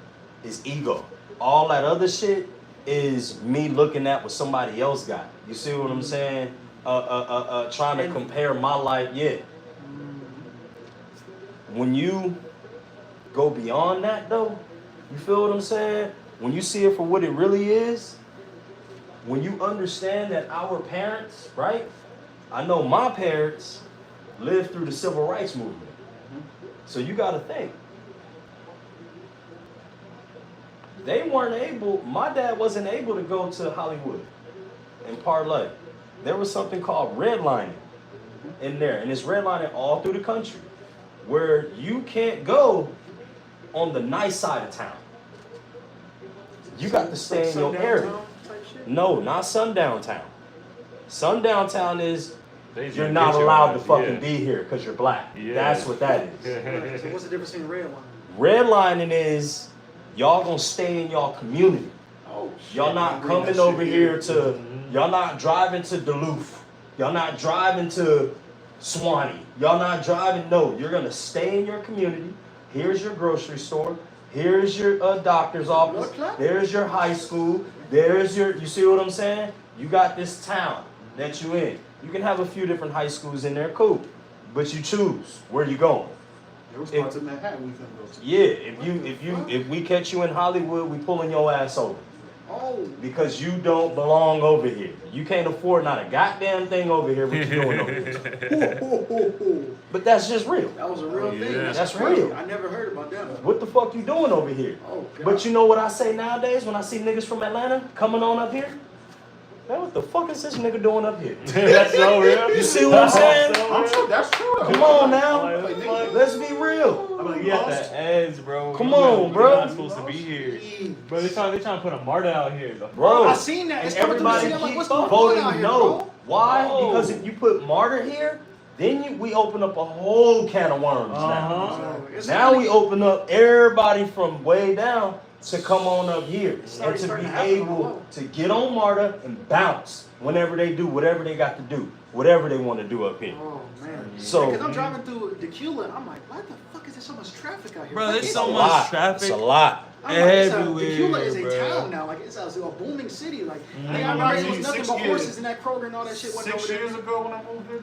B: is ego. All that other shit is me looking at what somebody else got. You see what I'm saying? Trying to compare my life. Yeah. When you go beyond that, though, you feel what I'm saying? When you see it for what it really is, when you understand that our parents, right? I know my parents lived through the civil rights movement. So you got to think. They weren't able, my dad wasn't able to go to Hollywood and parlay. There was something called redlining in there, and it's redlining all through the country, where you can't go on the nice side of town. You got to stay in your area. No, not sundown town. Sundown town is you're not allowed to fucking be here because you're black. Yeah. That's what that is.
C: So what's the difference in redlining?
B: Redlining is y'all gonna stay in y'all community.
F: Oh,
B: y'all not coming over here to, y'all not driving to Duluth. Y'all not driving to Swanee. Y'all not driving, no. You're gonna stay in your community. Here's your grocery store. Here's your doctor's office. There's your high school. There's your, you see what I'm saying? You got this town that you in. You can have a few different high schools in there, cool. But you choose where you going.
F: There was parts of Manhattan we couldn't go to.
B: Yeah, if we catch you in Hollywood, we pulling your ass over.
F: Oh.
B: Because you don't belong over here. You can't afford not a goddamn thing over here. What you doing over here? But that's just real.
C: That was a real thing.
B: That's real.
C: I never heard about that.
B: What the fuck you doing over here?
C: Oh, God.
B: But you know what I say nowadays when I see niggas from Atlanta coming on up here? Man, what the fuck is this nigga doing up here?
D: That's so real.
B: You see what I'm saying?
F: I'm sure that's true.
B: Come on now. Let's be real.
F: I'm like,
D: You got the edge, bro.
B: Come on, bro.
D: You're not supposed to be here. Bro, they trying to put a martyr out here.
B: Bro,
C: I seen that.
B: and
C: It's coming through the
B: everybody
C: city. I'm like,
B: keep
C: what's going on out
B: voting
C: here,
B: no.
C: bro?
B: Why?
D: Oh.
B: Because if you put martyr here, then we open up a whole can of worms now. Now we open up everybody from way down to come on up here and to be able to get on martyr and bounce whenever they do whatever they got to do, whatever they want to do up here.
C: Oh, man.
B: So,
C: because I'm driving through Tequila and I'm like, why the fuck is there so much traffic out here?
H: Bro,
C: Like,
H: there's
C: it's
H: so
C: a
H: much
C: lot.
H: traffic.
B: it's a lot.
C: I'm like,
H: everywhere,
C: Tequila is a
H: bro.
C: town now. Like, it's a booming city. Like, I remember it was nothing but horses in that Kroger and all that shit. Went
F: 6
C: over there.
F: years ago when I moved here,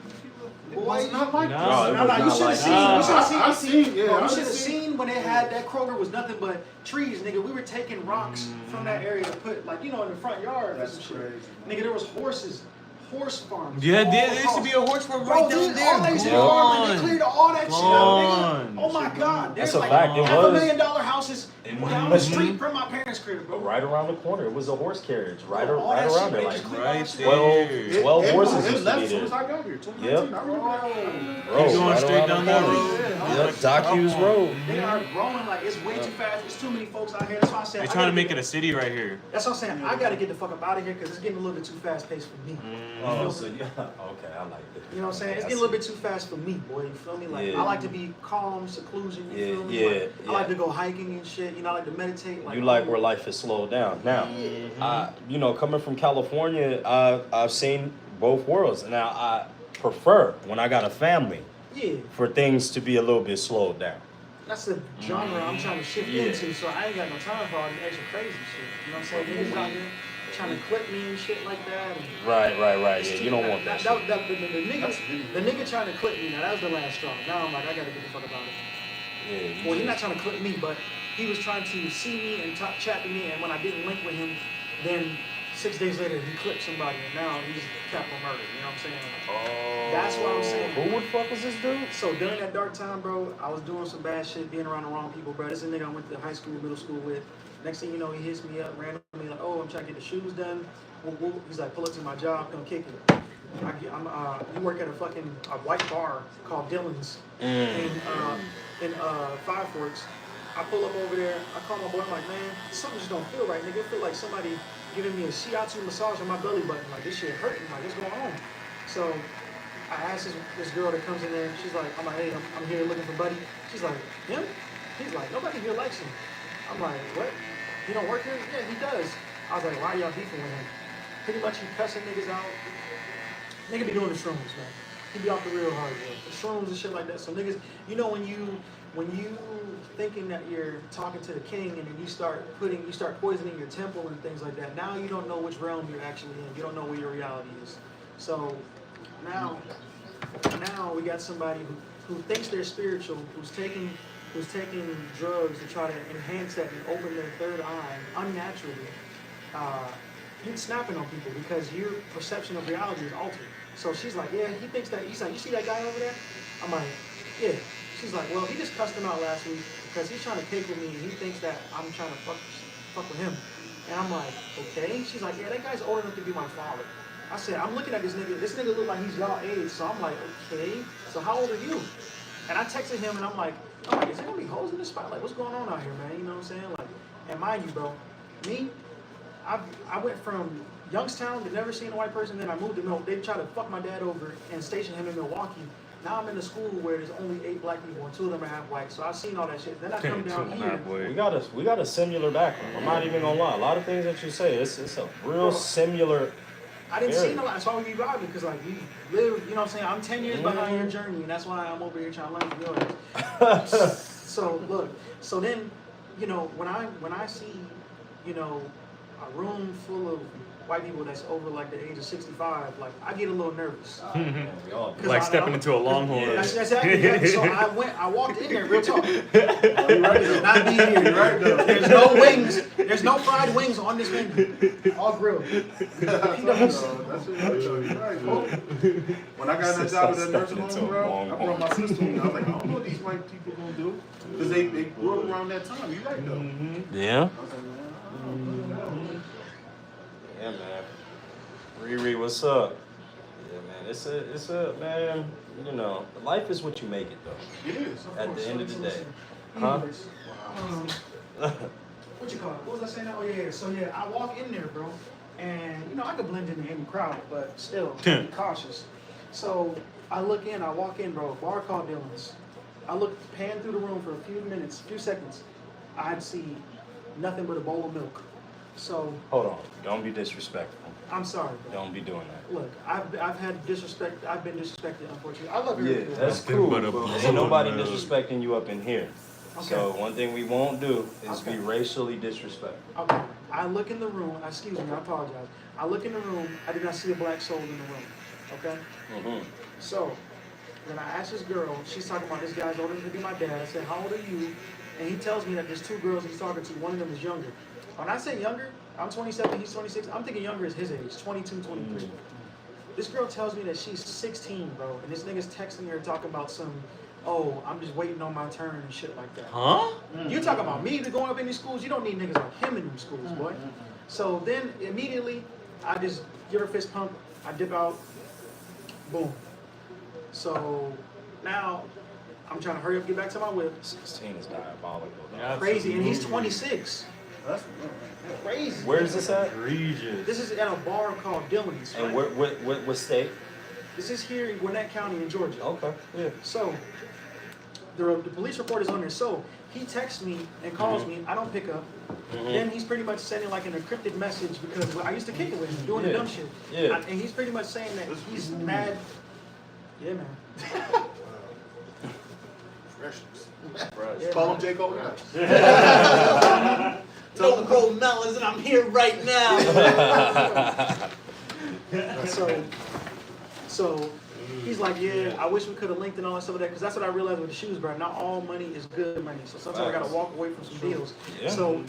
F: it
C: Boy,
F: was not like
D: No,
F: this.
B: it was
C: you
B: not
C: should have
B: like
C: seen.
B: that.
C: You should have seen.
F: I seen, yeah,
C: Bro,
F: I
C: you should have
F: seen.
C: seen when they had that Kroger was nothing but trees, nigga. We were taking rocks from that area to put, like, you know, in the front yard. or
F: That's
C: some shit.
F: crazy.
C: Nigga, there was horse farms.
H: Yeah,
C: all
H: there used to be a horse farm
C: Bro,
H: right down there.
C: all that used to be farms, and they
H: Gone.
C: cleared all that shit up,
D: Gone.
C: nigga. Oh my God,
B: That's
C: there's
B: a
C: like
B: fact, it was.
C: $500,000 houses down the street from my parents' crib, bro.
B: Right around the corner, it was a horse carriage. Right,
C: All
B: right
C: that
B: around
C: shit,
B: there,
C: they
B: like
C: just cleared all that
H: right
C: shit.
H: there.
B: 12
F: It
B: horses
F: left
B: used to
F: as
B: be
F: soon as
B: there.
F: I got here. 2019,
B: Yep.
F: I remember that.
B: Bro,
H: You going
B: right
H: straight
B: around
H: down
B: the
H: that
B: corner.
H: road?
B: Yep, Doc Hughes Road.
C: They are growing like it's way too fast. There's too many folks out here. That's why I said
H: They're
C: I
H: trying to
C: gotta
H: make
C: get-
H: it a city right here.
C: That's what I'm saying. I gotta get the fuck up out of here because it's getting a little bit too fast paced for me.
B: Oh, so yeah, okay, I like that.
C: You know what I'm saying? It's getting a little bit too fast for me, boy. You feel me? Like
B: Yeah.
C: I like to be calm, seclusion. You feel me?
B: Yeah,
C: Like, I like
B: yeah.
C: to go hiking and shit. You know, I like to meditate.
B: You like where life is slowed down. Now, you know, coming from California, I've seen both worlds. Now, I prefer when I got a family
C: Yeah,
B: for things to be a little bit slowed down.
C: that's the genre I'm trying to shift
B: Yeah.
C: into. So I ain't got no time for all this extra crazy shit. You know what I'm saying? Niggas out here trying to clip me and shit like that. And
B: Right.
C: it's
B: Yeah,
C: too-
B: you don't want that shit.
C: The nigga trying to clip me. Now that was the last straw. Now I'm like, I gotta get the fuck about it.
B: Yeah, you
C: Well, he's not
B: just-
C: trying to clip me, but he was trying to see me and chat to me, and when I didn't link with him, then 6 days later he clipped somebody, and now he's capital murder. You know what I'm saying?
B: Oh,
C: That's what I'm saying.
B: Who the fuck was this dude?
C: So during that dark time, bro, I was doing some bad shit, being around the wrong people, bro. This is a nigga I went to high school, middle school with. Next thing you know, he hits me up randomly, like, oh, I'm trying to get the shoes done. He's like, pull up to my job, come kick it. You work at a white bar called Dylan's in Five Forks. I pull up over there. I call my boy. I'm like, man, something just don't feel right, nigga. It feel like somebody giving me a shiatsu massage on my belly button. Like, this shit hurting. Like, what's going on? So I asked this girl that comes in there. She's like, I'm like, hey, I'm here looking for Buddy. She's like, him? He's like, nobody here likes him. I'm like, what? He don't work here? Yeah, he does. I was like, why y'all beefing with him? Pretty much he cussing niggas out. Nigga be doing the shrooms, man. He be off the real hard work. The shrooms and shit like that. So niggas, you know when you thinking that you're talking to the king and then you start poisoning your temple and things like that, now you don't know which realm you're actually in. You don't know where your reality is. So now we got somebody who thinks they're spiritual, who's taking drugs to try to enhance that and open their third eye unnaturally.
E: you're snapping on people because your perception of reality is altered. So she's like, yeah, he thinks that. He's like, you see that guy over there? I'm like, yeah. She's like, well, he just cussed him out last week because he's trying to cake with me and he thinks that I'm trying to fuck with him. And I'm like, okay. She's like, yeah, that guy's old enough to be my father. I said, I'm looking at this nigga. This nigga look like he's y'all age. So I'm like, okay. So how old are you? And I texted him and I'm like, is there gonna be hoes in this spot? Like, what's going on out here, man? You know what I'm saying? Like, and mind you, bro, me, I went from Youngstown to never seeing a white person. Then I moved to Milwaukee. They tried to fuck my dad over and station him in Milwaukee. Now I'm in a school where there's only 8 black people and 2 of them are half white. So I've seen all that shit. Then I come down here.
B: We got a similar background. I'm not even gonna lie. A lot of things that you say, it's a real similar.
E: I didn't see a lot. That's why we be vibing, because like we live, you know what I'm saying? I'm 10 years behind your journey, and that's why I'm over here trying to learn from yours. So look, so then, you know, when I see, you know, a room full of white people that's over like the age of 65, like I get a little nervous.
D: Like stepping into a longhorn.
E: Yeah, that's exactly. So I walked in there, real talk. Not be here, right? There's no wings. There's no fried wings on this menu. All grilled.
F: When I got that job at that nursing home, bro, I brought my sister with me. I was like, I don't know what these white people gonna do, because they grew up around that time. You right though.
B: Yeah.
F: I was like, man, I don't know.
B: Yeah, man. Riri, what's up? Yeah, man. It's a man. You know, life is what you make it, though.
F: It is.
B: At the end of the day,
E: Huh? What you call it? What was I saying? Oh yeah. So yeah, I walk in there, bro, and you know I could blend into any crowd, but still be cautious. So I walk in, bro. Bar called Dylan's. I pan through the room for a few seconds. I'd see nothing but a bowl of milk. So
B: hold on. Don't be disrespectful.
E: I'm sorry, bro.
B: Don't be doing that.
E: Look, I've had disrespect. I've been disrespected, unfortunately. I love you.
B: Yeah, that's cool. Ain't nobody disrespecting you up in here. Okay. So one thing we won't do is be racially disrespectful.
E: Okay. I look in the room. Excuse me. I apologize. I look in the room. I did not see a black soul in the room. Okay.
B: Mm-hmm.
E: So when I asked this girl, she's talking about this guy's older than my dad. I said, "How old are you?" And he tells me that there's 2 girls he's talking to. One of them is younger. When I say younger, I'm 27, he's 26. I'm thinking younger is his age, 22, 23. Mm. This girl tells me that she's 16, bro, and this nigga's texting her talking about some, oh, I'm just waiting on my turn and shit like that.
D: Huh?
E: You talking about me going up in these schools? You don't need niggas like him in these schools, boy. So then immediately, I just give her a fist pump. I dip out. Boom. So now I'm trying to hurry up, get back to my whip.
B: 16 is diabolical.
E: Crazy, and he's 26. That's crazy.
B: Where is this at?
D: Egregious.
E: This is at a bar called Dylan's.
B: And
E: right?
B: what state?
E: This is here in Gwinnett County in Georgia.
B: Okay, yeah.
E: So the police report is on there. So he texts me and calls me. I don't pick up. Then he's pretty much sending like an encrypted message, because I used to kick it with him, doing the dumb shit.
B: Yeah.
E: And he's pretty much saying that he's mad. Yeah, man.
F: Freshness.
E: Yeah,
F: Call
E: man.
F: him J. Cole.
H: No gold melons, and I'm here right now.
E: So he's like, yeah, I wish we could have linked and all that stuff like that, because that's what I realized with the shoes, bro. Not all money is good money. So sometimes I gotta walk away from some deals.
B: Yeah.
E: So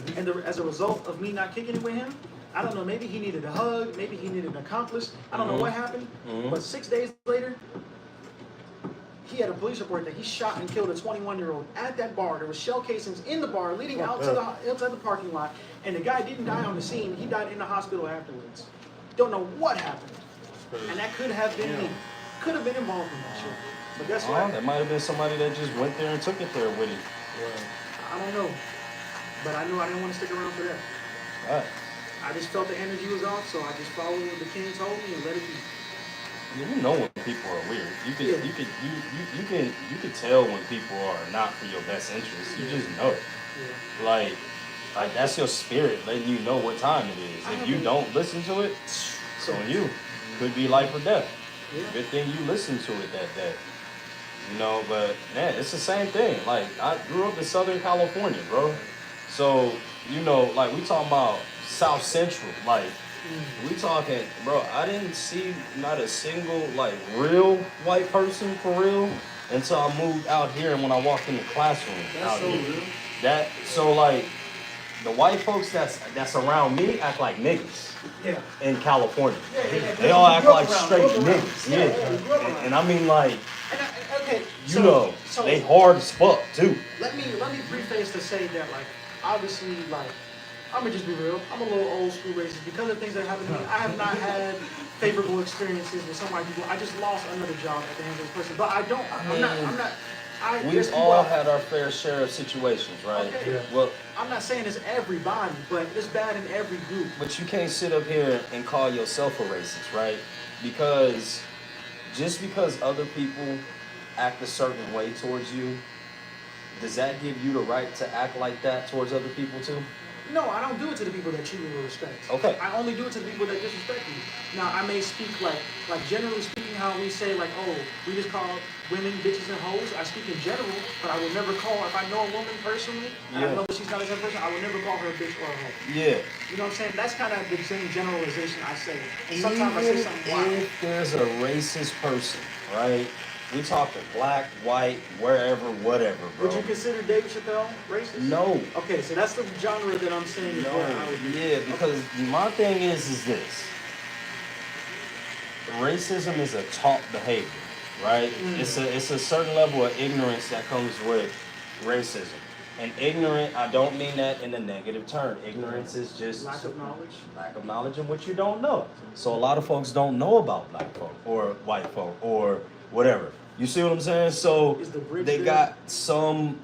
E: as a result of me not kicking it with him, I don't know, maybe he needed a hug, maybe he needed an accomplice. I don't know what happened. But 6 days later, he had a police report that he shot and killed a 21-year-old at that bar. There was shell casings in the bar leading out to outside the parking lot. And the guy didn't die on the scene. He died in the hospital afterwards. Don't know what happened. And that could have been me. Could have been involved in that shit. But guess what?
B: That might have been somebody that just went there and took it there with him.
E: I don't know. But I knew I didn't want to stick around for that.
B: All right.
E: I just felt the energy was off, so I just followed what the king told me and let it be.
B: You know when people are weird. You can tell when people are not for your best interest. You just know it.
E: Yeah.
B: Like that's your spirit letting you know what time it is. If you don't listen to it, it's on you. Could be life or death.
E: Yeah.
B: Good thing you listened to it that day. You know, but man, it's the same thing. Like I grew up in Southern California, bro. So, you know, like we talking about South Central, like we talking, bro, I didn't see not a single like real white person for real until I moved out here and when I walked in the classroom out here.
F: Real.
B: So like the white folks that's around me act like niggas
E: Yeah.
B: in California.
E: Yeah.
B: They all act like
E: Grow up
B: straight
E: around.
B: niggas.
E: Yeah,
B: Yeah.
E: we grew up around.
B: And I mean like,
E: Okay.
B: you know, they hard as fuck too.
E: Let me preface to say that, like, obviously, like, I'm gonna just be real. I'm a little old school racist because of things that happened to me. I have not had favorable experiences with some white people. I just lost another job at the hands of this person, but I don't. I'm not.
B: We've all had our fair share of situations, right?
E: Okay.
A: Yeah.
B: Well,
E: I'm not saying it's everybody, but it's bad in every group.
B: but you can't sit up here and call yourself a racist, right? Because just because other people act a certain way towards you, does that give you the right to act like that towards other people too?
E: No, I don't do it to the people that treat me with respect.
B: Okay.
E: I only do it to the people that disrespect me. Now, I may speak like generally speaking, how we say like, oh, we just call women bitches and hoes. I speak in general, but I will never call, if I know a woman personally, and I know that she's not a type of person, I will never call her a bitch or a hoe.
B: Yeah.
E: You know what I'm saying? That's kind of the same generalization I say. And sometimes I say something wild.
B: If there's a racist person, right? We talking black, white, wherever, whatever, bro.
E: Would you consider Dave Chappelle racist?
B: No.
E: Okay, so that's the genre that I'm saying is
B: No,
E: where I would be.
B: yeah, because my thing is this. Racism is a taught behavior, right? It's a certain level of ignorance that comes with racism. And ignorant, I don't mean that in a negative term. Ignorance is just
E: Lack of knowledge.
B: lack of knowledge in what you don't know. So a lot of folks don't know about black folk or white folk or whatever. You see what I'm saying? So
E: Is the bridge
B: they
E: there?
B: got some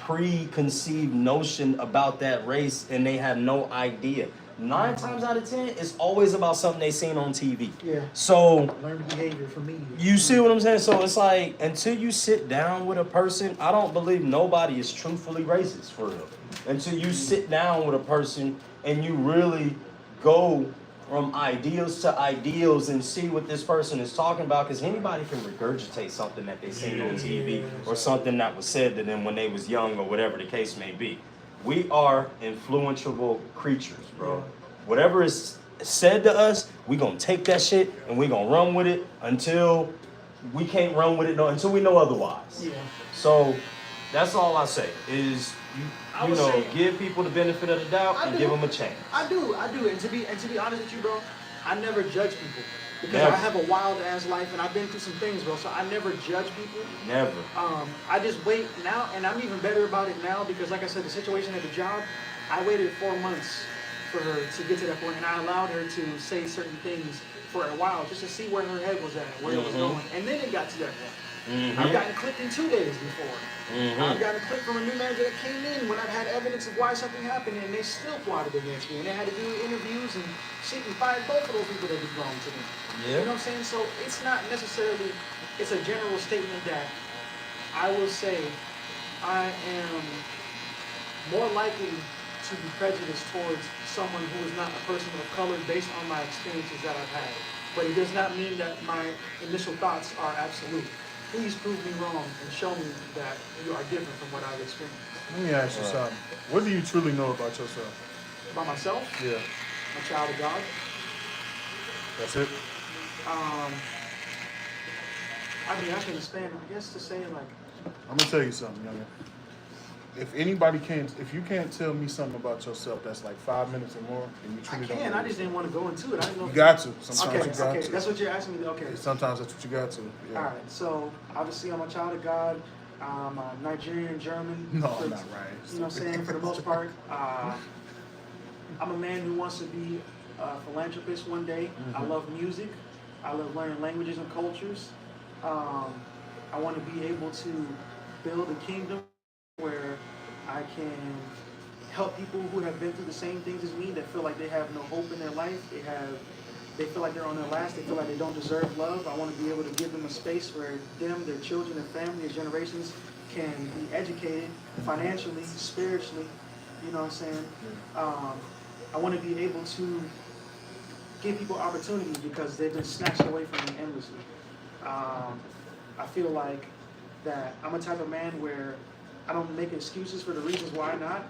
B: preconceived notion about that race and they have no idea. 9 times out of 10, it's always about something they seen on TV.
E: Yeah.
B: So
E: Learned behavior from me.
B: you see what I'm saying? So it's like, until you sit down with a person, I don't believe nobody is truthfully racist for real. Until you sit down with a person and you really go from ideals to ideals and see what this person is talking about, because anybody can regurgitate something that they seen on TV or something that was said to them when they was young or whatever the case may be. We are influenceable creatures, bro. Whatever is said to us, we gonna take that shit and we gonna run with it until we can't run with it until we know otherwise.
E: Yeah.
B: So that's all I say is
E: I
B: you
E: would
B: know,
E: say-
B: give people the benefit of the doubt
E: I
B: and
E: do.
B: give them a chance.
E: I do. And to be honest with you, bro, I never judge people because
B: Never.
E: I have a wild ass life and I've been through some things, bro. So I never judge people.
B: Never.
E: I just wait now, and I'm even better about it now because, like I said, the situation at the job, I waited 4 months for her to get to that point, and I allowed her to say certain things for a while just to see where her head was at, where it was going, and then it got to that point. I've gotten clipped in 2 days before. I've gotten a clip from a new manager that came in when I've had evidence of why something happened, and they still plotted against me, and they had to do interviews and shit and fired both of those people that did wrong to me. You know what I'm saying? So it's not necessarily, it's a general statement that I will say I am more likely to be prejudiced towards someone who is not a person of color based on my experiences that I've had. But it does not mean that my initial thoughts are absolute. Please prove me wrong and show me that you are different from what I've experienced.
F: Let me ask you something. What do you truly know about yourself?
E: About myself,
F: Yeah,
E: I'm a child of God.
F: that's it.
E: I mean, I can expand, I guess, to say like,
F: I'm gonna tell you something, youngin. If you can't tell me something about yourself that's like 5 minutes or more, then you
E: I
F: truly don't
E: can,
F: know
E: I just didn't want to go into it. I didn't know.
F: You got to. Sometimes
E: Okay,
F: you got
E: okay,
F: to.
E: that's what you're asking me. Okay.
F: Sometimes that's what you got to. Yeah.
E: All right, so obviously I'm a child of God. I'm Nigerian, German.
F: No,
E: for-
F: I'm not right.
E: You know what I'm saying? For the most part, I'm a man who wants to be a philanthropist one day. I love music. I love learning languages and cultures. I want to be able to build a kingdom where I can help people who have been through the same things as me, that feel like they have no hope in their life. They feel like they're on their last. They feel like they don't deserve love. I want to be able to give them a space where them, their children, and family, and generations can be educated financially, spiritually. You know what I'm saying? I want to be able to give people opportunities because they've been snatched away from me endlessly. I feel like that I'm a type of man where I don't make excuses for the reasons why not.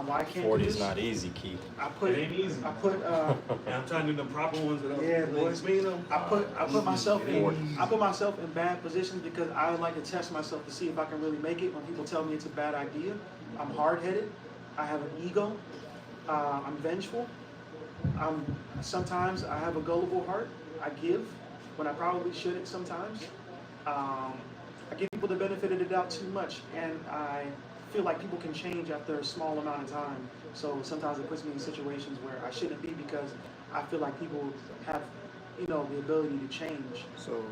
E: Why I can't do
B: 40's
E: this.
B: not easy, Keith.
E: I put,
H: It ain't easy.
E: I put,
H: And I'm trying to do the proper ones without
E: Yeah, boys.
H: me them.
E: I put myself in bad positions because I like to test myself to see if I can really make it when people tell me it's a bad idea. I'm hard-headed. I have an ego.
C: I'm vengeful. Sometimes I have a gullible heart. I give when I probably shouldn't sometimes. I give people the benefit of the doubt too much, and I feel like people can change after a small amount of time. So sometimes it puts me in situations where I shouldn't be because I feel like people have, the ability to change.
F: So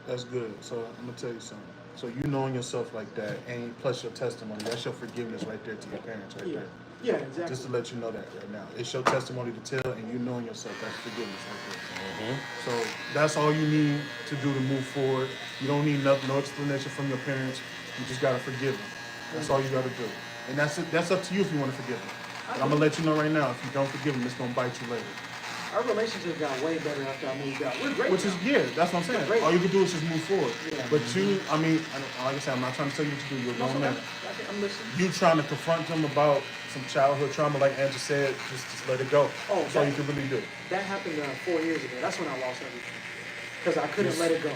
F: that's good. So I'm gonna tell you something. So you knowing yourself like that, and plus your testimony, that's your forgiveness right there to your parents, right
C: Yeah,
F: there.
C: yeah, exactly.
F: Just to let you know that right now, it's your testimony to tell, and you knowing yourself, that's forgiveness right there. So that's all you need to do to move forward. You don't need no explanation from your parents. You just gotta forgive them. That's all you gotta do. And that's up to you if you want to forgive them. But I'm gonna let you know right now, if you don't forgive them, it's gonna bite you later.
C: Our relationship got way better after I moved out. We're great.
F: Which is,
C: now.
F: that's what I'm saying.
C: Great.
F: All you can do is just move forward.
C: Yeah.
F: But you, like I said, I'm not trying to tell you what to do. You're a
C: No,
F: grown man.
C: I'm listening.
F: You trying to confront them about some childhood trauma, like Andrew said, just let it go.
C: Oh,
F: That's all you can really do.
C: That happened 4 years ago. That's when I lost everything. Because I couldn't let it go.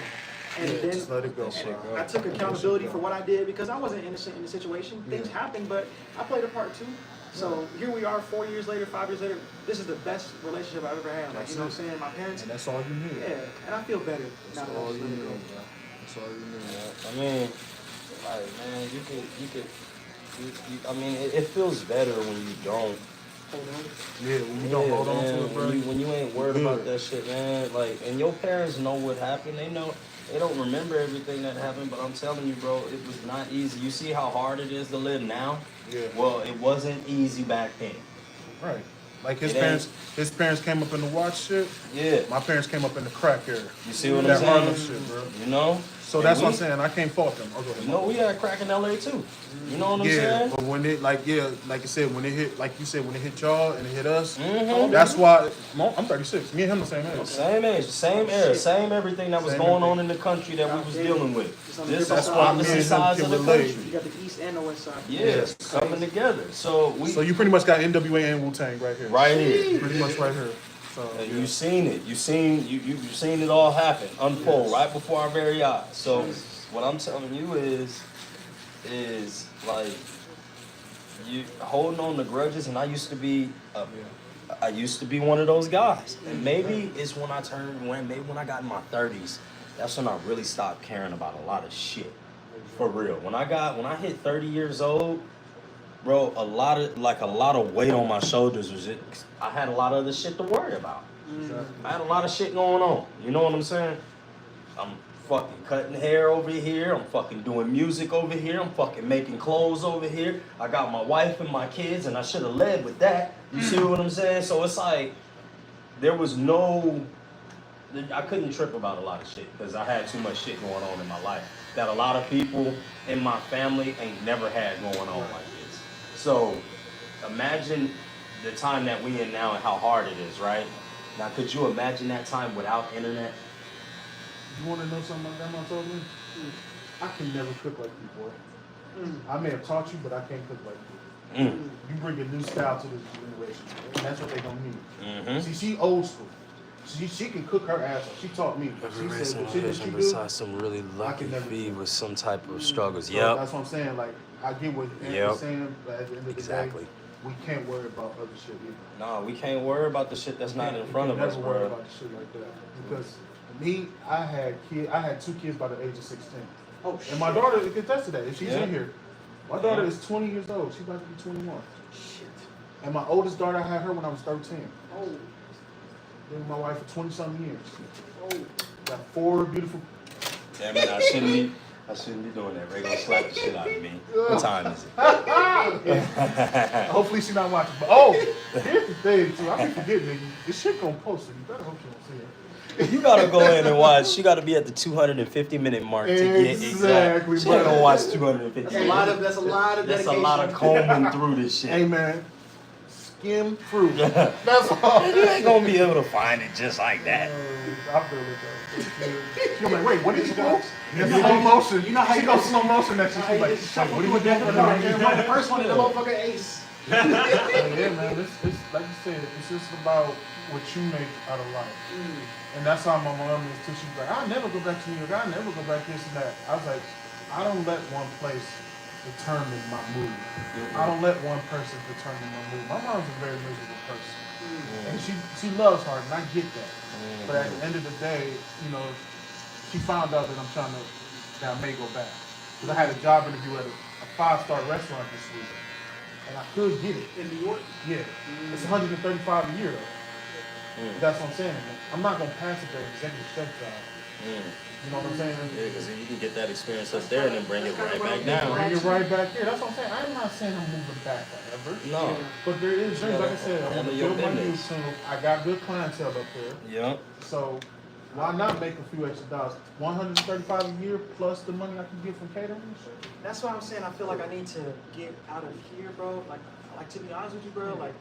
C: And
F: Yeah,
C: then
F: just let it go.
C: I took accountability for what I did because I wasn't innocent in the situation. Things happened, but I played a part too. So here we are 4 years later, 5 years later. This is the best relationship I've ever had. Like, you know what I'm saying? My parents.
F: And that's all you need.
C: Yeah, and I feel better now
F: That's
C: that I
F: all
C: just
F: you
C: let
F: need,
C: it go.
F: bro. That's all you need.
B: I mean, like, man, I mean, it feels better when you don't.
C: Hold on.
F: Yeah, when you don't hold on to it, bro.
B: When you ain't worried
F: Good.
B: about that shit, man. Like, and your parents know what happened. They know. They don't remember everything that happened, but I'm telling you, bro, it was not easy. You see how hard it is to live now?
F: Yeah.
B: Well, it wasn't easy back then.
F: Right. Like his
B: It ain't.
F: parents came up in the watch shit.
B: Yeah.
F: My parents came up in the crack era.
B: You see what I'm
F: That
B: saying?
F: Harlem shit, bro.
B: You know?
F: So
B: And
F: that's what I'm
B: we-
F: saying. I can't fault them. Okay.
B: You know, we had crack in LA too. You know what I'm
F: Yeah,
B: saying?
F: but when it like you said, when it hit, like you said, when it hit y'all and it hit us,
B: Mhm.
F: that's why I'm 36. Me and him the same age.
B: Same age, same era, same everything that was
F: Same
B: going
F: everything.
B: on in the country that we was dealing with.
C: It's on the
B: This
C: different
B: is
C: side.
F: me and
B: opposite
F: him
B: sides
F: can
B: of the
F: relate.
B: country.
C: You got the east and the west side.
B: Yes, coming together. So we
F: So you pretty much got NWA and Wu-Tang right here.
B: right here.
F: Pretty much right here. So
B: And
F: yeah.
B: you seen it. You seen it all happen, unfold right before our very eyes. So what I'm telling you is like you holding on to grudges. And I used to be one of those guys. And maybe it's when when I got in my 30s, that's when I really stopped caring about a lot of shit. For real. When I hit 30 years old, bro, a lot of weight on my shoulders was it. I had a lot of other shit to worry about. I had a lot of shit going on. You know what I'm saying? I'm fucking cutting hair over here. I'm fucking doing music over here. I'm fucking making clothes over here. I got my wife and my kids, and I should have led with that. You see what I'm saying? So it's like I couldn't trip about a lot of shit because I had too much shit going on in my life that a lot of people in my family ain't never had going on like this. So imagine the time that we in now and how hard it is, right? Now, could you imagine that time without internet?
F: You want to know something my grandma told me? I can never cook like you, boy. I may have taught you, but I can't cook like you. You bring a new style to this generation, and that's what they gonna need.
B: Mm-hmm.
F: See, she old school. She can cook her ass off. She taught me. But she said the shit that she do,
B: some really
F: lucky feet
B: with some type of struggles.
F: so that's what I'm saying. Like, I get what Andrew's saying, but at the end of the day, we can't worry about other shit either.
B: No, we can't worry about the shit that's not in front of us,
F: Never worry
B: bro.
F: about the shit like that. Because me, I had 2 kids by the age of 16.
C: Oh, shit.
F: And my daughter can attest to that. If she's
B: Yeah.
F: in here, my daughter is 20 years old. She's about to be 21.
C: Shit.
F: And my oldest daughter, I had her when I was 13.
C: Oh.
F: Been with my wife for 20-something years.
C: Oh.
F: Got 4 beautiful.
B: Damn it, I shouldn't be doing that. Ray gonna slap the shit out of me. What time is it?
F: Hopefully she's not watching. But here's the thing too. I be forgetting, nigga. This shit gonna post it. You better hope she don't see it.
B: You gotta go in and watch. You gotta be at the 250-minute mark to get
F: Exactly,
B: She ain't
F: bro.
B: gonna watch 250.
C: That's a lot of
B: That's a
C: dedication.
B: lot of combing through this shit.
F: Hey man, skim through. That's all.
B: You ain't gonna be able to find it just like that.
F: I feel it though. She's like, wait, what did you do? In slow motion.
C: You know how
F: she
C: you
F: goes
C: go-
F: slow motion that shit. She's like,
C: Shuffle
F: what are you
C: through
F: doing?
C: the first one is the motherfucker ace.
F: Yeah, man. It's like you said. It's just about what you make out of life. And that's how my mom is too. She's like, I'll never go back to New York. I'll never go back this and that. I was like, I don't let one place determine my mood. I don't let one person determine my mood. My mom's a very miserable person. And she loves hard, and I get that. But at the end of the day, you know, she found out that that I may go back. Because I had a job interview at a 5-star restaurant this week. And I could get it.
C: In New York?
F: Yeah. It's $135 a year though. That's what I'm saying. I'm not going to pass it for an executive chef job. You know what I'm saying?
B: Yeah, because you can get that experience up there and then bring it right back down.
F: Bring it right back here. That's what I'm saying. I'm not saying I'm moving back forever.
B: No.
F: But there is things, like I said, I want to build my
B: business.
F: YouTube. I got good clientele up there.
B: Yeah.
F: So why not make a few extra dollars? $135 a year plus the money I can get from catering and shit.
C: That's why I'm saying I feel like I need to get out of here, bro. Like to be honest with you, bro, like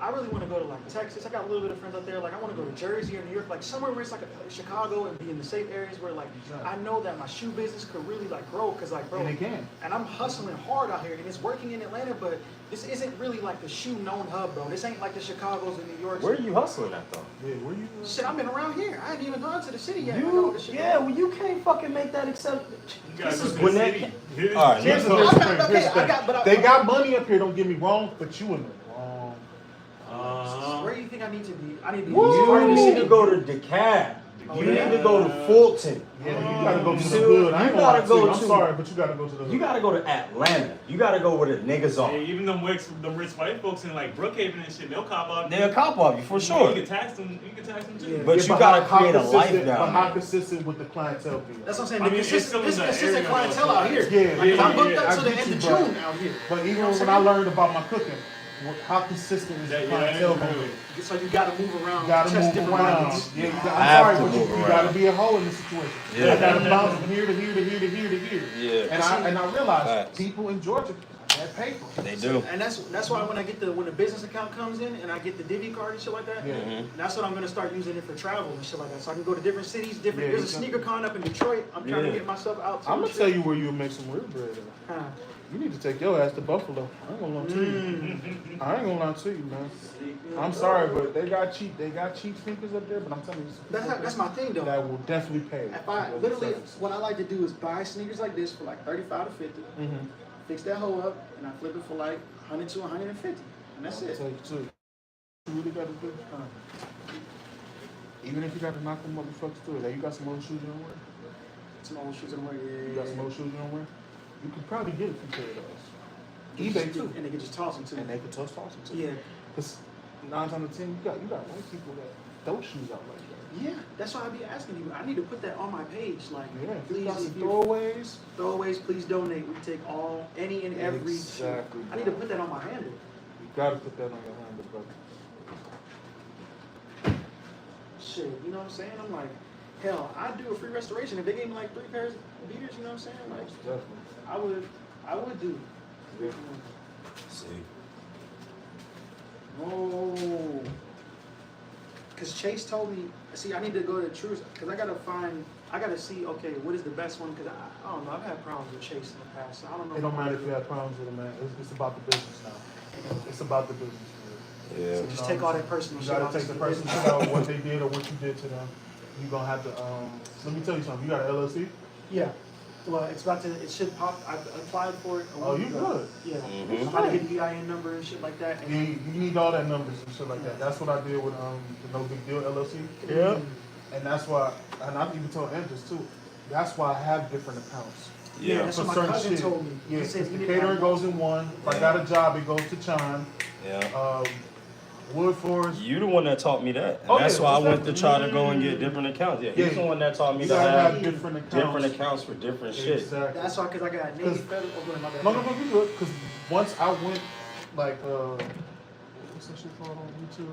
C: I really want to go to like Texas. I got a little bit of friends out there. Like I want to go to Jersey or New York, like somewhere where it's like Chicago and be in the safe areas where like I know that my shoe business could really like grow. Cause like bro, and I'm hustling hard out here and it's working in Atlanta, but this isn't really like the shoe known hub, bro. This ain't like the Chicago's and New York's.
B: Where are you hustling at though?
F: Yeah, where you?
C: Shit, I've been around here. I ain't even gone to the city yet.
B: Well, you can't fucking make that except.
H: This
B: is when that.
H: All right,
F: Here's the thing. They got money up here. Don't get me wrong, but you in the wrong.
C: Where do you think I need to be? I need to be.
B: You need to go to DeKalb. You need to go to Fulton.
F: Yeah, you gotta go to the hood. I ain't gonna lie to you. I'm sorry, but you gotta go to the hood.
B: You gotta go to Atlanta. You gotta go where the niggas are.
H: Yeah, even them rich white folks in like Brookhaven and shit, they'll cop off.
B: They'll cop off you for sure.
H: You can tax them. You can tax them too.
C: Yeah.
B: But you gotta create a life down
F: But how
B: there.
F: consistent with the clientele be?
C: That's what I'm saying.
H: I mean,
C: It's
H: it's still in the
C: consistent
H: area,
C: clientele
H: though.
C: out here.
F: Yeah,
C: Like,
F: yeah,
C: I'm booked
F: yeah,
C: up
F: I
C: to the
F: get
C: end
F: you,
C: of
F: bro.
C: June out here.
F: But even
C: You know what
F: when
C: I'm
F: I
C: saying?
F: learned about my cooking, how consistent is the clientele gonna be?
C: So you gotta move around.
F: You gotta
C: test
F: move
C: different
F: around.
C: markets.
F: Yeah,
B: I
F: I'm
B: have
F: sorry,
B: to
F: but
B: move
F: you
B: around.
F: gotta be a hoe in this situation.
B: Yeah.
F: I gotta bounce from here to here to here to here to here.
B: Yeah.
F: And I realized
B: Facts.
F: people in Georgia have paper.
B: They do.
C: And that's why when the business account comes in and I get the Divvy card and shit like that,
F: Yeah.
C: that's what I'm gonna start using it for travel and shit like that. So I can go to different cities, different.
F: Yeah,
C: There's a
F: exactly.
C: sneaker con up in Detroit. I'm trying to
B: Yeah.
C: get myself out.
F: I'm gonna tell you where you'll make some real bread at.
C: Huh.
F: You need to take your ass to Buffalo. I ain't gonna lie to you. I ain't gonna lie to you, man. I'm sorry, but they got cheap sneakers up there. But I'm telling you,
C: That's my thing though.
F: that will definitely pay.
C: If I literally, what I like to do is buy sneakers like this for like 35 to 50, fix that hoe up, and I flip it for like 100 to 150, and that's it.
F: Tell you too. You really got to do. Even if you got to knock them motherfuckers through it, hey, you got some old shoes you don't wear.
C: Some old shoes in the way.
F: You got some old shoes you don't wear. You could probably get a few pair of those. eBay too,
C: and they can just toss them too.
F: and they could toss them too.
C: Yeah.
F: Because 9 times out of 10, you got white people that throw shoes out like that.
C: Yeah, that's why I be asking you. I need to put that on my page. Like,
F: Yeah, if you
C: please,
F: got some
C: if you
F: throwaways.
C: please donate. We take any and every.
F: Exactly.
C: I need to put that on my handle.
F: You gotta put that on your handle, brother.
C: Shit, you know what I'm saying? I'm like, hell, I'd do a free restoration if they gave me like 3 pairs of beaters. You know what I'm saying? Like,
F: Definitely.
C: I would do.
F: Yeah.
B: See.
C: Oh. Cause Chase told me, see, I need to go to Truce, cause I gotta see, okay, what is the best one? Cause I don't know, I've had problems with Chase in the past. So I don't know.
F: It don't matter if you have problems with it, man. It's about the business now. It's about the business.
B: Yeah.
C: So just take all that personal
F: You
C: shit.
F: gotta take the personal shit out of what they did or what you did to them. You're gonna have to, let me tell you something. You got an LLC?
C: Yeah. Well, it should pop. I applied for it.
F: Oh, you good.
C: Yeah.
B: Mhm.
C: I'm about to get the EIN number and shit like that. And
F: You need all that numbers and shit like that. That's what I did with the No Big Deal LLC.
B: Yeah.
F: And that's why, and I even told Andrews too, that's why I have different accounts.
C: yeah, that's
F: For
C: what my
F: certain
C: cousin
F: shit.
C: told me.
F: Yeah,
C: He said
F: because
C: you
F: the
C: need to
F: catering
C: have-
F: goes in one. If I got a job, it goes to Chime.
B: Yeah.
F: Wood Forest.
B: You the one that taught me that. And
F: Oh,
B: that's
F: yeah,
B: why I
F: what's
B: went
F: that?
B: to try to go and get different accounts. Yeah, he's
F: Yeah.
B: the one that taught me
F: You
B: to
F: gotta
B: have
F: have different accounts.
B: different accounts for different shit.
F: Exactly.
C: That's why, cause I got Navy
F: 'Cause-
C: Federal. Oh, go ahead, my bad.
F: No, you good. Because once I went, like, what's that shit called on YouTube?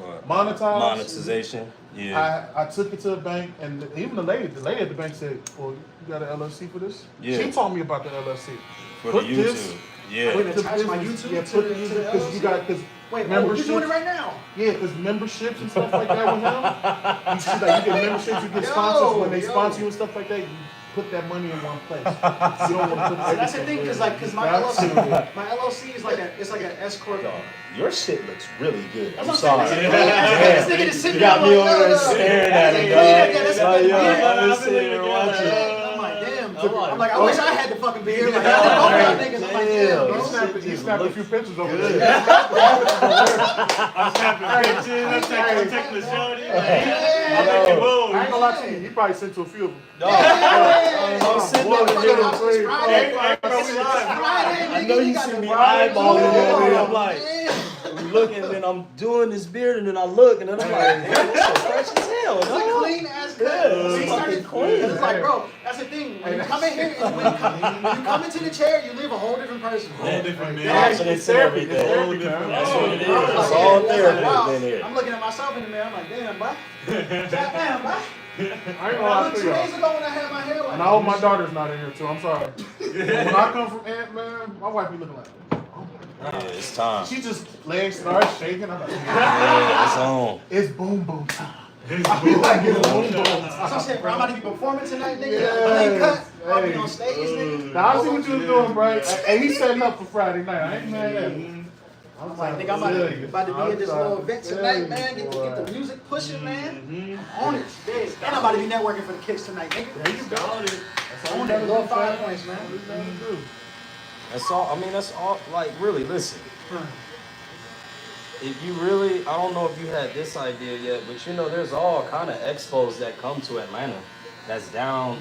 B: What?
F: Monetize.
B: Monetization. Yeah.
F: I took it to the bank, and even the lady at the bank said, "Well, you got an LLC for this?"
B: Yeah.
F: She told me about the LLC.
B: For
F: Put
B: the
F: this-
B: YouTube.
C: Wait,
B: Yeah.
C: attach my
F: business-
C: YouTube
F: yeah,
C: to
F: put
C: the-
F: the
C: to the
F: because you got because
C: Wait, you're
F: memberships.
C: doing it right now.
F: Yeah, because memberships and stuff like that with him. You see, like you get memberships, you get sponsors when they sponsor you and stuff like that. You put that money in one place. You don't want to put.
C: So that's the thing, cause
F: everything
C: my
F: there.
C: LLC is like an S corp.
B: Dog, your shit looks really good. I'm
C: That's what I'm
B: sorry.
C: saying. This nigga just
B: You
C: sitting
B: got
C: there
B: me
C: like,
B: over there
C: no.
B: staring at it,
C: Yeah,
B: dog.
C: that's
B: Like,
C: what
B: yo,
C: I'm
B: I'm just sitting here watching.
C: I'm like, damn,
E: I'm like, I wish I had the fucking beard. Like, I think both of y'all niggas. I'm like, damn,
F: He snapped a few pictures over
B: good.
F: there.
H: I'm snapping pictures. I'm taking the shorty. I'm
F: I
H: making
F: ain't
H: moves.
F: gonna lie to you, he probably sent to a few of them.
B: I'm sitting there with you.
E: It's Friday.
B: I know you see me eyeballing it. I'm like, I'm looking, and then I'm doing this beard, and then I look, and then I'm like, damn, this is fresh as hell.
E: It's a
B: dog.
E: clean ass cut.
B: Yeah,
E: So he
B: it's
E: started
B: fucking clean.
E: It's like, bro, that's the thing. When you come in here, when you come into the chair, you leave a whole different person.
H: Whole different man.
B: Confidence and everything. That's what it is. It's all therapy in here.
E: I'm looking at myself in the mirror. I'm like, damn, boy. Damn, boy.
F: I ain't gonna lie to
E: 2
F: you.
E: days ago when I had my hair like
F: And I hope my daughter's not in here too. I'm sorry. But when I come from Ant, man, my wife be looking like,
B: Yeah, it's time.
F: she just legs start shaking. I'm like,
B: Yeah, it's on.
F: it's boom boom time. I feel like it's boom boom time.
E: So I said, bro, I'm about to be performing tonight, nigga.
F: Yes.
E: Clean cut. I'll be
F: Hey.
E: on stage, nigga.
F: Now I see what you was doing, bro. And he's setting up for Friday night. I ain't mad at him.
E: I'm like, nigga, I'm about to be in this little event tonight, man. Get the music pushing, man. I'm on it. Big. And I'm about to be networking for the kicks tonight, nigga.
F: There you go.
E: I want that little 5 points, man.
B: That's all. I mean, that's all. Like, really, listen. If you really, I don't know if you had this idea yet, but you know, there's all kind of expos that come to Atlanta. That's downtown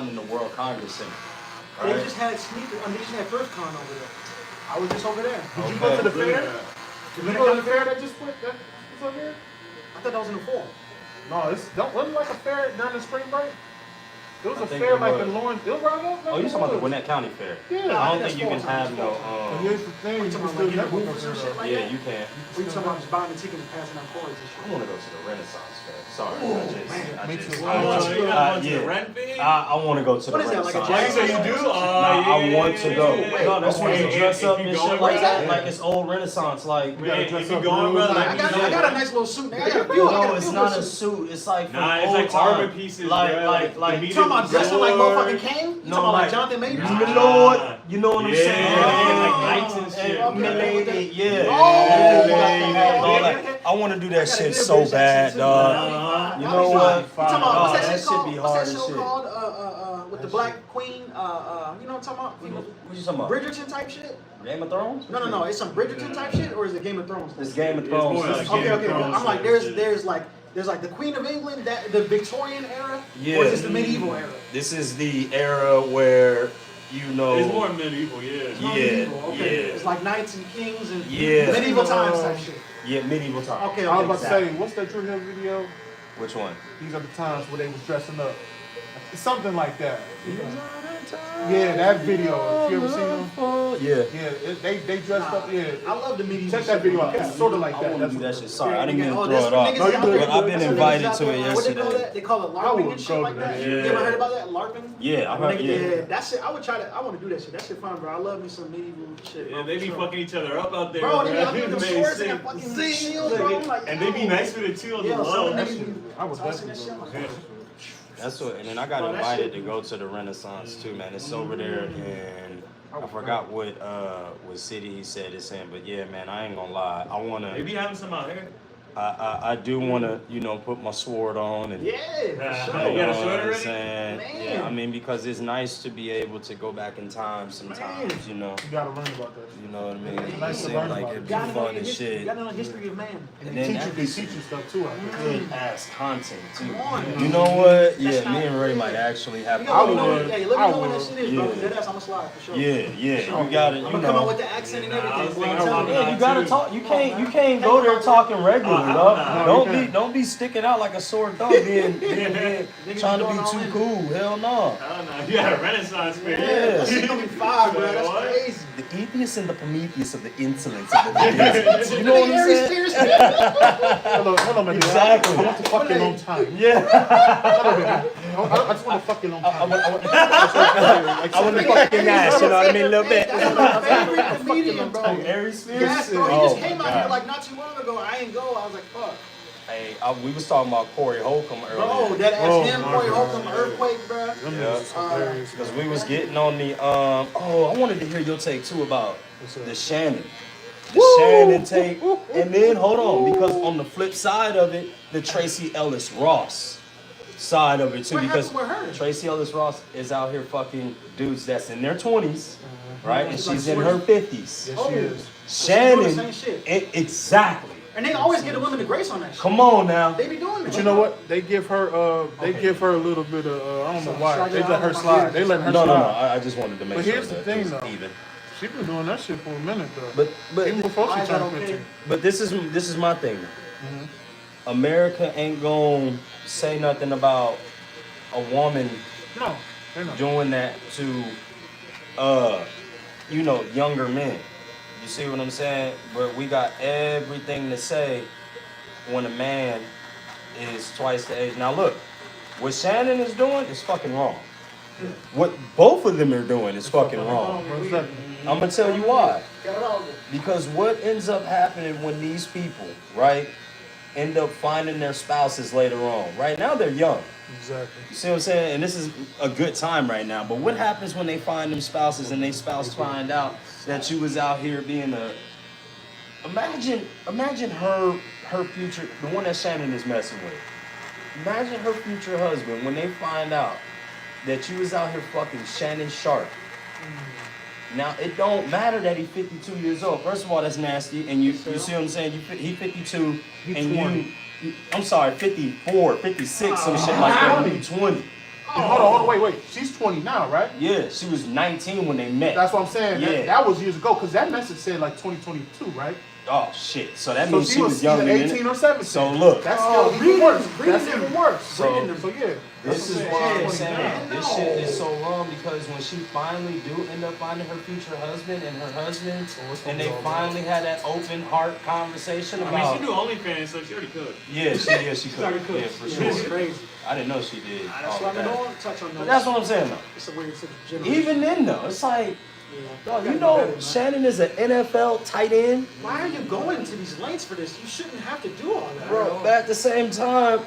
B: in the World Congress Center.
E: They
B: Right?
E: just had sneaker. I mean, they just had First Con over there. I was just over there.
F: Did you go to the fair? Did you go to the fair that just went? That was over here?
E: I thought that was in the fall.
F: No, wasn't like a fair during the spring break. It was
B: I
F: a
B: think
F: fair
B: it
F: like
B: was.
F: in Lawrence. It was right up.
B: Oh, you talking about the Gwinnett County Fair?
F: Yeah.
B: I don't
E: that's
B: think you can
E: fall
B: have
E: time,
B: no.
F: But here's the thing, you
E: talking
F: can
E: about
F: still
E: like in the
F: network
E: booth or
F: up
E: some
F: there.
E: shit like
B: Yeah,
E: that?
B: you can't.
E: We talking about just buying the ticket and passing out cards and
B: I
E: shit.
B: want to go to the Renaissance Fair. Sorry,
E: Ooh,
F: me too.
H: Oh, you got to
B: yeah.
H: the rent thing?
B: I want to go to the
E: What is that, like a
B: Renaissance.
H: Like, so you do? Oh,
B: Nah, I want to go.
H: yeah.
B: No, that's where you
H: Okay,
B: dress
H: if
B: up
H: you
B: and
H: going,
B: shit like
H: bro,
B: that.
F: yeah.
B: Like it's old Renaissance. Like,
F: You gotta
H: If
F: dress
H: you
F: up
H: going,
F: real
H: bro, like,
E: I
F: nice.
E: got a nice little suit, nigga. I got a few. I got
B: no,
E: a
B: it's
E: few
B: not
E: little
B: a
E: suits.
B: suit. It's like from
H: Nah, it's
B: old
H: like
B: time.
H: Barber pieces,
B: like,
H: bro.
B: like,
E: You talking about dressing like motherfucking Kane? You
B: No,
E: talking about
B: like-
E: like Jonathan Majors?
B: You know what? You know what I'm saying?
H: Yeah, like lights and shit.
B: And milady, yeah.
E: Oh,
B: Milady. I want to do that shit so bad, dog. You know what?
E: You talking about, what's
B: That
E: that shit
B: shit
E: called?
B: be
E: What's
B: hard
E: that
B: as
E: show
B: shit.
E: called? With the black queen, you know what I'm talking about?
B: What you talking about?
E: Bridgerton type shit?
B: Game of Thrones?
E: No. It's some Bridgerton type shit, or is it Game of Thrones?
B: It's Game of
H: It's more
B: Thrones.
H: like
E: Okay,
H: Game of
E: okay.
H: Thrones
E: I'm like,
H: shit.
E: there's like the Queen of England, that the Victorian era,
B: Yeah.
E: or is this the medieval era?
B: This is the era where, you know.
H: It's more medieval, yeah.
E: It's not
B: Yeah,
E: medieval, okay.
B: yeah.
E: It's like knights and kings and
B: Yeah.
E: medieval times type shit.
B: Yeah, medieval time.
E: Okay,
F: I was
E: okay.
F: about to say, what's that Drew Hill video?
B: Which one?
F: These are the times where they was dressing up. Something like that. Yeah, that video. If you ever seen them?
B: Yeah.
F: Yeah, they dressed up. Yeah.
E: I love the medieval.
F: Check that
E: shit.
F: video out. It's sort of like
B: I
F: that.
B: want to do that
F: That's
B: shit. Sorry, I didn't mean to
E: Oh,
B: throw
E: that's
B: it
E: for
B: off.
E: niggas
F: No, you
E: out
F: good.
E: there.
B: But I've been
E: That's for
B: invited
E: niggas out
B: to it
E: there. What they call
B: yesterday.
E: that? They call it
F: I
E: LARPing
F: would
E: and shit
F: go
E: like
F: to
E: that.
F: that.
E: You
H: Yeah.
E: ever heard about that? LARPing?
B: Yeah, I heard.
E: Nigga,
B: Yeah.
E: that shit. I would try to. I want to do that shit. That shit fun, bro. I love me some medieval shit.
H: Yeah,
E: Bro,
H: they
E: for
H: be
E: sure.
H: fucking each other up out there.
E: Bro, they got
H: They
E: them
H: made
E: swords
H: sick.
E: and fucking shields, bro. I'm like,
H: And they be
E: yo.
H: nice with it too on the
E: Yeah,
H: low.
E: some
H: That
E: niggas
H: shit.
E: be
F: I would
E: tossing that
F: definitely
E: shit. I'm like,
B: That's what. And then I got
E: Bro, that
B: invited
E: shit-
B: to go to the Renaissance too, man. It's over there, and I forgot what city he said it's in, but yeah, man, I ain't gonna lie. I
H: They
B: wanna.
H: be having some out here.
B: I do wanna, put my sword on and.
E: Yeah, for
H: You
E: sure.
H: got a sword
B: what I'm
H: already?
B: saying?
E: Man.
B: Yeah, I mean, because it's nice to be able to go back in time sometimes, you know.
F: You gotta learn about that.
B: You know what I mean?
F: It's
B: It
F: nice to
B: seemed
F: learn
B: like
F: about
B: it'd
F: it.
B: be
E: You gotta know
B: fun
E: your
B: and
E: history.
B: shit.
E: You gotta know the history of man.
B: And
F: And
B: then
F: they
B: that
F: teach you stuff too. I think.
B: good ass content too.
E: Come on.
B: You know what?
E: That's
B: Yeah,
E: not-
B: me and Ray
E: yeah.
B: might actually have.
E: You gotta let me
F: I
E: know.
F: would.
E: Yeah, let me
F: I
E: know when that
F: would.
E: shit is, bro.
B: Yeah.
E: Dead ass, I'ma slide for sure.
B: Yeah, yeah,
E: Sure.
B: you got it.
E: I'm
B: You
E: gonna come out
B: know.
E: with the accent and
H: Nah, I was
E: everything, boy. I'm
H: thinking
E: telling
H: about
E: you.
B: Yeah, you gotta talk. You can't go there talking regular,
H: I'm
B: dog.
H: not.
B: Don't be sticking out like a sore thumb, being trying to be too cool. Hell no.
H: I don't know. You had a Renaissance fair.
B: Yeah.
E: That shit gonna be fire, bro. That's
H: What?
E: crazy.
B: The atheist and the Prometheus of the insolence of the business. You know what I'm
E: Aries
B: saying?
E: Spears.
F: Hello, man.
B: Exactly.
F: I want to fuck you long time.
B: Yeah.
F: I just want to fuck you long time.
B: I want to fuck your ass, you know what I mean? A little bit.
E: That's my favorite comedian, bro.
B: Aries Spears?
E: Yes, bro. He
B: Oh,
E: just came out
B: God.
E: here like not too long ago. I ain't go. I was like, fuck.
B: Hey, we was talking about Corey Holcomb earlier.
E: Bro, that ass
F: Oh,
E: him,
F: my
E: Corey
F: God.
E: Holcomb, Earthquake, bro.
F: Them niggas is hilarious.
B: Because we was getting on the I wanted to hear your take too about the Shannon. The Shannon take. And then hold on, because on the flip side of it, the Tracy Ellis Ross side of it too,
E: What
B: because
E: happened with her?
B: Tracy Ellis Ross is out here fucking dudes that's in their 20s, right? And
E: She's like
B: she's in
E: 40.
B: her 50s.
F: Yes,
E: Oh.
F: she is.
B: Shannon,
E: She's doing the same shit.
B: exactly.
E: And they always get the women to grace on that shit.
B: Come on now.
E: They be doing that.
F: But you know what? They give her a little bit of I don't know why. They let her slide. They let her
B: No,
F: slide.
B: I just wanted to make
F: But
B: sure
F: here's the
B: that
F: thing,
B: it was
F: though.
B: even.
F: She been doing that shit for a minute though.
B: But
F: Even before
E: Why
F: she
E: is that
F: turned
E: okay?
F: 15.
B: But this is my thing.
F: Mm-hmm.
B: America ain't gonna say nothing about a woman
F: No, they're not.
B: doing that to younger men. You see what I'm saying? But we got everything to say when a man is twice the age. Now look, what Shannon is doing is fucking wrong. What both of them are doing is fucking wrong.
F: What's that?
B: I'm gonna tell you why. Because what ends up happening when these people, right, end up finding their spouses later on. Right now they're young.
F: Exactly.
B: You see what I'm saying? And this is a good time right now. But what happens when they find them spouses and they spouse find out that you was out here being a imagine her future, the one that Shannon is messing with. Imagine her future husband when they find out that you was out here fucking Shannon Sharpe. Now, it don't matter that he's 52 years old. First of all, that's nasty. And you see what I'm saying? He's 52 and
F: 20.
B: I'm sorry, 54, 56, some shit like that. You 20.
F: Hold on, wait. She's 20 now, right?
B: Yeah, she was 19 when they met.
F: That's what I'm saying.
B: Yeah.
F: That was years ago, because that message said like 2022, right?
B: Oh, shit. So that
F: So
B: means she was younger
F: either
B: than
F: 18 or 17.
B: So look.
F: That's still even worse. That's
E: them.
F: even worse.
B: So-
F: So yeah.
B: This is
F: That's
B: why
F: what
B: I'm
F: I'm
B: saying this shit is so wrong, because when she finally do end up finding her future husband and her husband, and they finally had that open heart conversation
H: I
B: about.
H: mean, she do OnlyFans, so she already could.
B: Yeah, she could.
E: already cooked.
B: Yeah, for
E: Yeah,
B: sure.
E: it's crazy.
B: I didn't know she did.
E: That's
B: all
E: why
B: of
E: I
B: that.
E: don't touch on
B: But
E: those.
B: that's what I'm saying though.
E: It's a weird situation.
B: Even then though, it's like,
E: Yeah.
B: dog,
E: gotta
B: you
E: do
B: know,
E: better, man.
B: Shannon is an NFL tight end,
E: Why are you going to these lengths for this? You shouldn't have to do all that.
B: bro. But at the same time,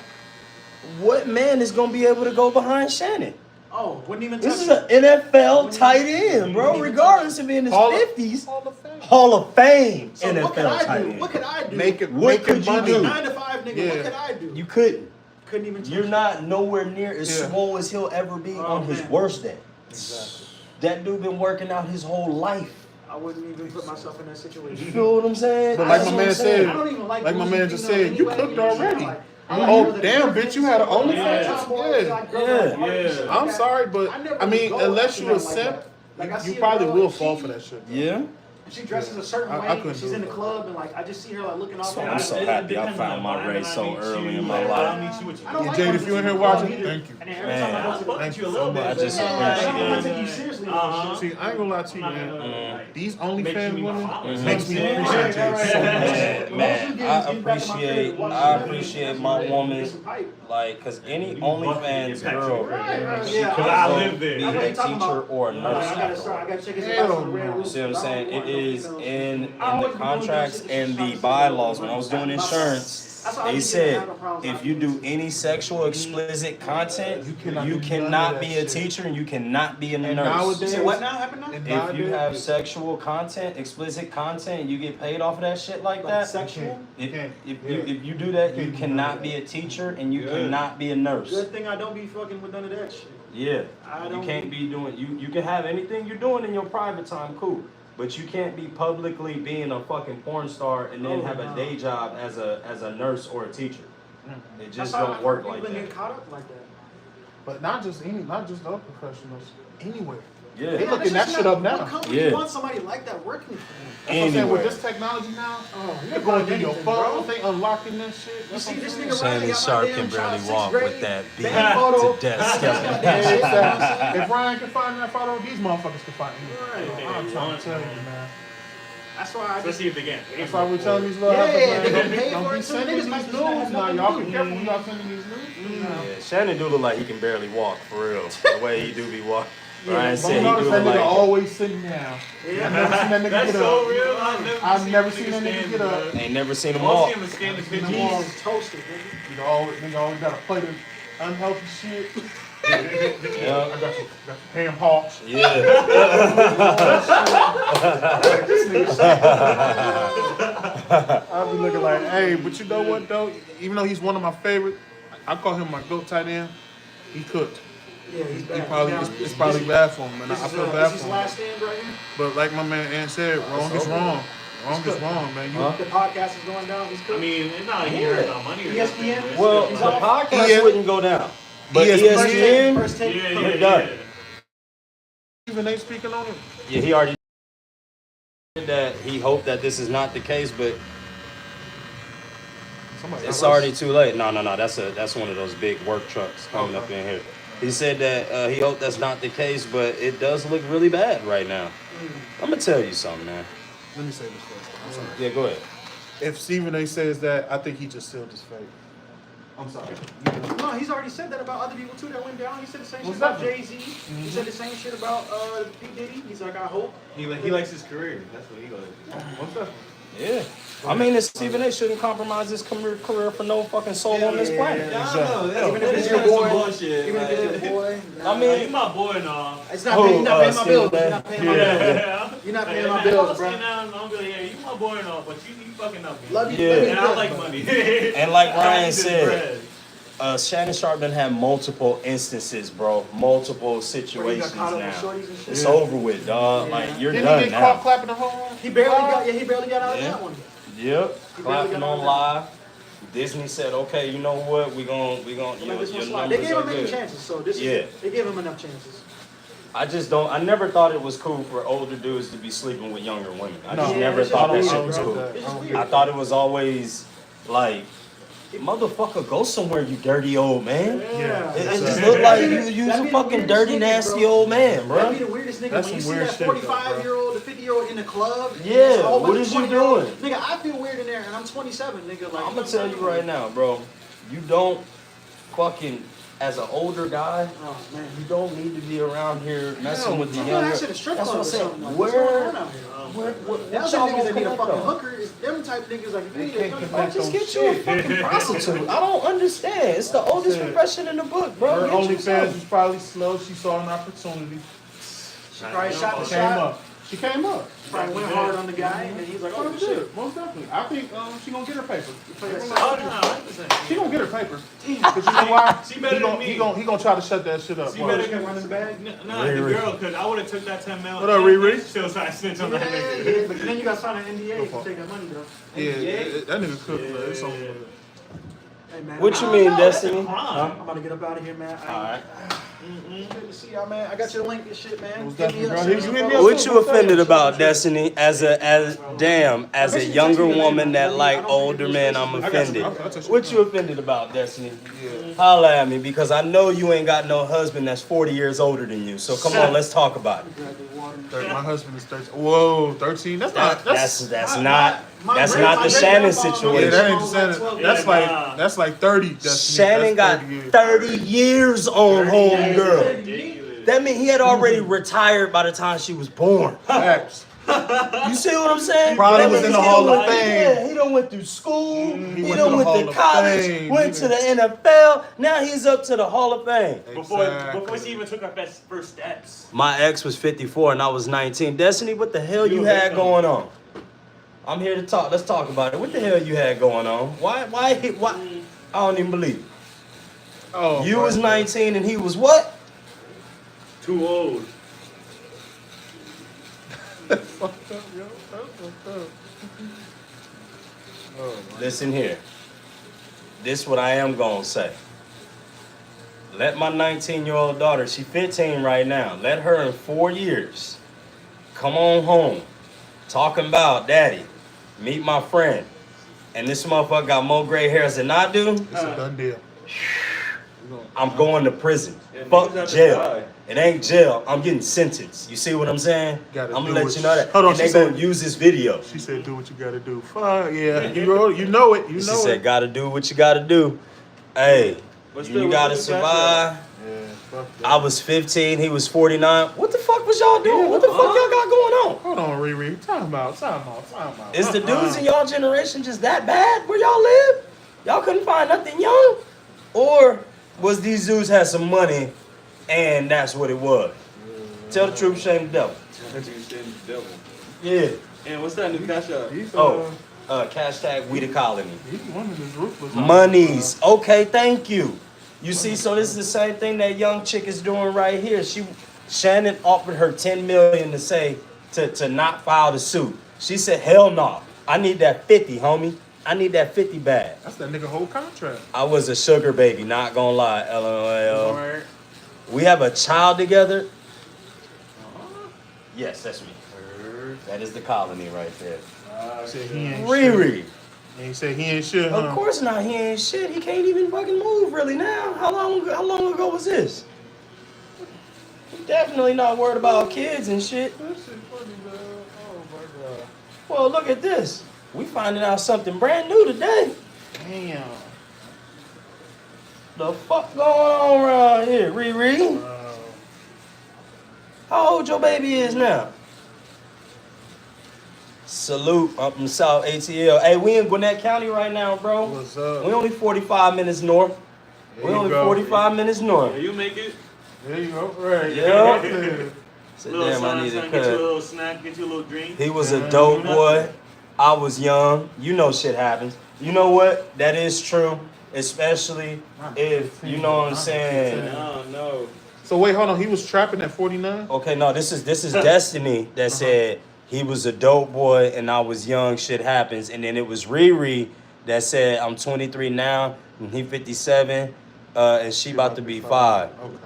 B: what man is gonna be able to go behind Shannon?
E: Oh, wouldn't even
B: This
E: touch
B: is
E: it.
B: an NFL tight end, bro. Regardless of being in his
F: Hall of-
B: 50s,
F: Hall of Fame.
B: Hall of Fame
E: So what could
B: NFL
E: I
B: tight
E: do?
B: end.
E: What could I do?
F: Make it.
B: What
F: Make
B: could
F: it
B: you
F: money.
B: do?
E: 9 to 5 nigga.
F: Yeah.
E: What could I do?
B: You couldn't.
E: Couldn't even touch
B: You're
E: it.
B: not nowhere near as
F: Yeah.
B: swole as he'll ever be
E: Oh,
B: on his
E: man.
B: worst day.
F: Exactly.
B: That dude been working out his whole life.
E: I wouldn't even put myself in that
B: You
E: situation.
B: feel what I'm saying?
F: But like
B: That's
F: my
B: what I'm
F: man
B: saying.
F: said,
E: I don't even like
F: Like my
E: bougie
F: man just
E: females
F: said, you
E: anyway,
F: cooked
E: you know what I'm saying?
F: already.
E: Like, I like
F: Oh
E: girls that
F: damn,
E: do
F: bitch, you had an
E: things,
F: OnlyFans?
E: tomboys, like girls
B: Yeah.
E: that party and shit like
F: I'm
E: that.
F: sorry, but
E: never
F: I mean,
E: go
F: unless
E: after
F: you
E: that
F: a
E: like
F: simp,
E: that. Like, I see
F: you
E: a
F: probably
E: girl,
F: will
E: and
F: fall
E: she-
F: for that shit.
B: Yeah.
E: She dresses a certain
F: I
E: way.
F: couldn't
E: She's
F: do
E: in
F: it,
E: the
F: bro.
E: club and like I just see her like looking off.
B: I'm
E: like,
B: so
E: I-
B: happy I found my race so early in my life.
E: I don't
F: Yeah,
E: like
F: Jade,
E: when
F: if you in
E: it's
F: here
E: club
F: watching,
E: either.
F: thank you.
E: And then every time I go to the
F: Thank you
H: a
F: so
H: little
F: much.
H: bit.
B: I just
E: yeah, I don't
B: appreciate
E: want
B: it.
E: to take you seriously.
F: See, I ain't gonna lie to you, man. These OnlyFans women
B: Mhm.
F: makes me
E: Yeah,
F: appreciate Jade
E: right,
F: so
E: right,
F: much.
E: right.
B: Man, I appreciate my woman, like, cause any OnlyFans girl
H: Because
E: Yeah,
H: I
E: so-
H: live
B: be
H: there.
E: That's what
B: a
E: I'm talking
B: teacher
E: about.
B: or a
E: I
B: nurse.
E: gotta start. I gotta check his
F: Hell
E: advice on the
F: no.
E: red roof.
B: See what I'm saying? It is in the
E: always be doing
B: contracts
E: that shit
B: and
E: to
B: the
E: try to
B: bylaws.
E: save
B: When I was
E: money.
B: doing insurance,
E: That's why I
B: they
E: be
B: said
E: getting having problems
B: if
E: out
B: you
E: there.
B: do any sexual explicit content,
F: You cannot
B: you
F: do none of
B: cannot
F: that
B: be a
F: shit.
B: teacher and you cannot be a
F: And
B: nurse.
F: nowadays-
E: You said what now happened now?
F: And
B: If you
F: nowadays-
B: have sexual content, explicit content, and you get paid off of that shit like
E: Like
B: that,
E: sexual?
B: if,
F: can't.
B: if
F: Yeah.
B: you do that, you
F: Can't do
B: cannot
F: none of
B: be
F: that.
B: a teacher and you
H: Good.
B: cannot be a nurse.
E: Good thing I don't be fucking with none of that shit.
B: Yeah,
E: I
B: you
E: don't-
B: can't be doing. You can have anything you're doing in your private time, cool. But you can't be publicly being a fucking porn star and then
E: Oh,
B: have a
E: no.
B: day job as a nurse or a teacher. It just
E: That's how
B: don't work
E: people
B: like
E: been
B: that.
E: getting caught up like that.
F: But not just the other professionals, anywhere.
B: Yeah.
F: They looking that shit up now.
E: What company
B: Yeah.
E: wants somebody like that working for them?
F: That's what I'm saying.
B: Anywhere.
F: With this technology now,
E: Oh,
F: they're going through your phone, they unlocking that shit.
E: You
F: That's
E: see
F: what
E: this
F: I'm
E: nigga
F: saying.
E: Ryan got my damn child sixth grade
B: beat
E: band photo.
B: to death
E: That's
B: skeleton.
E: goddamn shit, you know what I'm saying?
F: If Ryan can find that photo, these motherfuckers can find it.
E: Right.
F: I'm trying to tell you, man.
E: That's why I just.
H: Especially if they get.
F: That's why we're telling these little
E: Yeah,
F: heifers,
E: they
F: man,
E: gonna pay
F: don't
E: for
F: be
E: it too.
F: sending
E: Niggas
F: these
E: might
F: news
E: just have
F: now.
E: nothing
F: Y'all
E: to
F: be
E: do.
F: careful when y'all sending these news.
B: Yeah, Shannon do look like he can barely walk for real. The way he do be walking. Ryan said
F: Don't
B: he
F: notice
B: do
F: that
B: look
F: nigga
B: like.
F: always sitting down.
E: Yeah.
F: I've never seen that nigga
H: That's
F: get
H: so
F: up.
H: real.
F: I've never seen that nigga get up.
B: Ain't never seen him
H: All
B: walk.
H: see him scan the
E: He's
H: pictures.
E: toasted, nigga.
F: Nigga always got a plate of unhealthy shit.
B: Yeah.
F: I got some ham hocks.
B: Yeah.
F: I'll be looking like, hey, but you know what though? Even though he's one of my favorite, I call him my GOAT tight end. He cooked.
C: Yeah, he's
F: He
C: bad.
F: probably
C: Now,
F: it's probably bad for him, and I feel bad
C: is his
F: for him.
C: last stand right here?
F: But like my man Ant said, wrong is wrong. Wrong is wrong, man. You,
C: The podcast is going down. He's
H: I
C: cooked.
H: mean, it's not like he earned no money or
C: ESPN?
H: nothing.
B: Well,
C: He's
B: the
C: off.
B: podcast
F: Yeah.
B: wouldn't go down, but
F: ESPN.
B: ESPN,
C: First take.
H: Yeah,
B: You're
H: yeah,
B: done.
H: yeah.
F: even they speaking on it.
B: yeah, he already said that he hoped that this is not the case, but it's already too late. No. That's one of those big work trucks coming up in here. He said that he hoped that's not the case, but it does look really bad right now. I'm gonna tell you something, man.
F: Let me say this first. I'm sorry.
B: Yeah, go ahead.
F: If Stephen A. says that, I think he just sealed his fate. I'm sorry.
C: No, he's already said that about other people too that went down. He said the same shit
F: What's
C: about
F: that?
C: Jay-Z. He said the same shit about P. Diddy. He's like, I hope.
H: He likes his career. That's what he goes.
F: What's that?
B: Yeah. I mean, Stephen A. shouldn't compromise his career for no fucking soul on this planet.
C: Even if it's your boy. Even if it's your boy.
B: I mean,
H: You my boy and all.
C: It's not paying, you're not paying my bills. You're not paying my bills.
H: Yeah.
C: You're not paying my bills, bro.
H: I'm good. Yeah, you my boy and all, but you fucking up. Man.
C: Love you.
B: Yeah.
C: Love you
H: And I
C: good,
H: like
C: bro.
H: money.
B: and like
H: I
B: Ryan
H: need this
B: said,
H: bread.
B: Shannon Sharpe done had multiple instances, bro. Multiple
C: Where he
B: situations
C: got caught up with
B: now.
C: shorties and shit.
B: It's over with, dog.
C: Yeah.
B: Like, you're
F: Didn't
B: done
F: he get caught
B: now.
F: clapping the whole?
C: He barely got out of
B: Yeah.
C: that one.
B: Yep.
C: He
B: Clapping
C: barely got
B: on
C: out
B: live. Disney said, okay, you know what? We gon'
C: Let
B: your
C: this one slide.
B: numbers
C: They gave
B: are
C: him many
B: good.
C: chances, so this
B: Yeah.
C: is they gave him enough chances.
B: I never thought it was cool for older dudes to be sleeping with younger women. I just
F: No.
B: never
C: it's
B: thought that
C: just
B: shit
C: weird,
B: was
C: bro.
B: cool.
C: It's just
F: I
C: weird.
B: I thought it was always like, motherfucker, go somewhere, you dirty old man.
C: Yeah.
B: It
C: That's
B: just
C: the-
B: look like
C: that'd be
B: you
C: the-
B: use
C: that'd
B: a
C: be the
B: fucking
C: weirdest
B: dirty,
C: nigga,
B: nasty
C: bro.
B: old man, bro.
C: That'd be the weirdest nigga
F: That's
C: when you
F: some
C: see
F: weird
C: that
F: shit, though,
C: 45-year-old, the 50-year-old in the club. and
B: Yeah,
C: there's a whole
B: what
C: bunch
B: is
C: of
B: you
C: 20-year-olds.
B: doing?
C: Nigga, I feel weird in there, and I'm 27, nigga. Like,
B: I'm gonna tell you right now, bro. You don't fucking, as an older guy,
C: Oh man.
B: you don't need to be around here messing with the
C: I feel
B: younger.
C: that shit a strip
B: That's
C: club
B: what
C: or
B: I'm saying.
C: something. Like, what's going
B: Where,
C: on out here?
B: what
C: Them
B: y'all
C: type niggas
B: gonna
C: that need a
B: connect
C: fucking
B: on?
C: hooker is them type niggas like if you need a hooker,
B: Or just get you a fucking prostitute. I don't understand. It's the oldest profession in the book, bro.
F: Her
B: Get you
F: OnlyFans
B: some.
F: was probably slow. She saw an opportunity.
C: she probably shot the
F: She came
C: shot.
F: up. She came up.
C: Probably went hard on the guy, and then he's like, oh
F: Probably
C: shit.
F: did. Most definitely. I think she gonna get her paper.
H: Oh, no, 100%.
F: She gonna get her paper. Cause you know why?
H: She better than me.
F: He gonna try to shut that shit up.
H: She
F: Watch.
H: better
C: Can run in the bag.
H: Nah, the girl, because I would have took that 10 mil.
F: What up, Riri?
H: Still trying to snitch on
C: Yeah,
H: that
C: yeah,
H: nigga.
C: but then you got to sign an NDA to take that money, though.
F: Yeah, that nigga cooked. Bro. It's over. with.
C: Hey, man.
B: What you
C: I'm-
B: mean,
C: I'm
B: Destiny?
C: about to get up out of here, man.
B: Alright.
C: Good to see y'all, man. I got your link and shit, man.
F: Most
C: Hit me
F: definitely,
C: up,
F: bro.
C: send
F: Hit
C: me
F: me
C: a
F: up.
B: What you offended about, Destiny? As a younger woman that like older men, I'm offended. What you offended about, Destiny? Holla at me, because I know you ain't got no husband that's 40 years older than you. So come on, let's talk about it.
F: My husband is 13. Whoa, 13. That's not.
B: That's
C: my
B: not
C: great-
B: the
C: my
B: Shannon
C: great-grandfather-
F: Yeah,
B: situation.
F: that ain't the Shannon. That's like 30.
B: Shannon got
F: 30 years.
B: 30 years on homegirl.
H: Ridiculous.
B: That means he had already retired by the time she was born.
F: Facts.
B: You see what I'm saying?
F: Probably
B: That
F: was
B: means
F: in the
B: he
F: Hall
B: done
F: of
B: went-
F: Fame.
B: Yeah, he done went through school.
F: He
B: He
F: went
B: done
F: to the
B: went
F: Hall
B: to
F: of
B: college.
F: Fame.
B: Went to the NFL. Now he's up to the Hall of Fame.
H: Before she even took her first steps.
B: My ex was 54 and I was 19. Destiny, what the hell you had going on? I'm here to talk. Let's talk about it. What the hell you had going on? Why? I don't even believe it.
F: Oh,
B: You
F: my
B: was
F: God.
B: 19 and he was what?
H: Too old.
F: Fucked up, yo. That's fucked up. Oh, my.
B: Listen here. This what I am gonna say. Let my 19-year-old daughter, she 15 right now, let her in 4 years come on home talking about, daddy, meet my friend. And this motherfucker got more gray hairs than I do.
F: It's a done deal.
B: I'm going to prison.
H: Yeah, niggas
B: Fuck
H: have to
B: jail.
H: die.
B: It ain't jail. I'm getting sentenced. You see what I'm saying?
F: Gotta
B: I'm
F: do
B: gonna let
F: what
B: you know that.
F: Hold on,
B: and
F: she
B: they gonna
F: said-
B: use this video.
F: She said, "Do what you gotta do." Fuck yeah, you know it. You know
B: She
F: it.
B: said, gotta do what you gotta do. Hey,
H: But
B: you
H: still,
B: gotta
H: what you got
B: survive.
F: Yeah, fuck that.
B: I was 15, he was 49. What the fuck was y'all doing? What the fuck y'all got going on?
F: Hold on, Riri. Time out.
B: Is the dudes in y'all generation just that bad where y'all live? Y'all couldn't find nothing young? Or was these dudes had some money and that's what it was? Tell the truth, shame the devil. Yeah.
H: And what's that new cash out?
F: He's,
B: Oh, hashtag we the colony.
F: he's women is ruthless.
B: Monies. Okay, thank you. You see, so this is the same thing that young chick is doing right here. Shannon offered her 10 million to say to not file the suit. She said, hell no. I need that 50, homie. I need that 50 bag.
F: That's that nigga whole contract.
B: I was a sugar baby, not gonna lie. LOL.
C: Alright.
B: We have a child together. Yes, that's me. That is the colony right there.
F: Said he ain't shit.
B: Riri.
F: And he said he ain't shit, huh?
B: Of course not. He ain't shit. He can't even fucking move really now. How long ago was this? He definitely not worried about kids and shit.
F: That shit funny, man. Oh my god.
B: Well, look at this. We finding out something brand new today.
F: Damn.
B: The fuck going on around here, Riri? How old your baby is now? Salute up in South ATL. Hey, we in Gwinnett County right now, bro.
F: What's up?
B: We only 45 minutes north.
F: There
B: We
F: you
B: only
F: go.
B: 45 minutes north.
C: Yeah, you make it.
F: There you go. Right.
B: Yeah. Said,
C: Little
B: damn, I
C: son,
B: need
C: son,
B: a
C: get you a
B: cut.
C: little snack, get you a little drink.
B: He was a dope boy. I was young. You know shit happens. You know what? That is true. Especially if, you know what I'm saying.
C: No.
F: So wait, hold on. He was trapping at 49?
B: Okay, no, this is Destiny that said he was a dope boy and I was young, shit happens. And then it was Riri that said I'm 23 now and he 57 and she about to be 5.
F: Okay.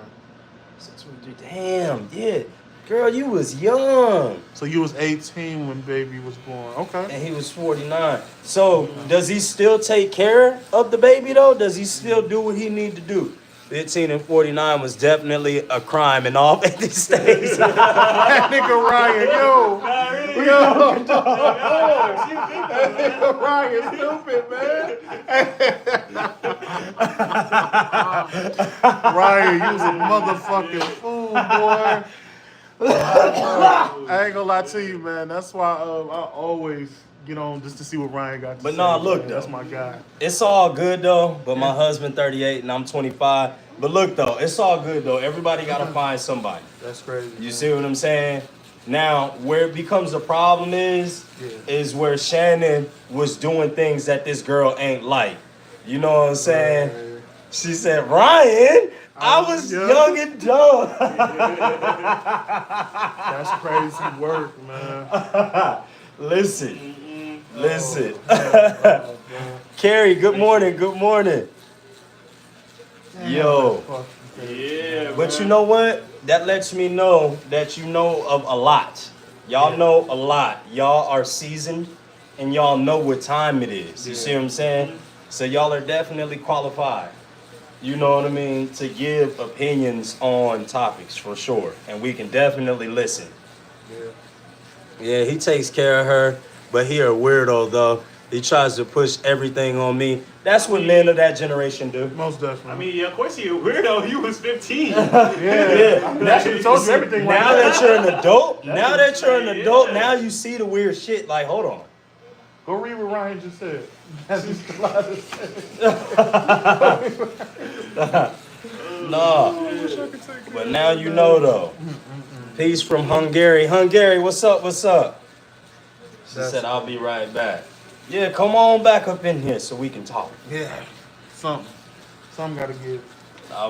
B: So 23, damn, yeah. Girl, you was young.
F: So you was 18 when baby was born. Okay.
B: And he was 49. So does he still take care of the baby though? Does he still do what he need to do? 15 and 49 was definitely a crime in all 50 states.
F: That nigga Ryan, yo. Yo, dog. That nigga Ryan stupid, man. Ryan, you was a motherfucking fool, boy. I ain't gonna lie to you, man. That's why I always get on just to see what Ryan got to
B: But
F: say.
B: nah, look,
F: man.
B: though.
F: That's my guy.
B: It's all good though, but my husband 38 and I'm 25. But look though, it's all good though. Everybody gotta find somebody.
F: That's crazy.
B: You
F: man.
B: see what I'm saying? Now, where it becomes a problem is where Shannon was doing things that this girl ain't like. You know what I'm saying? She said, Ryan, I was young and dumb.
F: That's crazy work, man.
B: Listen. Carrie, good morning. Yo.
C: Yeah,
B: But you know what? That lets me know that you know of a lot. Y'all know a lot. Y'all are seasoned and y'all know what time it is. You see what I'm saying? So y'all are definitely qualified. You know what I mean? To give opinions on topics for sure. And we can definitely listen. Yeah, he takes care of her, but he a weirdo though. He tries to push everything on me. That's what men of that generation do.
F: Most definitely.
C: I mean, yeah, of course you a weirdo. You was 15.
B: Yeah.
F: That should have told you everything.
B: Now that you're an adult, now you see the weird shit. Like, hold on.
F: Go read what Ryan just said. That's just a lot of
B: No. But now you know though. Peace from Hungary. Hungary, what's up? She said, I'll be right back. Yeah, come on back up in here so we can talk.
F: Yeah. Something gotta give.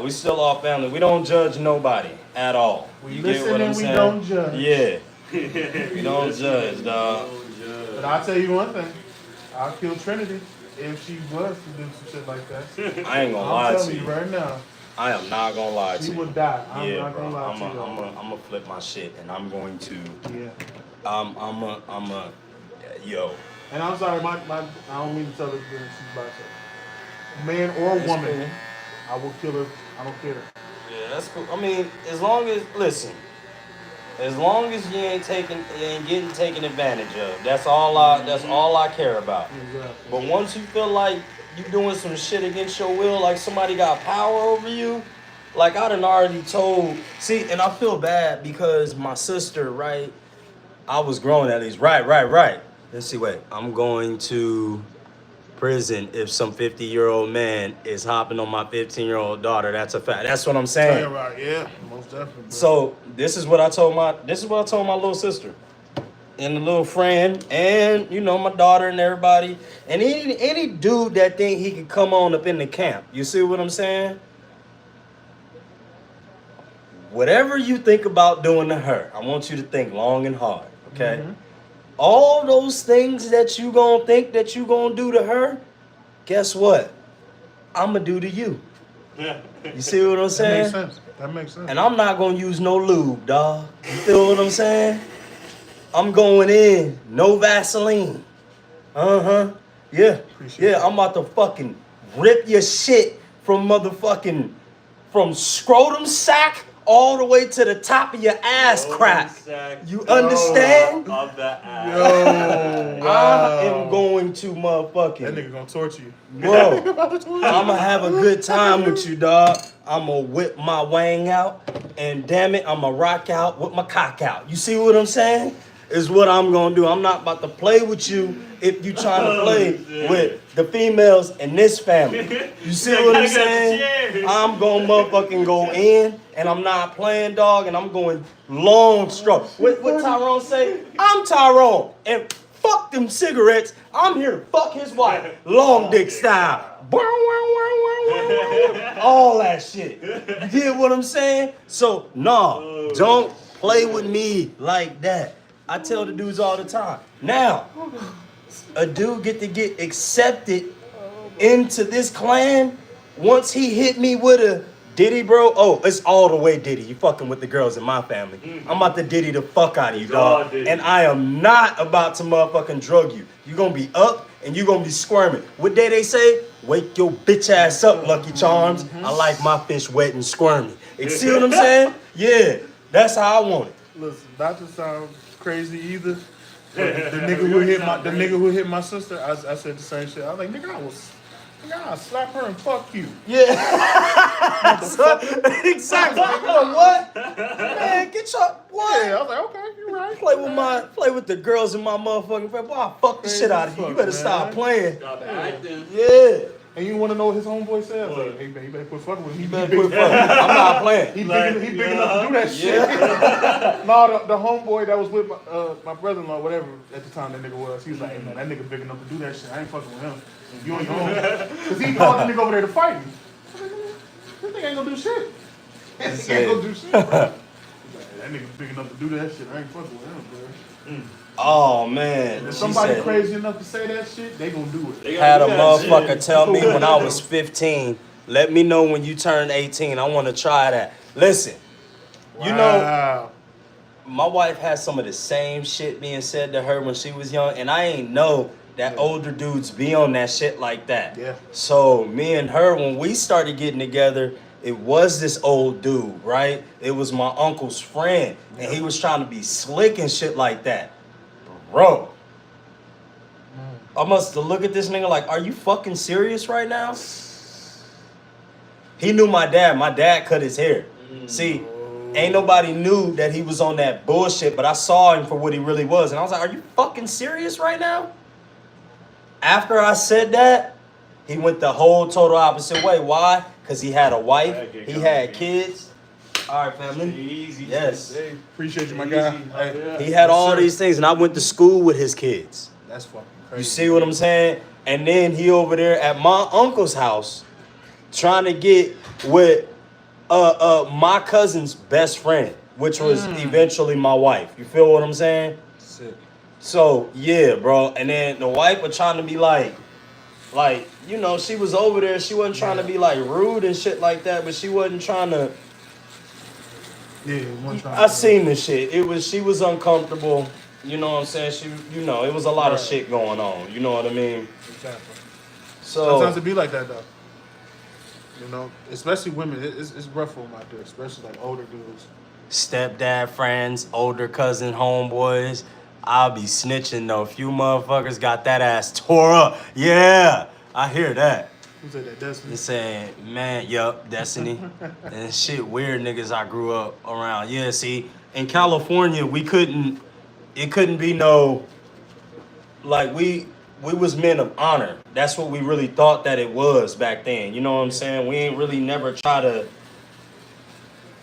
B: We still all family. We don't judge nobody at all.
F: We
B: You
F: listen
B: get what I'm
F: and we
B: saying?
F: don't judge.
B: Yeah. We don't judge, dog.
F: But I'll tell you one thing. I'll kill Trinity if she was to do some shit like that.
B: I ain't gonna
F: I'm
B: lie to
F: telling you
B: you.
F: right now.
B: I am not gonna lie to
F: She
B: you.
F: would die. I'm
B: Yeah,
F: not
B: bro.
F: gonna lie to you.
B: I'm gonna flip my shit and I'm going to.
F: Yeah.
B: Yo.
F: And I'm sorry, my I don't mean to tell her that she's by herself. Man or
B: That's
F: woman,
B: cool.
F: I will kill her. I don't care.
B: Yeah, that's cool. I mean, as long as you ain't getting taken advantage of, that's all I care about.
F: Exactly.
B: But once you feel like you doing some shit against your will, like somebody got power over you, like I done already told. See, and I feel bad because my sister, right? I was growing at least. Right. Let's see, wait. I'm going to prison if some 50-year-old man is hopping on my 15-year-old daughter. That's a fact. That's what I'm saying.
F: Yeah, most definitely. Bro.
B: So this is what I told my little sister and the little friend and my daughter and everybody and any dude that think he could come on up in the camp. You see what I'm saying? whatever you think about doing to her, I want you to think long and hard, okay? All those things that you gonna think that you gonna do to her, guess what? I'ma do to you. You see what I'm
F: That
B: saying?
F: makes sense. That makes sense.
B: And I'm not gonna use no lube, dog. You feel what I'm saying? I'm going in, no Vaseline. Uh-huh. Yeah.
F: Appreciate that.
B: I'm about to fucking rip your shit from scrotum sack all the way to the top of your ass crack. You understand?
H: Of the ass.
F: Yo,
B: I am going to
F: that
B: motherfucking,
F: nigga gonna torture you.
B: bro. I'ma have a good time with you, dog. I'ma whip my wang out, and damn it, I'ma rock out with my cock out. You see what I'm saying? Is what I'm gonna do. I'm not about to play with you if you trying to play with the females in this family. You see what I'm saying? I'm gonna motherfucking go in, and I'm not playing, dog, and I'm going long stroke. What Tyrone say? I'm Tyrone, and fuck them cigarettes. I'm here to fuck his wife, long dick style. All that shit. You get what I'm saying? So, nah, don't play with me like that. I tell the dudes all the time. Now, a dude get to get accepted into this clan once he hit me with a Diddy, bro. Oh, it's all the way Diddy. You fucking with the girls in my family. I'm about to Diddy the fuck out of you, dog. And I am not about to motherfucking drug you. You gonna be up and you gonna be squirming. What day they say? Wake your bitch ass up, Lucky Charms. I like my fish wet and squirmy. You see what I'm saying? Yeah, that's how I want it.
F: Listen, not to sound crazy either. But the nigga who hit my sister, I said the same shit. I was like, nigga, I'll slap her and fuck you.
B: Yeah. Exactly. You know what? Man, get your what?
F: Yeah, I was like, okay, you're right.
B: Play with the girls in my motherfucking family. Boy, I'll fuck the shit out of you. You better stop playing.
H: Stop acting.
B: Yeah.
F: And you want to know what his homeboy said? I was like, hey, man, you better quit fucking with him.
B: You better quit fucking. I'm not playing.
F: He big enough to do that shit. No, the homeboy that was with my brother-in-law, whatever, at the time that nigga was, he was like, hey, man, that nigga big enough to do that shit. I ain't fucking with him. You on your own. Because he called the nigga over there to fight me. I was like, this nigga ain't gonna do shit. This nigga ain't gonna do shit, bro. That nigga big enough to do that shit. I ain't fucking with him, bro.
B: Oh man.
F: If somebody crazy enough to say that shit, they gonna do it.
B: Had a motherfucker tell me when I was 15, let me know when you turn 18. I want to try that. Listen, you know, my wife has some of the same shit being said to her when she was young, and I ain't know that older dudes be on that shit like that.
F: Yeah.
B: So me and her, when we started getting together, it was this old dude, right? It was my uncle's friend, and he was trying to be slick and shit like that. Bro, I must have looked at this nigga like, are you fucking serious right now? He knew my dad. My dad cut his hair. See, ain't nobody knew that he was on that bullshit, but I saw him for what he really was. And I was like, are you fucking serious right now? After I said that, he went the whole total opposite way. Why? Because he had a wife. He had kids. All right, family.
H: Easy.
B: Yes.
F: Hey, appreciate you, my guy. Hey,
B: He had all these things, and I went to school with his kids.
F: that's fucking crazy.
B: You see what I'm saying? And then he over there at my uncle's house trying to get with my cousin's best friend, which was eventually my wife. You feel what I'm saying?
F: Sick.
B: So, yeah, bro. And then the wife was trying to be like, you know, she was over there. She wasn't trying to be like rude and shit like that, but she wasn't trying to.
F: Yeah, one time.
B: I seen the shit. She was uncomfortable. You know what I'm saying? It was a lot of shit going on. You know what I mean?
F: Exactly.
B: So
F: Sometimes it be like that though. You know, especially women. It's rough for them out there, especially like older dudes.
B: stepdad friends, older cousin, homeboys. I'll be snitching though. Few motherfuckers got that ass tore up. Yeah, I hear that.
F: Who said that? Destiny.
B: They saying, man, yup, Destiny. And shit, weird niggas I grew up around. Yeah, see, in California, it couldn't be no, like, we was men of honor. That's what we really thought that it was back then. You know what I'm saying? We ain't really never try to,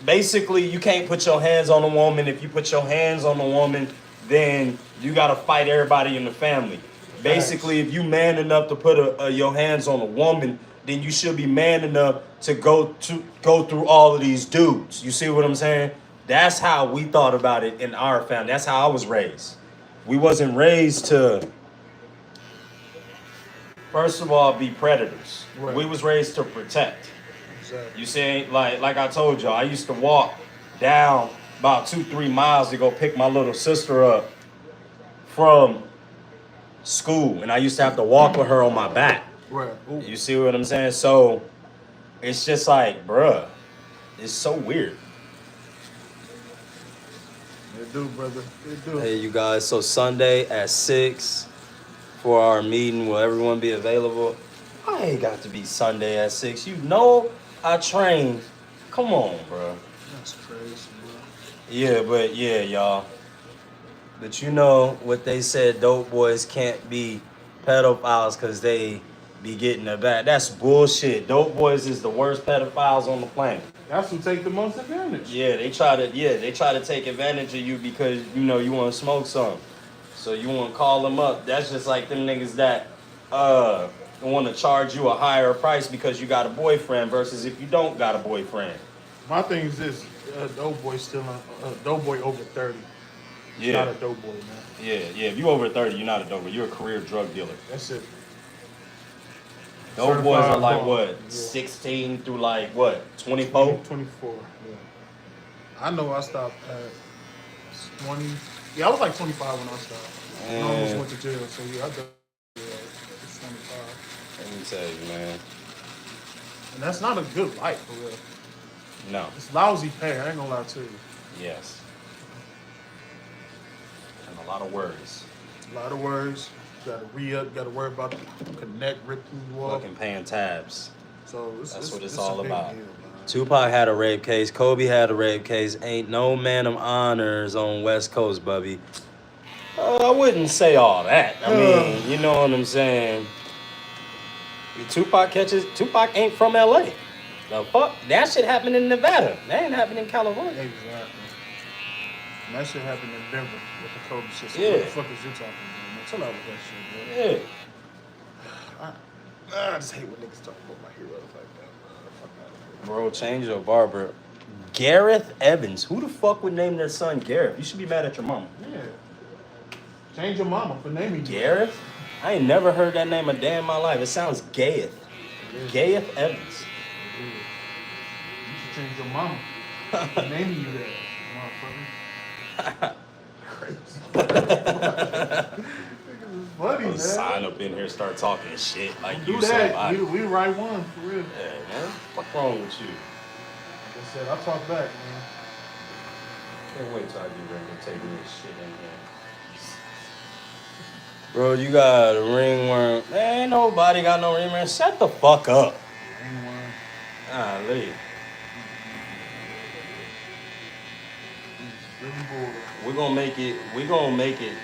B: basically, you can't put your hands on a woman. If you put your hands on a woman, then you gotta fight everybody in the family. Basically, if you man enough to put your hands on a woman, then you should be man enough to go through all of these dudes. You see what I'm saying? That's how we thought about it in our family. That's how I was raised. We wasn't raised to, first of all, be predators.
F: Right.
B: We was raised to protect.
F: Exactly.
B: You see, like I told y'all, I used to walk down about 2-3 miles to go pick my little sister up from school, and I used to have to walk with her on my back.
F: Right. Ooh.
B: You see what I'm saying? So it's just like, bruh, it's so weird.
F: They do, brother. They do.
B: Hey, you guys. So Sunday at 6 for our meeting. Will everyone be available? I ain't got to be Sunday at 6. You know I trained. Come on, bro.
F: That's crazy, bro.
B: Yeah, but yeah, y'all. But you know what they said, dope boys can't be pedophiles because they be getting their back. That's bullshit. Dope boys is the worst pedophiles on the planet.
F: That's who take the most advantage.
B: Yeah, they try to take advantage of you because you know you want to smoke some. So you want to call them up. That's just like them niggas that want to charge you a higher price because you got a boyfriend versus if you don't got a boyfriend.
F: My thing is this: dope boy still a dope boy over 30.
B: Yeah.
F: Not a dope boy, man.
B: Yeah. If you over 30, you're not a dope boy. You're a career drug dealer.
F: That's it.
B: Dope boys are like
F: Certified
B: what?
F: bomb.
B: 16 through like what? 24?
F: 24. Yeah. I know I stopped at 20. Yeah, I was like 25 when I stopped. I almost went to jail, so yeah, I done. Yeah, it's 25.
B: Let me tell you, man.
F: And that's not a good life, for real.
B: No.
F: It's lousy pay, I ain't gonna lie to you.
B: Yes. And a lot of worries.
F: A lot of words. You gotta re-up, you gotta worry about the connect, rip through the wall.
B: Fucking paying tabs.
F: So
B: That's what it's
F: a
B: all
F: big
B: about.
F: deal, man.
B: Tupac had a rape case. Kobe had a rape case. Ain't no man of honors on West Coast, Bubby. I wouldn't say all that. I mean, you know what I'm saying? Tupac ain't from LA. The fuck? That shit happened in Nevada. That ain't happening in California.
F: Exactly. And that shit happened in Denver with the Kobe shit. So
B: Yeah.
F: what the fuck is you talking about, man? Chill out with that shit, bro.
B: Yeah.
F: I just hate when niggas talk about my heroes like that, bro. Fuck out of here.
B: Bro, change your barber. Gareth Evans. Who the fuck would name their son Gareth? You should be mad at your mama.
F: Yeah. Change your mama for naming you.
B: Gareth? I ain't never heard that name a day in my life. It sounds Gayeth. Gayeth Evans.
F: You should change your mama for naming you that, motherfucker. Funny, man.
B: Sign up in here, start talking shit like
F: Do
B: you
F: that.
B: somebody.
F: We right one, for real.
B: Yeah, man. What's wrong with you?
F: Like I said, I'll talk back, man.
B: Can't wait till I get ready to take this shit in here. Bro, you got a ringworm. Ain't nobody got no ringworm. Shut the fuck up.
F: Ain't one.
B: Golly.
F: Really bored.
B: We're gonna make it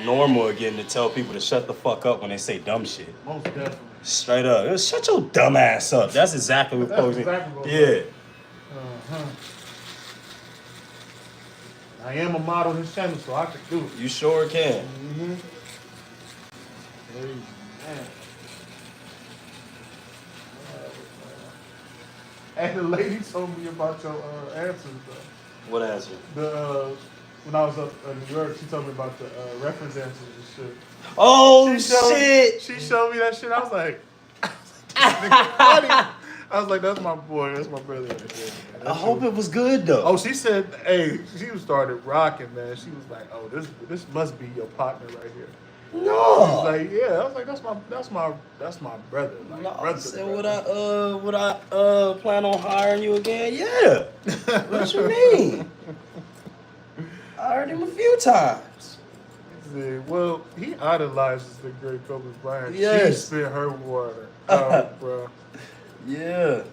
B: normal again to tell people to shut the fuck up when they say dumb shit.
F: Most definitely.
B: Straight up. Shut your dumb ass up. That's exactly what
F: That's
B: Posey.
F: exactly what
B: Yeah.
F: Uh-huh. I am a model on this channel, so I can do it.
B: You sure can.
F: Mm-hmm. Hey, man. And the lady told me about your answers, though.
B: What answer?
F: When I was up in New York, she told me about the reference answers and shit.
B: Oh
F: She
B: shit!
F: showed me that shit. I was like, this nigga funny. I was like, that's my boy. That's my brother right there, man.
B: I hope it was good though.
F: Oh, she said, hey, she started rocking, man. She was like, oh, this must be your partner right here. I was
B: No.
F: like, yeah. I was like, that's my brother. Like,
B: No, I
F: brother,
B: said,
F: brother.
B: would I plan on hiring you again? Yeah. What you mean? I heard him a few times.
F: He said, well, he idolizes the great Kobe Bryant.
B: Yes.
F: She spit her water out, bro.
B: Yeah.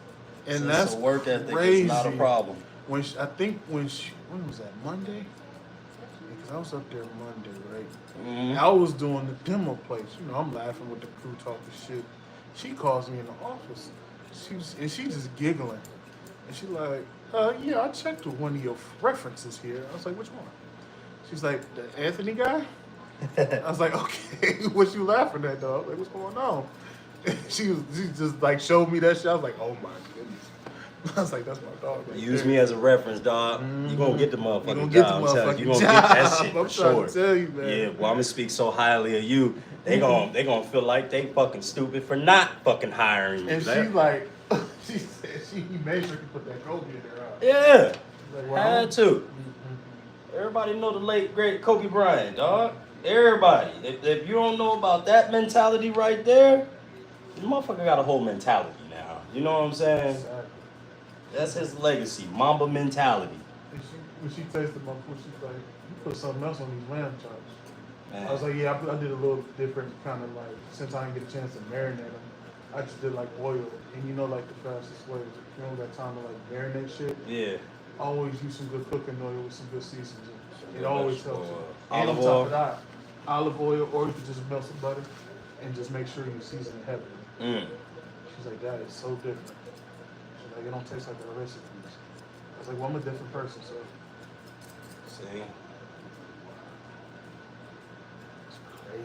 F: And
B: So
F: that's
B: work ethic
F: crazy.
B: is not a problem.
F: When was that, Monday? Because I was up there Monday, right?
B: Mhm.
F: I was doing the demo place. You know, I'm laughing with the crew talking shit. She calls me in the office. She just giggling. And she like, yeah, I checked with one of your references here. I was like, which one? She's like, the Anthony guy? I was like, okay, what you laughing at, dog? Like, what's going on? She just like showed me that shit. I was like, oh my goodness. I was like, that's my dog. Right
B: Use
F: there.
B: me as a reference, dog. You gonna get the
F: You
B: motherfucking
F: gonna get the
B: job. I'm telling you,
F: motherfucking
B: you gonna get that
F: job.
B: shit
F: I'm
B: for
F: trying
B: sure.
F: to tell you, man.
B: Yeah, well, I'm gonna speak so highly of you. They gonna feel like they fucking stupid for not fucking hiring you.
F: And she like, she said he made sure to put that Kobe in there.
B: Yeah,
F: Like, well,
B: had to. Everybody know the late great Kobe Bryant, dog. Everybody. If you don't know about that mentality right there, the motherfucker got a whole mentality now. You know what I'm saying?
F: Exactly.
B: That's his legacy, Mamba mentality.
F: And when she tasted my food, she's like, you put something else on these lamb chops.
B: Man.
F: I was like, yeah, I did a little different kind of like, since I didn't get a chance to marinate them, I just did like oil. And you know, like the fastest way, if you don't got time to like marinate shit,
B: Yeah.
F: always use some good cooking oil with some good seasonings. It
B: Good
F: always
B: vegetable
F: helps.
B: oil.
F: And on
B: Olive
F: top
B: oil?
F: of that, olive oil, or you could just melt some butter and just make sure you season it heavily. She's like, that is so different. She's like, it don't taste like the recipes. I was like, well, I'm a different person, so
B: See?
F: it's crazy.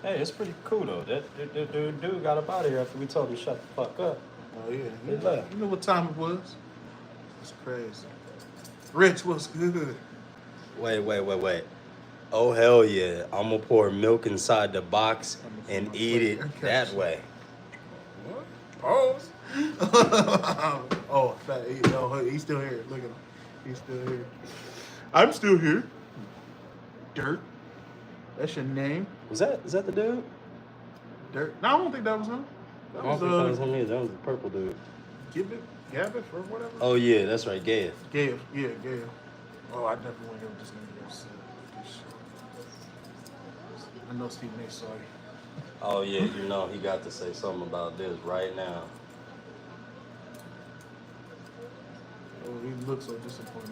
B: Hey, it's pretty cool though. That dude got up out of here after we told him to shut the fuck up.
F: Oh yeah,
B: He left.
F: you know what time it was? It's crazy. Rich, what's good?
B: Wait. Oh hell yeah. I'm gonna pour milk inside the box and eat it that way.
F: What? Pause. Oh, he's still here. Look at him. He's still here. I'm still here. Dirt. That's your name.
B: Is that the dude?
F: Dirt. No, I don't think that was him.
B: I
F: That
B: don't
F: was
B: think that was him either. That was the purple dude.
F: Gabbett or whatever.
B: Oh yeah, that's right, Gabe.
F: Gail. Yeah, Gail. Oh, I definitely want to hear what this nigga said. I know Stephen A. Sorry.
B: Oh yeah, you know he got to say something about this right now.
F: Oh, he looks so disappointed.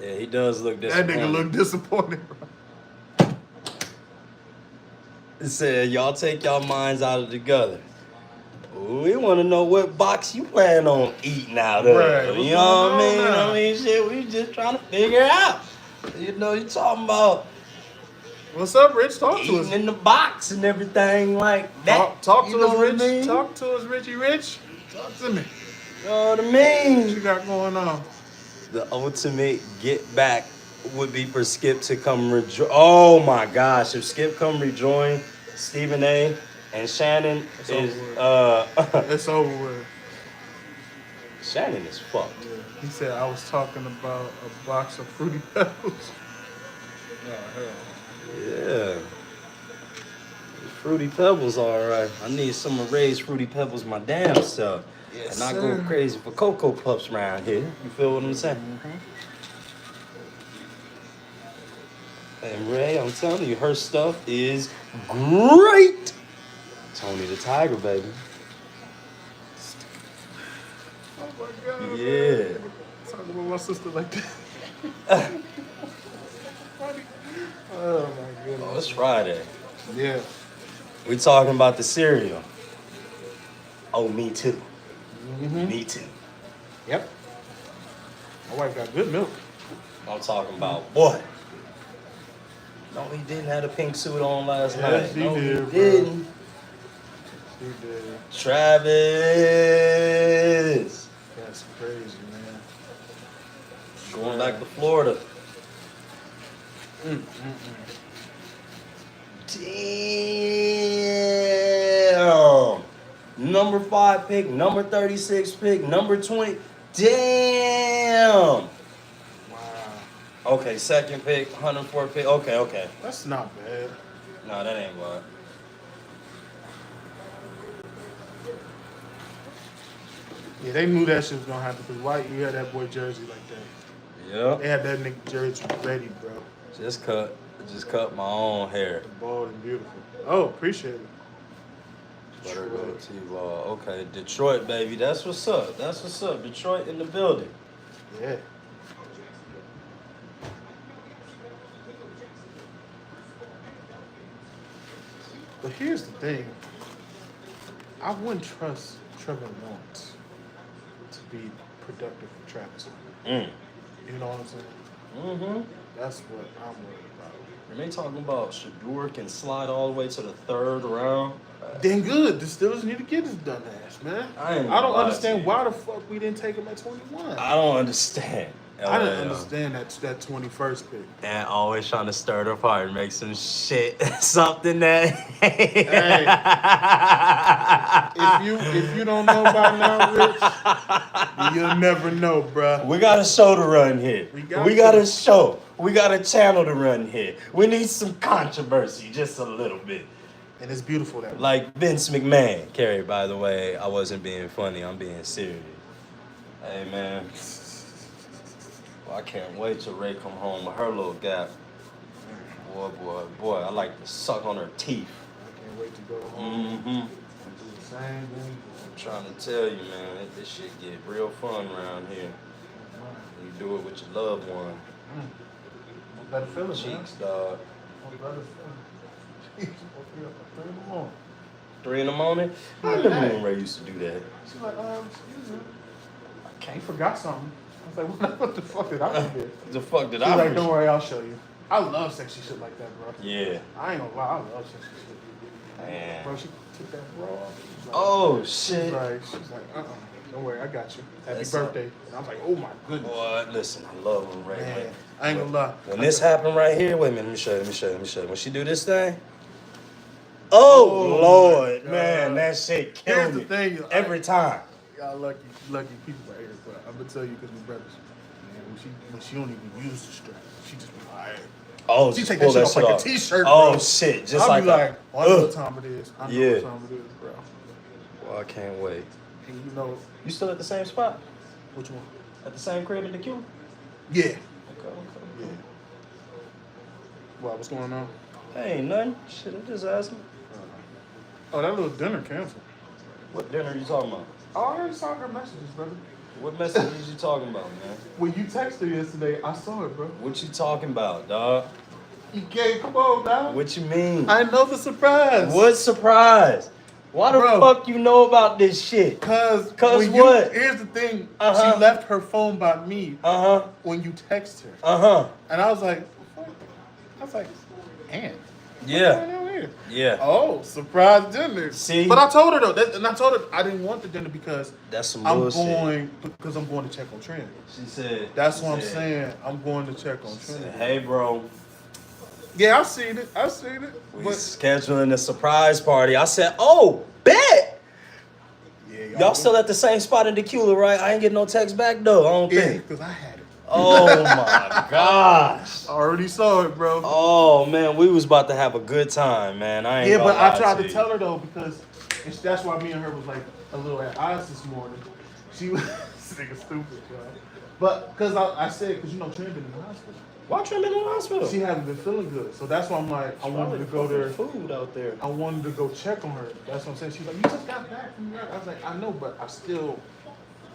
B: Yeah, he does look
F: That
B: disappointed.
F: nigga look disappointed, bro.
B: It said, y'all take y'all minds out of together. We want to know what box you plan on eating out of.
F: Right, what's
B: You know what I
F: going
B: mean?
F: on now?
B: I mean, shit, we just trying to figure out. You know, you talking about
F: What's up, Rich? Talk to us.
B: eating in the box and everything like that.
F: Talk
B: You
F: to
B: know
F: us,
B: what I
F: Rich.
B: mean?
F: Talk to us, Richie Rich. Talk to me.
B: You know what I
F: What
B: mean?
F: you got going on?
B: The ultimate get back would be for Skip to come rejoin. Oh my gosh, if Skip come rejoin Stephen A. and Shannon
F: It's
B: is
F: It's over with.
B: Shannon is fucked.
F: He said I was talking about a box of Fruity Pebbles. Oh, hell.
B: Yeah. Fruity Pebbles, all right. I need some of Ray's Fruity Pebbles my damn self.
F: Yes,
B: and not
F: sir.
B: go crazy for Cocoa Puffs around here. You feel what I'm saying? And Ray, I'm telling you, her stuff is great. Tony the Tiger, baby.
F: Oh my God.
B: Yeah.
F: Man. Talking about my sister like that. Oh my goodness.
B: Oh, it's Friday.
F: Yeah.
B: We talking about the cereal. Oh, me too. Me too.
F: Yep. My wife got good milk.
B: I'm talking about what? No, he didn't have a pink suit on last night.
F: She
B: No,
F: did,
B: he
F: bro.
B: didn't.
F: She did.
B: Travis.
F: That's crazy, man.
B: Going back to Florida. Damn. Number 5 pick, number 36 pick, number 20. Damn.
F: Wow.
B: Okay, second pick, 104 pick. Okay.
F: That's not bad.
B: No, that ain't what.
F: Yeah, they knew that shit was gonna happen because why you had that boy jersey like that?
B: Yeah.
F: They had that nigga jersey ready, bro.
B: Just cut my own hair.
F: Bald and beautiful. Oh, appreciate it.
B: Better go T-ball. Okay, Detroit, baby. That's what's up. Detroit in the building.
F: Yeah. But here's the thing. I wouldn't trust Trevor Lawrence to be productive for Travis. You know what I'm saying?
B: Mm-hmm.
F: That's what I'm worried about.
B: And they talking about Shador can slide all the way to the 3rd round.
F: Then good. The Steelers need to get his dumb ass, man.
B: I ain't
F: I don't
B: lie to
F: understand
B: you.
F: why the fuck we didn't take him at 21.
B: I don't understand.
F: I didn't understand that 21st pick.
B: And always trying to stir the fire and make some shit, something that.
F: Hey, if you don't know by now, Rich, you'll never know, bruh.
B: We got a show to run here.
F: We
B: We
F: got
B: got
F: to.
B: a show. We got a channel to run here. We need some controversy, just a little bit.
F: And it's beautiful that way.
B: Like Vince McMahon. Carrie, by the way, I wasn't being funny. I'm being serious. Hey, man. Well, I can't wait till Ray come home with her little gap. Boy, I like to suck on her teeth.
F: I can't wait to go home
B: Mm-hmm.
F: and do the same thing.
B: I'm trying to tell you, man, this shit get real fun around here. You do it with your loved one.
F: What better feeling, man?
B: Cheeks, dog.
F: What better feeling? Jeez, woke me up at 3 in the morning.
B: 3 in the morning? I remember when Ray used to do that.
F: She's like, excuse me. I can't forgot something. I was like, what the fuck did I forget?
B: The fuck did
F: She's
B: I
F: like,
B: forget?
F: don't worry, I'll show you. I love sexy shit like that, bro.
B: Yeah.
F: I ain't gonna lie, I love sexy shit.
B: Man.
F: Bro, she took that bra off. She's like,
B: Oh,
F: she's
B: shit.
F: like, don't worry, I got you. Happy
B: That's
F: birthday. And I was like, oh my goodness.
B: Boy, listen, I love when Ray.
F: Man, I ain't gonna lie.
B: When this happened right here, wait a minute, let me show you. When she do this thing, oh, Lord,
F: God.
B: man, that shit
F: Here's
B: killed
F: the
B: me
F: thing,
B: every time.
F: Y'all lucky people right here, but I'm gonna tell you because my brothers, man, when she don't even use the strap, she just be like,
B: Oh,
F: she
B: just
F: take
B: pull
F: that shit off like
B: off.
F: a t-shirt,
B: Oh
F: bro.
B: shit, just
F: I'll
B: like
F: be like, I know what
B: ugh.
F: time it is. I know
B: Yeah.
F: what time it is, bro.
B: Well, I can't wait.
F: And you know,
B: You still at the same spot?
F: which one?
B: At the same crib in the queue?
F: Yeah.
B: Okay.
F: Yeah. Well, what's going on?
B: Hey, ain't nothing. Shit, I'm just asking.
F: Oh, that little dinner canceled.
B: What dinner you talking about?
F: Oh, I already saw her messages, brother.
B: What messages you talking about, man?
F: When you texted her yesterday, I saw it, bro.
B: What you talking about, dog?
F: You can't, come on, dog.
B: What you mean?
F: I know the surprise.
B: What surprise? Why the
F: Bro.
B: fuck you know about this shit?
F: Cause
B: Cause
F: when you-
B: what?
F: Here's the thing.
B: Uh-huh.
F: She left her phone by me
B: Uh-huh.
F: when you text her.
B: Uh-huh.
F: And I was like, Aunt.
B: Yeah. Yeah.
F: Oh, surprise dinner.
B: See?
F: But I told her though, and I told her I didn't want the dinner because
B: That's some
F: I'm
B: bullshit.
F: going to check on Trent.
B: She said.
F: That's
B: she
F: what I'm
B: said-
F: saying. I'm going to check on
B: she said,
F: Trent.
B: hey, bro.
F: Yeah, I seen it.
B: We
F: But
B: scheduling a surprise party. I said, oh, bet.
F: yeah,
B: Y'all still at the same spot in Tequila, right? I ain't getting no text back, though. I don't
F: yeah,
B: think.
F: because I had it.
B: Oh, my gosh.
F: I already saw it, bro.
B: Oh, man, we was about to have a good time, man. I ain't
F: Yeah,
B: gonna
F: but I
B: lie
F: tried to
B: you.
F: tell her though because that's why me and her was like a little at odds this morning. She was this nigga stupid, bro. But because I said because you know Trent been in the hospital.
B: Why Trent in the hospital?
F: She haven't been feeling good, so that's why I'm like I wanted to go there.
B: Food out there.
F: I wanted to go check on her. That's what I'm saying. She's like, you just got back from work. I was like, I know, but I still,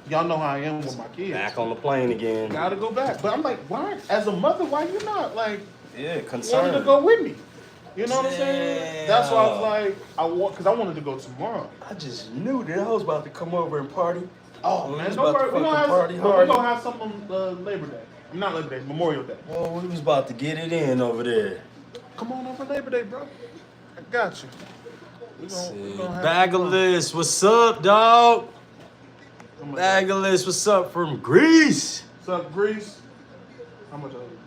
F: y'all know how I am with my kids.
B: Back on the plane again.
F: Gotta go back. But I'm like, why? As a mother, why you not like
B: Yeah,
F: wanted
B: concerned.
F: to go with me? You know what I'm saying?
B: Damn.
F: That's why I was like, because I wanted to go tomorrow.
B: I just knew that I was about to come over and party.
F: Oh
B: We
F: man,
B: was
F: don't
B: about to
F: worry. We're
B: fucking
F: gonna,
B: party
F: have, but
B: hard.
F: we're gonna have something on Labor Day. Not Labor Day, Memorial Day.
B: Well, we was about to get it in over there.
F: Come on over Labor Day, bro. I got you. We gonna have some fun.
B: Bagalist, what's up, dog?
F: How much-
B: Bagalist, what's up from Greece?
F: What's up, Greece? How much are you?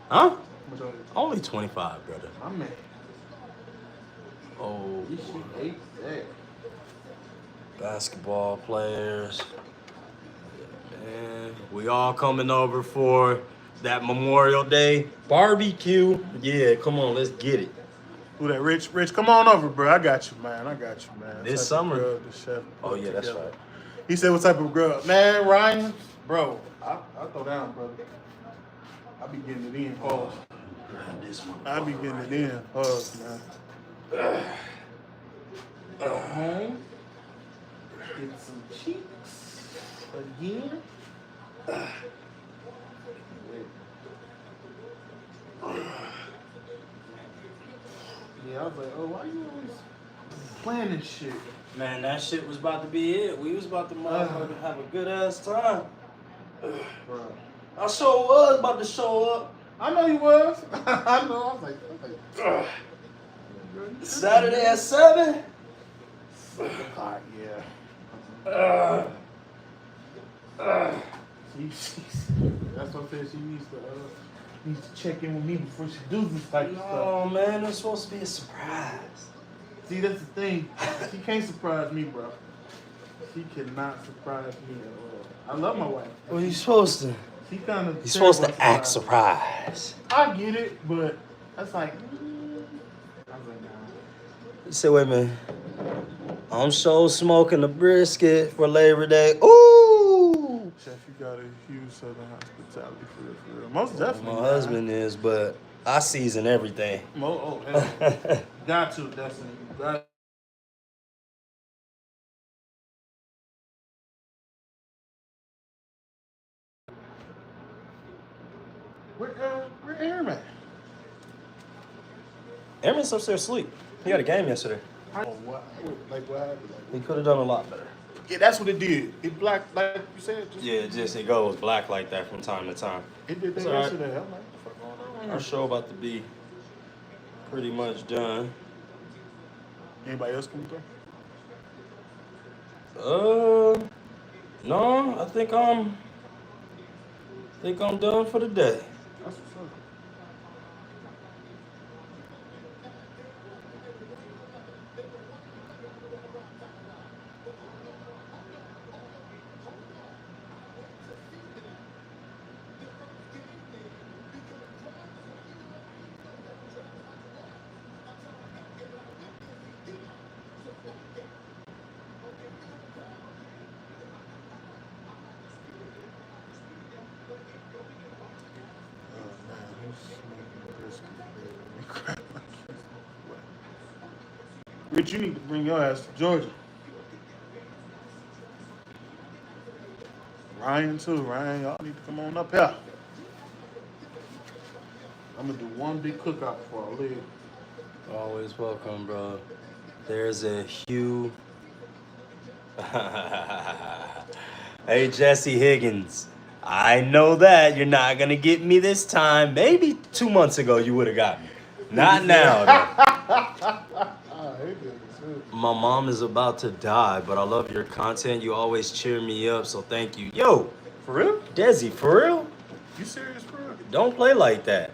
B: Huh?
F: How much are you?
B: Only 25, brother.
F: My man.
B: Oh,
F: This shit ain't that.
B: basketball players. Man, we all coming over for that Memorial Day barbecue. Yeah, come on, let's get it.
F: Who that? Rich? Rich, come on over, bro. I got you, man. This
B: This
F: type of
B: summer.
F: grub the chef
B: Oh
F: put
B: yeah, that's
F: together.
B: right.
F: He said, what type of grub? Man, Ryan, bro, I throw down, brother. I be getting it in, pause. I be getting it in, pause, man. Go home, get some cheeks again. Yeah, I was like, oh, why you always playing this shit?
B: Man, that shit was about to be it. We was about to motherfucking have a good ass time.
F: Bro.
B: I sure was about to show up.
F: I know you was. I know. I was like, ugh.
B: Saturday at 7?
F: 7 o'clock, yeah. That's what I said. She needs to check in with me before she do this type of stuff.
B: Oh man, it's supposed to be a surprise.
F: See, that's the thing. She can't surprise me, bro. She cannot surprise me at all. I love my wife.
B: Well, you supposed to.
F: She kind of.
B: You're supposed to act surprised.
F: I get it, but that's like. I was like, nah.
B: You say, wait a minute. I'm so smoking a brisket for Labor Day. Ooh!
F: Chef, you got a huge Southern hospitality for real. Most definitely.
B: My husband is, but I season everything.
F: Hell. Got to, definitely. Got. Where Aaron at?
B: Aaron's upstairs asleep. He had a game yesterday.
F: Oh, what? Like what happened?
B: He could have done a lot better.
F: Yeah, that's what it did. It black, like you said. Just,
B: It goes black like that from time to time.
F: It did that
B: It's all right.
F: yesterday. I'm like, what the fuck going on
B: Our
F: here?
B: show about to be pretty much done.
F: Anybody else coming through?
B: No, I think I'm done for the day.
F: That's what's up. Rich, you need to bring your ass to Georgia. Ryan too. Ryan, y'all need to come on up here. I'm gonna do one big cookout before I leave.
B: Always welcome, bro. There's a Hugh. Hey, Jesse Higgins. I know that you're not gonna get me this time. Maybe 2 months ago you would have got me. Not now, though. My mom is about to die, but I love your content. You always cheer me up, so thank you. Yo,
F: For real?
B: Desi, for real?
F: You serious, bro?
B: Don't play like that.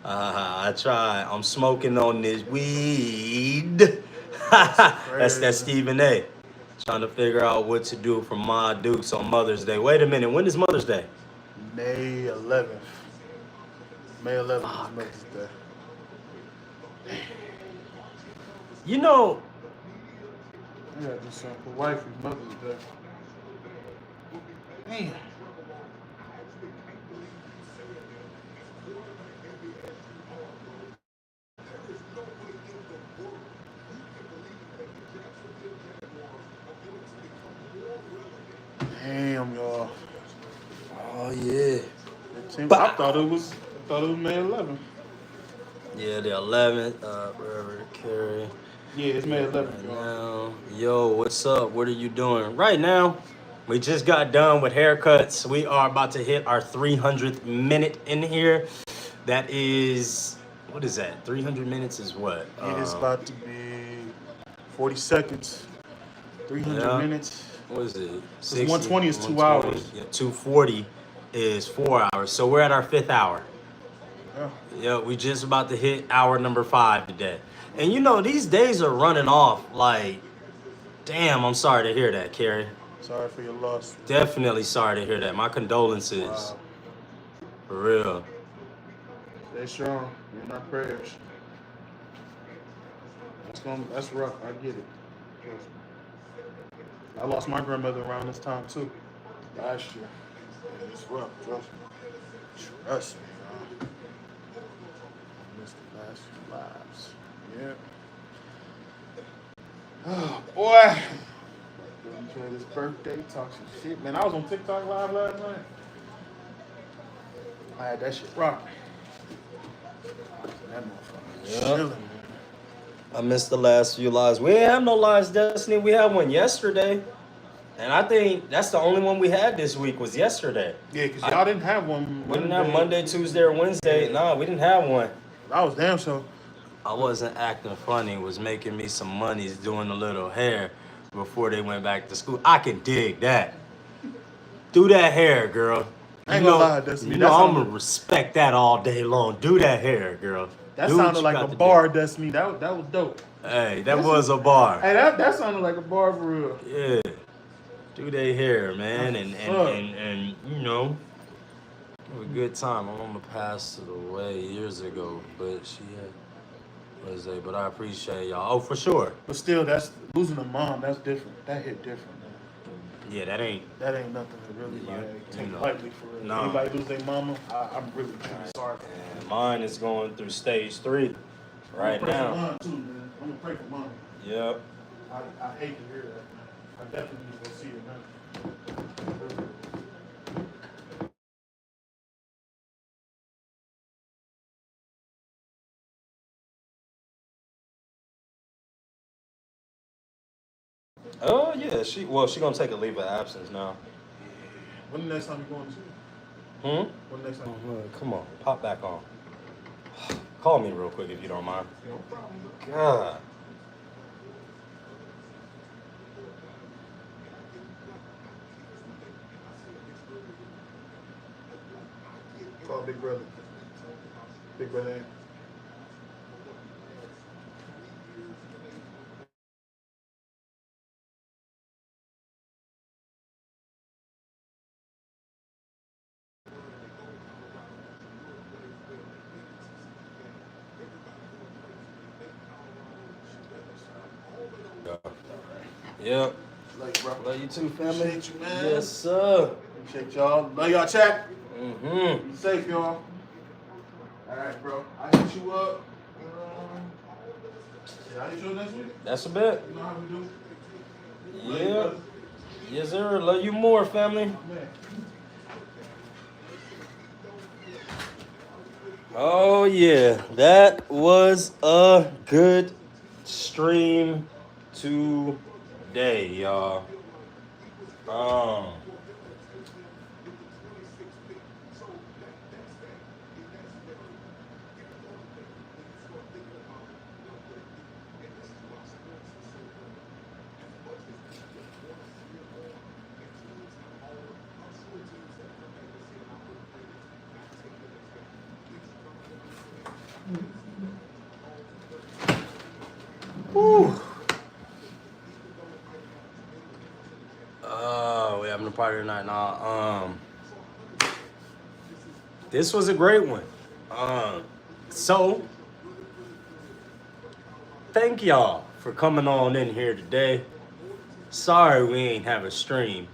B: I try. I'm smoking on this weed. That's that Stephen A. Trying to figure out what to do for Ma Dukes on Mother's Day. Wait a minute, when is Mother's Day?
F: May 11th. May 11th is Mother's Day.
B: You know,
F: I gotta do something for wifey Mother's Day. Man. Damn, y'all.
B: oh yeah.
F: I thought it was May 11th.
B: Yeah, the 11th, wherever carry.
F: Yeah, it's May 11th,
B: Right
F: y'all.
B: now. Yo, what's up? What are you doing? Right now, we just got done with haircuts. We are about to hit our 300th minute in here. That is, what is that? 300 minutes is what?
F: It is about to be 40 seconds. 300
B: Yeah.
F: minutes.
B: What is it?
F: 120 is 2
B: 120.
F: hours.
B: Yeah, 240 is 4 hours. So we're at our 5th hour.
F: Yeah.
B: Yeah, we just about to hit hour number 5 today. And you know, these days are running off like, damn, I'm sorry to hear that, Carrie.
F: Sorry for your loss.
B: Definitely sorry to hear that. My condolences.
F: Wow.
B: For real.
F: Stay strong. You're in our prayers. That's rough. I get it. Trust me. I lost my grandmother around this time too. Last year. Yeah, it's rough. Trust me. Trust me. I missed the last few lives. Yeah. Oh boy. Enjoy this birthday. Talk some shit. Man, I was on TikTok live last night. I had that shit rocking. That motherfucker
B: Yep.
F: chilling, man.
B: I missed the last few lives. We didn't have no lives, Destiny. We had one yesterday. And I think that's the only one we had this week was yesterday.
F: Yeah, because y'all didn't have one.
B: We didn't have Monday, Tuesday, or Wednesday.
F: Yeah.
B: No, we didn't have one.
F: I was damn sure.
B: I wasn't acting funny. Was making me some monies doing a little hair before they went back to school. I can dig that. Do that hair, girl.
F: I ain't gonna lie, Dusty.
B: You know I'm gonna respect that all day long. Do that hair, girl.
F: That
B: Do what
F: sounded
B: you
F: like
B: got
F: a
B: to
F: bar,
B: do.
F: Dusty. That was dope.
B: Hey, that was a bar.
F: Hey, that sounded like a bar for real.
B: Yeah. Do their hair, man, and you know, have a good time. My mama passed away years ago, but she had Wednesday. But I appreciate y'all. Oh, for sure.
F: But still, that's losing a mom. That's different. That hit different, man.
B: Yeah, that ain't.
F: That ain't nothing to really take
B: know.
F: lightly for real.
B: No.
F: Anybody lose their mama, I'm really sorry.
B: And mine is going through stage 3 right
F: I'm gonna pray
B: now.
F: for mine too, man. I'm gonna pray for mine.
B: Yep.
F: I hate to hear that, man. I definitely need to go see her now.
B: Oh yeah, she gonna take a leave of absence now.
F: When the next time you going to see
B: Hmm?
F: her? When the next time?
B: Come on, pop back on. Call me real quick if you don't mind.
F: No problem.
B: God.
F: Call Big Brother. Big Brother.
B: Yep.
F: Love you, bro.
B: Love you too, family.
F: Appreciate you, man.
B: Yes, sir.
F: Appreciate y'all. Love y'all, chat.
B: Mm-hmm.
F: Be safe, y'all. All right, bro. I hit you up. I hit you up next week.
B: That's a bet.
F: You know how we do. Love you,
B: Yeah.
F: brother.
B: Yes, sir. Love you more, family.
F: Man.
B: Oh yeah, that was a good stream today, y'all. Whew. We're having a party tonight. Nah, this was a great one. So thank y'all for coming on in here today. Sorry we ain't have a stream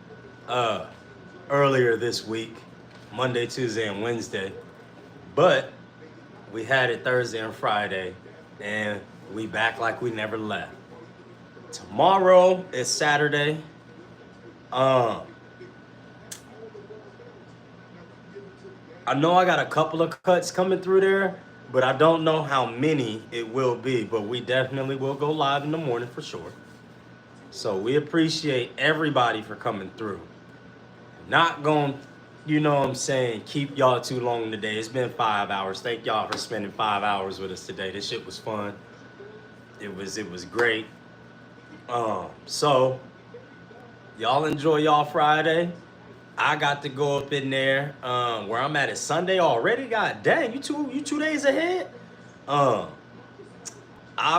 B: earlier this week, Monday, Tuesday, and Wednesday, but we had it Thursday and Friday, and we back like we never left. Tomorrow is Saturday. I know I got a couple of cuts coming through there, but I don't know how many it will be. But we definitely will go live in the morning for sure. So we appreciate everybody for coming through. Not going, you know what I'm saying, keep y'all too long today. It's been 5 hours. Thank y'all for spending 5 hours with us today. This shit was fun. It was great. So y'all enjoy y'all Friday. I got to go up in there where I'm at. It's Sunday already. God dang, you two days ahead. I've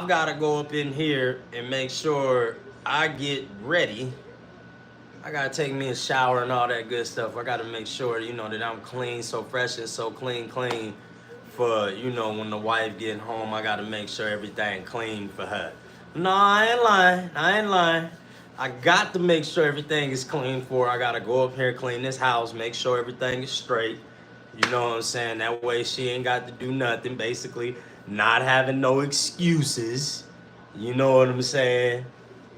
B: got to go up in here and make sure I get ready. I got to take me a shower and all that good stuff. I got to make sure, you know, that I'm clean, so fresh and so clean for, you know, when the wife get home, I got to make sure everything clean for her. No, I ain't lying. I got to make sure everything is clean for her. I got to go up here, clean this house, make sure everything is straight. You know what I'm saying? That way she ain't got to do nothing, basically not having no excuses. You know what I'm saying?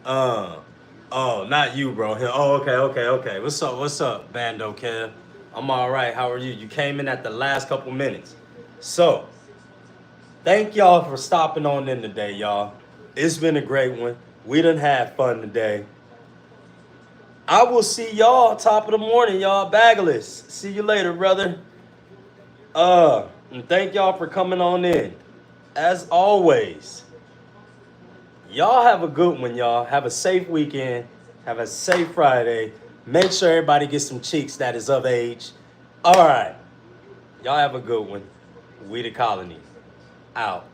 B: Oh, not you, bro. Oh, okay. What's up, Bando Kev? I'm all right. How are you? You came in at the last couple minutes. So, thank y'all for stopping on in today, y'all. It's been a great one. We done had fun today. I will see y'all top of the morning, y'all. Bagless. See you later, brother. And thank y'all for coming on in. As always, y'all have a good one, y'all. Have a safe weekend. Have a safe Friday. Make sure everybody gets some cheeks that is of age. All right. Y'all have a good one. We the colony. Out.